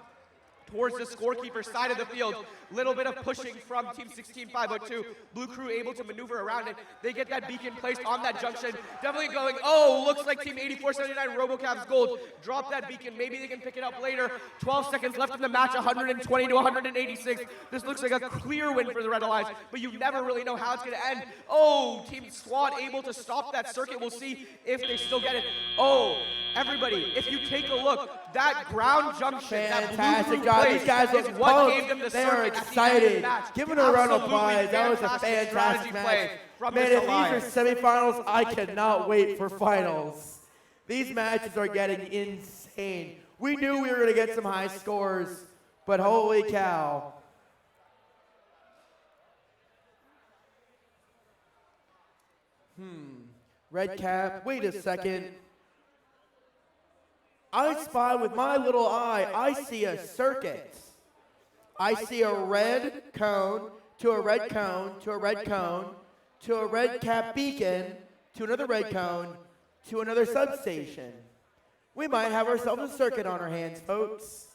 towards the scorekeeper side of the field. Little bit of pushing from Team 16502. Blue Crew able to maneuver around it. They get that beacon placed on that junction. Definitely going, oh, looks like Team 8479 RoboCav's Gold. Drop that beacon. Maybe they can pick it up later. 12 seconds left in the match, 120 to 186. This looks like a clear win for the Red Alliance, but you never really know how it's going to end. Oh, Team SWAT able to stop that circuit. We'll see if they still get it. Oh, everybody, if you take a look, that ground junction, fantastic that job. These guys is look what gave them the they are circuit excited. Give Give it a round of applause. That was a fantastic match. Man, if these are semifinals, I cannot wait for finals. These matches are getting insane. We knew we were going to get some high scores. But holy cow. Red cap, wait a second. I spy with my little eye, I see a circuit. I see a red cone, to a red cone, to a red cone, to a red cap beacon, to another red cone, to another substation. We might have ourselves a circuit on our hands, folks.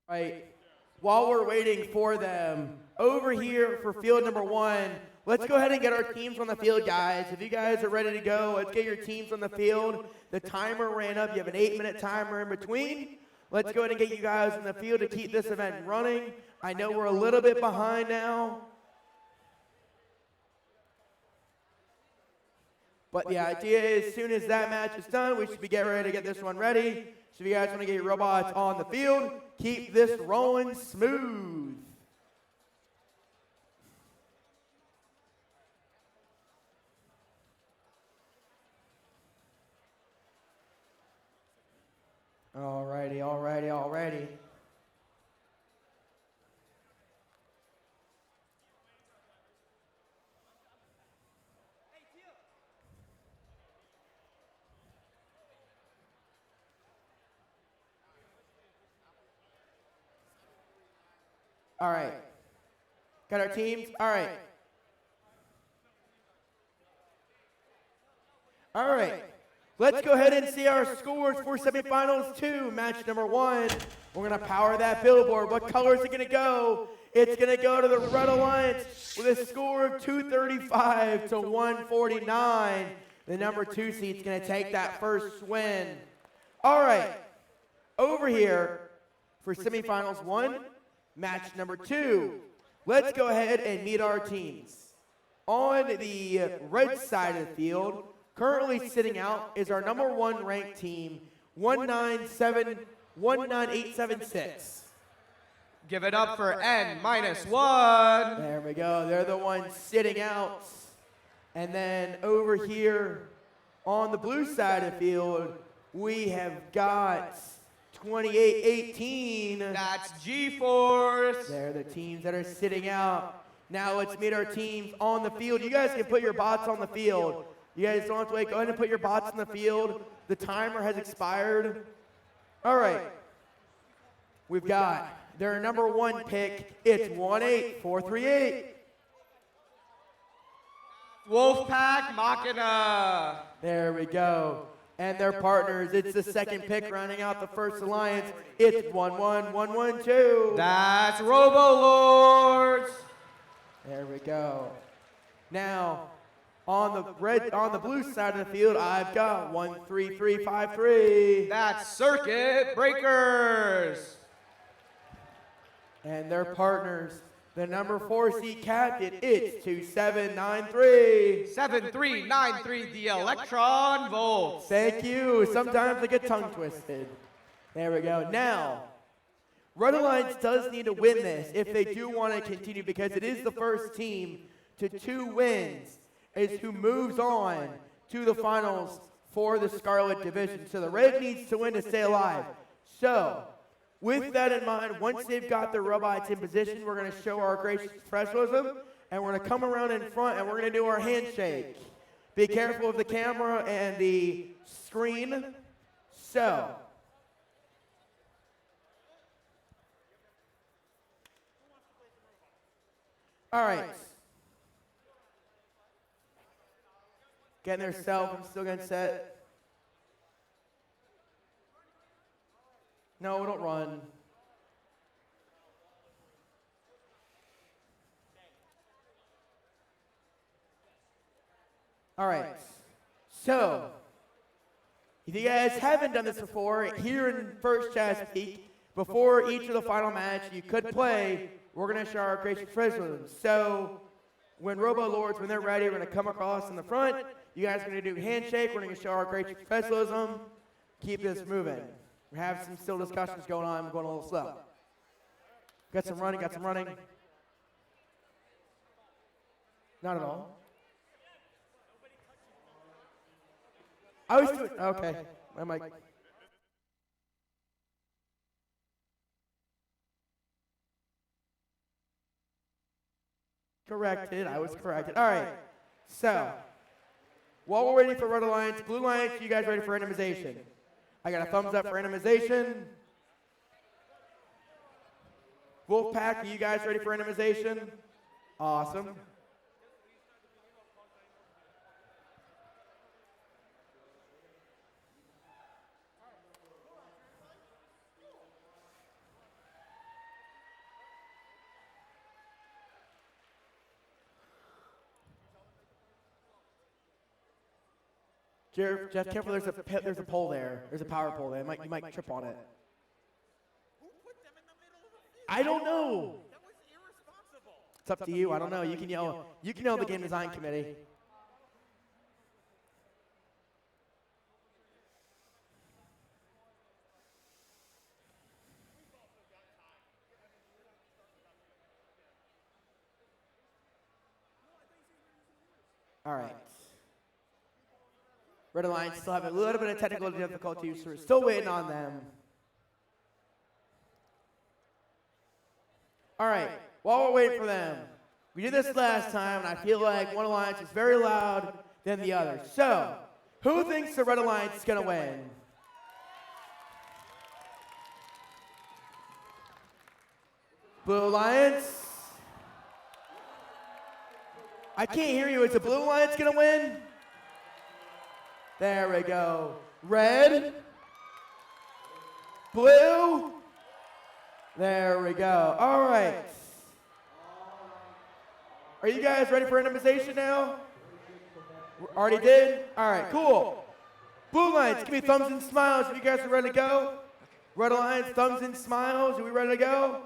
Right. While we're waiting for them, over here for field number 1, let's go ahead and get our teams on the field, guys. If you guys are ready to go, let's get your teams on the field. The timer ran up. You have an 8-minute timer in between. Let's go ahead and get you guys on the field to keep this event running. I know we're a little bit behind now. But the idea is, as soon as that match is done, we should be getting ready to get this one ready. So if you guys want to get your robots on the field, keep this rolling smooth. Alrighty, alrighty, alrighty. All right. Got our teams? All right. All right. Let's go ahead and see our scores for semifinals 2, match number 1. We're going to power that billboard. What color is it going to go? It's going to go to the Red Alliance with a score of 235 to 149. The number 2 seed's going to take that first win. All right. Over here for semifinals 1. Match number 2. Let's go ahead and meet our teams. On the red side of the field, currently sitting out is our number 1 ranked team, 19876. Give it up for N-1. There we go. They're the ones sitting out. And then over here on the blue side of the field, we have got 2818. That's G-Force. They're the teams that are sitting out. Now let's meet our teams on the field. You guys can put your bots on the field. You guys don't have to wait. Go ahead and put your bots on the field. The timer has expired. All right. We've got their number 1 pick. It's 18438. Wolfpack Machina. There we go. And their partners, it's the second pick rounding out the first alliance. It's 11112. That's Robo-Lords. There we go. Now, on the blue side of the field, I've got 13353. That's Circuit Breakers. And their partners, the number 4 seed captain, it's 2793. 7393, the Electron Volts. Thank you. Sometimes I get tongue twisted. There we go. Now, Red Alliance does need to win this if they do want to continue, because it is the first team to 2 wins is who moves on to the finals for the Scarlet division. So the red needs to win to stay alive. So with that in mind, once they've got their robots in position, we're going to show our gracious professionalism, and we're going to come around in front, and we're going to do our handshake. Be careful of the camera and the screen. So, all right. Getting their self. I'm still getting set. No, don't run. All right. So, if you guys haven't done this before, here in First Chesapeake, before each of the final match, you could play. We're going to show our gracious professionalism. So, when Robo Lords, when they're ready, we're going to come across in the front. You guys are going to do handshake. We're going to show our gracious professionalism. Keep this moving. We have some still discussions going on. I'm going a little slow. Got some running. Not at all. I was doing, okay. My mic. Corrected. I was corrected. All right. So, while we're waiting for Red Alliance, Blue Alliance, you guys ready for randomization? I got a thumbs up for randomization. Wolfpack, are you guys ready for randomization? Awesome. Jeff, careful, there's a pole there. There's a power pole there. You might trip on it. I don't know. It's up to you. I don't know. You can yell the game design committee. All right. Red Alliance still have a little bit of technical difficulties, so we're still waiting on them. All right, while we're waiting for them, we did this last time, and I feel like one alliance is very loud than the other. So, who thinks the Red Alliance is going to win? Blue Alliance? I can't hear you. Is the Blue Alliance going to win? There we go. Red. Blue. There we go. All right. Are you guys ready for randomization now? Already did? All right, cool. Blue Alliance, give me thumbs and smiles if you guys are ready to go. Red Alliance, thumbs and smiles. Are we ready to go?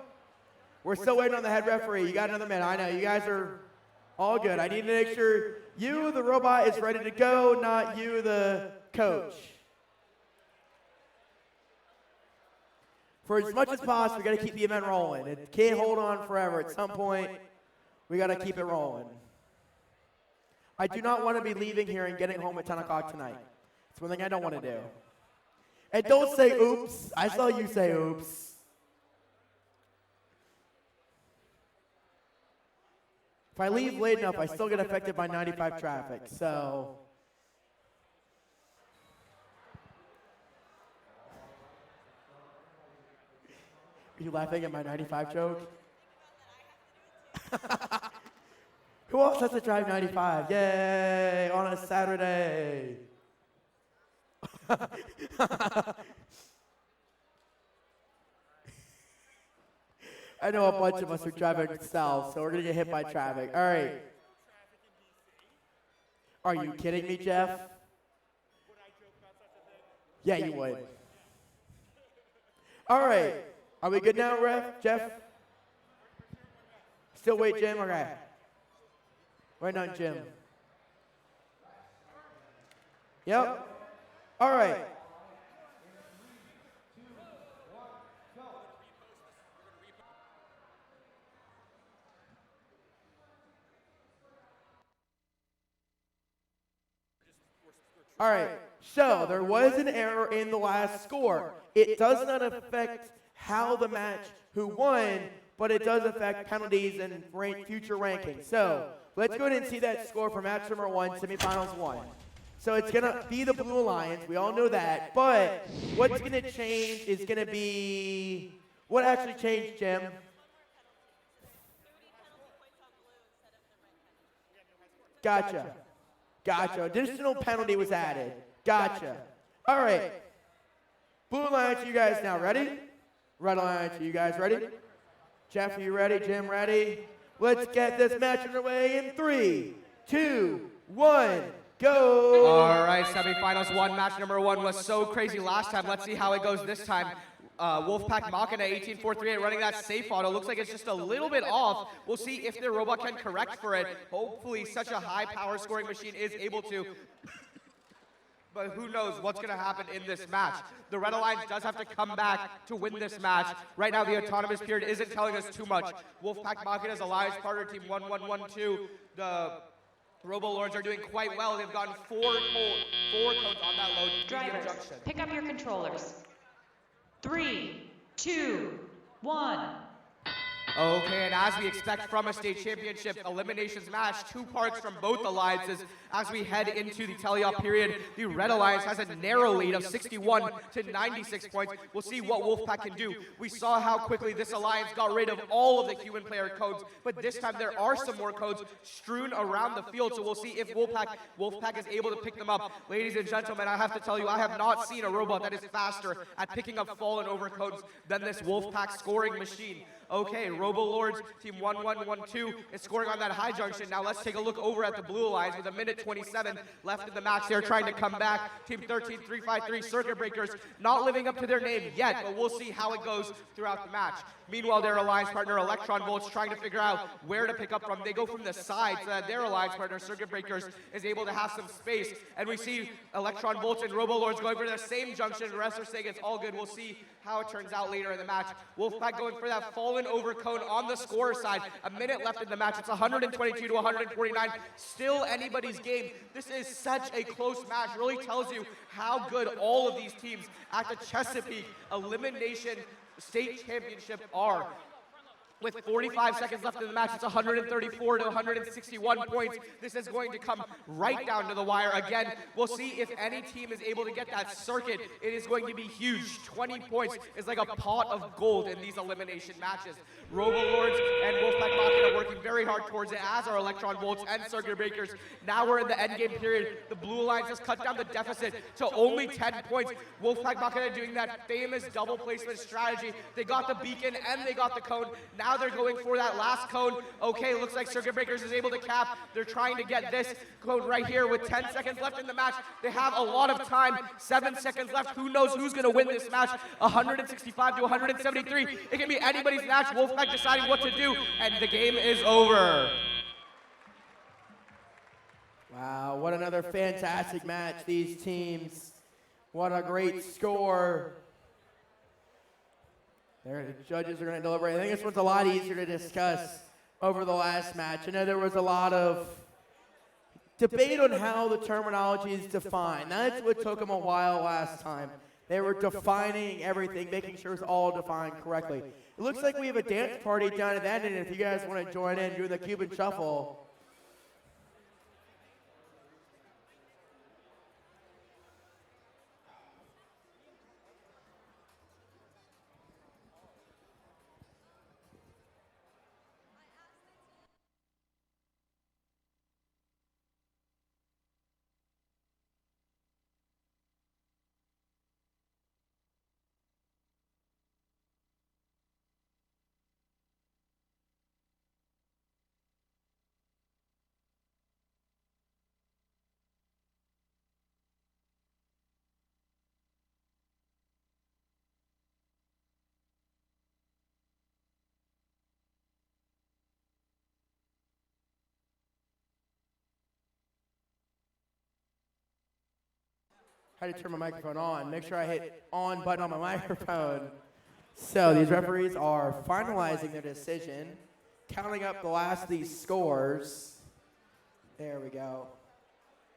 We're still waiting on the head referee. You got another minute. I know. You guys are all good. I need to make sure you, the robot, is ready to go, not you, the coach. For as much as possible, we got to keep the event rolling. It can't hold on forever. At some point, we got to keep it rolling. I do not want to be leaving here and getting home at 10 o'clock tonight. It's one thing I don't want to do. And don't say oops. I saw you say oops. If I leave late enough, I still get affected by 95 traffic, so. Are you laughing at my 95 joke? Who else has to drive 95? Yay, on a Saturday. I know a bunch of us are driving south, so we're going to get hit by traffic. All right. Are you kidding me, Jeff? Yeah, you would. All right. Are we good now, Ref? Jeff? Still wait, Jim? Okay. Right on, Jim. Yep. All right. All right, so there was an error in the last score. It does not affect how the match, who won, but it does affect penalties and future rankings. So let's go ahead and see that score for match number 1, semifinals 1. So it's going to be the Blue Alliance. We all know that. But what's going to change is going to be, what actually changed, Jim? Gotcha. Gotcha. Additional penalty was added. Gotcha. All right. Blue Alliance, you guys now ready? Red Alliance, you guys ready? Jeff, are you ready? Jim, ready? Let's get this match underway in 3, 2, 1, go! All right, semifinals 1, match number 1 was so crazy last time. Let's see how it goes this time. Wolfpack Machina 18-4-3-8 running that safe auto. Looks like it's just a little bit off. We'll see if their robot can correct for it. Hopefully such a high power scoring machine is able to. But who knows what's going to happen in this match. The Red Alliance does have to come back to win this match. Right now, the autonomous period isn't telling us too much. Wolfpack Machina's alliance partner, team 1-1-1-2. The Robo Lords are doing quite well. They've gotten 4 codes on that load. Drivers, junction. Pick up your controllers. 3, 2, 1. Okay, and as we expect from a state championship eliminations match, 2 parts from both alliances. As we head into the teleop period, the Red Alliance has a narrow lead of 61 to 96 points. We'll see what Wolfpack can do. We saw how quickly this alliance got rid of all of the human player codes, but this time there are some more codes strewn around the field, so we'll see if Wolfpack is able to pick them up. Ladies and gentlemen, I have to tell you, I have not seen a robot that is faster at picking up fallen over codes than this Wolfpack scoring machine. Okay, Robo Lords, team 1-1-1-2 is scoring on that high junction. Now let's take a look over at the Blue Alliance with a minute 27 left in the match. They're trying to come back. Team 13-3-5-3 Circuit Breakers not living up to their name yet, but we'll see how it goes throughout the match. Meanwhile, their alliance partner Electron Volts trying to figure out where to pick up from. They go from the side so that their alliance partner Circuit Breakers is able to have some space. And we see Electron Volts and Robo Lords going for the same junction. The rest are saying it's all good. We'll see how it turns out later in the match. Wolfpack going for that fallen over cone on the scorer side. A minute left in the match. It's 122 to 149. Still anybody's game. This is such a close match. Really tells you how good all of these teams at the Chesapeake Elimination State Championship are. With 45 seconds left in the match, it's 134 to 161 points. This is going to come right down to the wire. Again, we'll see if any team is able to get that circuit. It is going to be huge. 20 points is like a pot of gold in these elimination matches. Robo Lords and Wolfpack Machina working very hard towards it, as are Electron Volts and Circuit Breakers. Now we're in the endgame period. The Blue Alliance has cut down the deficit to only 10 points. Wolfpack Machina doing that famous double placement strategy. They got the beacon and they got the cone. Now they're going for that last cone. Okay, looks like Circuit Breakers is able to cap. They're trying to get this cone right here with 10 seconds left in the match. They have a lot of time. 7 seconds left. Who knows who's going to win this match? 165 to 173. It can be anybody's match. Wolfpack deciding what to do, and the game is over. Wow, what another fantastic match. These teams, what a great score. The judges are going to deliberate. I think this one's a lot easier to discuss over the last match. I know there was a lot of debate on how the terminology is defined. That's what took them a while last time. They were defining everything, making sure it's all defined correctly. It looks like we have a dance party down at that end, and if you guys want to join in, do the Cuban Shuffle. Had to turn my microphone on. Make sure I hit on button on my microphone. So these referees are finalizing their decision, counting up the last of these scores. There we go.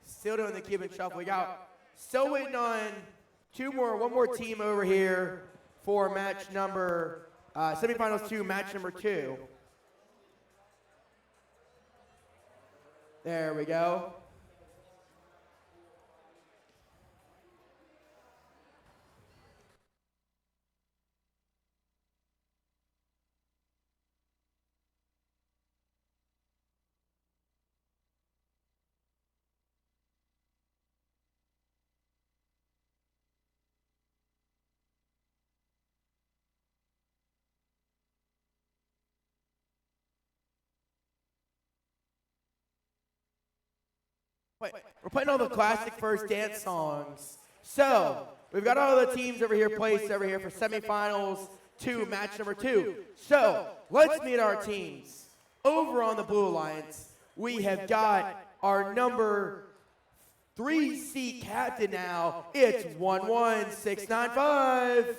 Still doing the Cuban Shuffle. We got Still waiting on one more team over here for match number, semifinals 2, match number 2. There we go. We're playing all the classic first dance songs. So, we've got all the teams over here placed over here for semifinals 2, match number 2. So, let's meet our teams. Over on the Blue Alliance, we have got our number 3 seat captain now. It's 11695.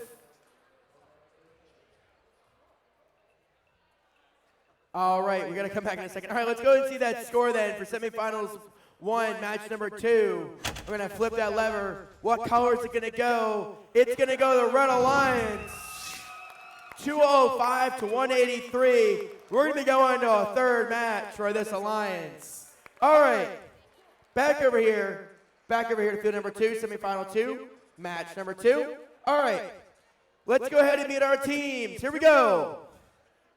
All right, we're going to come back in a second. All right, let's go and see that score then for semifinals 1, match number 2. We're going to flip that lever. What color is it going to go? It's going to go the Red Alliance. 205 to 183. We're going to be going to a third match for this alliance. All right, back over here to field number 2, semifinal 2, match number 2. All right, let's go ahead and meet our teams. Here we go.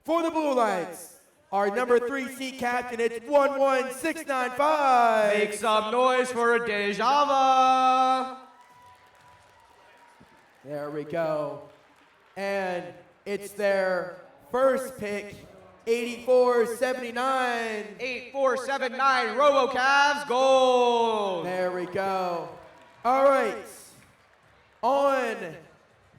For the Blue Alliance, our number 3 seat captain, it's 11695. Make some noise for Dejava. There we go. And it's their first pick, 8479. 8479 RoboCavs gold. There we go. All right. On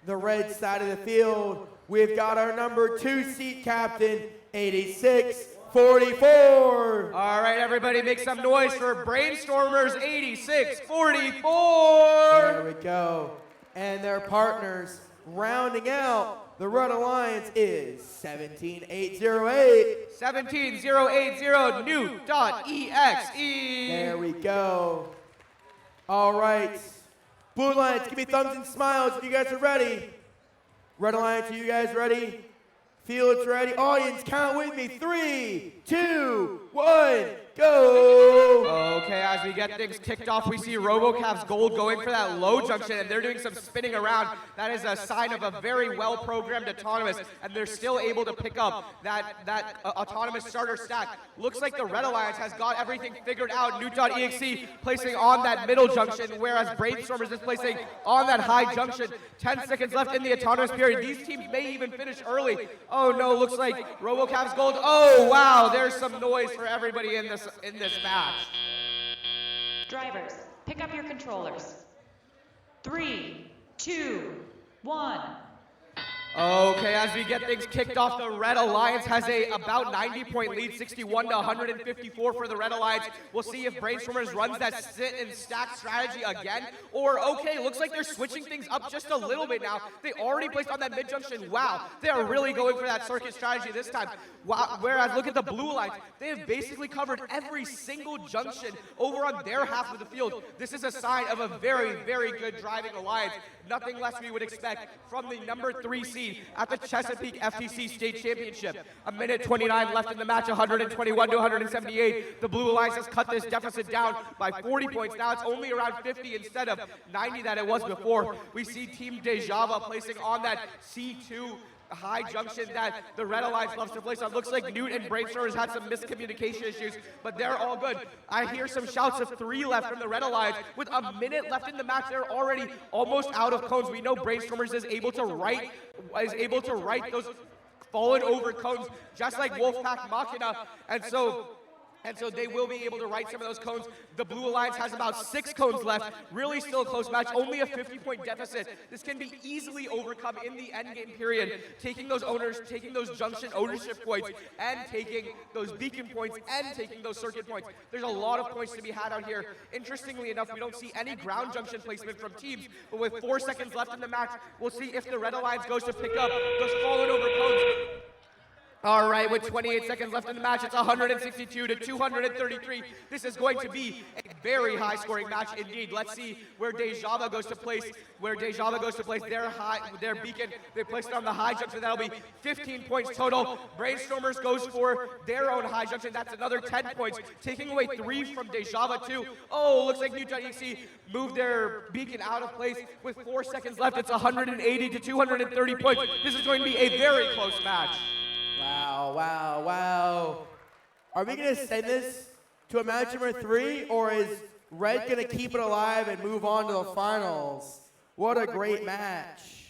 the red side of the field, we've got our number 2 seat captain, 8644. All right, everybody make some noise for Brainstormers 8644. There we go. And their partners rounding out the Red Alliance is 17808. 17080 new.exe. There we go. All right. Blue Alliance, give me thumbs and smiles if you guys are ready. Red Alliance, are you guys ready? Field's ready. Audience, count with me. 3, 2, 1, go. Okay, as we get things kicked off, we see RoboCavs Gold going for that low junction, and they're doing some spinning around. That is a sign of a very well-programmed autonomous, and they're still able to pick up that autonomous starter stack. Looks like the Red Alliance has got everything figured out. Newt.exe placing on that middle junction, whereas Brainstormers is placing on that high junction. 10 seconds left in the autonomous period. These teams may even finish early. Oh no, looks like RoboCavs Gold. Oh wow, there's some noise for everybody in this match. Drivers, pick up your controllers. 3, 2, 1. Okay, as we get things kicked off, the Red Alliance has a about 90-point lead, 61 to 154 for the Red Alliance. We'll see if Brainstormers runs that sit and stack strategy again, or okay, looks like they're switching things up just a little bit now. They already placed on that mid-junction. Wow, they are really going for that circuit strategy this time. Wow. Whereas look at the Blue Alliance, they have basically covered every single junction over on their half of the field. This is a sign of a very, very good driving alliance. Nothing less we would expect from the number 3 seed at the Chesapeake FTC State Championship. A minute 29 left in the match, 121 to 178. The Blue Alliance has cut this deficit down by 40 points. Now it's only around 50 instead of 90 that it was before. We see Team Dejava placing on that C2 high junction that the Red Alliance loves to place on. Looks like Newt and Brainstormers had some miscommunication issues, but they're all good. I hear some shouts of 3 left from the Red Alliance. With a minute left in the match, they're already almost out of cones. We know Brainstormers is able to write those fallen over cones just like Wolfpack Machina, and so they will be able to right some of those cones. The Blue Alliance has about 6 cones left. Really still a close match, only a 50-point deficit. This can be easily overcome in the endgame period, taking those junction ownership points, and taking those beacon points, and taking those circuit points. There's a lot of points to be had out here. Interestingly enough, we don't see any ground junction placement from teams, but with 4 seconds left in the match, we'll see if the Red Alliance goes to pick up those fallen over cones. All right, with 28 seconds left in the match, it's 162 to 233. This is going to be a very high-scoring match indeed. Let's see where Dejava goes to place. Their beacon. They placed it on the high junction. That'll be 15 points total. Brainstormers goes for their own high junction. That's another 10 points, taking away 3 from Dejava too. Oh, looks like New.exe moved their beacon out of place with 4 seconds left. It's 180 to 230 points. This is going to be a very close match. Wow, wow, wow. Are we going to send this to a match number 3, or is Red going to keep it alive and move on to the finals? What a great match.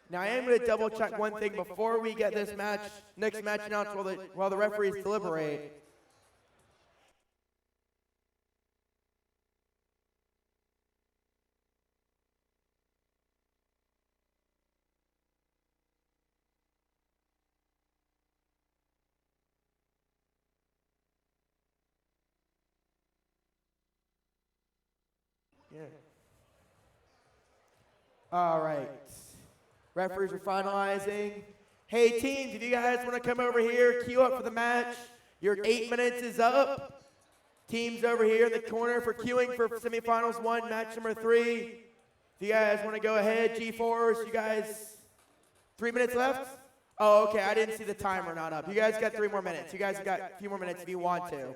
Now, I am going to double check one thing before we get this next match announced while the referees deliberate. Yeah. All right. Referees are finalizing. Hey, teams, if you guys want to come over here, queue up for the match. Your 8 minutes is up. Teams over here in the corner for queuing for semifinals 1, match number 3. If you guys want to go ahead, G4s, you guys, 3 minutes left? Oh, okay, I didn't see the timer not up. You guys got 3 more minutes. You guys got a few more minutes if you want to.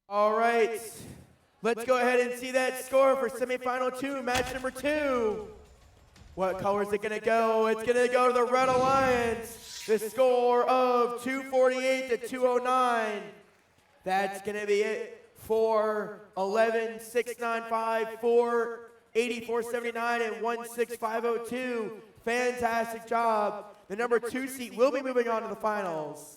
All right, let's go ahead and see that score for semifinal 2, match number 2. What color is it going to go? It's going to go to the Red Alliance. The score of 248 to 209. That's going to be it for 11, 695, 4, 8479, and 16502. Fantastic job. The number 2 seed will be moving on to the finals.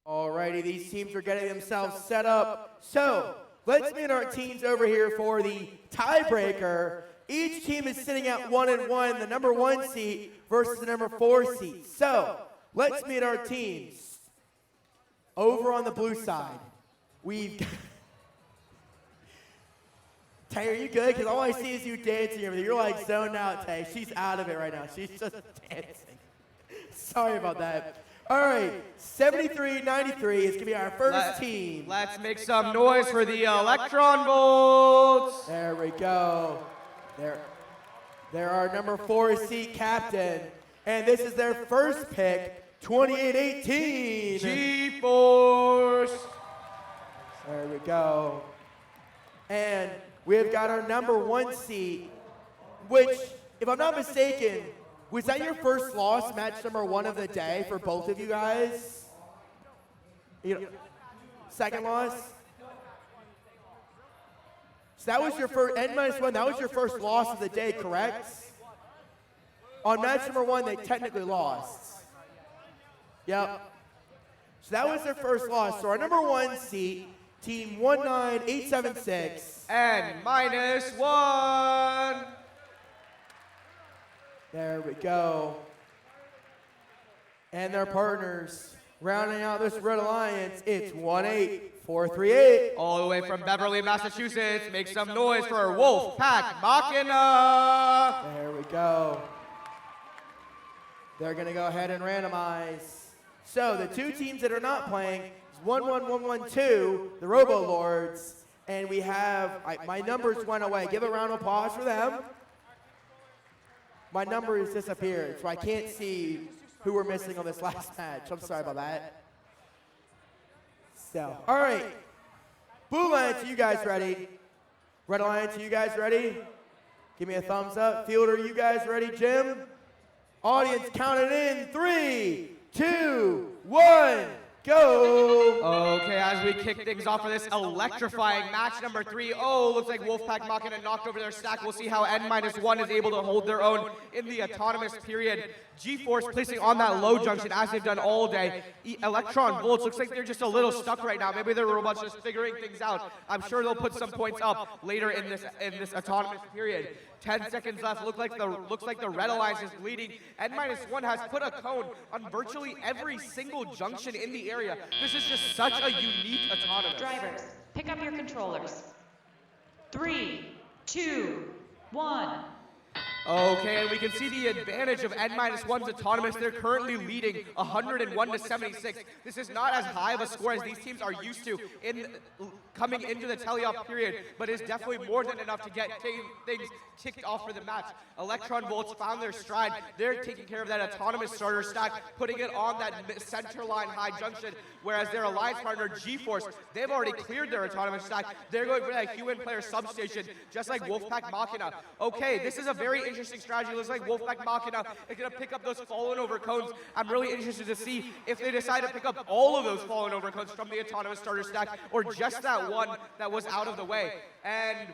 Alrighty, these teams are getting themselves set up. So, let's meet our teams over here for the tiebreaker. Each team is sitting at 1-1, the number 1 seed versus the number 4 seed. So let's meet our teams. Over on the blue side, we've got Tay, are you good? Because all I see is you dancing over there. You're like zoned out, Tay. She's out of it right now. She's just dancing. Sorry about that. All right, 73-93 is going to be our first team. Let's make some noise for the Electron Bolts. There we go. They're our number 4 seed captain. And this is their first pick, 28-18. G-Force. There we go. And we've got our number 1 seed, which, if I'm not mistaken, was that your first loss, match number 1 of the day for both of you guys? Second loss? So that was your first, N-1, that was your first loss of the day, correct? On match number 1, they technically lost. Yep. So that was their first loss. So our number 1 seed, team 19876. N-1. There we go. And their partners, rounding out this Red Alliance, it's 18438. All the way from Beverly, Massachusetts, make some noise for Wolfpack Machina. There we go. They're going to go ahead and randomize. So the 2 teams that are not playing is 11112, the Robo Lords, and we have, my numbers went away. Give a round of applause for them. My number has disappeared, so I can't see who we're missing on this last match. I'm sorry about that. So, all right. Blue Alliance, are you guys ready? Red Alliance, are you guys ready? Give me a thumbs up. Fielder, are you guys ready? Jim? Audience, count it in. 3, 2, 1. Go! Okay, as we kick things off for this electrifying match number 3. Oh, looks like Wolfpack Machina knocked over their stack. We'll see how N-1 is able to hold their own in the autonomous period. G-Force placing on that low junction as they've done all day. Electron Bolts, looks like they're just a little stuck right now. Maybe their robots just figuring things out. I'm sure they'll put some points up later in this autonomous period. 10 seconds left. Looks like the Red Alliance is leading. N-1 has put a cone on virtually every single junction in the area. This is just such a unique autonomous. Drivers, pick up your controllers. 3, 2, 1. Okay, and we can see the advantage of N-1's autonomous. They're currently leading 101-76. This is not as high of a score as these teams are used to coming into the teleop period, but is definitely more than enough to get things kicked off for the match. Electron Bolts found their stride. They're taking care of that autonomous starter stack, putting it on that center line high junction, whereas their alliance partner G-Force, they've already cleared their autonomous stack. They're going for that human player substation, just like Wolfpack Machina. Okay, this is a very interesting strategy. It looks like Wolfpack Machina is going to pick up those fallen over cones. I'm really interested to see if they decide to pick up all of those fallen over cones from the autonomous starter stack, or just that one that was out of the way. And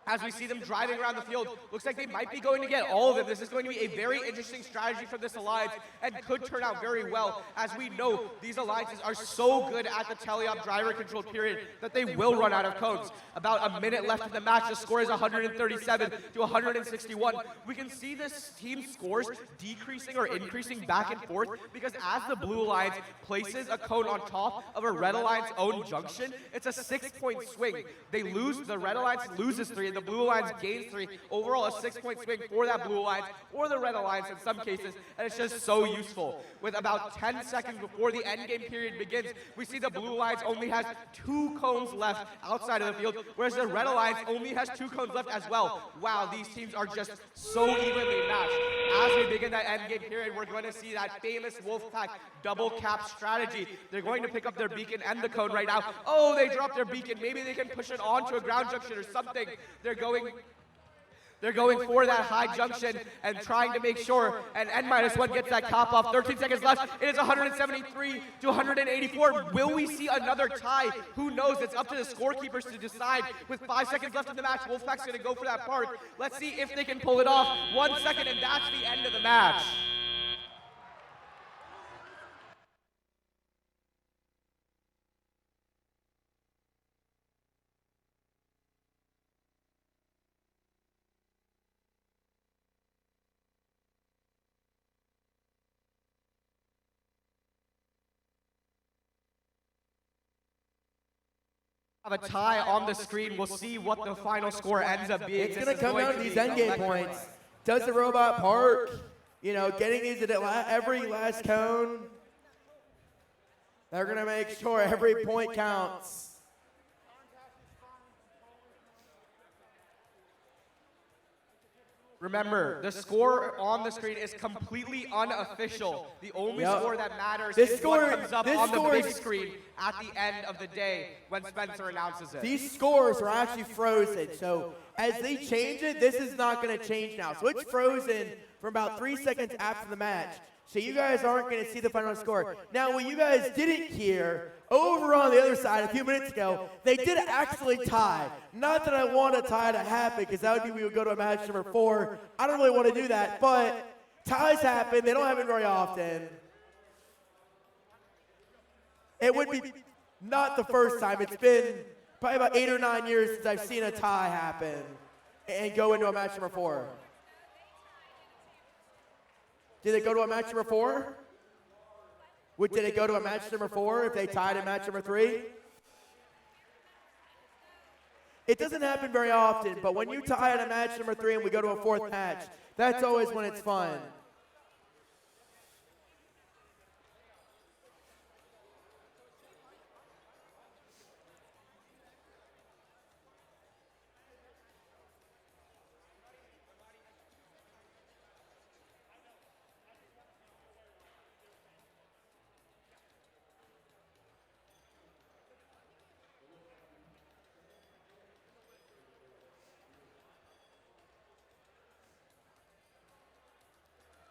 as we see them driving around the field, looks like they might be going to get all of them. This is going to be a very interesting strategy from this alliance and could turn out very well. As we know, these alliances are so good at the teleop driver control period that they will run out of cones. About a minute left in the match. The score is 137 to 161. We can see this team's scores decreasing or increasing back and forth because as the Blue Alliance places a cone on top of a Red Alliance own junction, it's a 6-point swing. The Red Alliance loses 3. The Blue Alliance gains 3. Overall, a 6-point swing for that Blue Alliance or the Red Alliance in some cases, and it's just so useful. With about 10 seconds before the endgame period begins, we see the Blue Alliance only has 2 cones left outside of the field, whereas the Red Alliance only has 2 cones left as well. Wow, these teams are just so evenly matched. As we begin that endgame period, we're going to see that famous Wolfpack double cap strategy. They're going to pick up their beacon and the cone right now. Oh, they dropped their beacon. Maybe they can push it onto a ground junction or something. They're going for that high junction and trying to make sure, and N-1 gets that cap off. 13 seconds left. It is 173 to 184. Will we see another tie? Who knows? It's up to the scorekeepers to decide. With 5 seconds left in the match, Wolfpack's going to go for that park. Let's see if they can pull it off. 1 second, and that's the end of the match. Have a tie on the screen. We'll see what the final score ends up being. It's going to come down to these endgame points. Does the robot park? You know, getting these at every last cone. They're going to make sure every point counts. Remember, the score on the screen is completely unofficial. The only score that matters This is score- what comes up this on the score big is- screen at the end of the day when Spencer announces it. These scores are actually frozen, so as they change it, this is not going to change now. So it's frozen for about 3 seconds after the match. So you guys aren't going to see the final score. Now, what you guys didn't hear, over on the other side a few minutes ago, they did actually tie. Not that I want a tie to happen, because that would mean we would go to a match number 4. I don't really want to do that, but ties happen. They don't happen very often. It would be not the first time. It's been probably about 8 or 9 years since I've seen a tie happen and go into a match number 4. Did it go to a match number 4? Did it go to a match number 4 if they tied in match number 3? It doesn't happen very often, but when you tie in a match number 3 and we go to a 4th match, that's always when it's fun.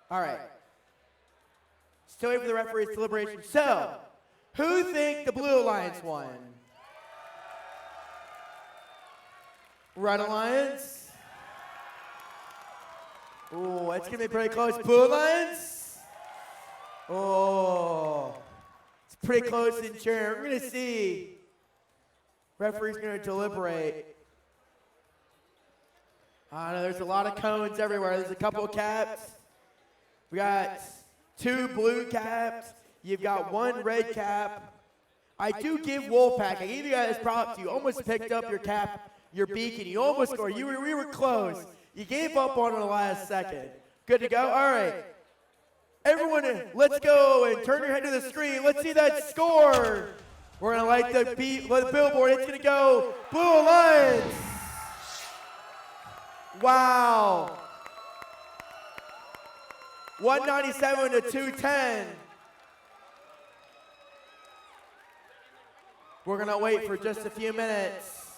All right. Still waiting for the referee's deliberation. So, who think the Blue Alliance won? Red Alliance? Oh, it's going to be pretty close. Blue Alliance? Oh, it's pretty close in chair. We're going to see. Referee's going to deliberate. I know there's a lot of cones everywhere. There's a couple of caps. We got 2 blue caps. You've got 1 red cap. I do give Wolfpack. I gave you guys props. You almost picked up your cap, your beacon. You almost scored. We were close. You gave up on it in the last second. Good to go? All right. Everyone, let's go and turn your head to the screen. Let's see that score. We're going to light the billboard. It's going to go Blue Alliance. Wow. 197 to 210. We're going to wait for just a few minutes.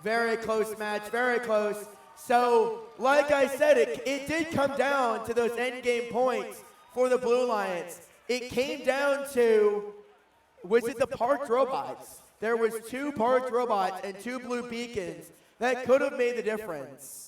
Very close match, very close. So, like I said, it did come down to those endgame points for the Blue Alliance. It came down to, was it the parked robots? There was 2 parked robots and 2 blue beacons that could have made the difference.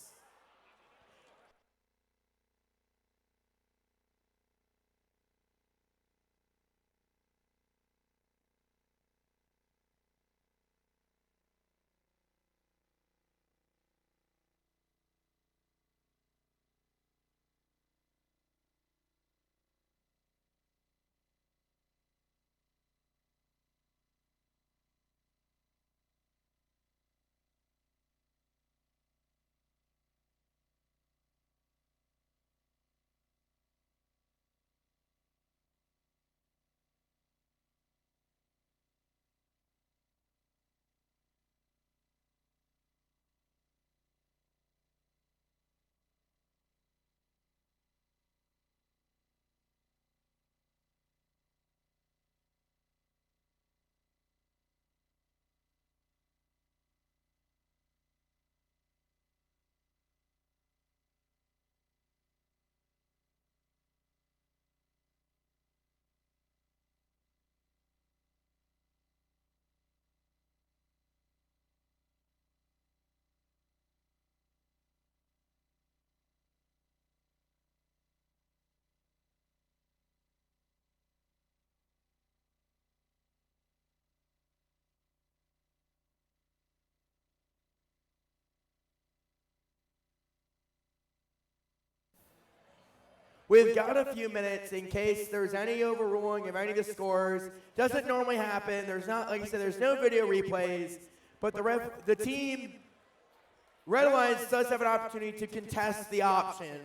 We've got a few minutes in case there's any overruling of any of the scores. Doesn't normally happen. There's not, like I said, there's no video replays. But the team, Red Alliance, does have an opportunity to contest the option.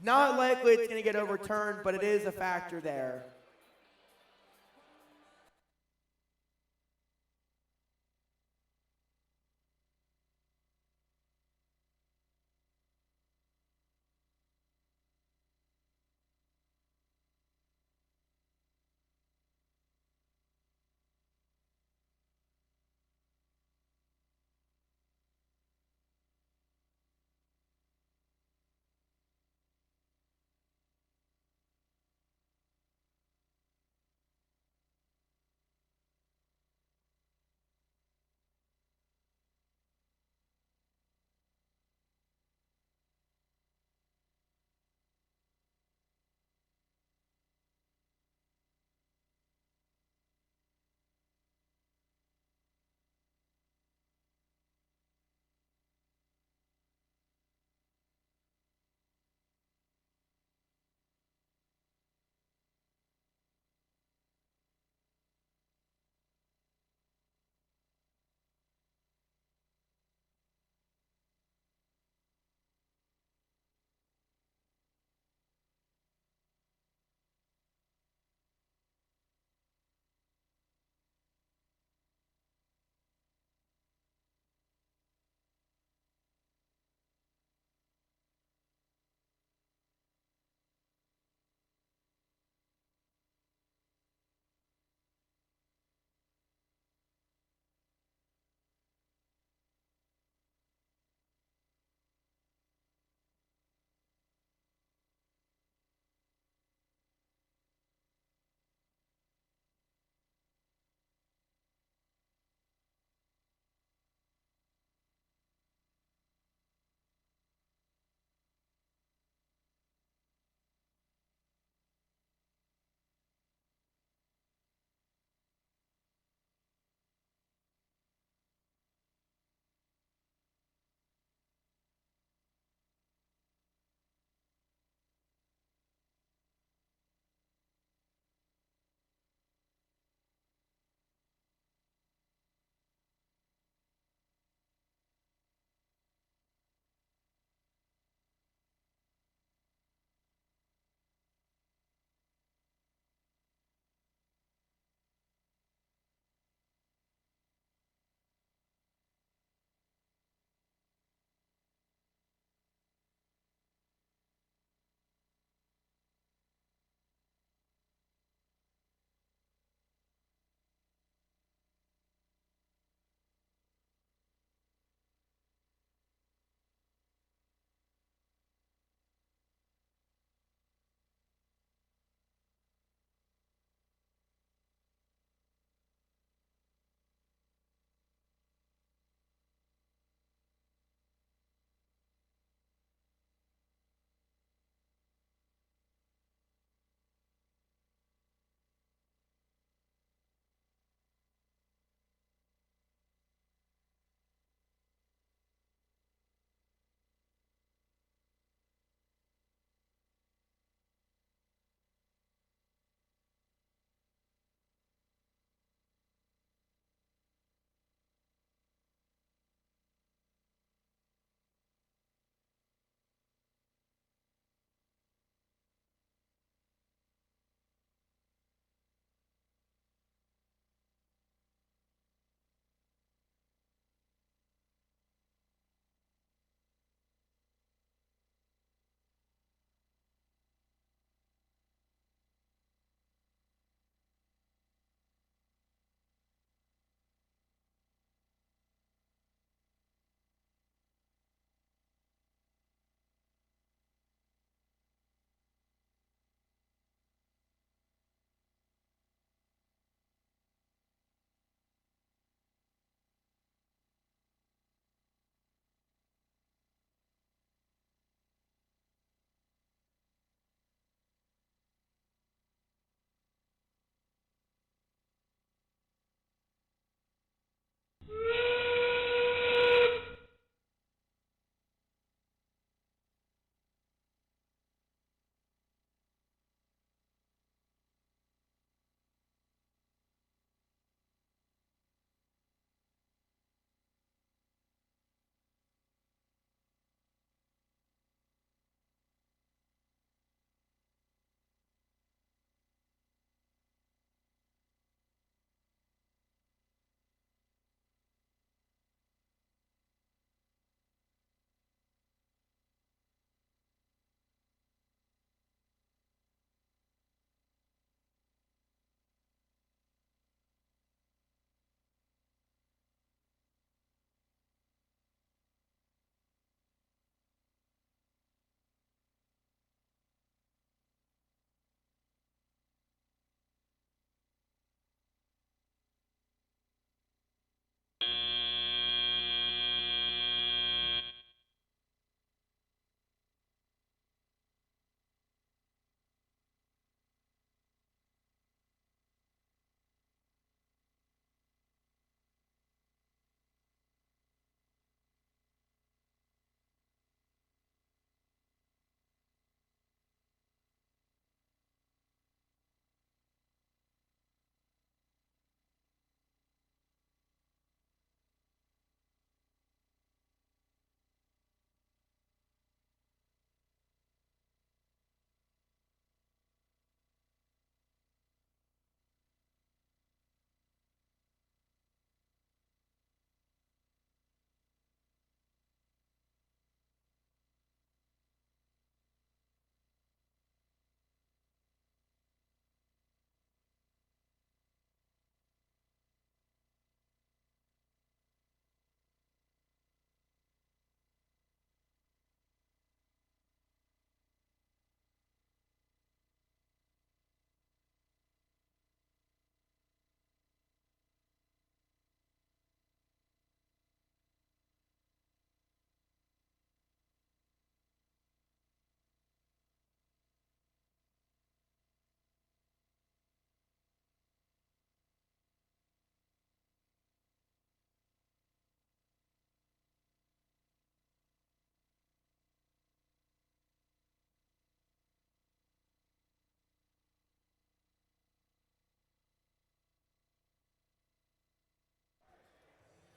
Not likely it's going to get overturned, but it is a factor there.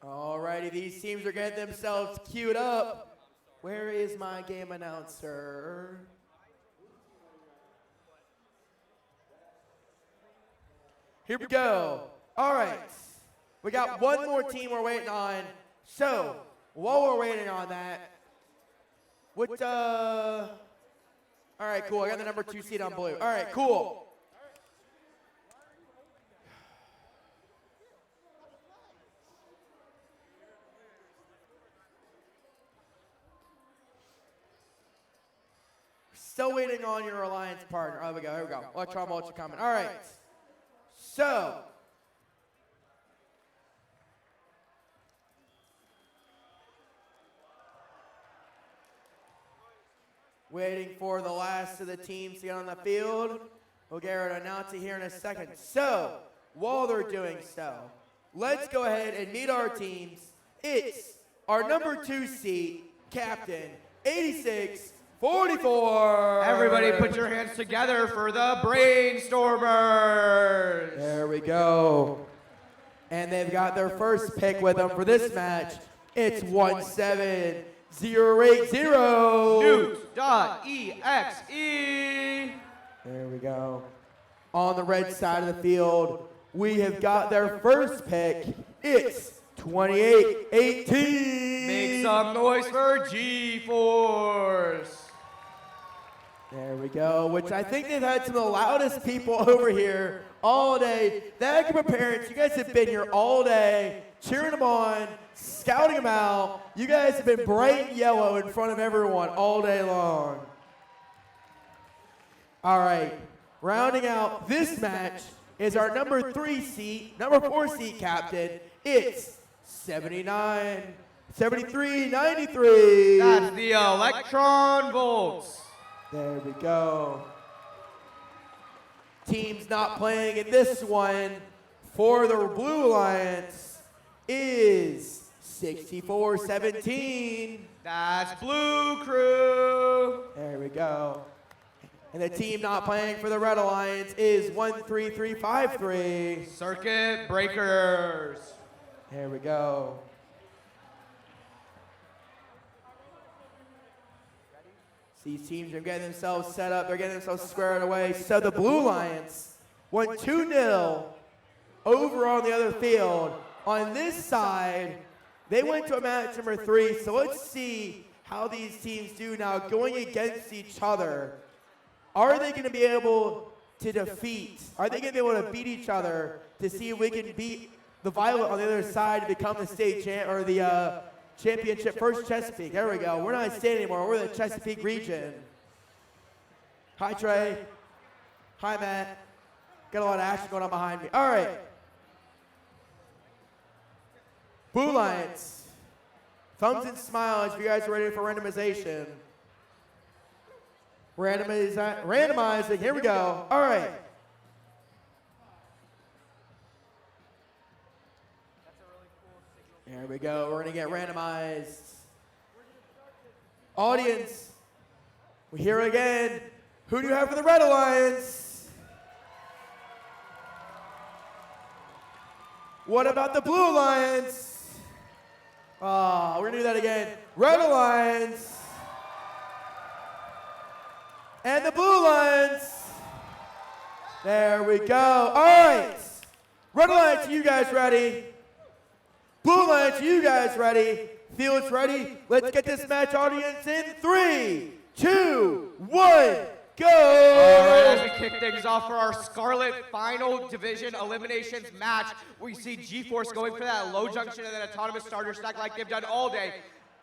Alrighty, these teams are getting themselves queued up. Where is my game announcer? Here we go. All right. We got one more team we're waiting on. So, while we're waiting on that, all right, cool. I got the number 2 seed on blue. All right, cool. Still waiting on your alliance partner. Oh, here we go. Electron Vulture coming. All right. So, waiting for the last of the teams to get on the field. We'll get her to announce it here in a second. So, while they're doing so, let's go ahead and meet our teams. It's our number 2 seed, Captain 8644. Everybody put your hands together for the Brainstormers. There we go. And they've got their first pick with them for this match. It's 17080. Newt.exe. There we go. On the red side of the field, we have got their first pick. It's 2818. Make some noise for G-Force. There we go, which I think they've had some of the loudest people over here all day. That group of parents, you guys have been here all day, cheering them on, scouting them out. You guys have been bright yellow in front of everyone all day long. All right, rounding out this match is our number 4 seed captain. It's 7393. That's the Electron Volts. There we go. Teams not playing in this one for the Blue Alliance is 6417. That's Blue Crew. There we go. And the team not playing for the Red Alliance is 13353. Circuit Breakers. There we go. These teams are getting themselves set up. They're getting themselves squared away. So the Blue Alliance won 2-0 over on the other field. On this side, they went to a match number 3. So let's see how these teams do now going against each other. Are they going to be able to defeat? Are they going to be able to beat each other to see if we can beat the Violet on the other side to become the state champ or the championship? First Chesapeake. There we go. We're not state anymore. We're the Chesapeake region. Hi, Trey. Hi, Matt. Got a lot of action going on behind me. All right. Blue Alliance. Thumbs and smiles if you guys are ready for randomization. Randomizing. Here we go. All right. There we go. We're going to get randomized. Audience, we hear again. Who do you have for the Red Alliance? What about the Blue Alliance? Oh, we're going to do that again. Red Alliance. And the Blue Alliance. There we go. All right. Red Alliance, you guys ready? Blue Alliance, you guys ready? Field's ready? Let's get this match, audience, in 3, 2, 1, go! All right, as we kick things off for our Scarlet Final Division Eliminations match, we see G-Force going for that low junction and then autonomous starter stack like they've done all day.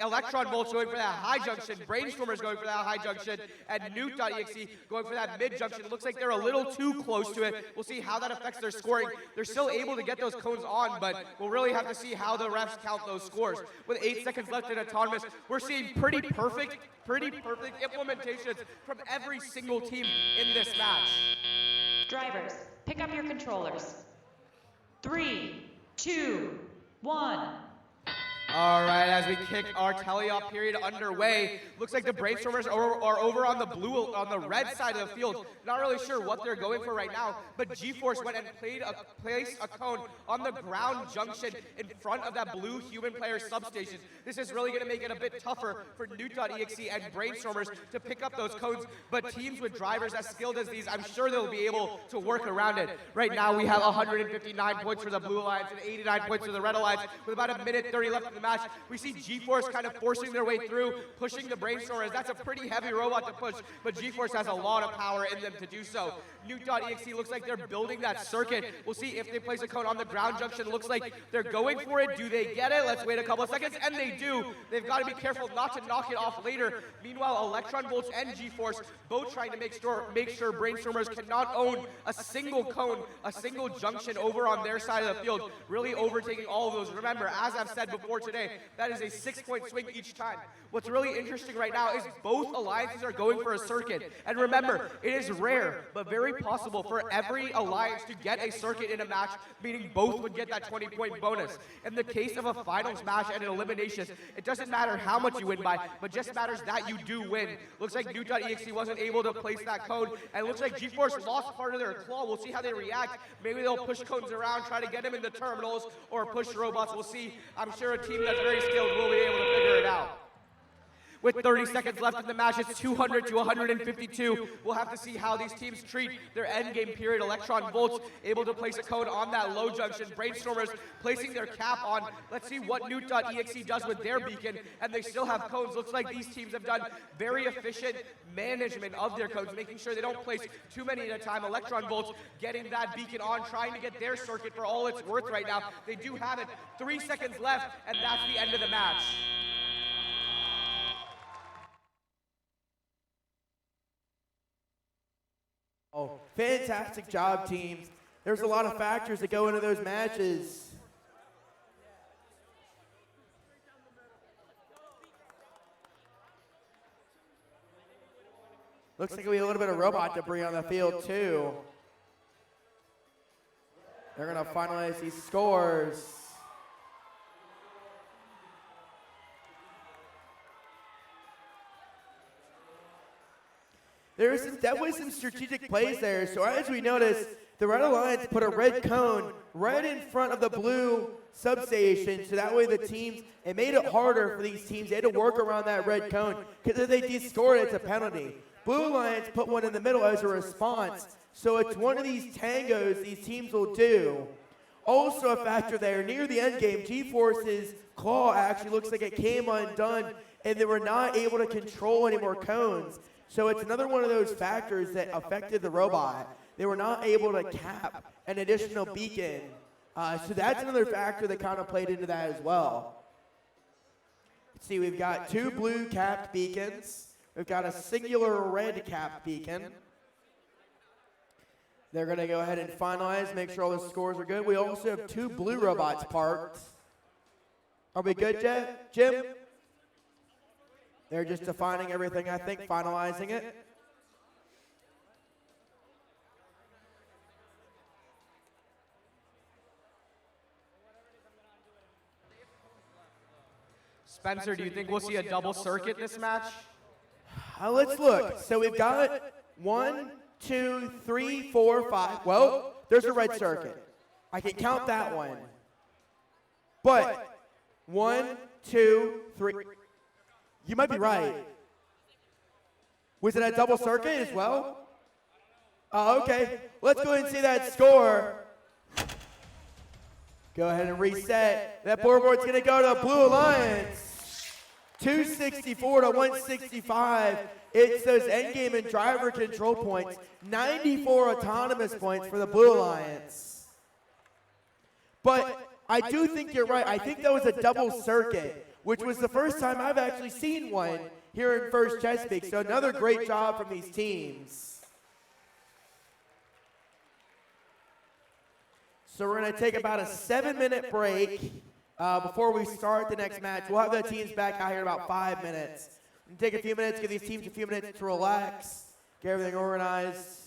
Electron Volts going for that high junction, Brainstormers going for that high junction, and Newt.exe going for that mid junction. It looks like they're a little too close to it. We'll see how that affects their scoring. They're still able to get those cones on, but we'll really have to see how the refs count those scores. With 8 seconds left in autonomous, we're seeing pretty perfect implementations from every single team in this match. Drivers, pick up your controllers. 3, 2, 1. All right, as we kick our teleop period underway, looks like the Brainstormers are over on the red side of the field. Not really sure what they're going for right now, but GeForce went and placed a cone on the ground junction in front of that blue human player substation. This is really going to make it a bit tougher for Newt.exe and Brainstormers to pick up those cones, but teams with drivers as skilled as these, I'm sure they'll be able to work around it. Right now, we have 159 points for the Blue Alliance and 89 points for the Red Alliance, with about a minute 30 left in the match. We see GeForce kind of forcing their way through, pushing the Brainstormers. That's a pretty heavy robot to push, but GeForce has a lot of power in them to do so. Newt.exe looks like they're building that circuit. We'll see if they place a cone on the ground junction. Looks like they're going for it. Do they get it? Let's wait a couple of seconds, and they do. They've got to be careful not to knock it off later. Meanwhile, Electron Volts and GeForce both trying to make sure Brainstormers cannot own a single cone, a single junction over on their side of the field, really overtaking all of those. Remember, as I've said before today, that is a 6-point swing each time. What's really interesting right now is both alliances are going for a circuit. And remember, it is rare, but very possible for every alliance to get a circuit in a match, meaning both would get that 20-point bonus. In the case of a finals match and an elimination, it doesn't matter how much you win by, but just matters that you do win. Looks like Newt.exe wasn't able to place that cone, and it looks like GeForce lost part of their claw. We'll see how they react. Maybe they'll push cones around, try to get them in the terminals, or push robots. We'll see. I'm sure a team that's very skilled will be able to figure it out. With 30 seconds left in the match, it's 200 to 152. We'll have to see how these teams treat their endgame period. Electron Volts able to place a cone on that low junction. Brainstormers placing their cap on. Let's see what Newt.exe does with their beacon, and they still have cones. Looks like these teams have done very efficient management of their cones, making sure they don't place too many at a time. Electron Volts getting that beacon on, trying to get their circuit for all it's worth right now. They do have it. 3 seconds left, and that's the end of the match. Oh, fantastic job, teams. There's a lot of factors that go into those matches. Looks like we have a little bit of robot debris on the field, too. They're going to finalize these scores. There's definitely some strategic plays there. So as we notice, the Red Alliance put a red cone right in front of the blue substation, so that way the teams, it made it harder for these teams. They had to work around that red cone, because if they de-scored it, it's a penalty. Blue Alliance put one in the middle as a response, so it's one of these tangos these teams will do. Also a factor there, near the end game, GeForce's claw actually looks like it came undone, and they were not able to control any more cones. So it's another one of those factors that affected the robot. They were not able to cap an additional beacon. So that's another factor that kind of played into that as well. Let's see, we've got 2 blue capped beacons. We've got a singular red capped beacon. They're going to go ahead and finalize, make sure all the scores are good. We also have 2 blue robots parked. Are we good, Jim? They're just defining everything, I think, finalizing it. Spencer, do you think we'll see a double circuit this match? Let's look. So we've got 1, 2, 3, 4, 5. Well, there's a red circuit. I can count that one. But 1, 2, 3. You might be right. Was it a double circuit as well? Oh, okay. Let's go ahead and see that score. Go ahead and reset. That board's going to go to Blue Alliance. 264 to 165. It's those endgame and driver control points. 94 autonomous points for the Blue Alliance. But I do think you're right. I think that was a double circuit, which was the first time I've actually seen one here in First Chesapeake. So another great job from these teams. So we're going to take about a 7-minute break before we start the next match. We'll have the teams back out here in about 5 minutes. We'll take a few minutes, give these teams a few minutes to relax, get everything organized.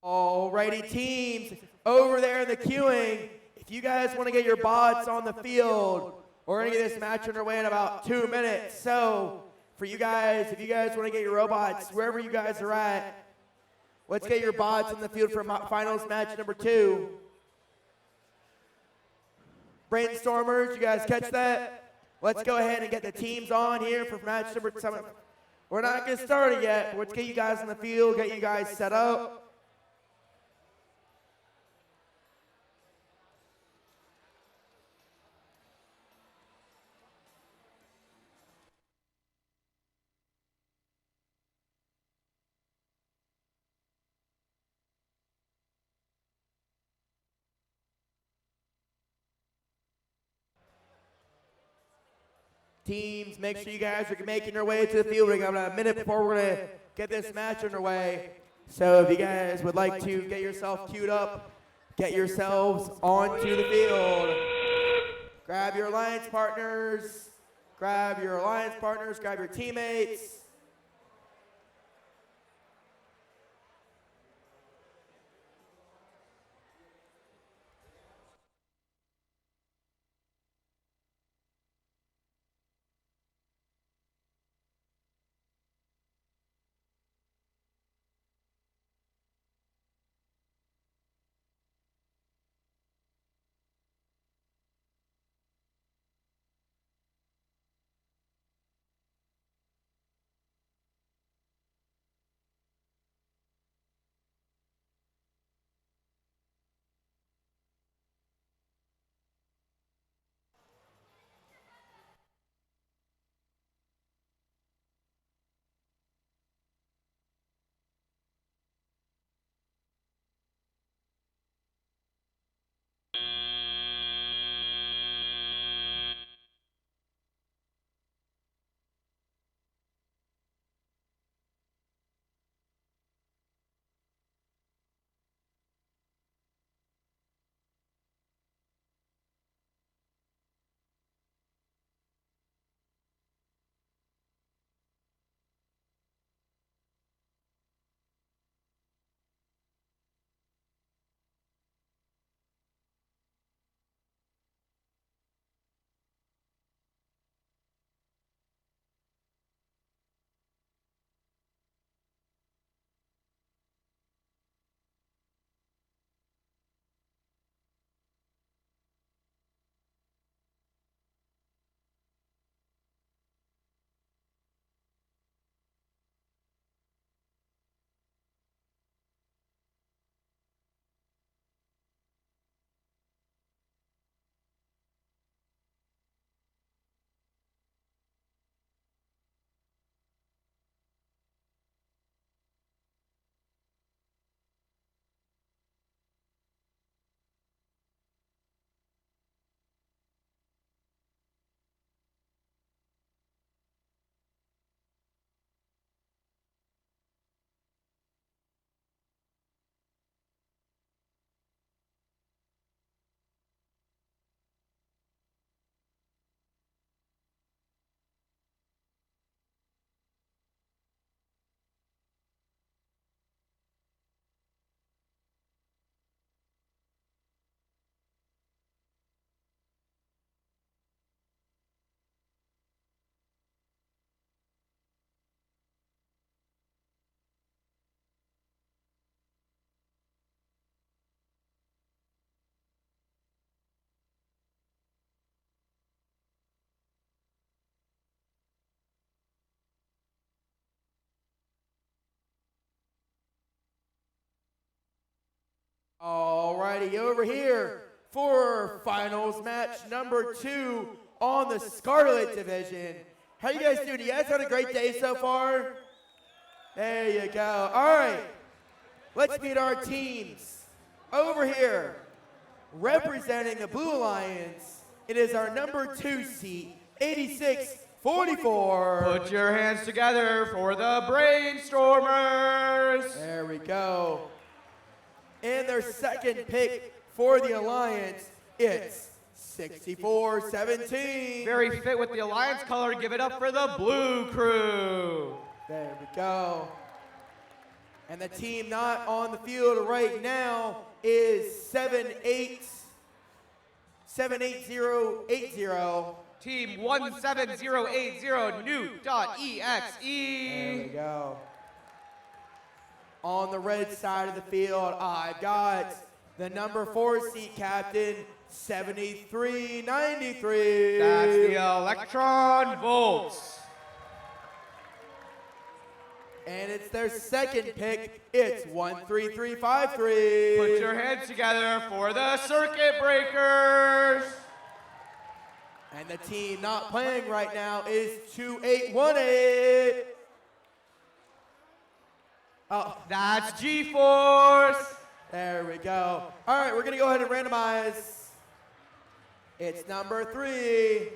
Alrighty, teams over there in the queuing. If you guys want to get your bots on the field, we're going to get this match underway in about 2 minutes. So, for you guys, if you guys want to get your robots, wherever you guys are at, let's get your bots on the field for finals match number 2. Brainstormers, you guys catch that? Let's go ahead and get the teams on here for match number 7. We're not going to start it yet, but let's get you guys on the field, get you guys set up. Teams, make sure you guys are making your way to the field. We're going to have a minute before we're going to get this match underway. So if you guys would like to get yourself queued up, get yourselves onto the field. Grab your alliance partners, grab your teammates. Alrighty, over here for finals match number 2 on the Scarlet division. How you guys doing? You guys had a great day so far? There you go. Alright, let's meet our teams. Over here, representing the Blue Alliance, it is our number 2 seat, 8644. Put your hands together for the Brainstormers. There we go. And their second pick for the Alliance, it's 6417. Very fit with the Alliance color. Give it up for the Blue Crew. There we go. And the team not on the field right now is 78080. Team 17080, Newt.exe. There we go. On the red side of the field, I've got the number 4 seat captain, 7393. That's the Electron Volts. And it's their second pick. It's 13353. Put your hands together for the Circuit Breakers. And the team not playing right now is 2818. Oh, that's G-Force. There we go. All right, we're going to go ahead and randomize. It's number 3.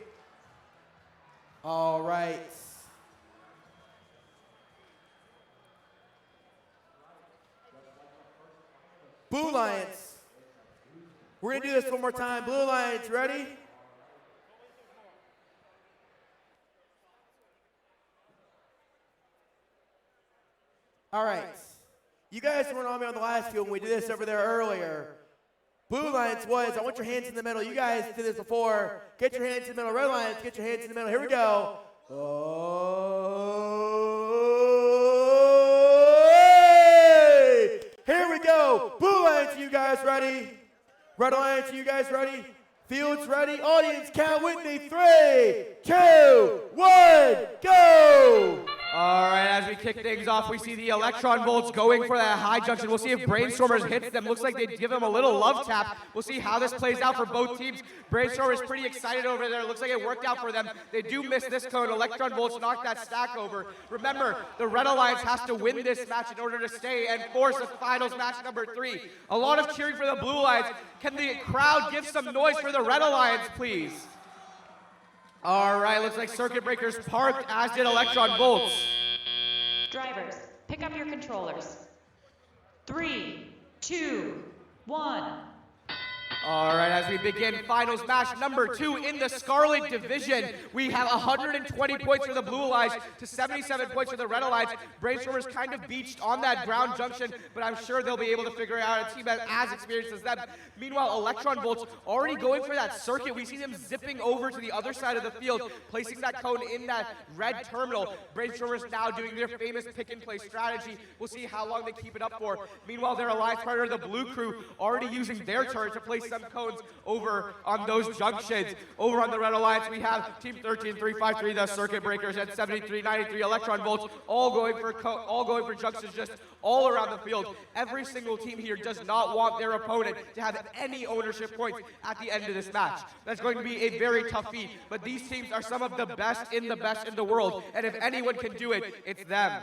All right. Blue Lions. We're going to do this one more time. Blue Lions, ready? All right. You guys weren't on me on the last field when we did this over there earlier. Blue Lions was, I want your hands in the middle. You guys did this before. Get your hands in the middle. Red Lions, get your hands in the middle. Here we go. Here we go. Blue Lions, you guys ready? Red Lions, you guys ready? Fields ready? Audience, count with me. 3, 2, 1, go! All right, as we kick things off, we see the Electron Volts going for that high junction. We'll see if Brainstormers hits them. Looks like they give them a little love tap. We'll see how this plays out for both teams. Brainstormers pretty excited over there. Looks like it worked out for them. They do miss this cone. Electron Volts knocked that stack over. Remember, the Red Alliance has to win this match in order to stay and force a finals match number 3. A lot of cheering for the Blue Alliance. Can the crowd give some noise for the Red Alliance, please? All right, looks like Circuit Breakers parked, as did Electron Volts. Drivers, pick up your controllers. 3, 2, 1. All right, as we begin finals match number 2 in the Scarlet division, we have 120 points for the Blue Alliance to 77 points for the Red Alliance. Brainstormers kind of beached on that ground junction, but I'm sure they'll be able to figure out a team as experienced as them. Meanwhile, Electron Volts already going for that circuit. We see them zipping over to the other side of the field, placing that cone in that red terminal. Brainstormers now doing their famous pick-and-play strategy. We'll see how long they keep it up for. Meanwhile, their alliance partner, the Blue Crew, already using their turret to place some cones over on those junctions. Over on the Red Alliance, we have Team 13353, the Circuit Breakers, and 7393 Electron Volts, all going for junctions just all around the field. Every single team here does not want their opponent to have any ownership points at the end of this match. That's going to be a very tough feat, but these teams are some of the best in the world, and if anyone can do it, it's them.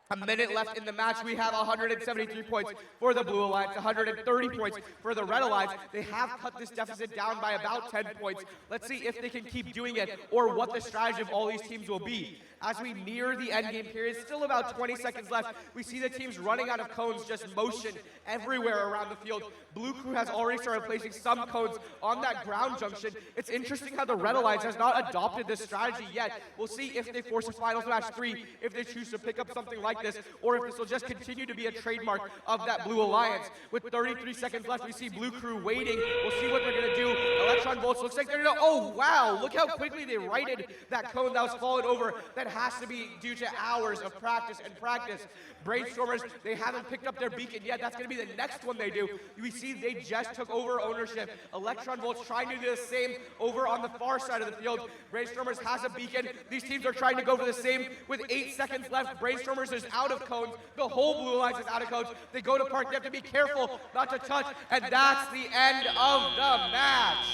A minute left in the match. We have 173 points for the Blue Alliance, 130 points for the Red Alliance. They have cut this deficit down by about 10 points. Let's see if they can keep doing it or what the strategy of all these teams will be. As we near the end game period, still about 20 seconds left, we see the teams running out of cones, just motion everywhere around the field. Blue Crew has already started placing some cones on that ground junction. It's interesting how the Red Alliance has not adopted this strategy yet. We'll see if they force a finals match 3, if they choose to pick up something like this, or if this will just continue to be a trademark of that Blue Alliance. With 33 seconds left, we see Blue Crew waiting. We'll see what they're going to do. Electron Volts looks like they're going to, oh wow, look how quickly they righted that cone that was falling over. That has to be due to hours of practice and practice. Brainstormers, they haven't picked up their beacon yet. That's going to be the next one they do. We see they just took over ownership. Electron Volts trying to do the same over on the far side of the field. Brainstormers has a beacon. These teams are trying to go for the same with 8 seconds left. Brainstormers is out of cones. The whole Blue Alliance is out of cones. They go to park. They have to be careful not to touch. And that's the end of the match.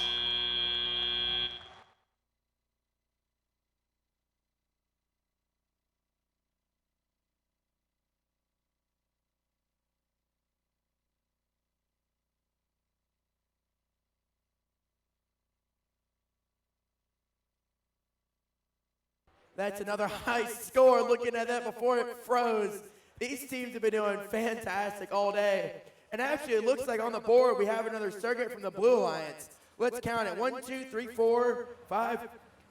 That's another high score. Looking at that before it froze. These teams have been doing fantastic all day. And actually, it looks like on the board we have another circuit from the Blue Alliance. Let's count it. 1, 2, 3, 4, 5.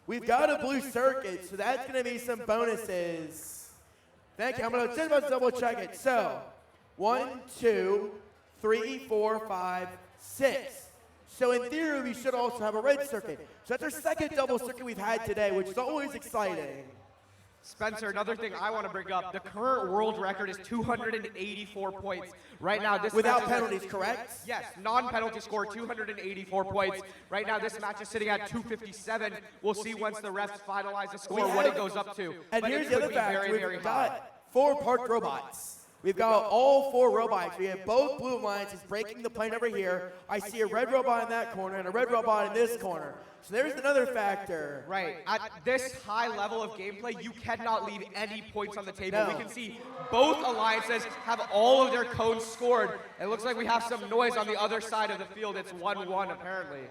We've got a blue circuit, so that's going to be some bonuses. Thank you. I'm going to double check it. So, 1, 2, 3, 4, 5, 6. So in theory, we should also have a red circuit. So that's our second double circuit we've had today, which is always exciting. Spencer, another thing I want to bring up, the current world record is 284 points. Right now, this without match penalties, correct? Yes, non-penalty score, 284 points. Right now, this match is sitting at 257. We'll see once the refs finalize the score what it goes up to. And but here's it the could other be fact, very, very we've high. got 4 parked robots. We've got all 4 robots. We have both blue alliances breaking the plane over here. I see a red robot in that corner and a red robot in this corner. So there's another factor. Right. At this high level of gameplay, you cannot leave any points on the table. No. We can see both alliances have all of their cones scored. It looks like we have some noise on the other side of the field. It's 1-1 apparently.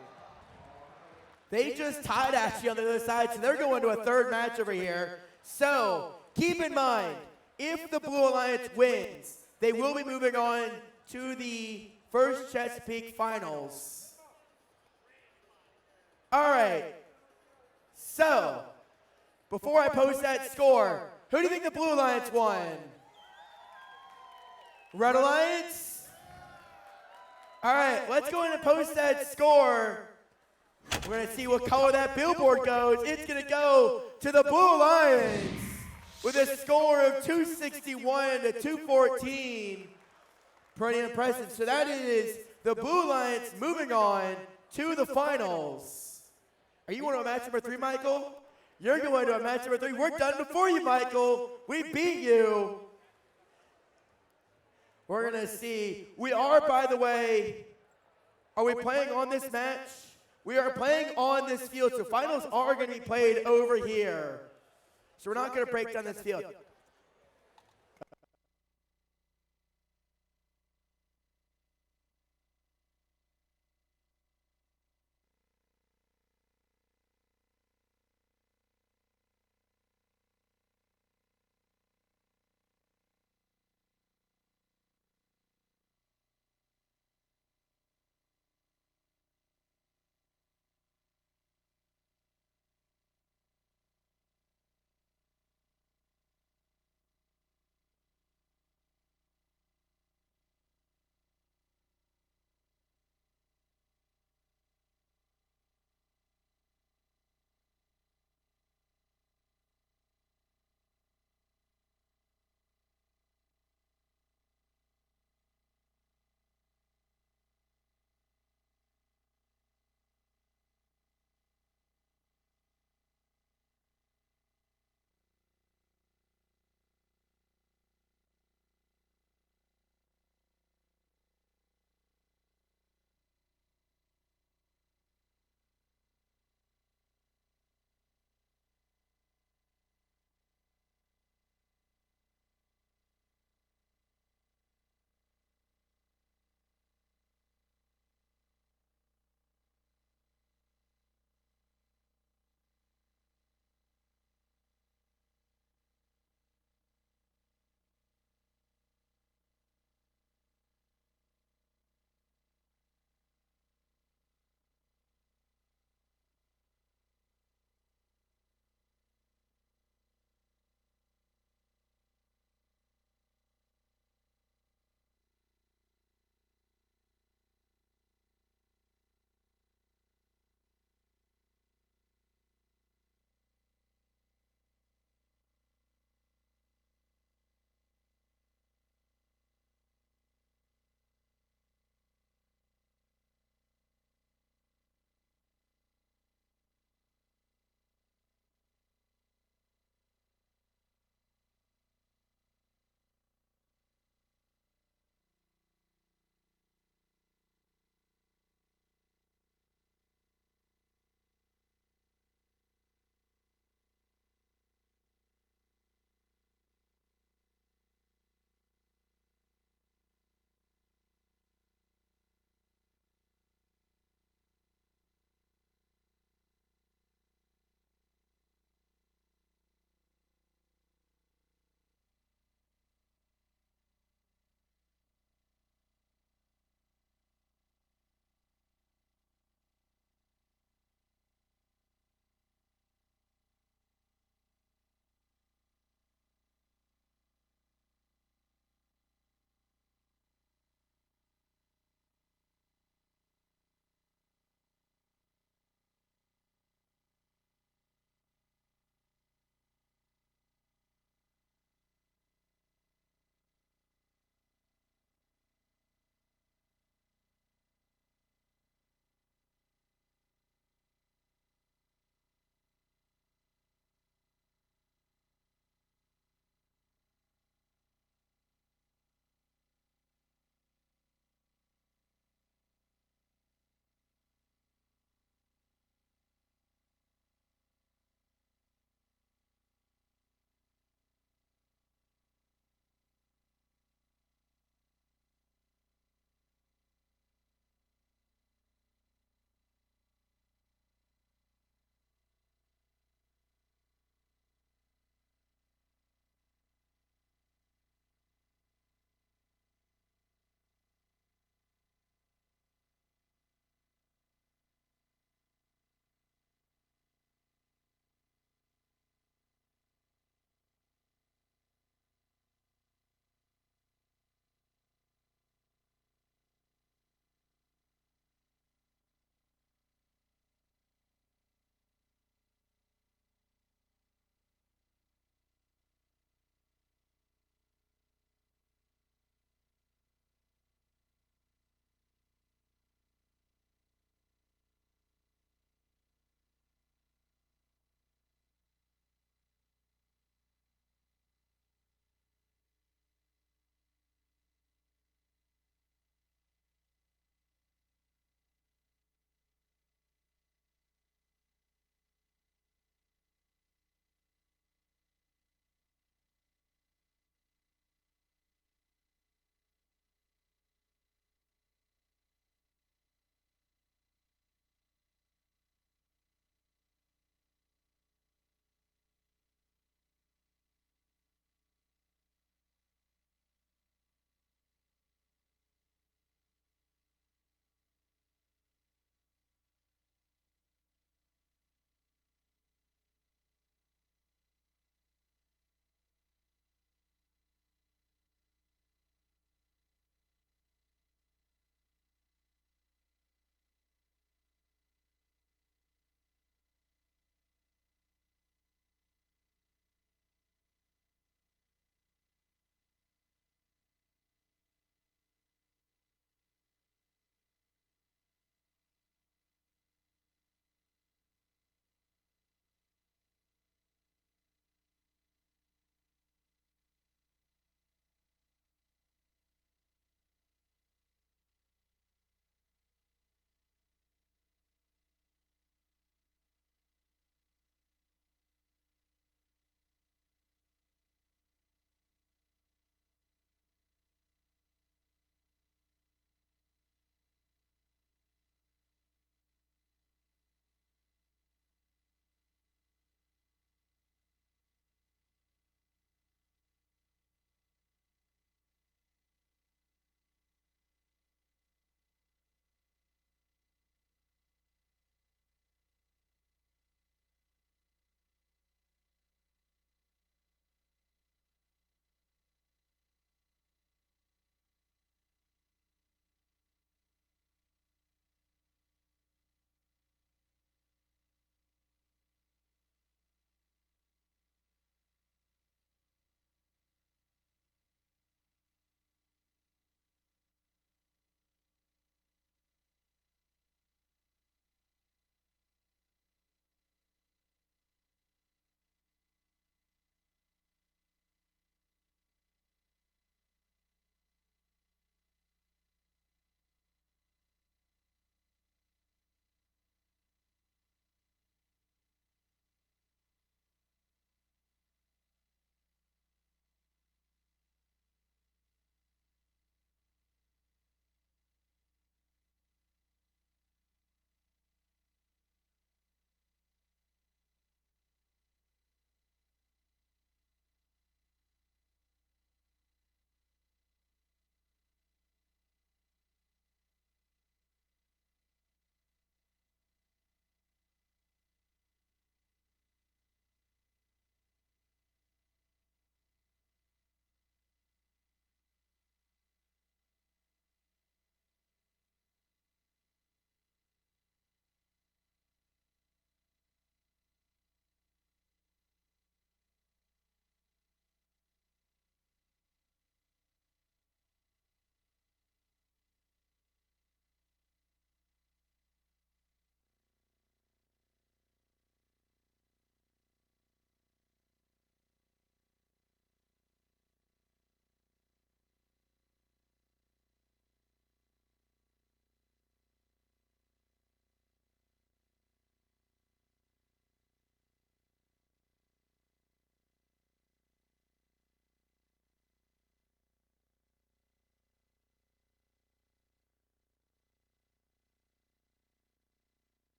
They just tied actually on the other side, so they're going to a third match over here. So keep in mind, if the Blue Alliance wins, they will be moving on to the first Chesapeake Finals. All right. So, before I post that score, who do you think the Blue Alliance won? Red Alliance? All right, let's go ahead and post that score. We're going to see what color that billboard goes. It's going to go to the Blue Alliance with a score of 261 to 214. Pretty impressive. So that is the Blue Alliance moving on to the finals. Are you going to a match number 3, Michael? You're going to a match number 3. We're done before you, Michael. We beat you. We're going to see. We are, by the way, are we playing on this match? We are playing on this field, so finals are going to be played over here. So we're not going to break down this field.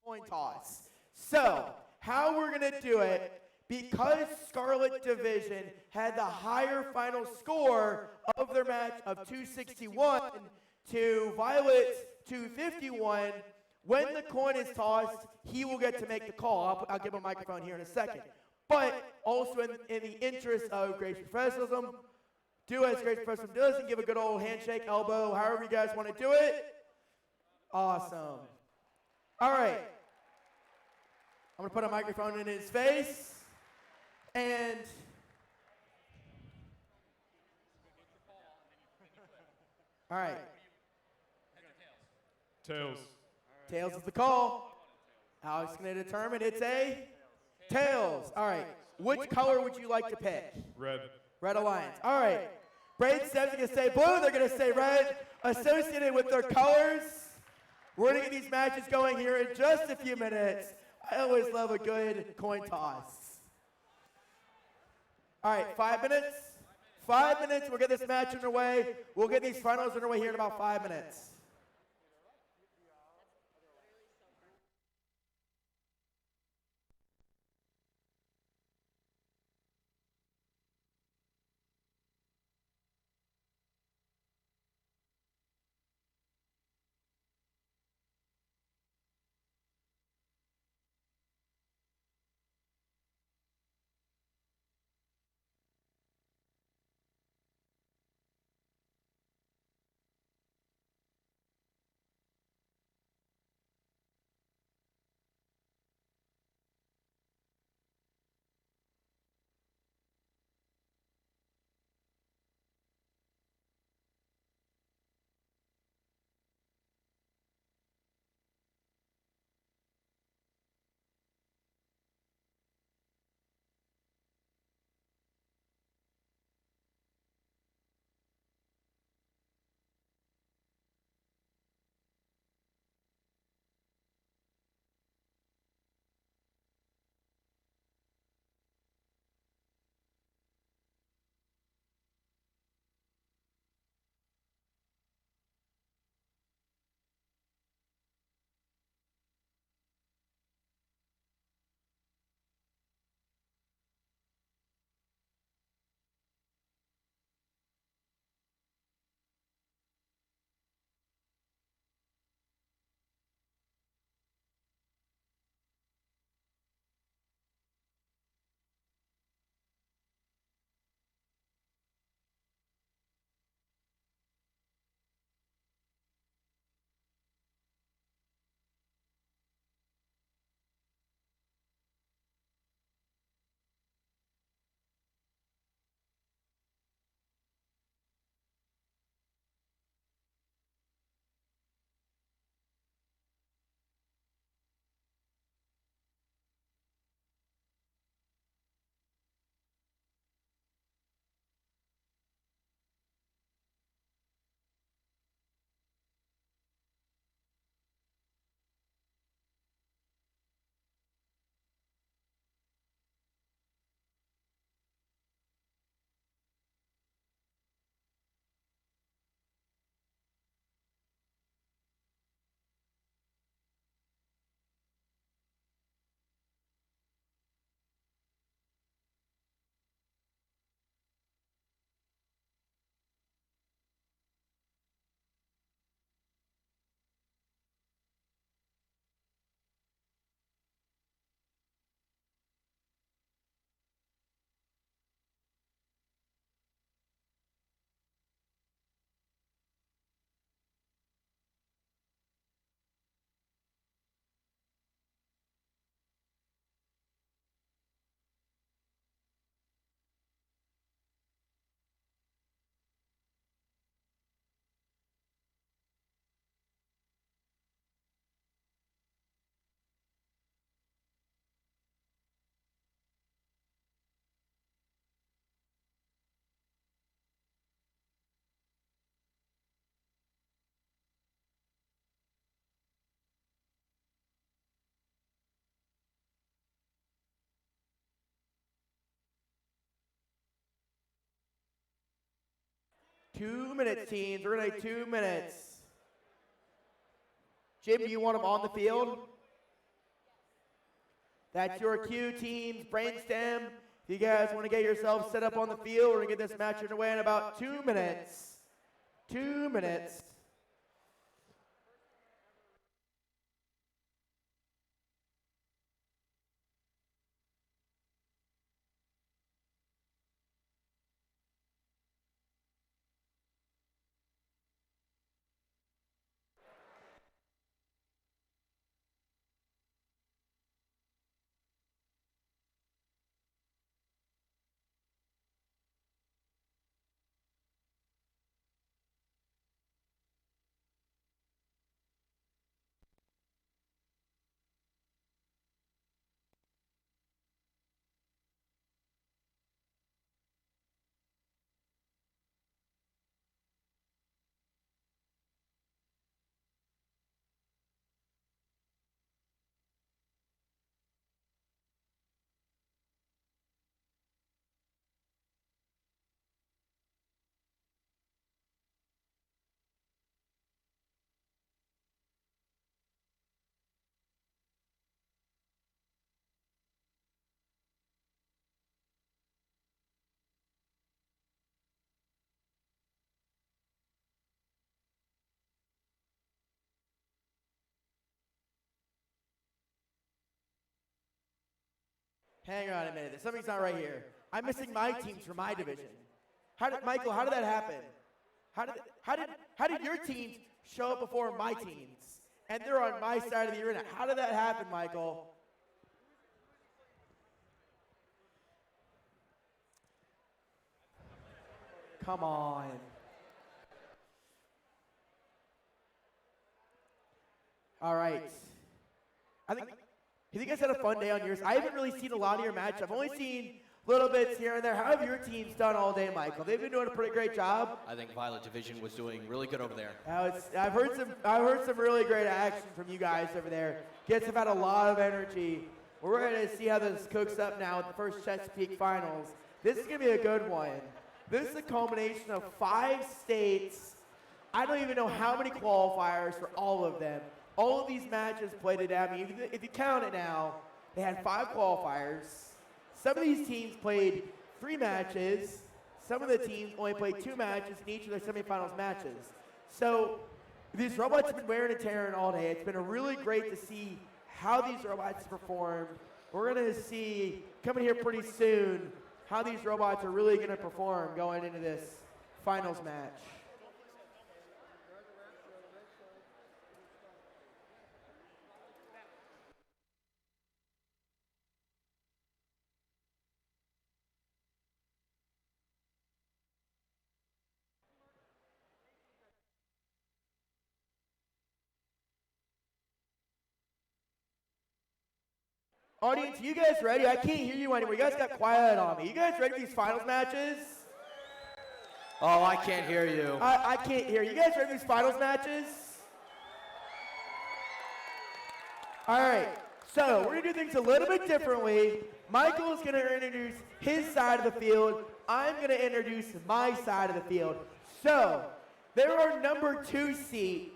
coin toss. So, how we're going to do it, because Scarlet Division had the higher final score of their match of 261 to Violet's 251, when the coin is tossed, he will get to make the call. I'll give him a microphone here in a second. But also in the interest of great professionalism, do as great professionalism does and give a good old handshake, elbow, however you guys want to do it. Awesome. All right. I'm going to put a microphone in his face. And all right. Tails. Tails is the call. Alex is going to determine it's a tails. All right. Which color would you like to pick? Red. Red Alliance. All right. Braid 7 is going to say blue. They're going to say red. Associated with their colors. We're going to get these matches going here in just a few minutes. I always love a good coin toss. All right, 5 minutes. 5 minutes, we'll get this match underway. We'll get these finals underway here in about 5 minutes. Two minutes, teams. We're going to 2 minutes. Jim, do you want him on the field? That's your cue, teams. Brainstem. If you guys want to get yourselves set up on the field, we're going to get this match underway in about 2 minutes. 2 minutes. Hang on a minute. Something's not right here. I'm missing my teams for my division. Michael, how did that happen? How did your teams show up before my teams? And they're on my side of the arena. How did that happen, Michael? Come on. All right. Have you guys had a fun day on yours? I haven't really seen a lot of your matches. I've only seen little bits here and there. How have your teams done all day, Michael? They've been doing a pretty great job. I think Violet Division was doing really good over there. I've heard some really great action from you guys over there. Kids have had a lot of energy. We're ready to see how this cooks up now with the first Chesapeake finals. This is going to be a good one. This is a culmination of 5 states. I don't even know how many qualifiers for all of them. All of these matches played it out. I mean, if you count it now, they had 5 qualifiers. Some of these teams played 3 matches. Some of the teams only played 2 matches in each of their semifinals matches. So these robots have been wearing and tearing all day. It's been really great to see how these robots perform. We're going to see, coming here pretty soon, how these robots are really going to perform going into this finals match. Audience, you guys ready? I can't hear you anymore. You guys got quiet on me. You guys ready for these finals matches? Oh, I can't hear you. I can't hear you. You guys ready for these finals matches? All right. So we're going to do things a little bit differently. Michael's going to introduce his side of the field. I'm going to introduce my side of the field. So there are number 2 seed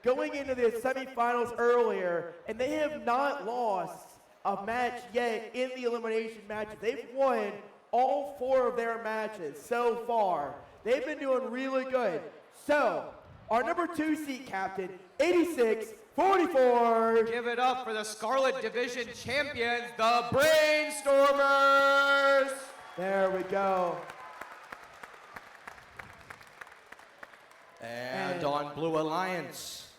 going into the semifinals earlier, and they have not lost a match yet in the elimination matches. They've won all 4 of their matches so far. They've been doing really good. So, our number 2 seed captain, 86-44. Give it up for the Scarlet Division champions, the Brainstormers. There we go. And on Blue Alliance,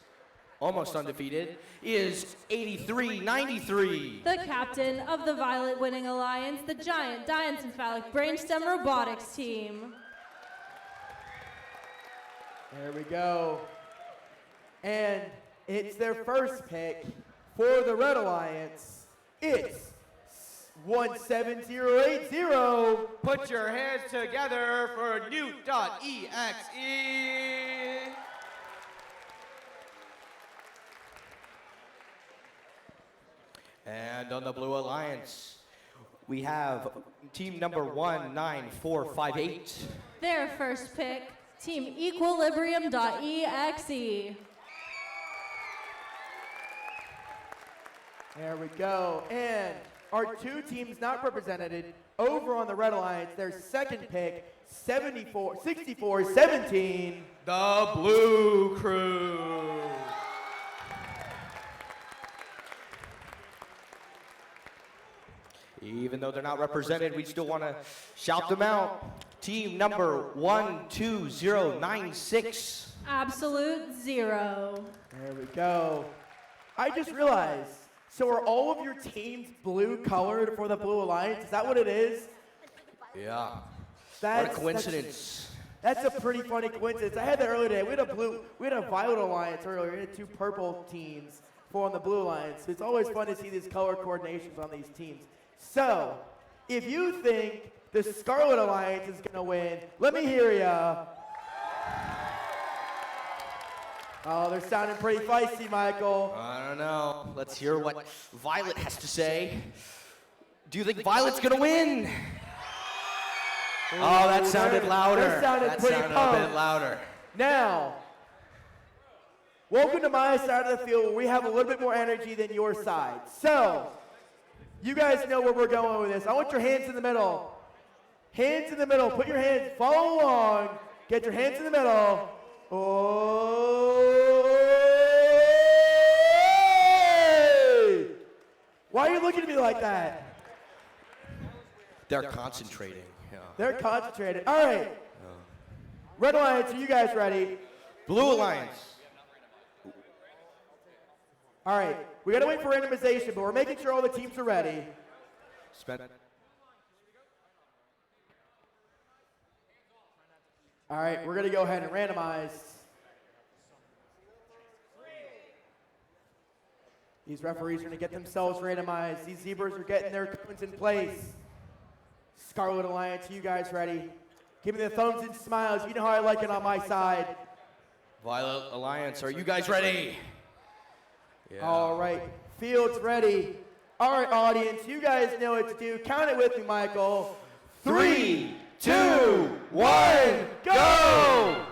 almost undefeated, is 83-93. The captain of the Violet winning alliance, the giant diencephalic brainstem robotics team. There we go. And it's their first pick for the Red Alliance. It's 17080. Put your hands together for Newt.exe. And on the Blue Alliance, we have team number 19458. Their first pick, Team Equilibrium.exe. There we go. And our two teams not represented over on the Red Alliance, their second pick, 64-17. The Blue Crew. Even though they're not represented, we still want to shout them out. Team number 12096. Absolute zero. There we go. I just realized, so are all of your teams blue colored for the Blue Alliance? Is that what it is? Yeah. That's, what a coincidence. That's a pretty funny coincidence. I had that earlier today. We had a Violet Alliance earlier. We had two purple teams for on the Blue Alliance. It's always fun to see these color coordinations on these teams. So, if you think the Scarlet Alliance is going to win, let me hear ya. Oh, they're sounding pretty feisty, Michael. I don't know. Let's hear what Violet has to say. Do you think Violet's going to win? Oh, that sounded louder. That sounded pretty a bit louder. Now, welcome to my side of the field where we have a little bit more energy than your side. So, you guys know where we're going with this. I want your hands in the middle. Hands in the middle. Put your hands, follow along. Get your hands in the middle. Oh! Why are you looking at me like that? They're concentrating. Yeah. They're concentrated. All right. Red Alliance, are you guys ready? Blue Alliance. All right. We got to wait for randomization, but we're making sure all the teams are ready. All right, we're going to go ahead and randomize. These referees are going to get themselves randomized. These zebras are getting their cones in place. Scarlet Alliance, you guys ready? Give me the thumbs and smiles. You know how I like it on my side. Violet Alliance, are you guys ready? Yeah. All right, field's ready. All right, audience, you guys know what to do. Count it with me, Michael. 3, 2, 1, go!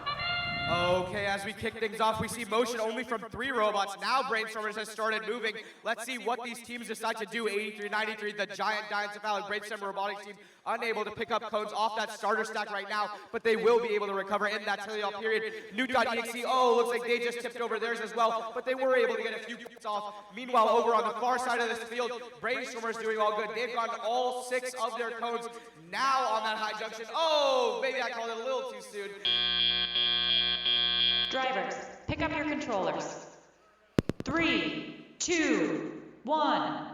Okay, as we kick things off, we see motion only from 3 robots. Now Brainstormers has started moving. Let's see what these teams decide to do. 83-93, the Giant Diencephalic Brainstormer Robotics team unable to pick up cones off that starter stack right now, but they will be able to recover in that teleop period. Newt.exe, looks like they just tipped over theirs as well, but they were able to get a few kicks off. Meanwhile, over on the far side of this field, Brainstormers doing all good. They've gotten all 6 of their cones now on that high junction. Oh, maybe I called it a little too soon. Drivers, pick up your controllers. 3, 2, 1.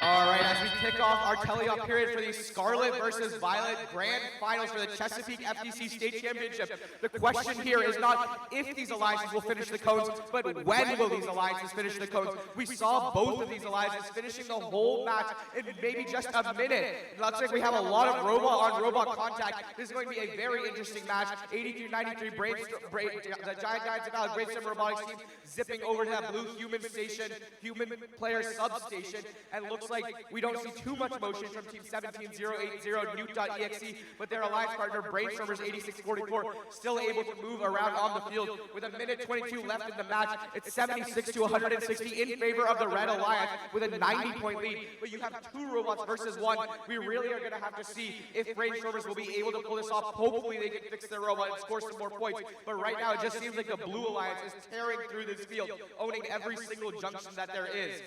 All right, as we kick off our teleop period for the Scarlet versus Violet Grand Finals for the Chesapeake FTC State Championship, the question here is not if these alliances will finish the cones, but when will these alliances finish the cones? We saw both of these alliances finishing the whole match in maybe just a minute. It looks like we have a lot of robot-on-robot contact. This is going to be a very interesting match. 82-93, the Giant Diencephalic Brainstormer Robotics team zipping over to that blue human player substation, and looks like we don't see too much motion from Team 17080 Newt.exe, but their alliance partner Brainstormers 8644 still able to move around on the field. With a minute 22 left in the match, it's 76-160 in favor of the Red Alliance with a 90-point lead. But you have 2 robots versus 1. We really are going to have to see if Brainstormers will be able to pull this off. Hopefully they can fix their robot and score some more points. But right now it just seems like the Blue Alliance is tearing through this field, owning every single junction that there is.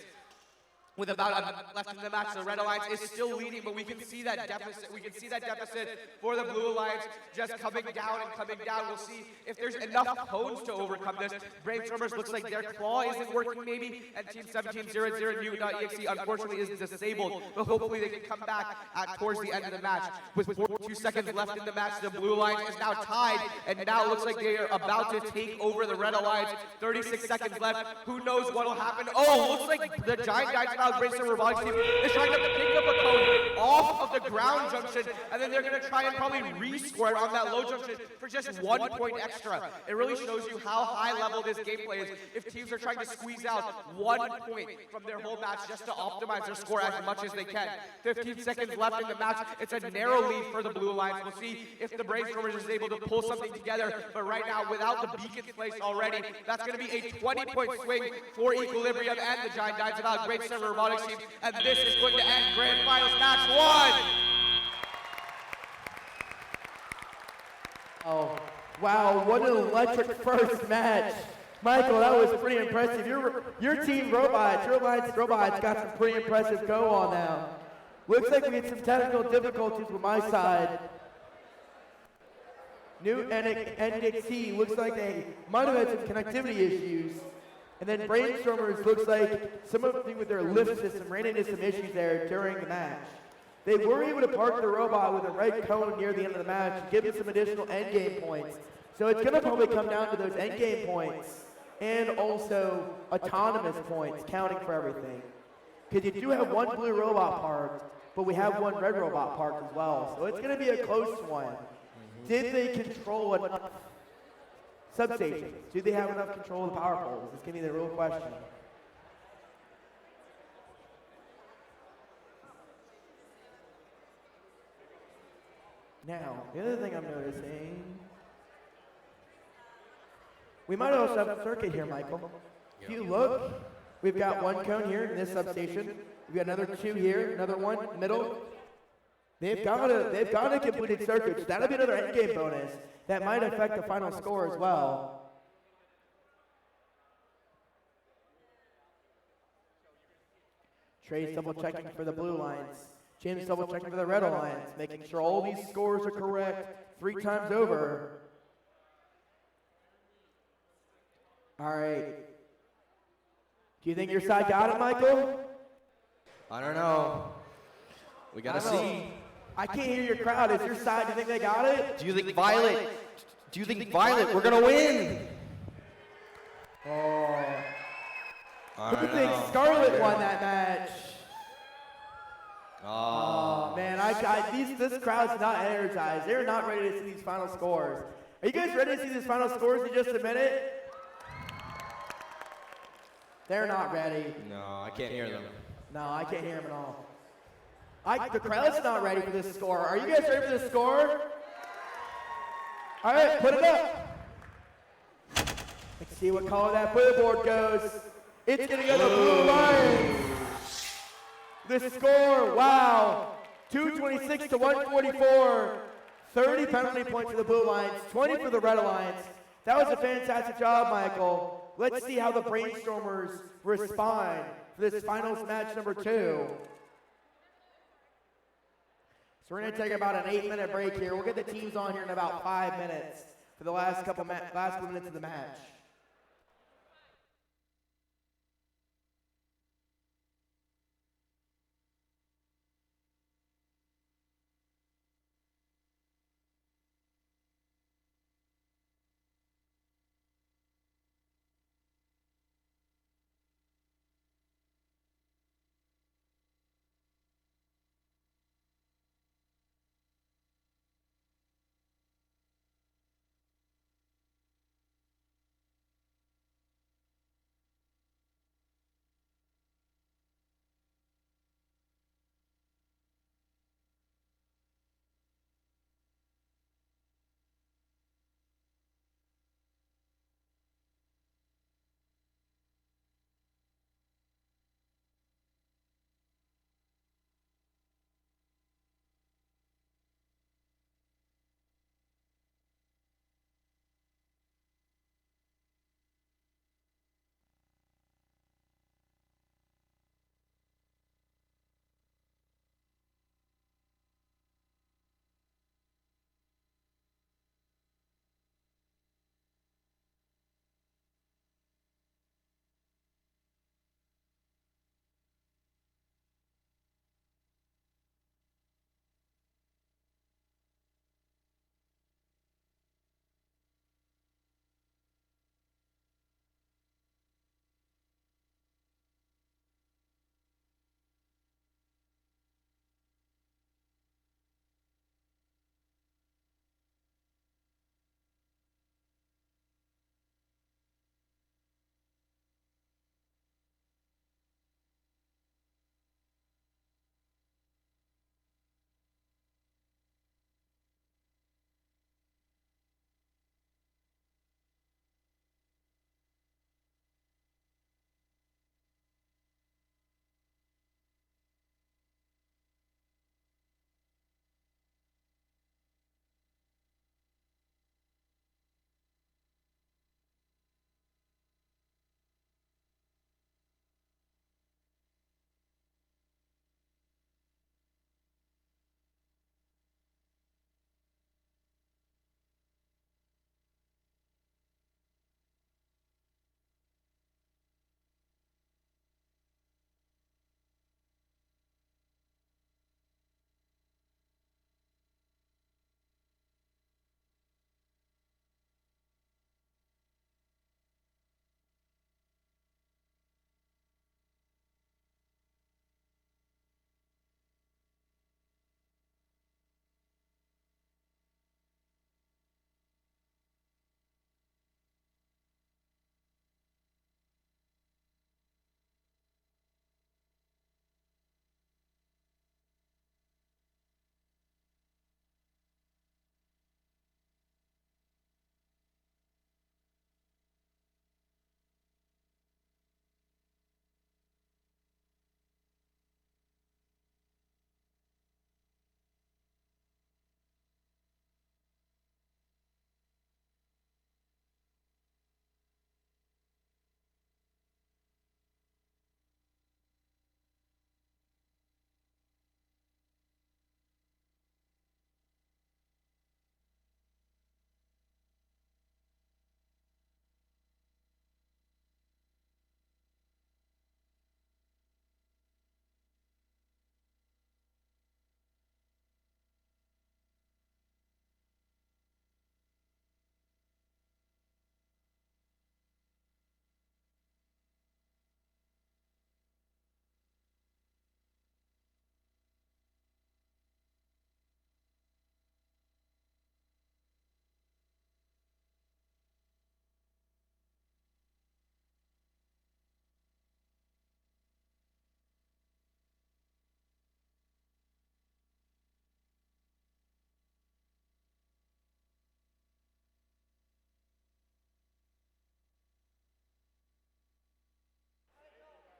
With about a minute left in the match, the Red Alliance is still leading, but we can see that deficit. We can see that deficit for the Blue Alliance just coming down and coming down. We'll see if there's enough cones to overcome this. Brainstormers looks like their claw isn't working maybe, and Team 1700 Newt.exe unfortunately is disabled, but hopefully they can come back towards the end of the match. With 42 seconds left in the match, the Blue Alliance is now tied, and now it looks like they are about to take over the Red Alliance. 36 seconds left. Who knows what will happen? Oh, looks like the Giant Diencephalic Brainstormer Robotics team is trying to pick up a cone off of the ground junction, and then they're going to try and probably rescore it on that low junction for just 1 point extra. It really shows you how high level this gameplay is if teams are trying to squeeze out 1 point from their whole match just to optimize their score as much as they can. 15 seconds left in the match. It's a narrow lead for the Blue Alliance. We'll see if the Brainstormers is able to pull something together, but right now, without the beacons placed already, that's going to be a 20-point swing for Equilibrium and the Giant Diencephalic Brainstormer robotics team, and this is going to end grand finals match 1. Oh, wow, what an electric first match. Michael, that was pretty impressive. Your team robots, your alliance robots got some pretty impressive go on now. Looks like we had some technical difficulties with my side. New NXT looks like they might have had some connectivity issues. And then Brainstormers looks like something with their lift system ran into some issues there during the match. They were able to park the robot with a red cone near the end of the match and give it some additional endgame points. So it's going to probably come down to those endgame points and also autonomous points counting for everything. Because you do have one blue robot parked, but we have one red robot parked as well. So it's going to be a close one. Did they control enough substations? Do they have enough control of the power poles? This is going to be the real question. Now, the other thing I'm noticing, we might also have a circuit here, Michael. If you look, we've got one cone here in this substation. We've got another 2 here, another one middle. They've got a completed circuit. So that'll be another endgame bonus that might affect the final score as well. Trey's double checking for the blue lines. Jim's double checking for the red alliance, making sure all these scores are correct 3 times over. All right. Do you think your side got it, Michael? I don't know. We gotta see. I can't hear your crowd. Is your side, do you think they got it? Do you think Violet? Do you think Violet? We're gonna win. Oh. Who do you think Scarlet won that match? Oh man, this crowd's not energized. They're not ready to see these final scores. Are you guys ready to see these final scores in just a minute? They're not ready. No, I can't hear them. No, I can't hear them at all. The crowd's not ready for this score. Are you guys ready for this score? All right, put it up. Let's see what color that billboard goes. It's gonna go to the Blue Lions. The score, wow, 226 to 144. 30 penalty points for the Blue Lions, 20 for the Red Alliance. That was a fantastic job, Michael. Let's see how the Brainstormers respond for this finals match number 2. So we're going to take about an 8-minute break here. We'll get the teams on here in about 5 minutes for the last couple minutes of the match.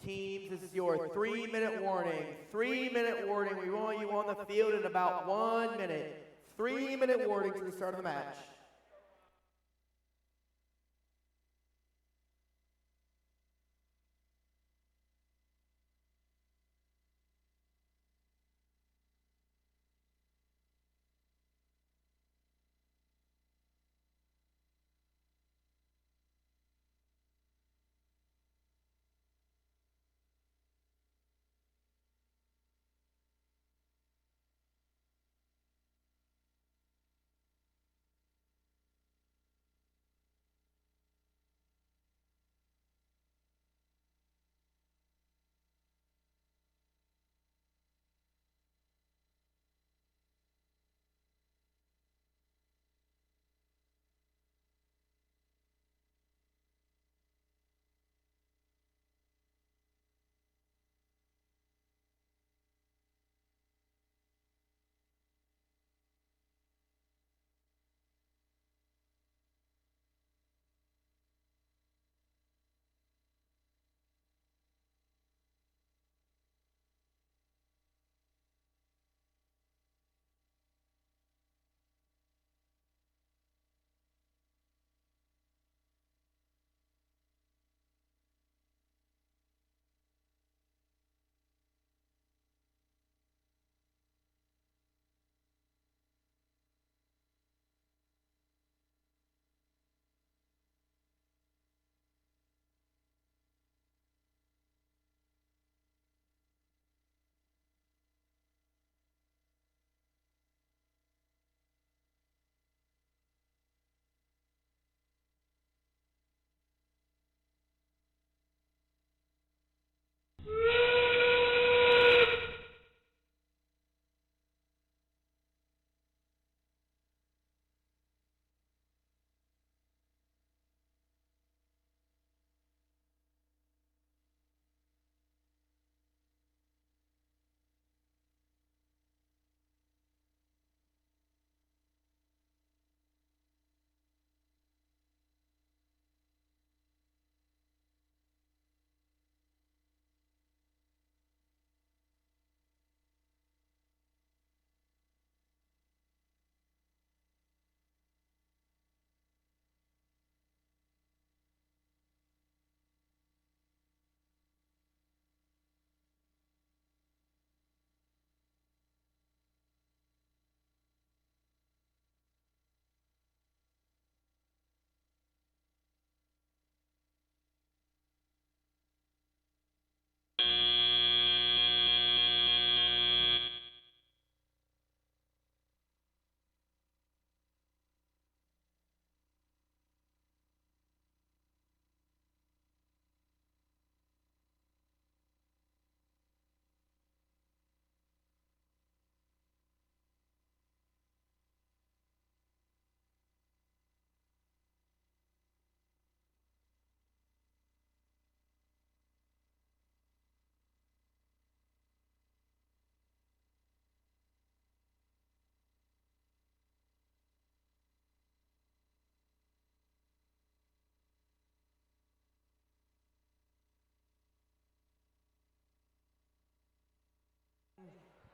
Teams, this is your 3-minute warning. 3-minute warning. We want you on the field in about 1 minute. 3-minute warning to the start of the match.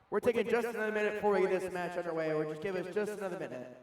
We're taking just another minute before we get this match underway, or just give us just another minute.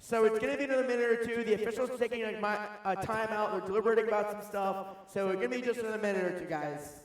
So it's going to be another minute or two. The officials are taking a timeout. They're deliberating about some stuff. So it's going to be just another minute or two, guys.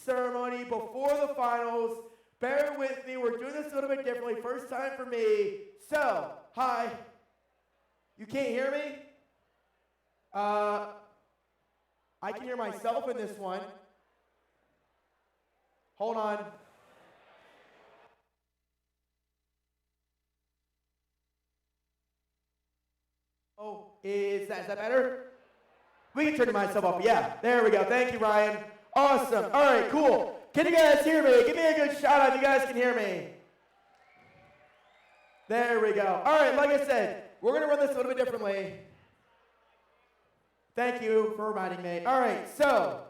ceremony before the finals. Bear with me, we're doing this a little bit differently. First time for me. So, hi. You can't hear me? I can hear myself in this one. Hold on. Oh, is that better? We can turn myself up. Yeah, there we go. Thank you, Ryan. Awesome. All right, cool. Can you guys hear me? Give me a good shout out if you guys can hear me. There we go. All right, like I said, we're going to run this a little bit differently. Thank you for reminding me. All right, so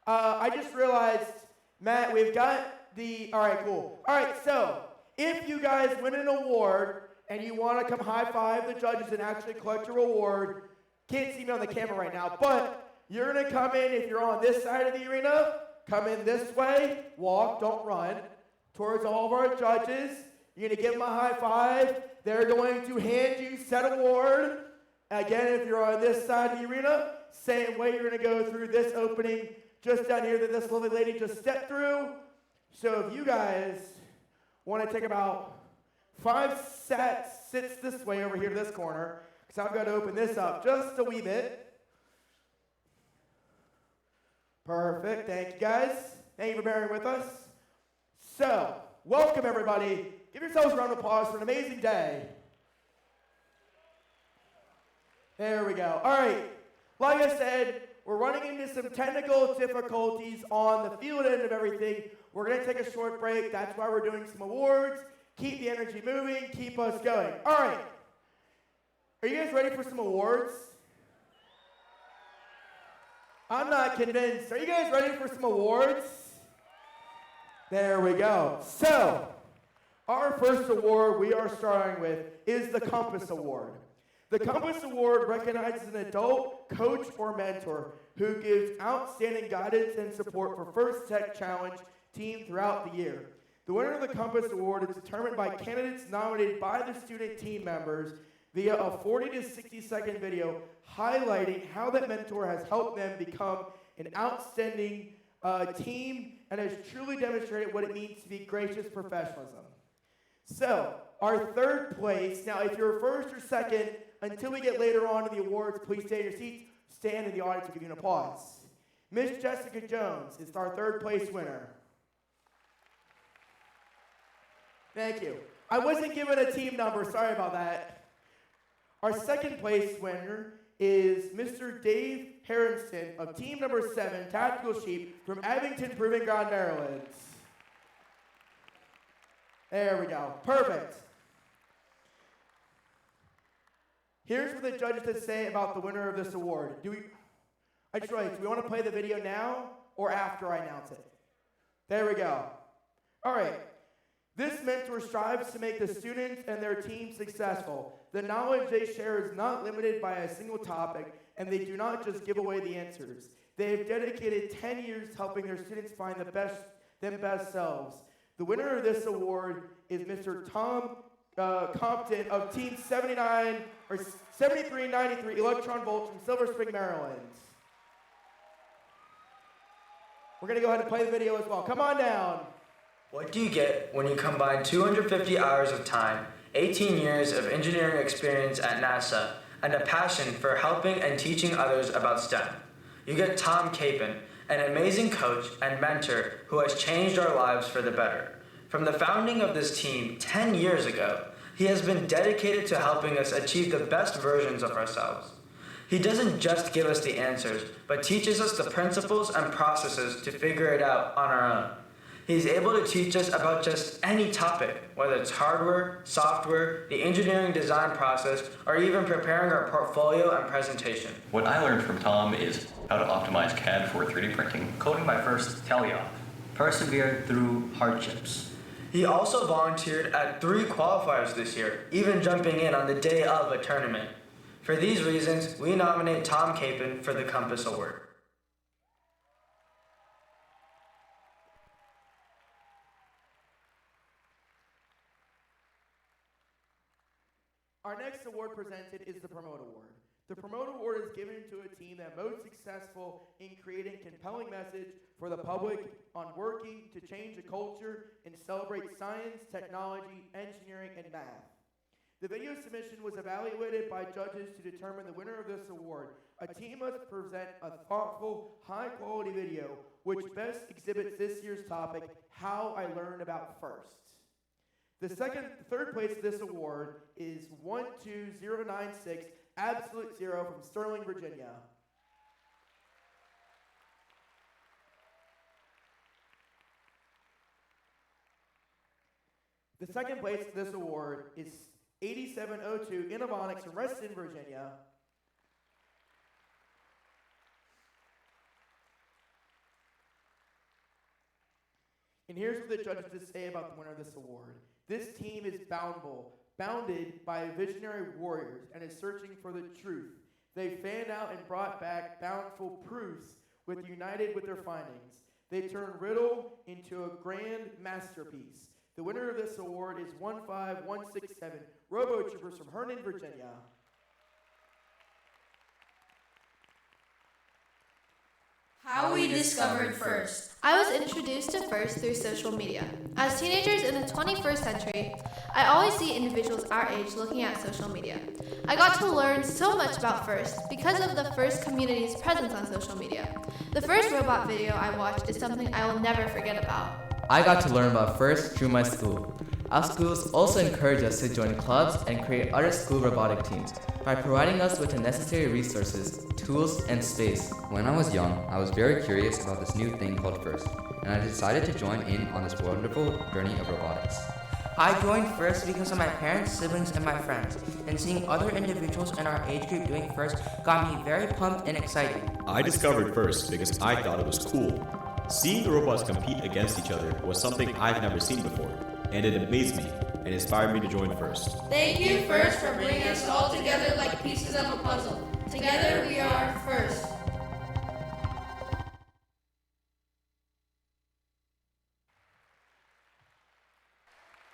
I just realized, Matt, we've got the, all right, cool. All right, so if you guys win an award and you want to come high five the judges and actually collect your award, can't see me on the camera right now, but you're going to come in, if you're on this side of the arena, come in this way, walk, don't run, towards all of our judges. You're going to give them a high five. They're going to hand you said award. Again, if you're on this side of the arena, same way, you're going to go through this opening just down here that this lovely lady just stepped through. So if you guys want to take about 5 sits this way over here to this corner, because I've got to open this up just a wee bit. Perfect. Thank you, guys. Thank you for bearing with us. So, welcome, everybody. Give yourselves a round of applause for an amazing day. There we go. All right. Like I said, we're running into some technical difficulties on the field end of everything. We're going to take a short break. That's why we're doing some awards. Keep the energy moving. Keep us going. All right. Are you guys ready for some awards? I'm not convinced. Are you guys ready for some awards? There we go. So, our first award we are starting with is the Compass Award. The Compass Award recognizes an adult, coach, or mentor who gives outstanding guidance and support for First Tech Challenge team throughout the year. The winner of the Compass Award is determined by candidates nominated by the student team members via a 40 to 60 second video highlighting how that mentor has helped them become an outstanding team and has truly demonstrated what it means to be gracious professionalism. So, our third place, now if you're first or second, until we get later on in the awards, please stay in your seats, stand in the audience and give you an applause. Miss Jessica Jones is our third place winner. Thank you. I wasn't given a team number, sorry about that. Our second place winner is Mr. Dave Harrison of team number 7, Tactical Sheep from Abington Proving Ground, Maryland. There we go. Perfect. Here's what the judges have to say about the winner of this award. I just realized, do we want to play the video now or after I announce it? There we go. All right. This mentor strives to make the students and their team successful. The knowledge they share is not limited by a single topic, and they do not just give away the answers. They have dedicated 10 years helping their students find their best selves. The winner of this award is Mr. Tom Compton of Team 7393 Electron Volts from Silver Spring, Maryland. We're going to go ahead and play the video as well. Come on down. What do you get when you combine 250 hours of time, 18 years of engineering experience at NASA, and a passion for helping and teaching others about STEM? You get Tom Capon, an amazing coach and mentor who has changed our lives for the better. From the founding of this team 10 years ago, he has been dedicated to helping us achieve the best versions of ourselves. He doesn't just give us the answers, but teaches us the principles and processes to figure it out on our own. He's able to teach us about just any topic, whether it's hardware, software, the engineering design process, or even preparing our portfolio and presentation. What I learned from Tom is how to optimize CAD for 3D printing, coding my first teleop, persevered through hardships. He also volunteered at 3 qualifiers this year, even jumping in on the day of a tournament. For these reasons, we nominate Tom Capon for the Compass Award. Our next award presented is the Promote Award. The Promote Award is given to a team that most successful in creating compelling message for the public on working to change the culture and celebrate science, technology, engineering, and math. The video submission was evaluated by judges to determine the winner of this award. A team must present a thoughtful, high-quality video which best exhibits this year's topic, How I Learned About First. The third place of this award is 12096 Absolute Zero from Sterling, Virginia. The second place of this award is 8702 Innovonics from Reston, Virginia. And here's what the judges have to say about the winner of this award. This team is bounded by visionary warriors and is searching for the truth. They fanned out and brought back bountiful proofs united with their findings. They turned riddle into a grand masterpiece. The winner of this award is 15167 RoboTroopers from Herndon, Virginia. How we discovered FIRST. I was introduced to FIRST through social media. As teenagers in the 21st century, I always see individuals our age looking at social media. I got to learn so much about FIRST because of the FIRST community's presence on social media. The first robot video I watched is something I will never forget about. I got to learn about FIRST through my school. Our schools also encourage us to join clubs and create other school robotic teams by providing us with the necessary resources, tools, and space. When I was young, I was very curious about this new thing called FIRST, and I decided to join in on this wonderful journey of robotics. I joined FIRST because of my parents, siblings, and my friends, and seeing other individuals in our age group doing FIRST got me very pumped and excited. I discovered FIRST because I thought it was cool. Seeing the robots compete against each other was something I've never seen before, and it amazed me and inspired me to join FIRST. Thank you, FIRST, for bringing us all together like pieces of a puzzle. Together we are FIRST.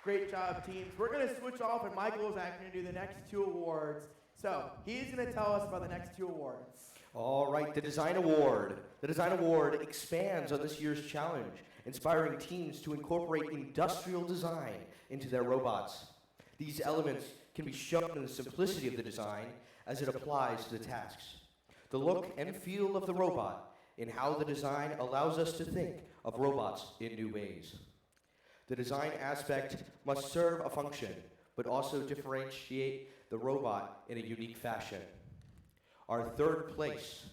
Great job, teams. We're going to switch off, and Michael is actually going to do the next two awards. So he's going to tell us about the next two awards. All right, the Design Award. The Design Award expands on this year's challenge, inspiring teams to incorporate industrial design into their robots. These elements can be shown in the simplicity of the design as it applies to the tasks. The look and feel of the robot and how the design allows us to think of robots in new ways. The design aspect must serve a function, but also differentiate the robot in a unique fashion. Our third place,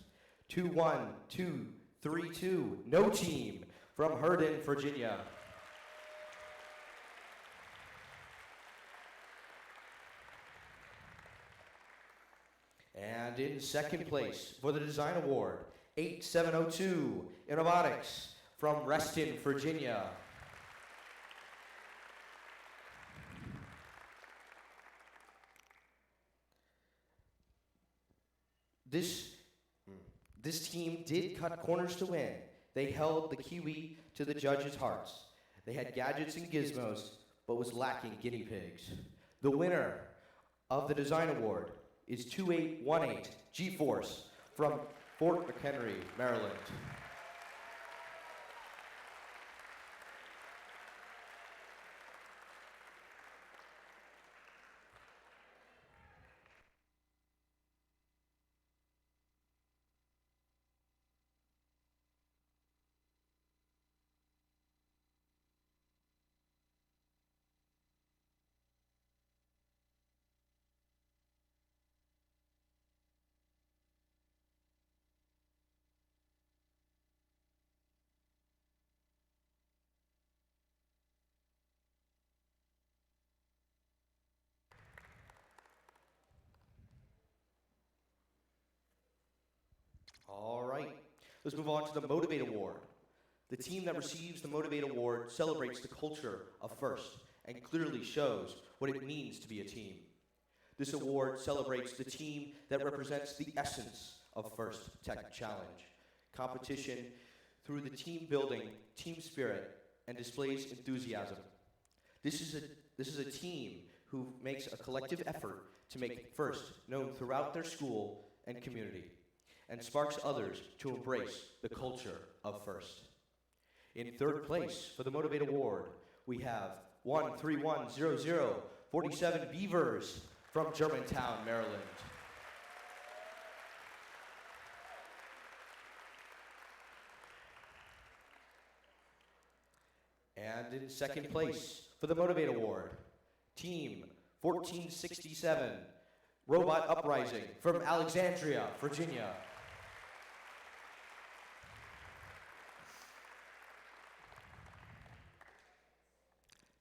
21232, No Team from Herndon, Virginia. And in second place for the Design Award, 8702, Innovonics from Reston, Virginia. This team did cut corners to win. They held the Kiwi to the judges' hearts. They had gadgets and gizmos, but was lacking guinea pigs. The winner of the Design Award is 2818 G-Force from Fort McHenry, Maryland. All right, let's move on to the Motivate Award. The team that receives the Motivate Award celebrates the culture of FIRST and clearly shows what it means to be a team. This award celebrates the team that represents the essence of FIRST Tech Challenge, competition through the team building, team spirit, and displays enthusiasm. This is a team who makes a collective effort to make FIRST known throughout their school and community, and sparks others to embrace the culture of FIRST. In third place for the Motivate Award, we have 1310047 Beavers from Germantown, Maryland. And in second place for the Motivate Award, Team 1467, Robot Uprising from Alexandria, Virginia.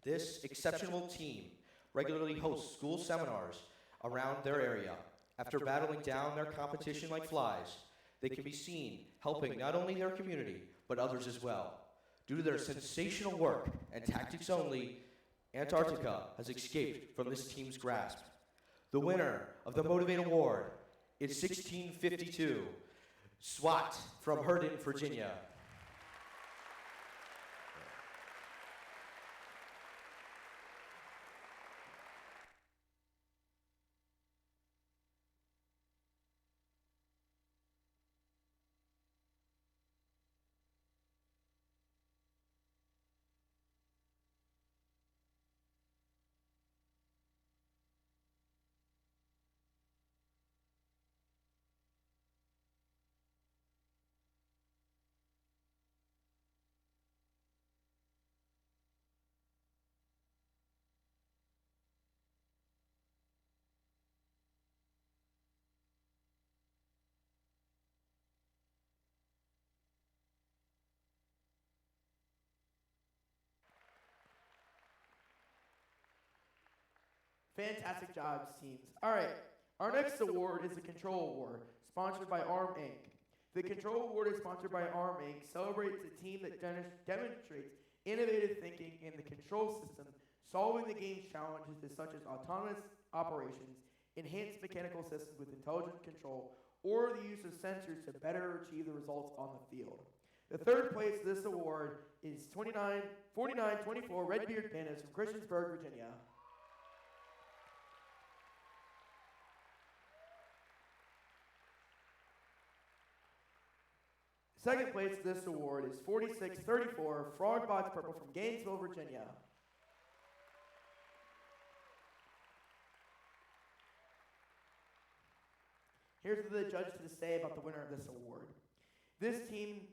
This exceptional team regularly hosts school seminars around their area. After battling down their competition like flies, they can be seen helping not only their community, but others as well. Due to their sensational work and tactics only, Antarctica has escaped from this team's grasp. The winner of the Motivate Award is 1652, SWAT from Herndon, Virginia. Fantastic jobs, teams. All right, our next award is the Control Award, sponsored by ARM Inc. The Control Award is sponsored by ARM Inc. Celebrates a team that demonstrates innovative thinking in the control system, solving the game's challenges such as autonomous operations, enhanced mechanical systems with intelligent control, or the use of sensors to better achieve the results on the field. The third place of this award is 4924 Redbeard Pandas from Christiansburg, Virginia. Second place of this award is 4634 Frogbots Purple from Gainesville, Virginia. Here's what the judges had to say about the winner of this award. This team,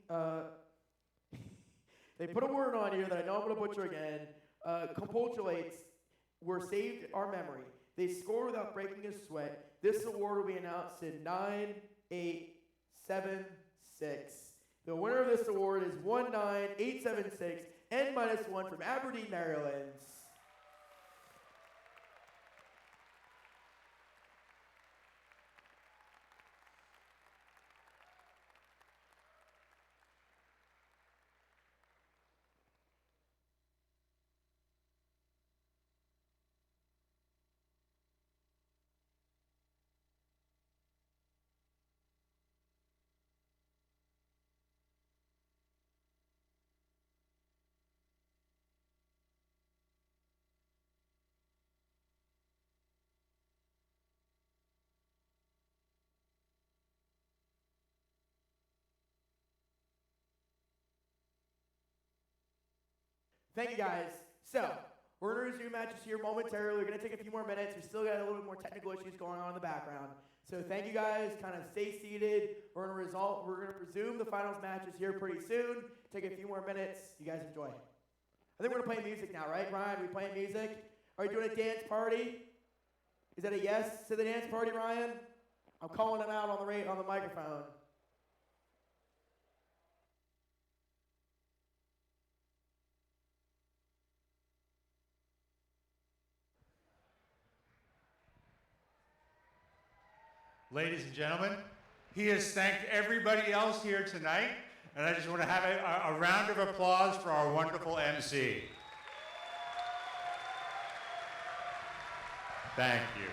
they put a word on here that I know I'm going to butcher again, compultulates, were saved our memory. They scored without breaking a sweat. This award will be announced in 9, 8, 7, 6. The winner of this award is 19876 N-1 from Aberdeen, Maryland. Thank you, guys. So, we're going to resume matches here momentarily. We're going to take a few more minutes. We still got a little bit more technical issues going on in the background. So thank you, guys. Kind of stay seated. We're going to resume the finals matches here pretty soon. Take a few more minutes. You guys enjoy. I think we're going to play music now, right, Ryan? Are we playing music? Are you doing a dance party? Is that a yes to the dance party, Ryan? I'm calling them out on the microphone. Ladies and gentlemen, he has thanked everybody else here tonight, and I just want to have a round of applause for our wonderful MC. Thank you.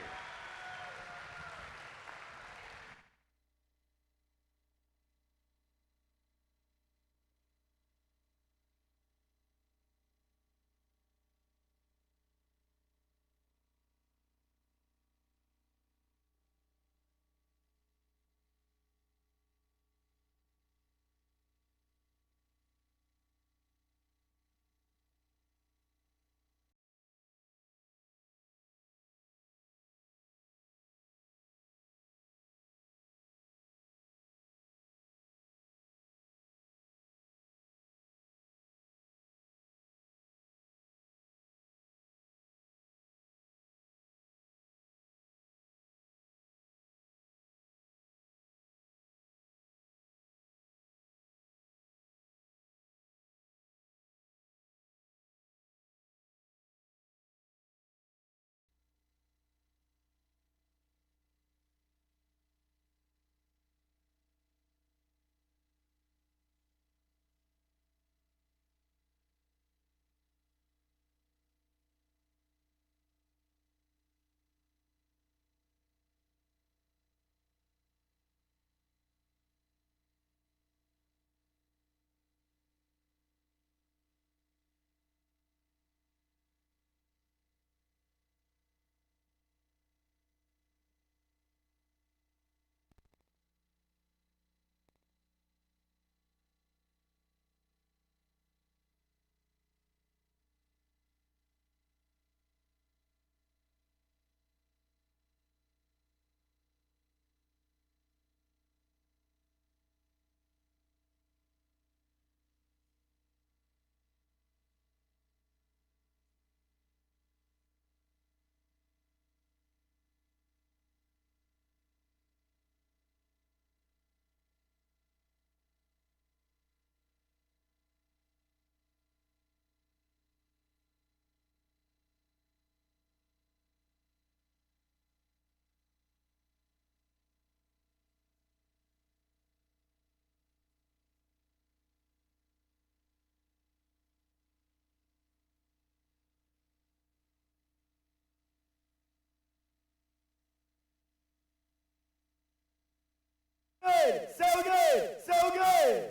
good, so good, so good.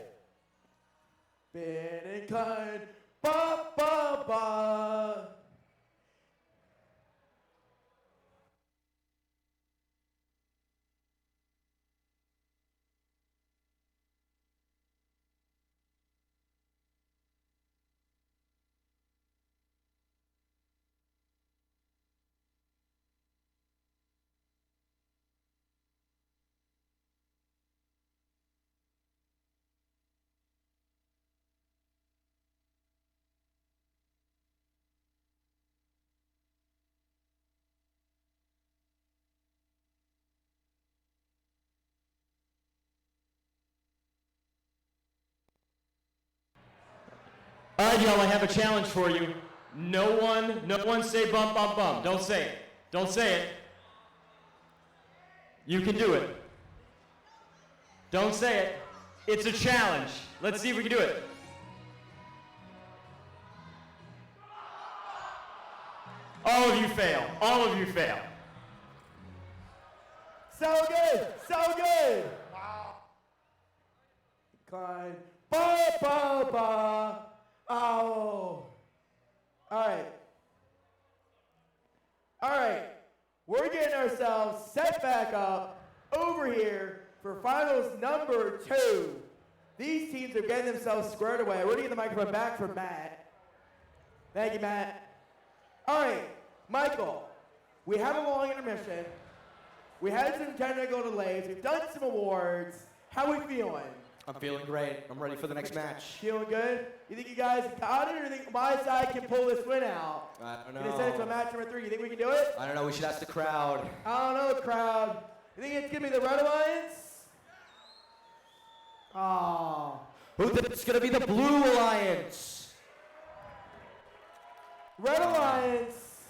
Bend and climb, ba, ba, ba. All right, y'all, I have a challenge for you. No one say bump, bump, bump. Don't say it. Don't say it. You can do it. Don't say it. It's a challenge. Let's see if we can do it. All of you fail. All of you fail. So good, so good. Wow. Climb, ba, ba, ba. Oh. All right. We're getting ourselves set back up over here for finals number 2. These teams are getting themselves squared away. We're going to get the microphone back from Matt. Thank you, Matt. All right, Michael, we have a long intermission. We had some technical delays. We've done some awards. How are we feeling? I'm feeling great. I'm ready for the next match. Feeling good? You think you guys got it, or do you think my side can pull this win out? I don't know. Gonna send it to match number 3. You think we can do it? I don't know. We should ask the crowd. I don't know, crowd. You think it's gonna be the Red Alliance? Oh. Who thinks it's gonna be the Blue Alliance? Red Alliance.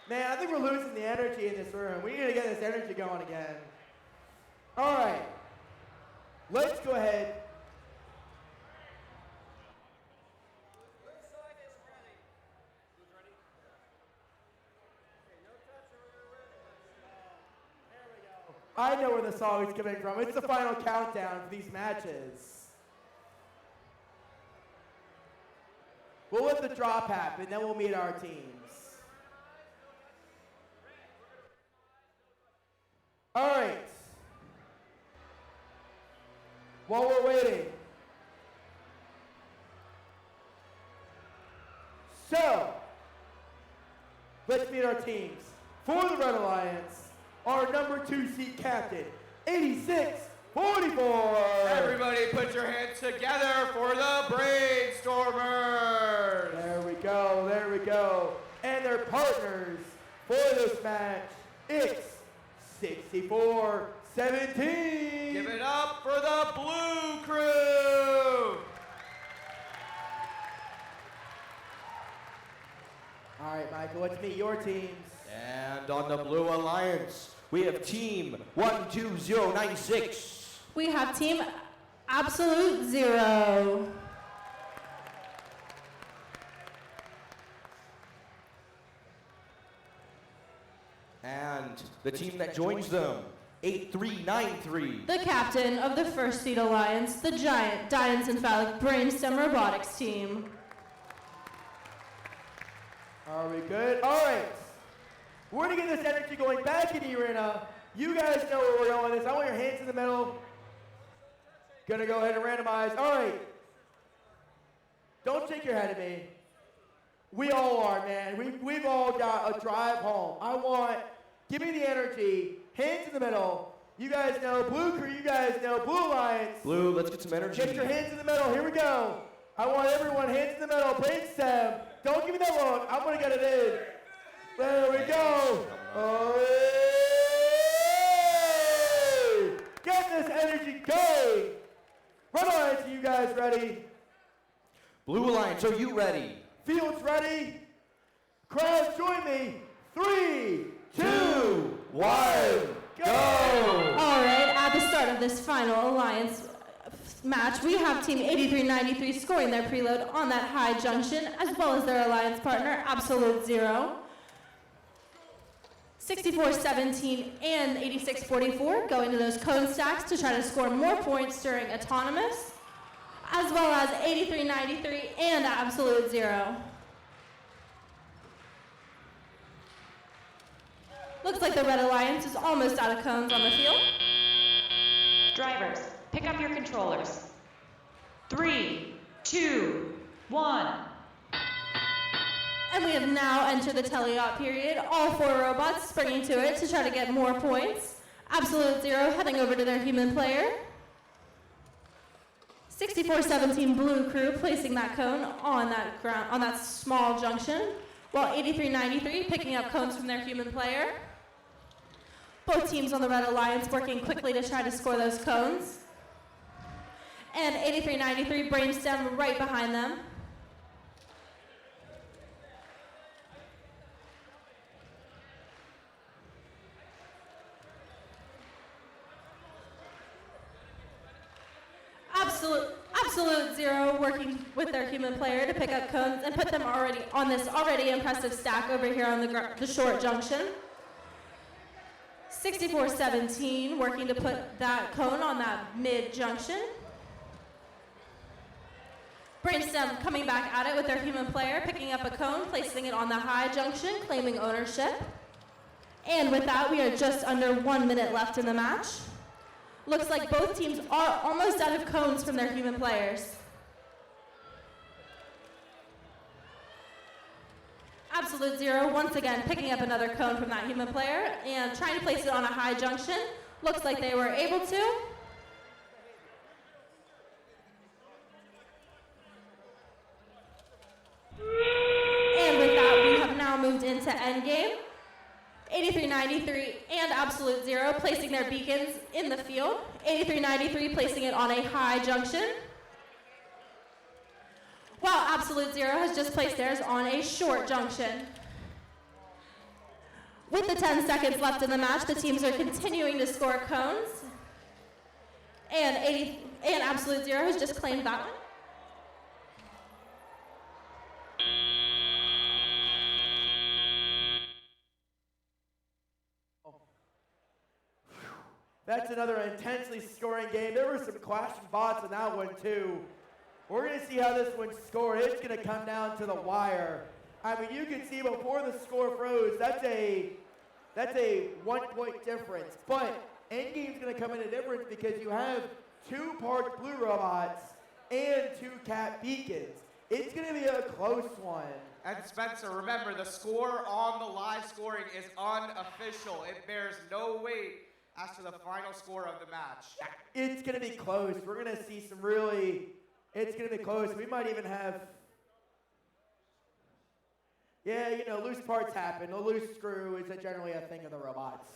Man, I think we're losing the energy in this room. We need to get this energy going again. All right. Let's go ahead. I know where the song is coming from. It's the final countdown for these matches. We'll let the drop happen, then we'll meet our teams. All right. While we're waiting. So, let's meet our teams. For the Red Alliance, our number 2 seed captain, 8644. Everybody put your hands together for the Brainstormers. There we go, there we go. And their partners for this match, it's 6417. Give it up for the Blue Crew. All right, Michael, let's meet your teams. And on the Blue Alliance, we have Team 12096. We have Team Absolute Zero. And the team that joins them, 8393. The captain of the First Seed Alliance, the giant diencephalic brainstem robotics team. Are we good? All right. We're going to get this energy going back in the arena. You guys know where we're going with this. I want your hands in the middle. Going to go ahead and randomize. All right. Don't shake your head at me. We all are, man. We've all got a drive home. Give me the energy. Hands in the middle. You guys know Blue Crew. You guys know Blue Alliance. Blue, let's get some energy. Get your hands in the middle. Here we go. I want everyone hands in the middle. Brainstem. Don't give me that look. I'm going to get it in. There we go. Oh, get this energy going. Red Alliance, are you guys ready? Blue Alliance, are you ready? Fields ready? Crowd, join me. 3, 2, 1, go! All right, at the start of this final Alliance match, we have Team 8393 scoring their preload on that high junction, as well as their Alliance partner, Absolute Zero. 64-17 and 86-44 going to those cone stacks to try to score more points during autonomous, as well as 83-93 and absolute zero. Looks like the Red Alliance is almost out of cones on the field. Drivers, pick up your controllers. 3, 2, 1. And we have now entered the teleop period. All 4 robots springing to it to try to get more points. Absolute zero heading over to their human player. 64-17 blue crew placing that cone on that ground, on that small junction, while 83-93 picking up cones from their human player. Both teams on the Red Alliance working quickly to try to score those cones. And 83-93 brainstem right behind them. Absolute zero working with their human player to pick up cones and put them already on this already impressive stack over here on the short junction. 64-17 working to put that cone on that mid junction. Brainstem coming back at it with their human player, picking up a cone, placing it on the high junction, claiming ownership. And with that, we are just under 1 minute left in the match. Looks like both teams are almost out of cones from their human players. Absolute zero, once again, picking up another cone from that human player and trying to place it on a high junction. Looks like they were able to. And with that, we have now moved into endgame. 83-93 and absolute zero placing their beacons in the field. 83-93 placing it on a high junction, while absolute zero has just placed theirs on a short junction. With the 10 seconds left in the match, the teams are continuing to score cones, and absolute zero has just claimed that one. That's another intensely scoring game. There were some clashing bots in that one too. We're going to see how this one's scored. It's going to come down to the wire. I mean, you can see before the score froze, that's a 1-point difference. But endgame's going to come into difference because you have 2 parked blue robots and 2 cat beacons. It's going to be a close one. And Spencer, remember, the score on the live scoring is unofficial. It bears no weight as to the final score of the match. It's going to be close. We're going to see some really, it's going to be close. We might even have, yeah, you know, loose parts happen. A loose screw is generally a thing of the robots.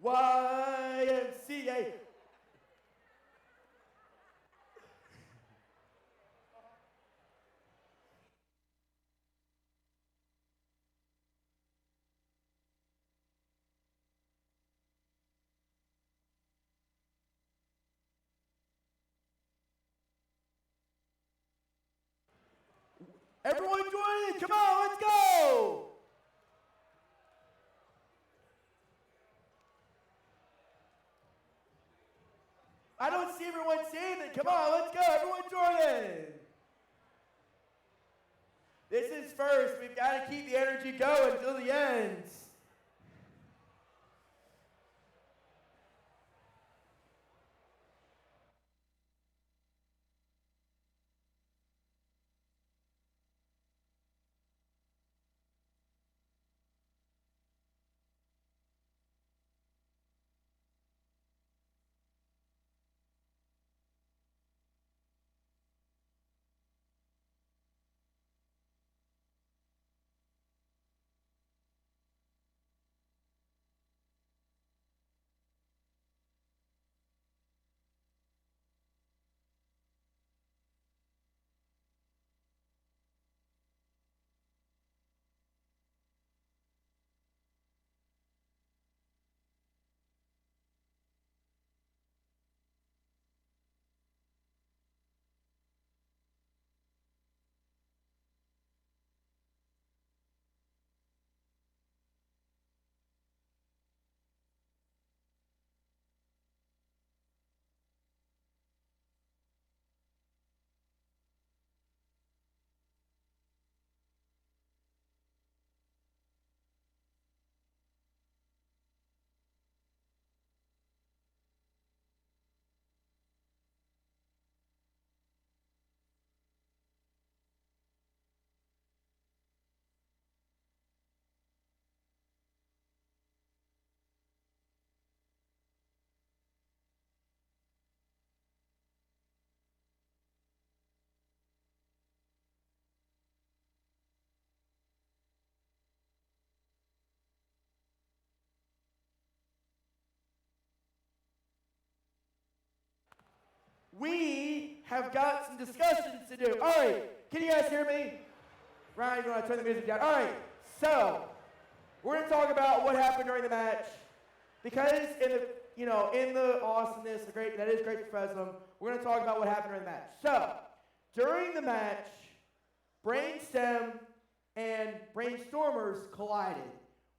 YMCA. Everyone join in. Come on, let's go. I don't see everyone saying it. Come on, let's go. Everyone join in. This is first. We've got to keep the energy going until the end. We have got some discussions to do. All right, can you guys hear me? Ryan, you want to turn the music down? All right, so we're going to talk about what happened during the match, because in the awesomeness, that is great professionalism, we're going to talk about what happened during the match. So during the match, Brainstem and Brainstormers collided.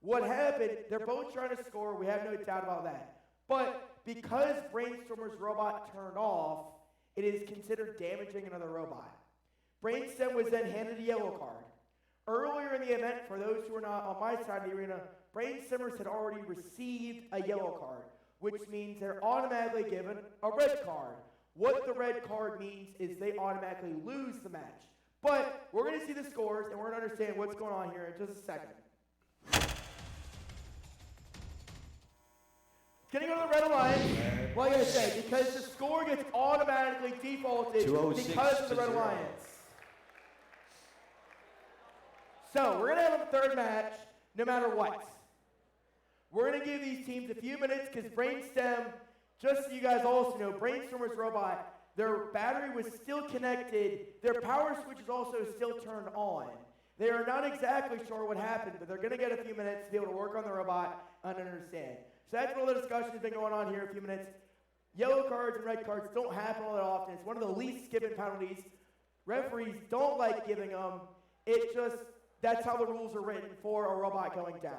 What happened? They're both trying to score. We have no doubt about that. But because Brainstormer's robot turned off, it is considered damaging another robot. Brainstem was then handed a yellow card. Earlier in the event, for those who are not on my side of the arena, Brainstormers had already received a yellow card, which means they're automatically given a red card. What the red card means is they automatically lose the match. But we're going to see the scores, and we're going to understand what's going on here in just a second. Can you go to the Red Alliance? Like I said, because the score gets automatically defaulted because of the Red Alliance. So we're going to have a third match no matter what. We're going to give these teams a few minutes because Brainstem, just so you guys also know, Brainstormer's robot, their battery was still connected. Their power switch is also still turned on. They are not exactly sure what happened, but they're going to get a few minutes to be able to work on the robot and understand. So that's what all the discussion has been going on here a few minutes. Yellow cards and red cards don't happen all that often. It's one of the least given penalties. Referees don't like giving them. That's how the rules are written for a robot going down.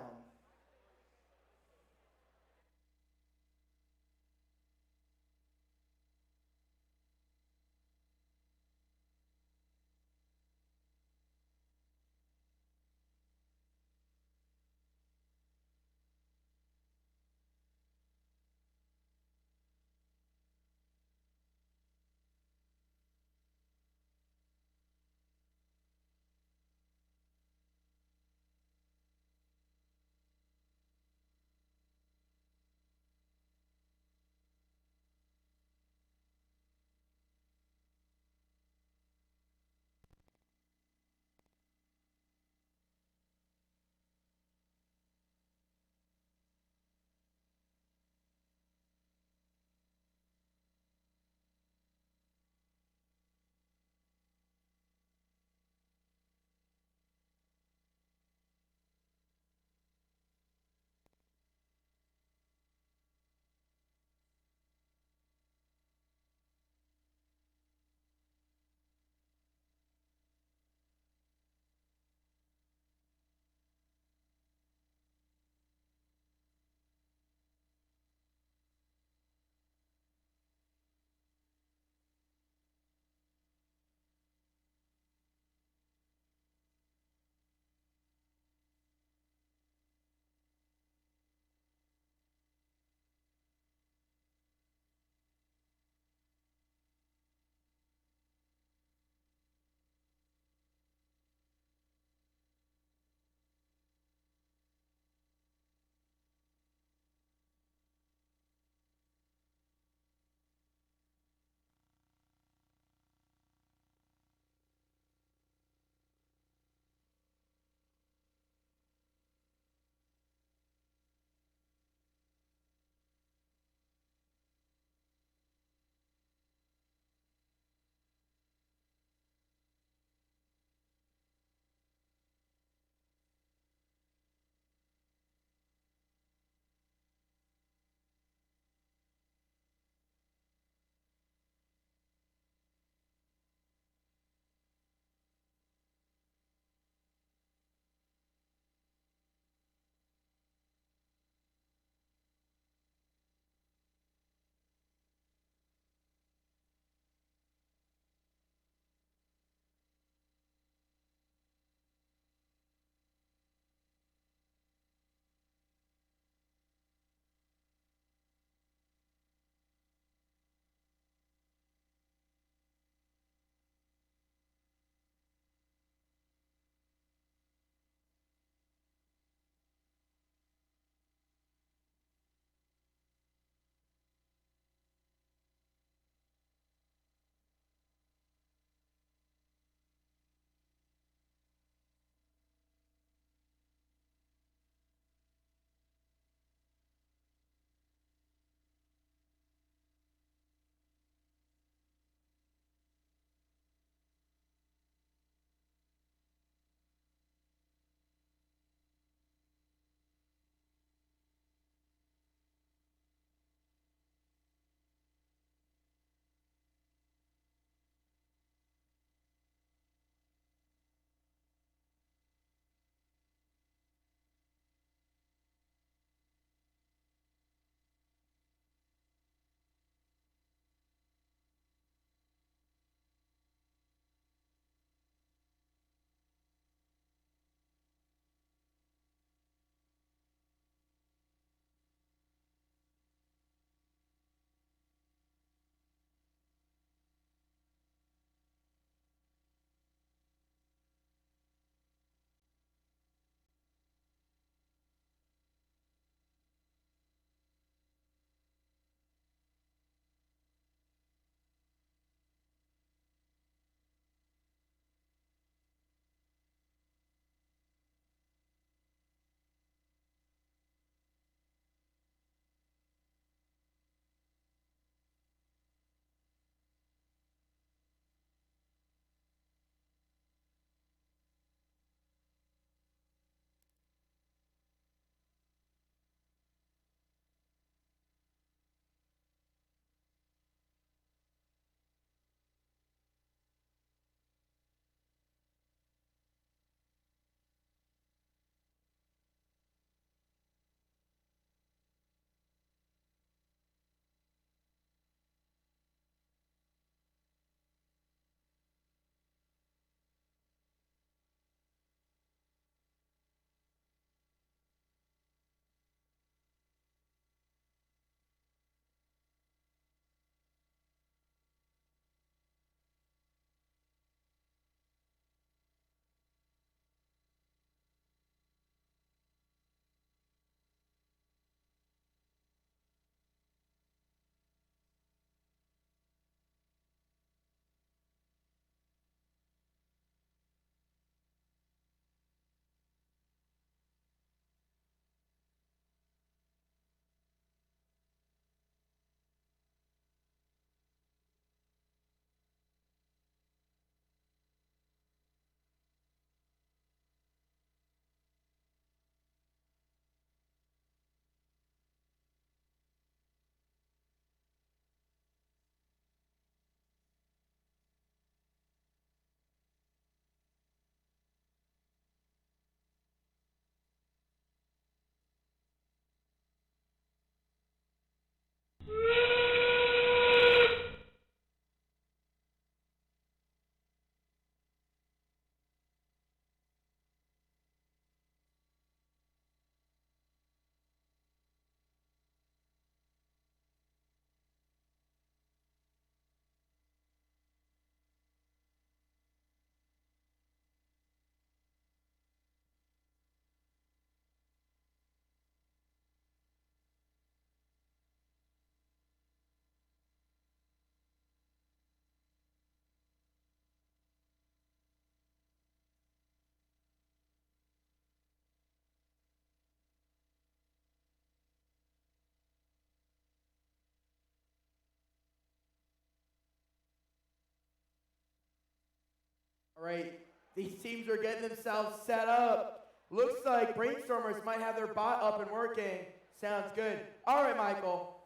All right, these teams are getting themselves set up. Looks like Brainstormers might have their bot up and working. Sounds good. All right, Michael.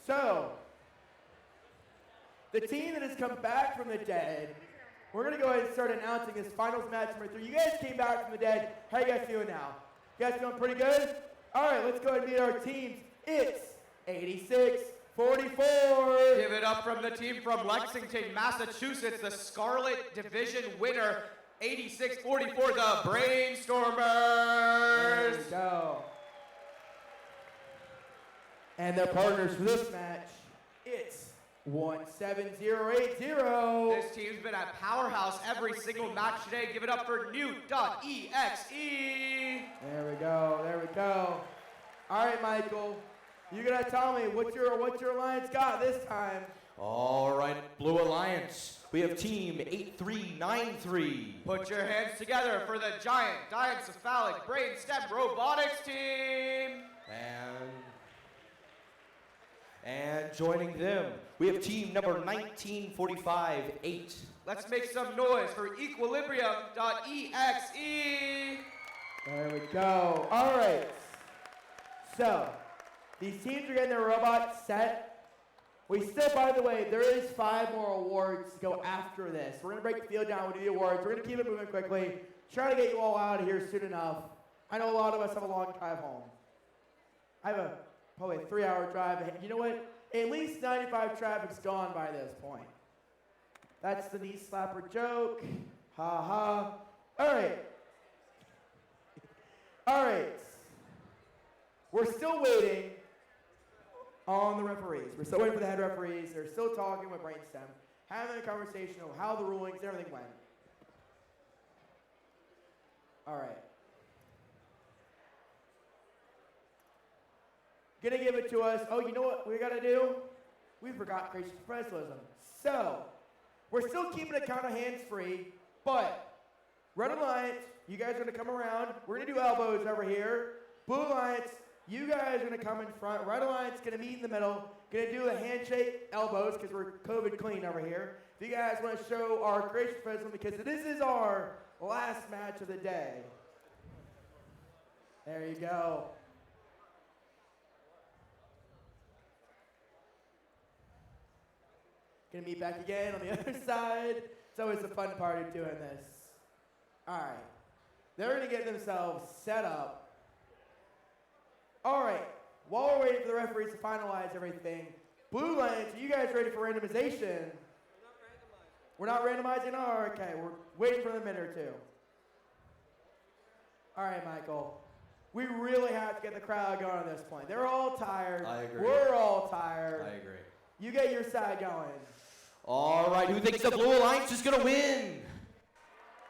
So, the team that has come back from the dead, we're going to go ahead and start announcing this finals match number 3. You guys came back from the dead. How you guys feeling now? You guys feeling pretty good? All right, let's go ahead and meet our teams. It's 86-44. Give it up from the team from Lexington, Massachusetts, the Scarlet Division winner, 86-44, the Brainstormers. There we go. And their partners for this match, it's 17080. This team's been at Powerhouse every single match today. Give it up for New.exe. There we go, there we go. All right, Michael, you gotta tell me what your alliance got this time. All right, Blue Alliance. We have team 8393. Put your hands together for the giant diencephalic brainstem robotics team. And joining them, we have team number 1945-8. Let's make some noise for Equilibrium.exe. There we go. All right. So, these teams are getting their robots set. We still, by the way, there is 5 more awards to go after this. We're going to break the field down. We'll do the awards. We're going to keep it moving quickly. Try to get you all out of here soon enough. I know a lot of us have a long drive home. I have probably a 3-hour drive. You know what? At least 95 traffic's gone by this point. That's the knee slapper joke. Ha ha. All right. All right. We're still waiting on the referees. We're still waiting for the head referees. They're still talking with Brainstem, having a conversation on how the rulings and everything went. All right. Gonna give it to us. Oh, you know what we gotta do? We forgot gracious professionalism. So, we're still keeping the count of hands free, but Red Alliance, you guys are gonna come around. We're gonna do elbows over here. Blue Alliance, you guys are gonna come in front. Red Alliance gonna meet in the middle. Gonna do a handshake elbows because we're COVID clean over here. If you guys want to show our gracious professionalism because this is our last match of the day. There you go. Gonna meet back again on the other side. It's always a fun part of doing this. All right. They're gonna get themselves set up. All right. While we're waiting for the referees to finalize everything, Blue Alliance, are you guys ready for randomization? We're not randomizing? Oh, okay. We're waiting for a minute or two. All right, Michael. We really have to get the crowd going at this point. They're all tired. I agree. We're all tired. I agree. You get your side going. All right, who thinks the Blue Alliance is going to win?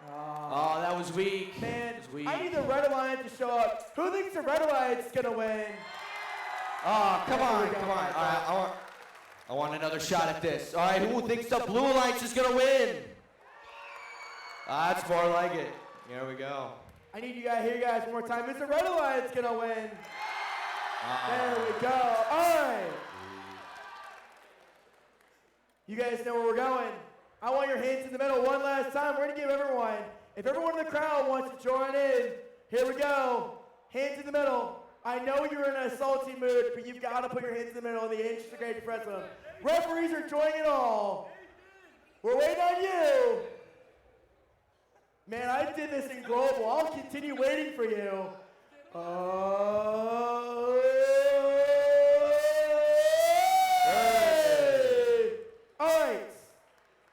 Oh, that was weak. Man, was weak. I need the Red Alliance to show up. Who thinks the Red Alliance is going to win? Oh, come on. All right, I want another shot at this. All right, who thinks the Blue Alliance is going to win? That's more like it. Here we go. I need you guys, hear you guys one more time. Is the Red Alliance going to win? There we go. All right. You guys know where we're going. I want your hands in the middle one last time. We're going to give everyone, if everyone in the crowd wants to join in, here we go. Hands in the middle. I know you're in a salty mood, but you've got to put your hands in the middle in the interest of great professionalism. Referees are joining it all. We're waiting on you. Man, I did this in global. I'll continue waiting for you. Hey. All right.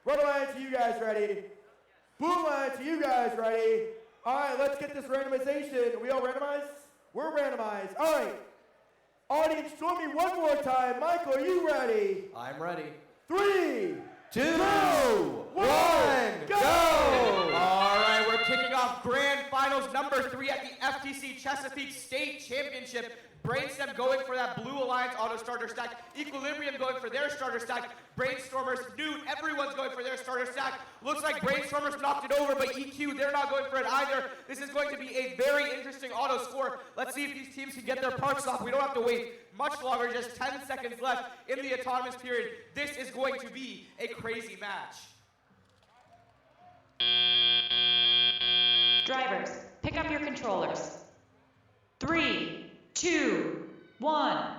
Red Alliance, are you guys ready? Blue Alliance, are you guys ready? All right, let's get this randomization. Are we all randomized? We're randomized. All right. Audience, join me one more time. Michael, are you ready? I'm ready. 3, 2, 1, go! All right, we're kicking kicking off Grand Finals number 3 at the FTC Chesapeake State Championship. Brainstem going for that Blue Alliance auto starter stack. Equilibrium going for their starter stack. Brainstormers, Newt, everyone's going for their starter stack. Looks like Brainstormers knocked it over, but EQ, they're not going for it either. This is going to be a very interesting auto score. Let's see if these teams can get their parts off. We don't have to wait much longer, just 10 seconds left in the autonomous period. This is going to be a crazy match. Drivers, pick up your controllers. 3, 2, 1. All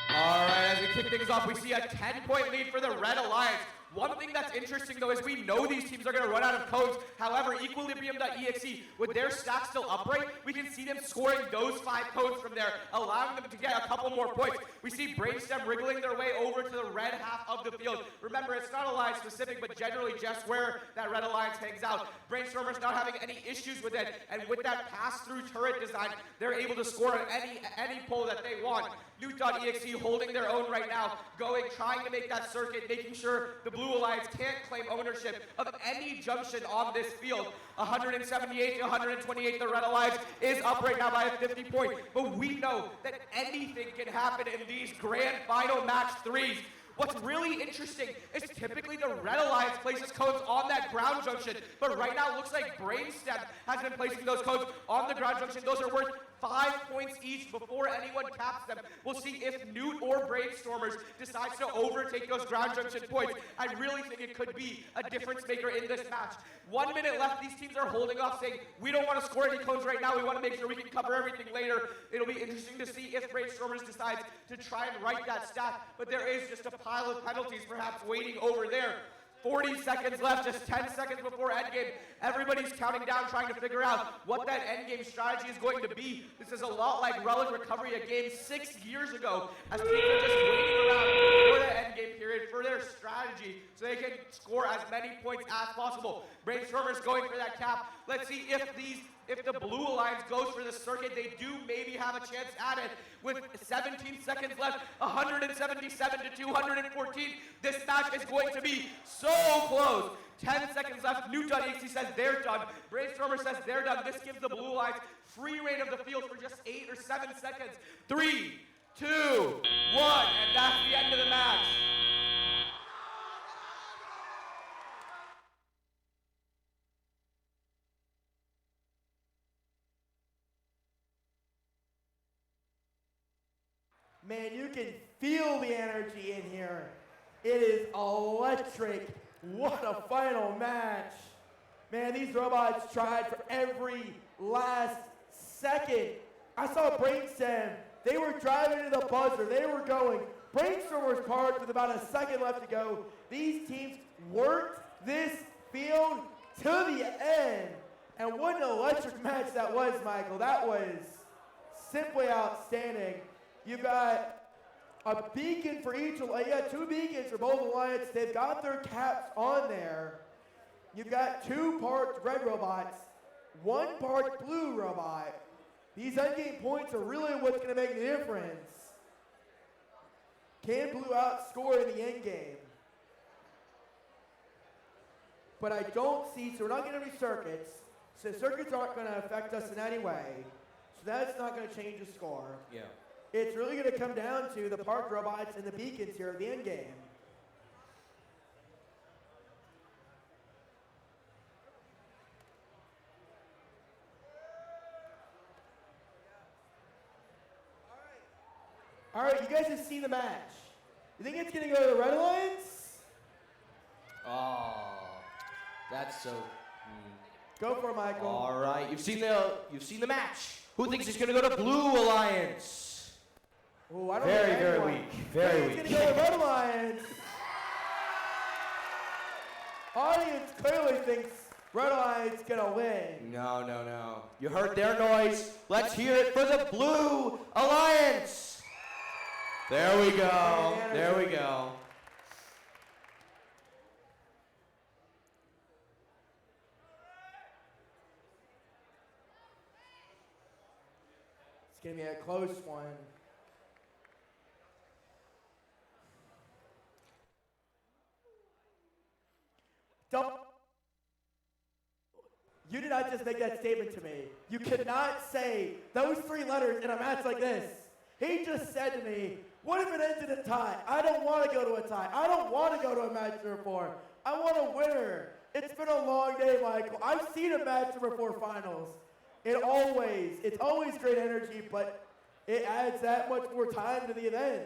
right, as we kick things off, we see a 10-point lead for the Red Alliance. One thing that's interesting, though, is we know these teams are going to run out of codes. However, Equilibrium.exe, with their stack still upright, we can see them scoring those 5 codes from there, allowing them to get a couple more points. We see Brainstem wriggling their way over to the red half of the field. Remember, it's not Alliance specific, but generally just where that Red Alliance hangs out. Brainstormers not having any issues with it, and with that pass-through turret design, they're able to score on any pull that they want. Newt.exe holding their own right now, trying to make that circuit, making sure the Blue Alliance can't claim ownership of any junction on this field. 178 to 128, the Red Alliance is up right now by a 50 point. But we know that anything can happen in these grand final match 3s. What's really interesting is typically the Red Alliance places codes on that ground junction, but right now it looks like Brainstem has been placing those codes on the ground junction. Those are worth 5 points each before anyone caps them. We'll see if Newt or Brainstormers decides to overtake those ground junction points. I really think it could be a difference maker in this match. 1 minute left, these teams are holding off saying, we don't want to score any codes right now, we want to make sure we can cover everything later. It'll be interesting to see if Brainstormers decides to try and write that stack, but there is just a pile of penalties perhaps waiting over there. 40 seconds left, just 10 seconds before endgame. Everybody's counting down, trying to figure out what that endgame strategy is going to be. This is a lot like Relic Recovery, a game 6 years ago, as teams are just waiting around for the endgame period, for their strategy, so they can score as many points as possible. Brainstormers going for that cap. Let's see if the Blue Alliance goes for the circuit, they do maybe have a chance at it. With 17 seconds left, 177 to 214. This match is going to be so close. 10 seconds left. Newt.exe says they're done. Brainstormer says they're done. This gives the Blue Alliance free reign of the field for just 8 or 7 seconds. 3, 2, 1, and that's the end of the match. Man, you can feel the energy in here. It is electric. What a final match. Man, these robots tried for every last second. I saw Brainstem. They were driving into the buzzer. They were going. Brainstorm was parked with about a second left to go. These teams worked this field to the end. And what an electric match that was, Michael. That was simply outstanding. You've got a beacon for each. You got 2 beacons for both alliances. They've got their caps on there. You've got 2 parked red robots, 1 parked blue robot. These endgame points are really what's going to make the difference. Can blue outscore in the endgame? But I don't see, so we're not going to be circuits. So circuits aren't going to affect us in any way. So that's not going to change the score. Yeah. It's really going to come down to the parked robots and the beacons here of the end game. All right, you guys have seen the match. You think it's going to go to the Red Alliance? Oh, that's so. Go for it, Michael. All right, you've seen the match. Who thinks it's going to go to Blue Alliance? Ooh, I don't very weak. Very weak. It's going to go to Red Alliance. Audience clearly thinks Red Alliance is going to win. No. You heard their noise. Let's hear it for the Blue Alliance. There we go. There we go. It's going to be a close one. You did not just make that statement to me. You cannot say those 3 letters in a match like this. He just said to me, what if it ends in a tie? I don't want to go to a tie. I don't want to go to a match number 4. I want a winner. It's been a long day, Michael. I've seen a match number 4 finals. It's always great energy, but it adds that much more time to the event.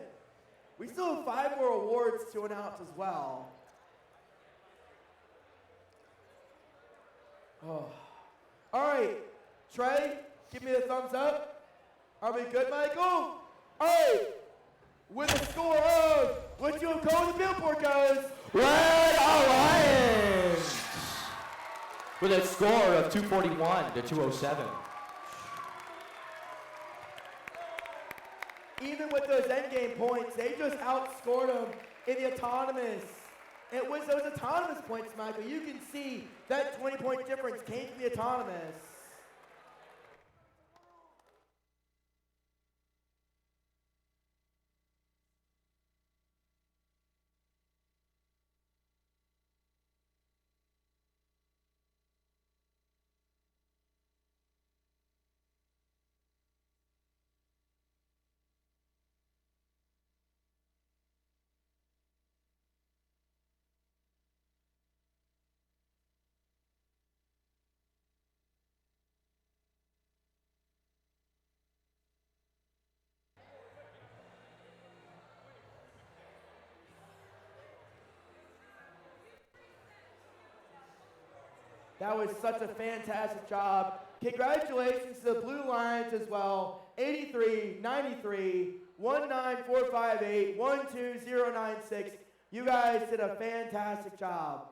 We still have 5 more awards to announce as well. Oh. All right, Trey, give me the thumbs up. Are we good, Michael? All right, with a score of what you have called the billboard goes, Red Alliance! With a score of 241 to 207. Even with those endgame points, they just outscored them in the autonomous. It was those autonomous points, Michael. You can see that 20-point difference came from the autonomous. That was such a fantastic job. Congratulations to the Blue Lions as well. 83, 93, 19458, 12096. You guys did a fantastic job.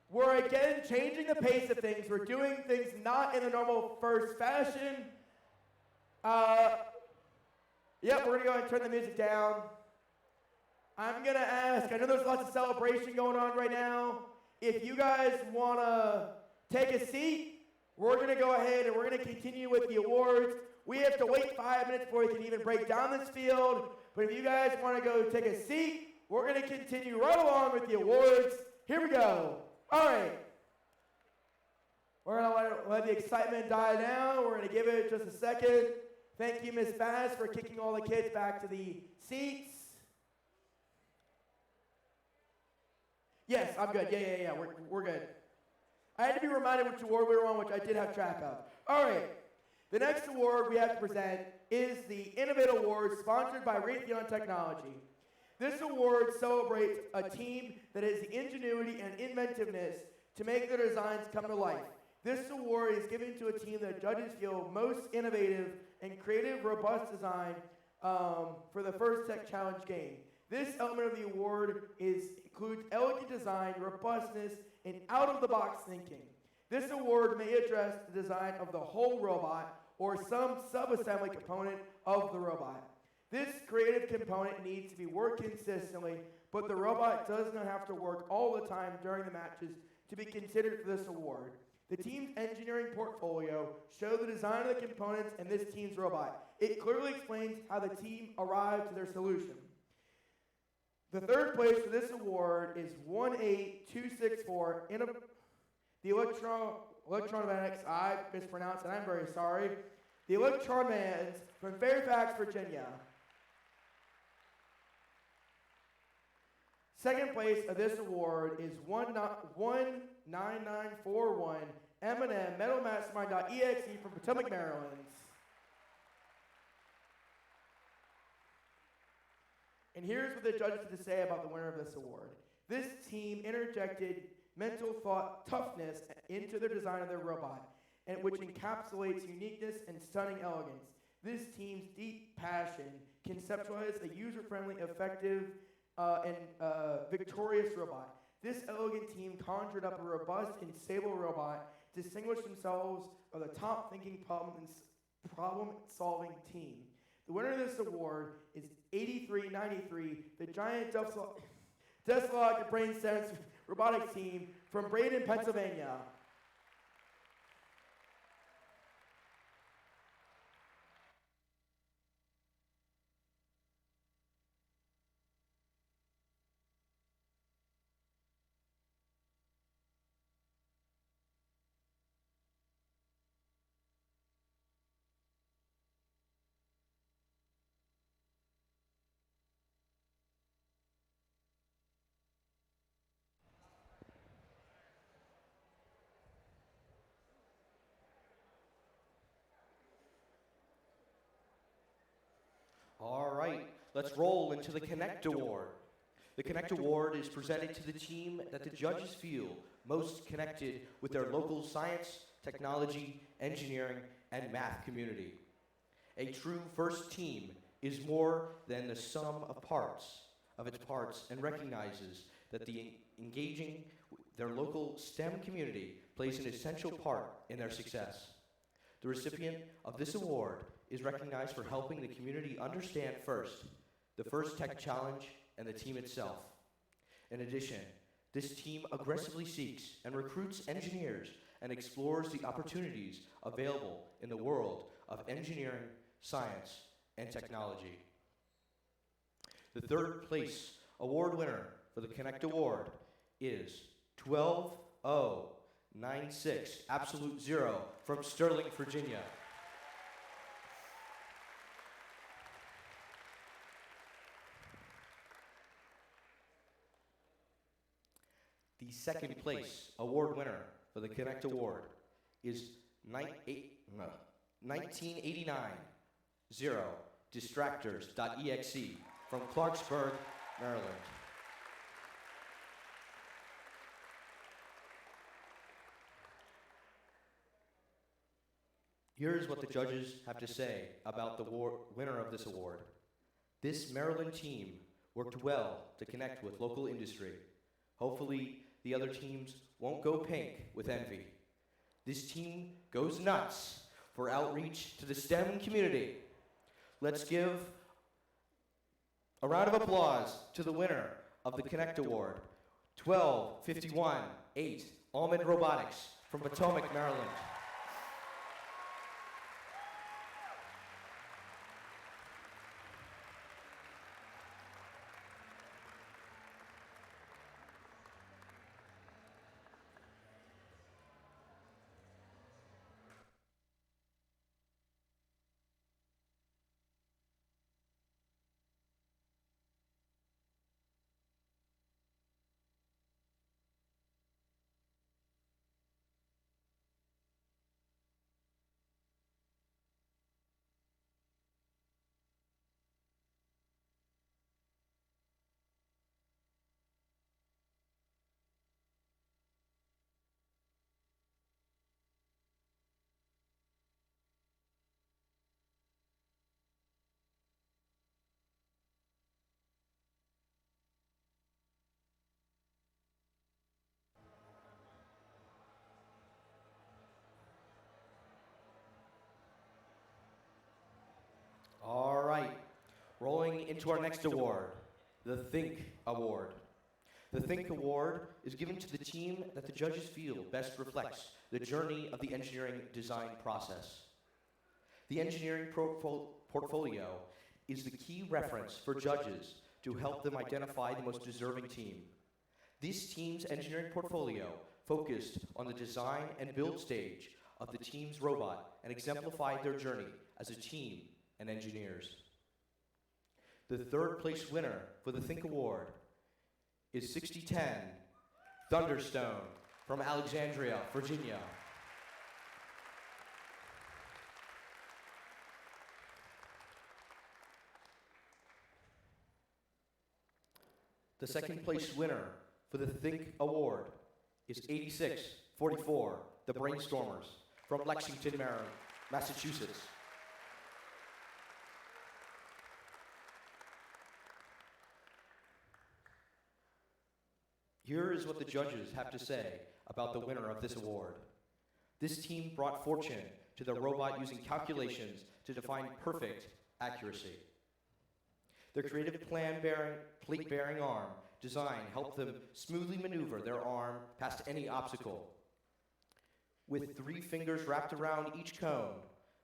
We're again changing the pace of things. We're doing things not in the normal first fashion. Yep, we're gonna go ahead and turn the music down. I'm gonna ask, I know there's lots of celebration going on right now. If you guys wanna take a seat, we're gonna go ahead and we're gonna continue with the awards. We have to wait 5 minutes before we can even break down this field. But if you guys wanna go take a seat, we're gonna continue right along with the awards. Here we go. All right. We're going to let the excitement die down. We're going to give it just a second. Thank you, Ms. Bass, for kicking all the kids back to the seats. Yes, I'm good. Yeah. We're good. I had to be reminded which award we were on, which I did have track of. All right. The next award we have to present is the Innovate Award, sponsored by Raytheon Technology. This award celebrates a team that has the ingenuity and inventiveness to make their designs come to life. This award is given to a team that judges feel most innovative and creative, robust design for the first Tech Challenge game. This element of the award includes elegant design, robustness, and out-of-the-box thinking. This award may address the design of the whole robot or some sub-assembly component of the robot. This creative component needs to be worked consistently, but the robot does not have to work all the time during the matches to be considered for this award. The team's engineering portfolio shows the design of the components in this team's robot. It clearly explains how the team arrived to their solution. The third place for this award is 18264 in the Electromagnetic. I mispronounced, and I'm very sorry. The Electromagnetic from Fairfax, Virginia. Second place of this award is 19941 M&M Metal Mastermind.exe from Potomac, Maryland. And here's what the judges had to say about the winner of this award. This team interjected mental thought toughness into their design of their robot, and which encapsulates uniqueness and stunning elegance. This team's deep passion conceptualized a user-friendly, effective, and victorious robot. This elegant team conjured up a robust and stable robot, distinguished themselves as a top-thinking problem-solving team. The winner of this award is 8393, the giant Tesla Brain Sense robotics team from Braden, Pennsylvania. All right, let's roll into the Connect Award. The Connect Award is presented to the team that the judges feel most connected with their local science, technology, engineering, and math community. A true FIRST team is more than the sum of its parts, and recognizes that the engaging their local STEM community plays an essential part in their success. The recipient of this award is recognized for helping the community understand FIRST, the FIRST Tech Challenge, and the team itself. In addition, this team aggressively seeks and recruits engineers and explores the opportunities available in the world of engineering, science, and technology. The third place award winner for the Connect Award is 12096, Absolute Zero, from Sterling, Virginia. The second place award winner for the Connect Award is 1989 0 Distractors.exe from Clarksburg, Maryland. Here's what the judges have to say about the winner of this award. This Maryland team worked well to connect with local industry. Hopefully, the other teams won't go pink with envy. This team goes nuts for outreach to the STEM community. Let's give a round of applause to the winner of the Connect Award, 12518, Almond Robotics from Potomac, Maryland. All right, rolling into our next award, the Think Award. The Think Award is given to the team that the judges feel best reflects the journey of the engineering design process. The engineering portfolio is the key reference for judges to help them identify the most deserving team. This team's engineering portfolio focused on the design and build stage of the team's robot and exemplified their journey as a team and engineers. The third place winner for the Think Award is 6010 Thunderstone from Alexandria, Virginia. The second place winner for the Think Award is 8644 The Brainstormers from Lexington, Maryland, Massachusetts. Here is what the judges have to say about the winner of this award. This team brought fortune to the robot using calculations to define perfect accuracy. Their creative plate-bearing arm design helped them smoothly maneuver their arm past any obstacle. With 3 fingers wrapped around each cone,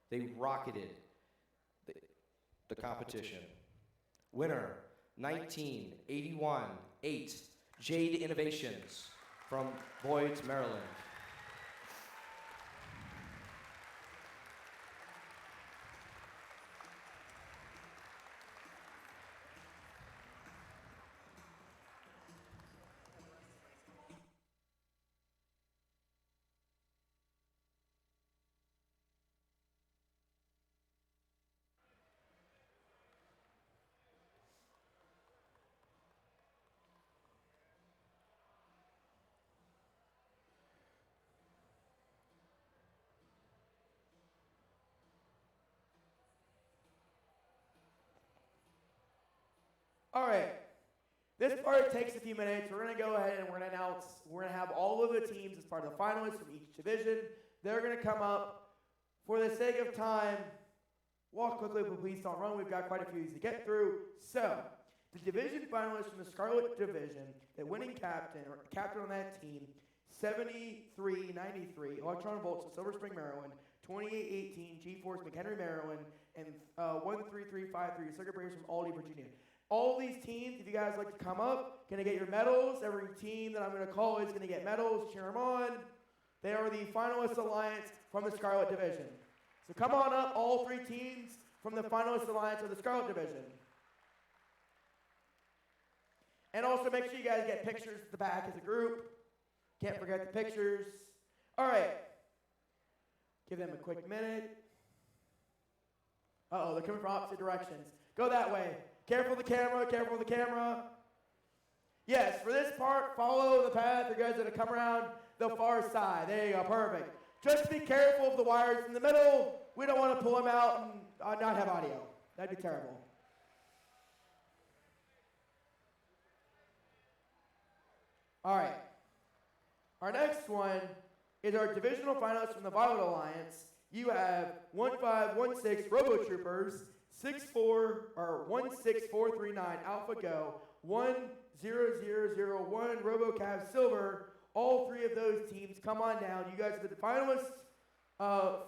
they rocketed the competition. Winner, 1981-8, Jade Innovations from Boyd's, Maryland. All right. This part takes a few minutes. We're going to go ahead and we're going to announce, we're going to have all of the teams as part of the finalists from each division. They're going to come up. For the sake of time, walk quickly, but please don't run. We've got quite a few of these to get through. So, the division finalists from the Scarlet division, the winning captain, or captain on that team, 7393, Electron Volts of Silver Spring, Maryland, 2818, G-Force, McHenry, Maryland, and 13353, Circuit Breakers from Aldie, Virginia. All these teams, if you guys like to come up, going to get your medals. Every team that I'm going to call is going to get medals. Cheer them on. They are the finalist alliance from the Scarlet division. So come on up, all 3 teams from the finalist alliance of the Scarlet division. And also make sure you guys get pictures at the back as a group. Can't forget the pictures. All right. Give them a quick minute. Uh-oh, they're coming from opposite directions. Go that way. Careful the camera, careful the camera. Yes, for this part, follow the path. You guys are going to come around the far side. There you go, perfect. Just be careful of the wires in the middle. We don't want to pull them out and not have audio. That'd be terrible. All right. Our next one is our divisional finalists from the Violet Alliance. You have 1516 Robo Troopers, 16439 Alpha Go, 10001 RoboCav Silver. All 3 of those teams come on down. You guys are the finalists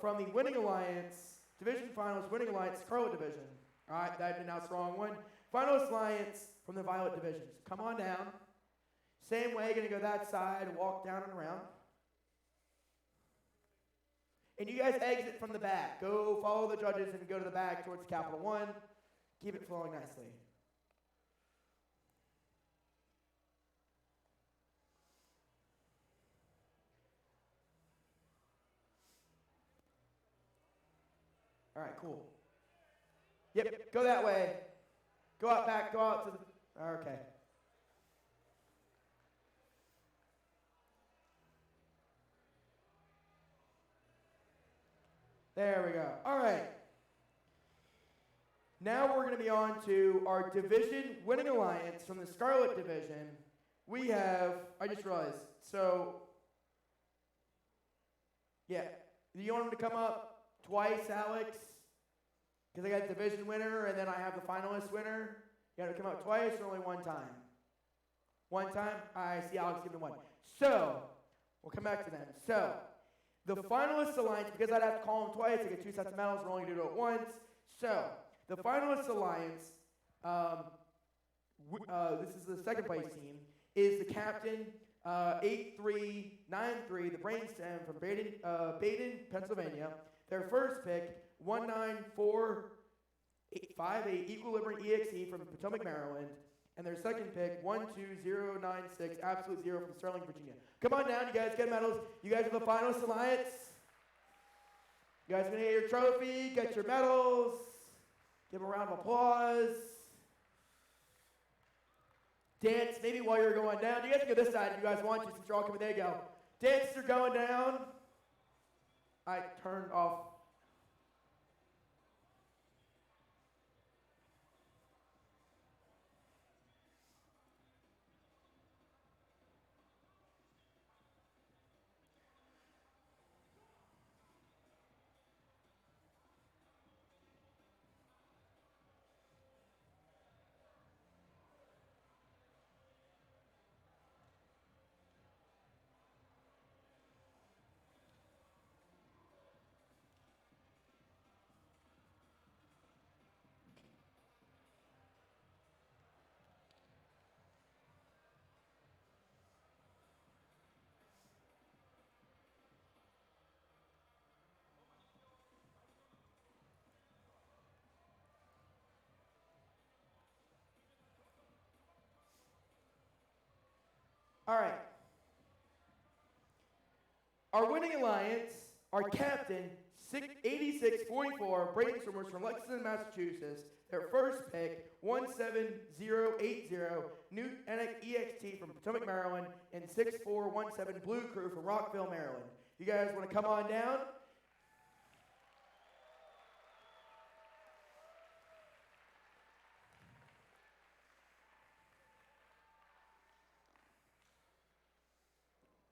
from the winning alliance, division finalists, winning alliance, Scarlet division. All right, that did announced the wrong one. Finalist alliance from the Violet divisions. Come on down. Same way, going to go that side and walk down and around. And you guys exit from the back. Go follow the judges and go to the back towards Capital One. Keep it flowing nicely. All right, cool. Yep, go that way. Go out back, go out to the, okay. There we go. All right. Now we're going to be on to our division winning alliance from the Scarlet division. We have, I just realized, so, yeah. Do you want them to come up twice, Alex? Because I got division winner and then I have the finalist winner. You got to come up twice or only one time? One time? I see Alex giving one. So, we'll come back to them. So, the finalist alliance, because I'd have to call them twice, I get 2 sets of medals, we're only going to do it once. So, the finalist alliance this is the second place team, is the captain, 8393, the brainstem from Baden, Pennsylvania. Their first pick, 19458 Equilibrium EXE from Potomac, Maryland. And their second pick, 12096 Absolute Zero from Sterling, Virginia. Come on down, you guys get medals. You guys are the finalist alliance. You guys are gonna get your trophy, get your medals. Give them a round of applause. Dance, maybe while you're going down. You guys can go this side if you guys want to, since you're all coming. There you go. Dancers are going down. I turned off. All right. Our winning alliance, our captain, 8644 Brainstormers from Lexington, Massachusetts. Their first pick, 17080 New EXT from Potomac, Maryland, and 6417 Blue Crew from Rockville, Maryland. You guys want to come on down?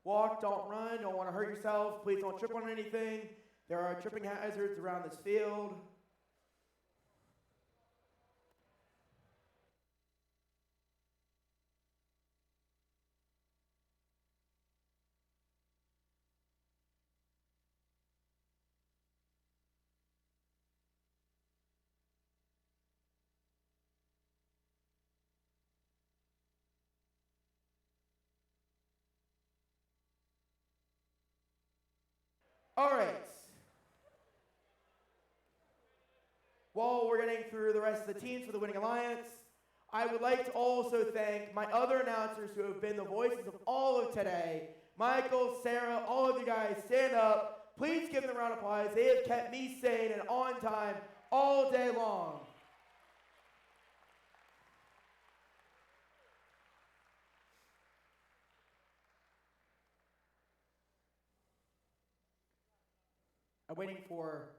Walk, don't run, don't want to hurt yourself. Please don't trip on anything. There are tripping hazards around this field. All right. While we're getting through the rest of the teams for the winning alliance, I would like to also thank my other announcers who have been the voices of all of today. Michael, Sarah, all of you guys, stand up. Please give them a round of applause. They have kept me sane and on time all day long. I'm waiting for...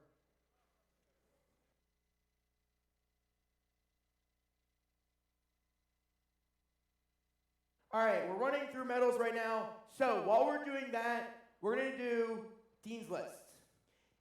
All right, we're running through medals right now. So while we're doing that, we're going to do Dean's List.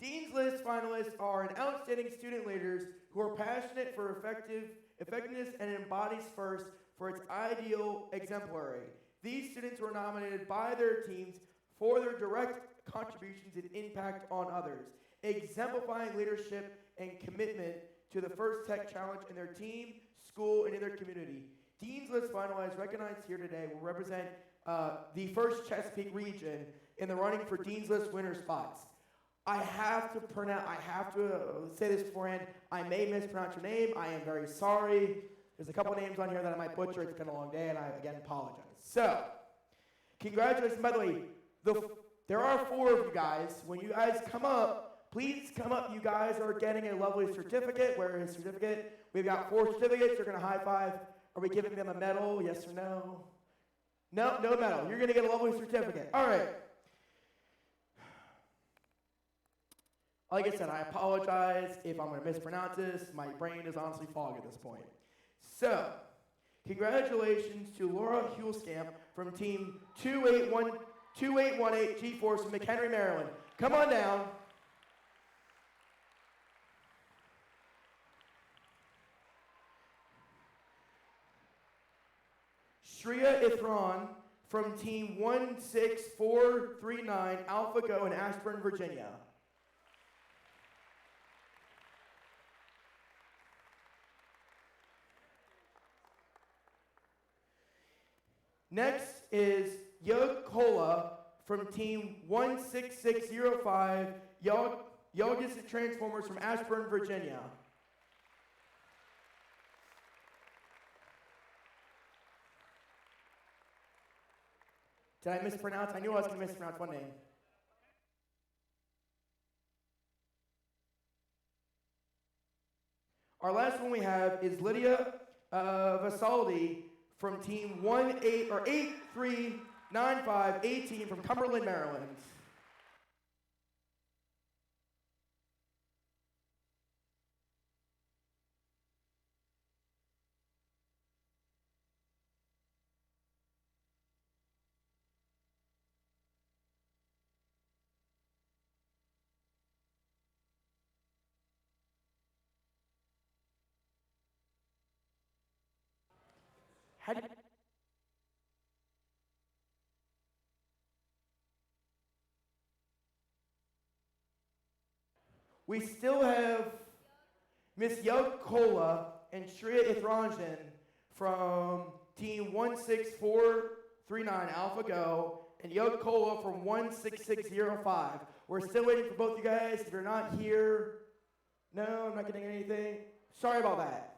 Dean's List finalists are an outstanding student leaders who are passionate for effectiveness and embodies first for its ideal exemplary. These students were nominated by their teams for their direct contributions and impact on others, exemplifying leadership and commitment to the First Tech Challenge in their team, school, and in their community. Dean's List finalists recognized here today will represent the first Chesapeake region in the running for Dean's List winner spots. I have to say this beforehand. I may mispronounce your name. I am very sorry. There's a couple names on here that I might butcher. It's been a long day, and I again apologize. So, congratulations. By the way, there are 4 of you guys. When you guys come up, please come up. You guys are getting a lovely certificate. Where is the certificate? We've got 4 certificates. They're going to high five. Are we giving them a medal? Yes or no? No, no medal. You're going to get a lovely certificate. All right. Like I said, I apologize if I'm going to mispronounce this. My brain is honestly fogged at this point. So, congratulations to Laura Hulskamp from Team 2818 G-Force from McHenry, Maryland. Come on down. Shreya Ithran from Team 16439 Alpha Go in Ashburn, Virginia. Next is Yog Cola from Team 16605, Yoggis Transformers from Ashburn, Virginia. Did I mispronounce? I knew I was going to mispronounce one name. Our last one we have is Lydia Vasaldi from Team 839518 from Cumberland, Maryland. We still have Miss Yog Kola and Shreya Ithranjan from Team 16439 Alpha Go and Yog Kola from 16605. We're still waiting for both you guys. If you're not here, no, I'm not getting anything. Sorry about that.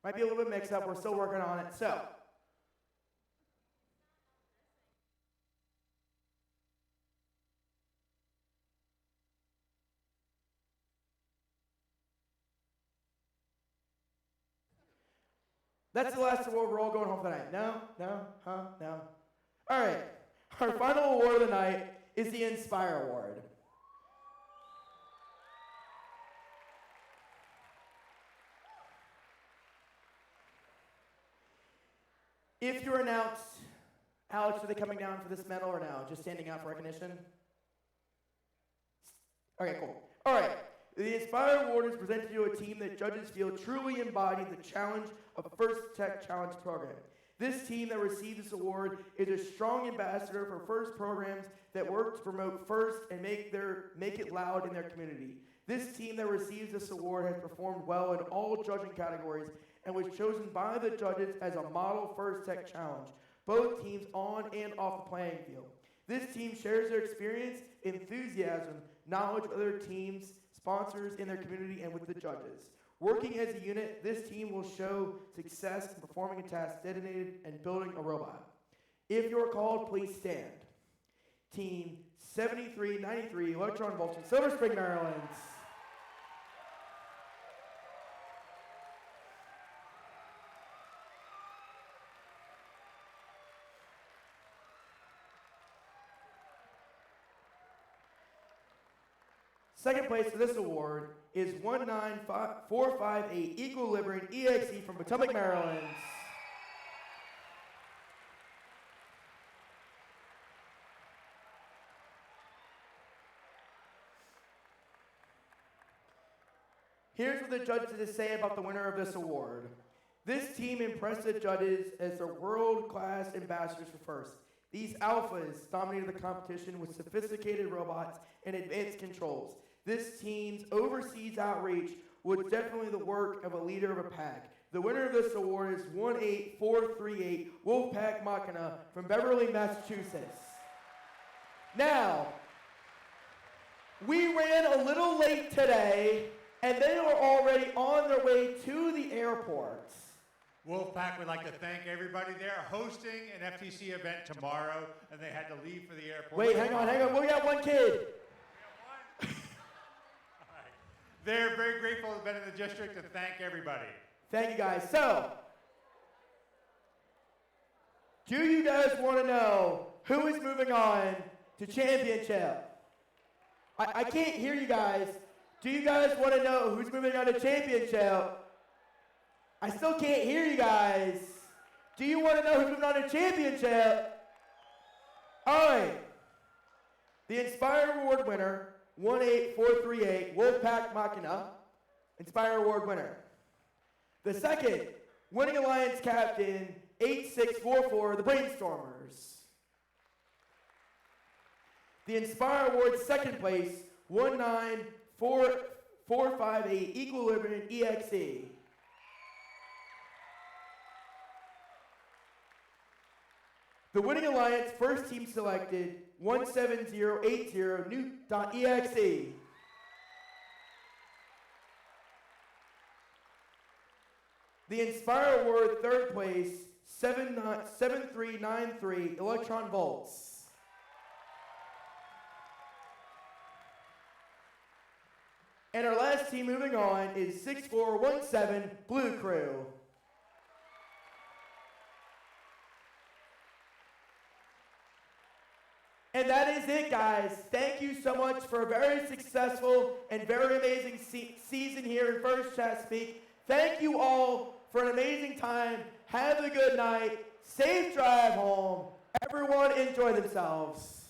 Might be a little bit mixed up. We're still working on it. So, that's the last award. We're all going home tonight. No? No? All right. Our final award of the night is the Inspire Award. If you're announced, Alex, are they coming down for this medal or no? Just standing out for recognition? Okay, cool. All right. The Inspire Award is presented to a team that judges feel truly embodied the challenge of First Tech Challenge program. This team that receives this award is a strong ambassador for FIRST programs that work to promote FIRST and make it loud in their community. This team that receives this award has performed well in all judging categories and was chosen by the judges as a model First Tech Challenge, both teams on and off the playing field. This team shares their experience, enthusiasm, knowledge with other teams, sponsors in their community, and with the judges. Working as a unit, this team will show success in performing a task detonated and building a robot. If you're called, please stand. Team 7393 Electron Volts from Silver Spring, Maryland. Second place for this award is 19458 Equilibrium EXE from Potomac, Maryland. Here's what the judges had to say about the winner of this award. This team impressed the judges as their world-class ambassadors for FIRST. These alphas dominated the competition with sophisticated robots and advanced controls. This team's overseas outreach was definitely the work of a leader of a pack. The winner of this award is 18438 Wolfpack Machina from Beverly, Massachusetts. Now, we ran a little late today, and they are already on their way to the airport. Wolfpack would like to thank everybody there hosting an FTC event tomorrow, and they had to leave for the airport. Wait, hang on. We got one kid. They're very grateful to have been in the district to thank everybody. Thank you guys. So, do you guys want to know who is moving on to championship? I can't hear you guys. Do you guys want to know who's moving on to championship? I still can't hear you guys. Do you want to know who's moving on to championship? All right. The Inspire Award winner, 18438 Wolfpack Machina, Inspire Award winner. The second, Winning Alliance captain, 8644, the Brainstormers. The Inspire Award second place, 19458 Equilibrium EXE. The winning alliance first team selected 17080 Newt.exe. The Inspire Award third place 7393 Electron Volts. And our last team moving on is 6417 Blue Crew. And that is it, guys. Thank you so much for a very successful and very amazing season here in First Chesapeake. Thank you all for an amazing time. Have a good night. Safe drive home. Everyone enjoy themselves.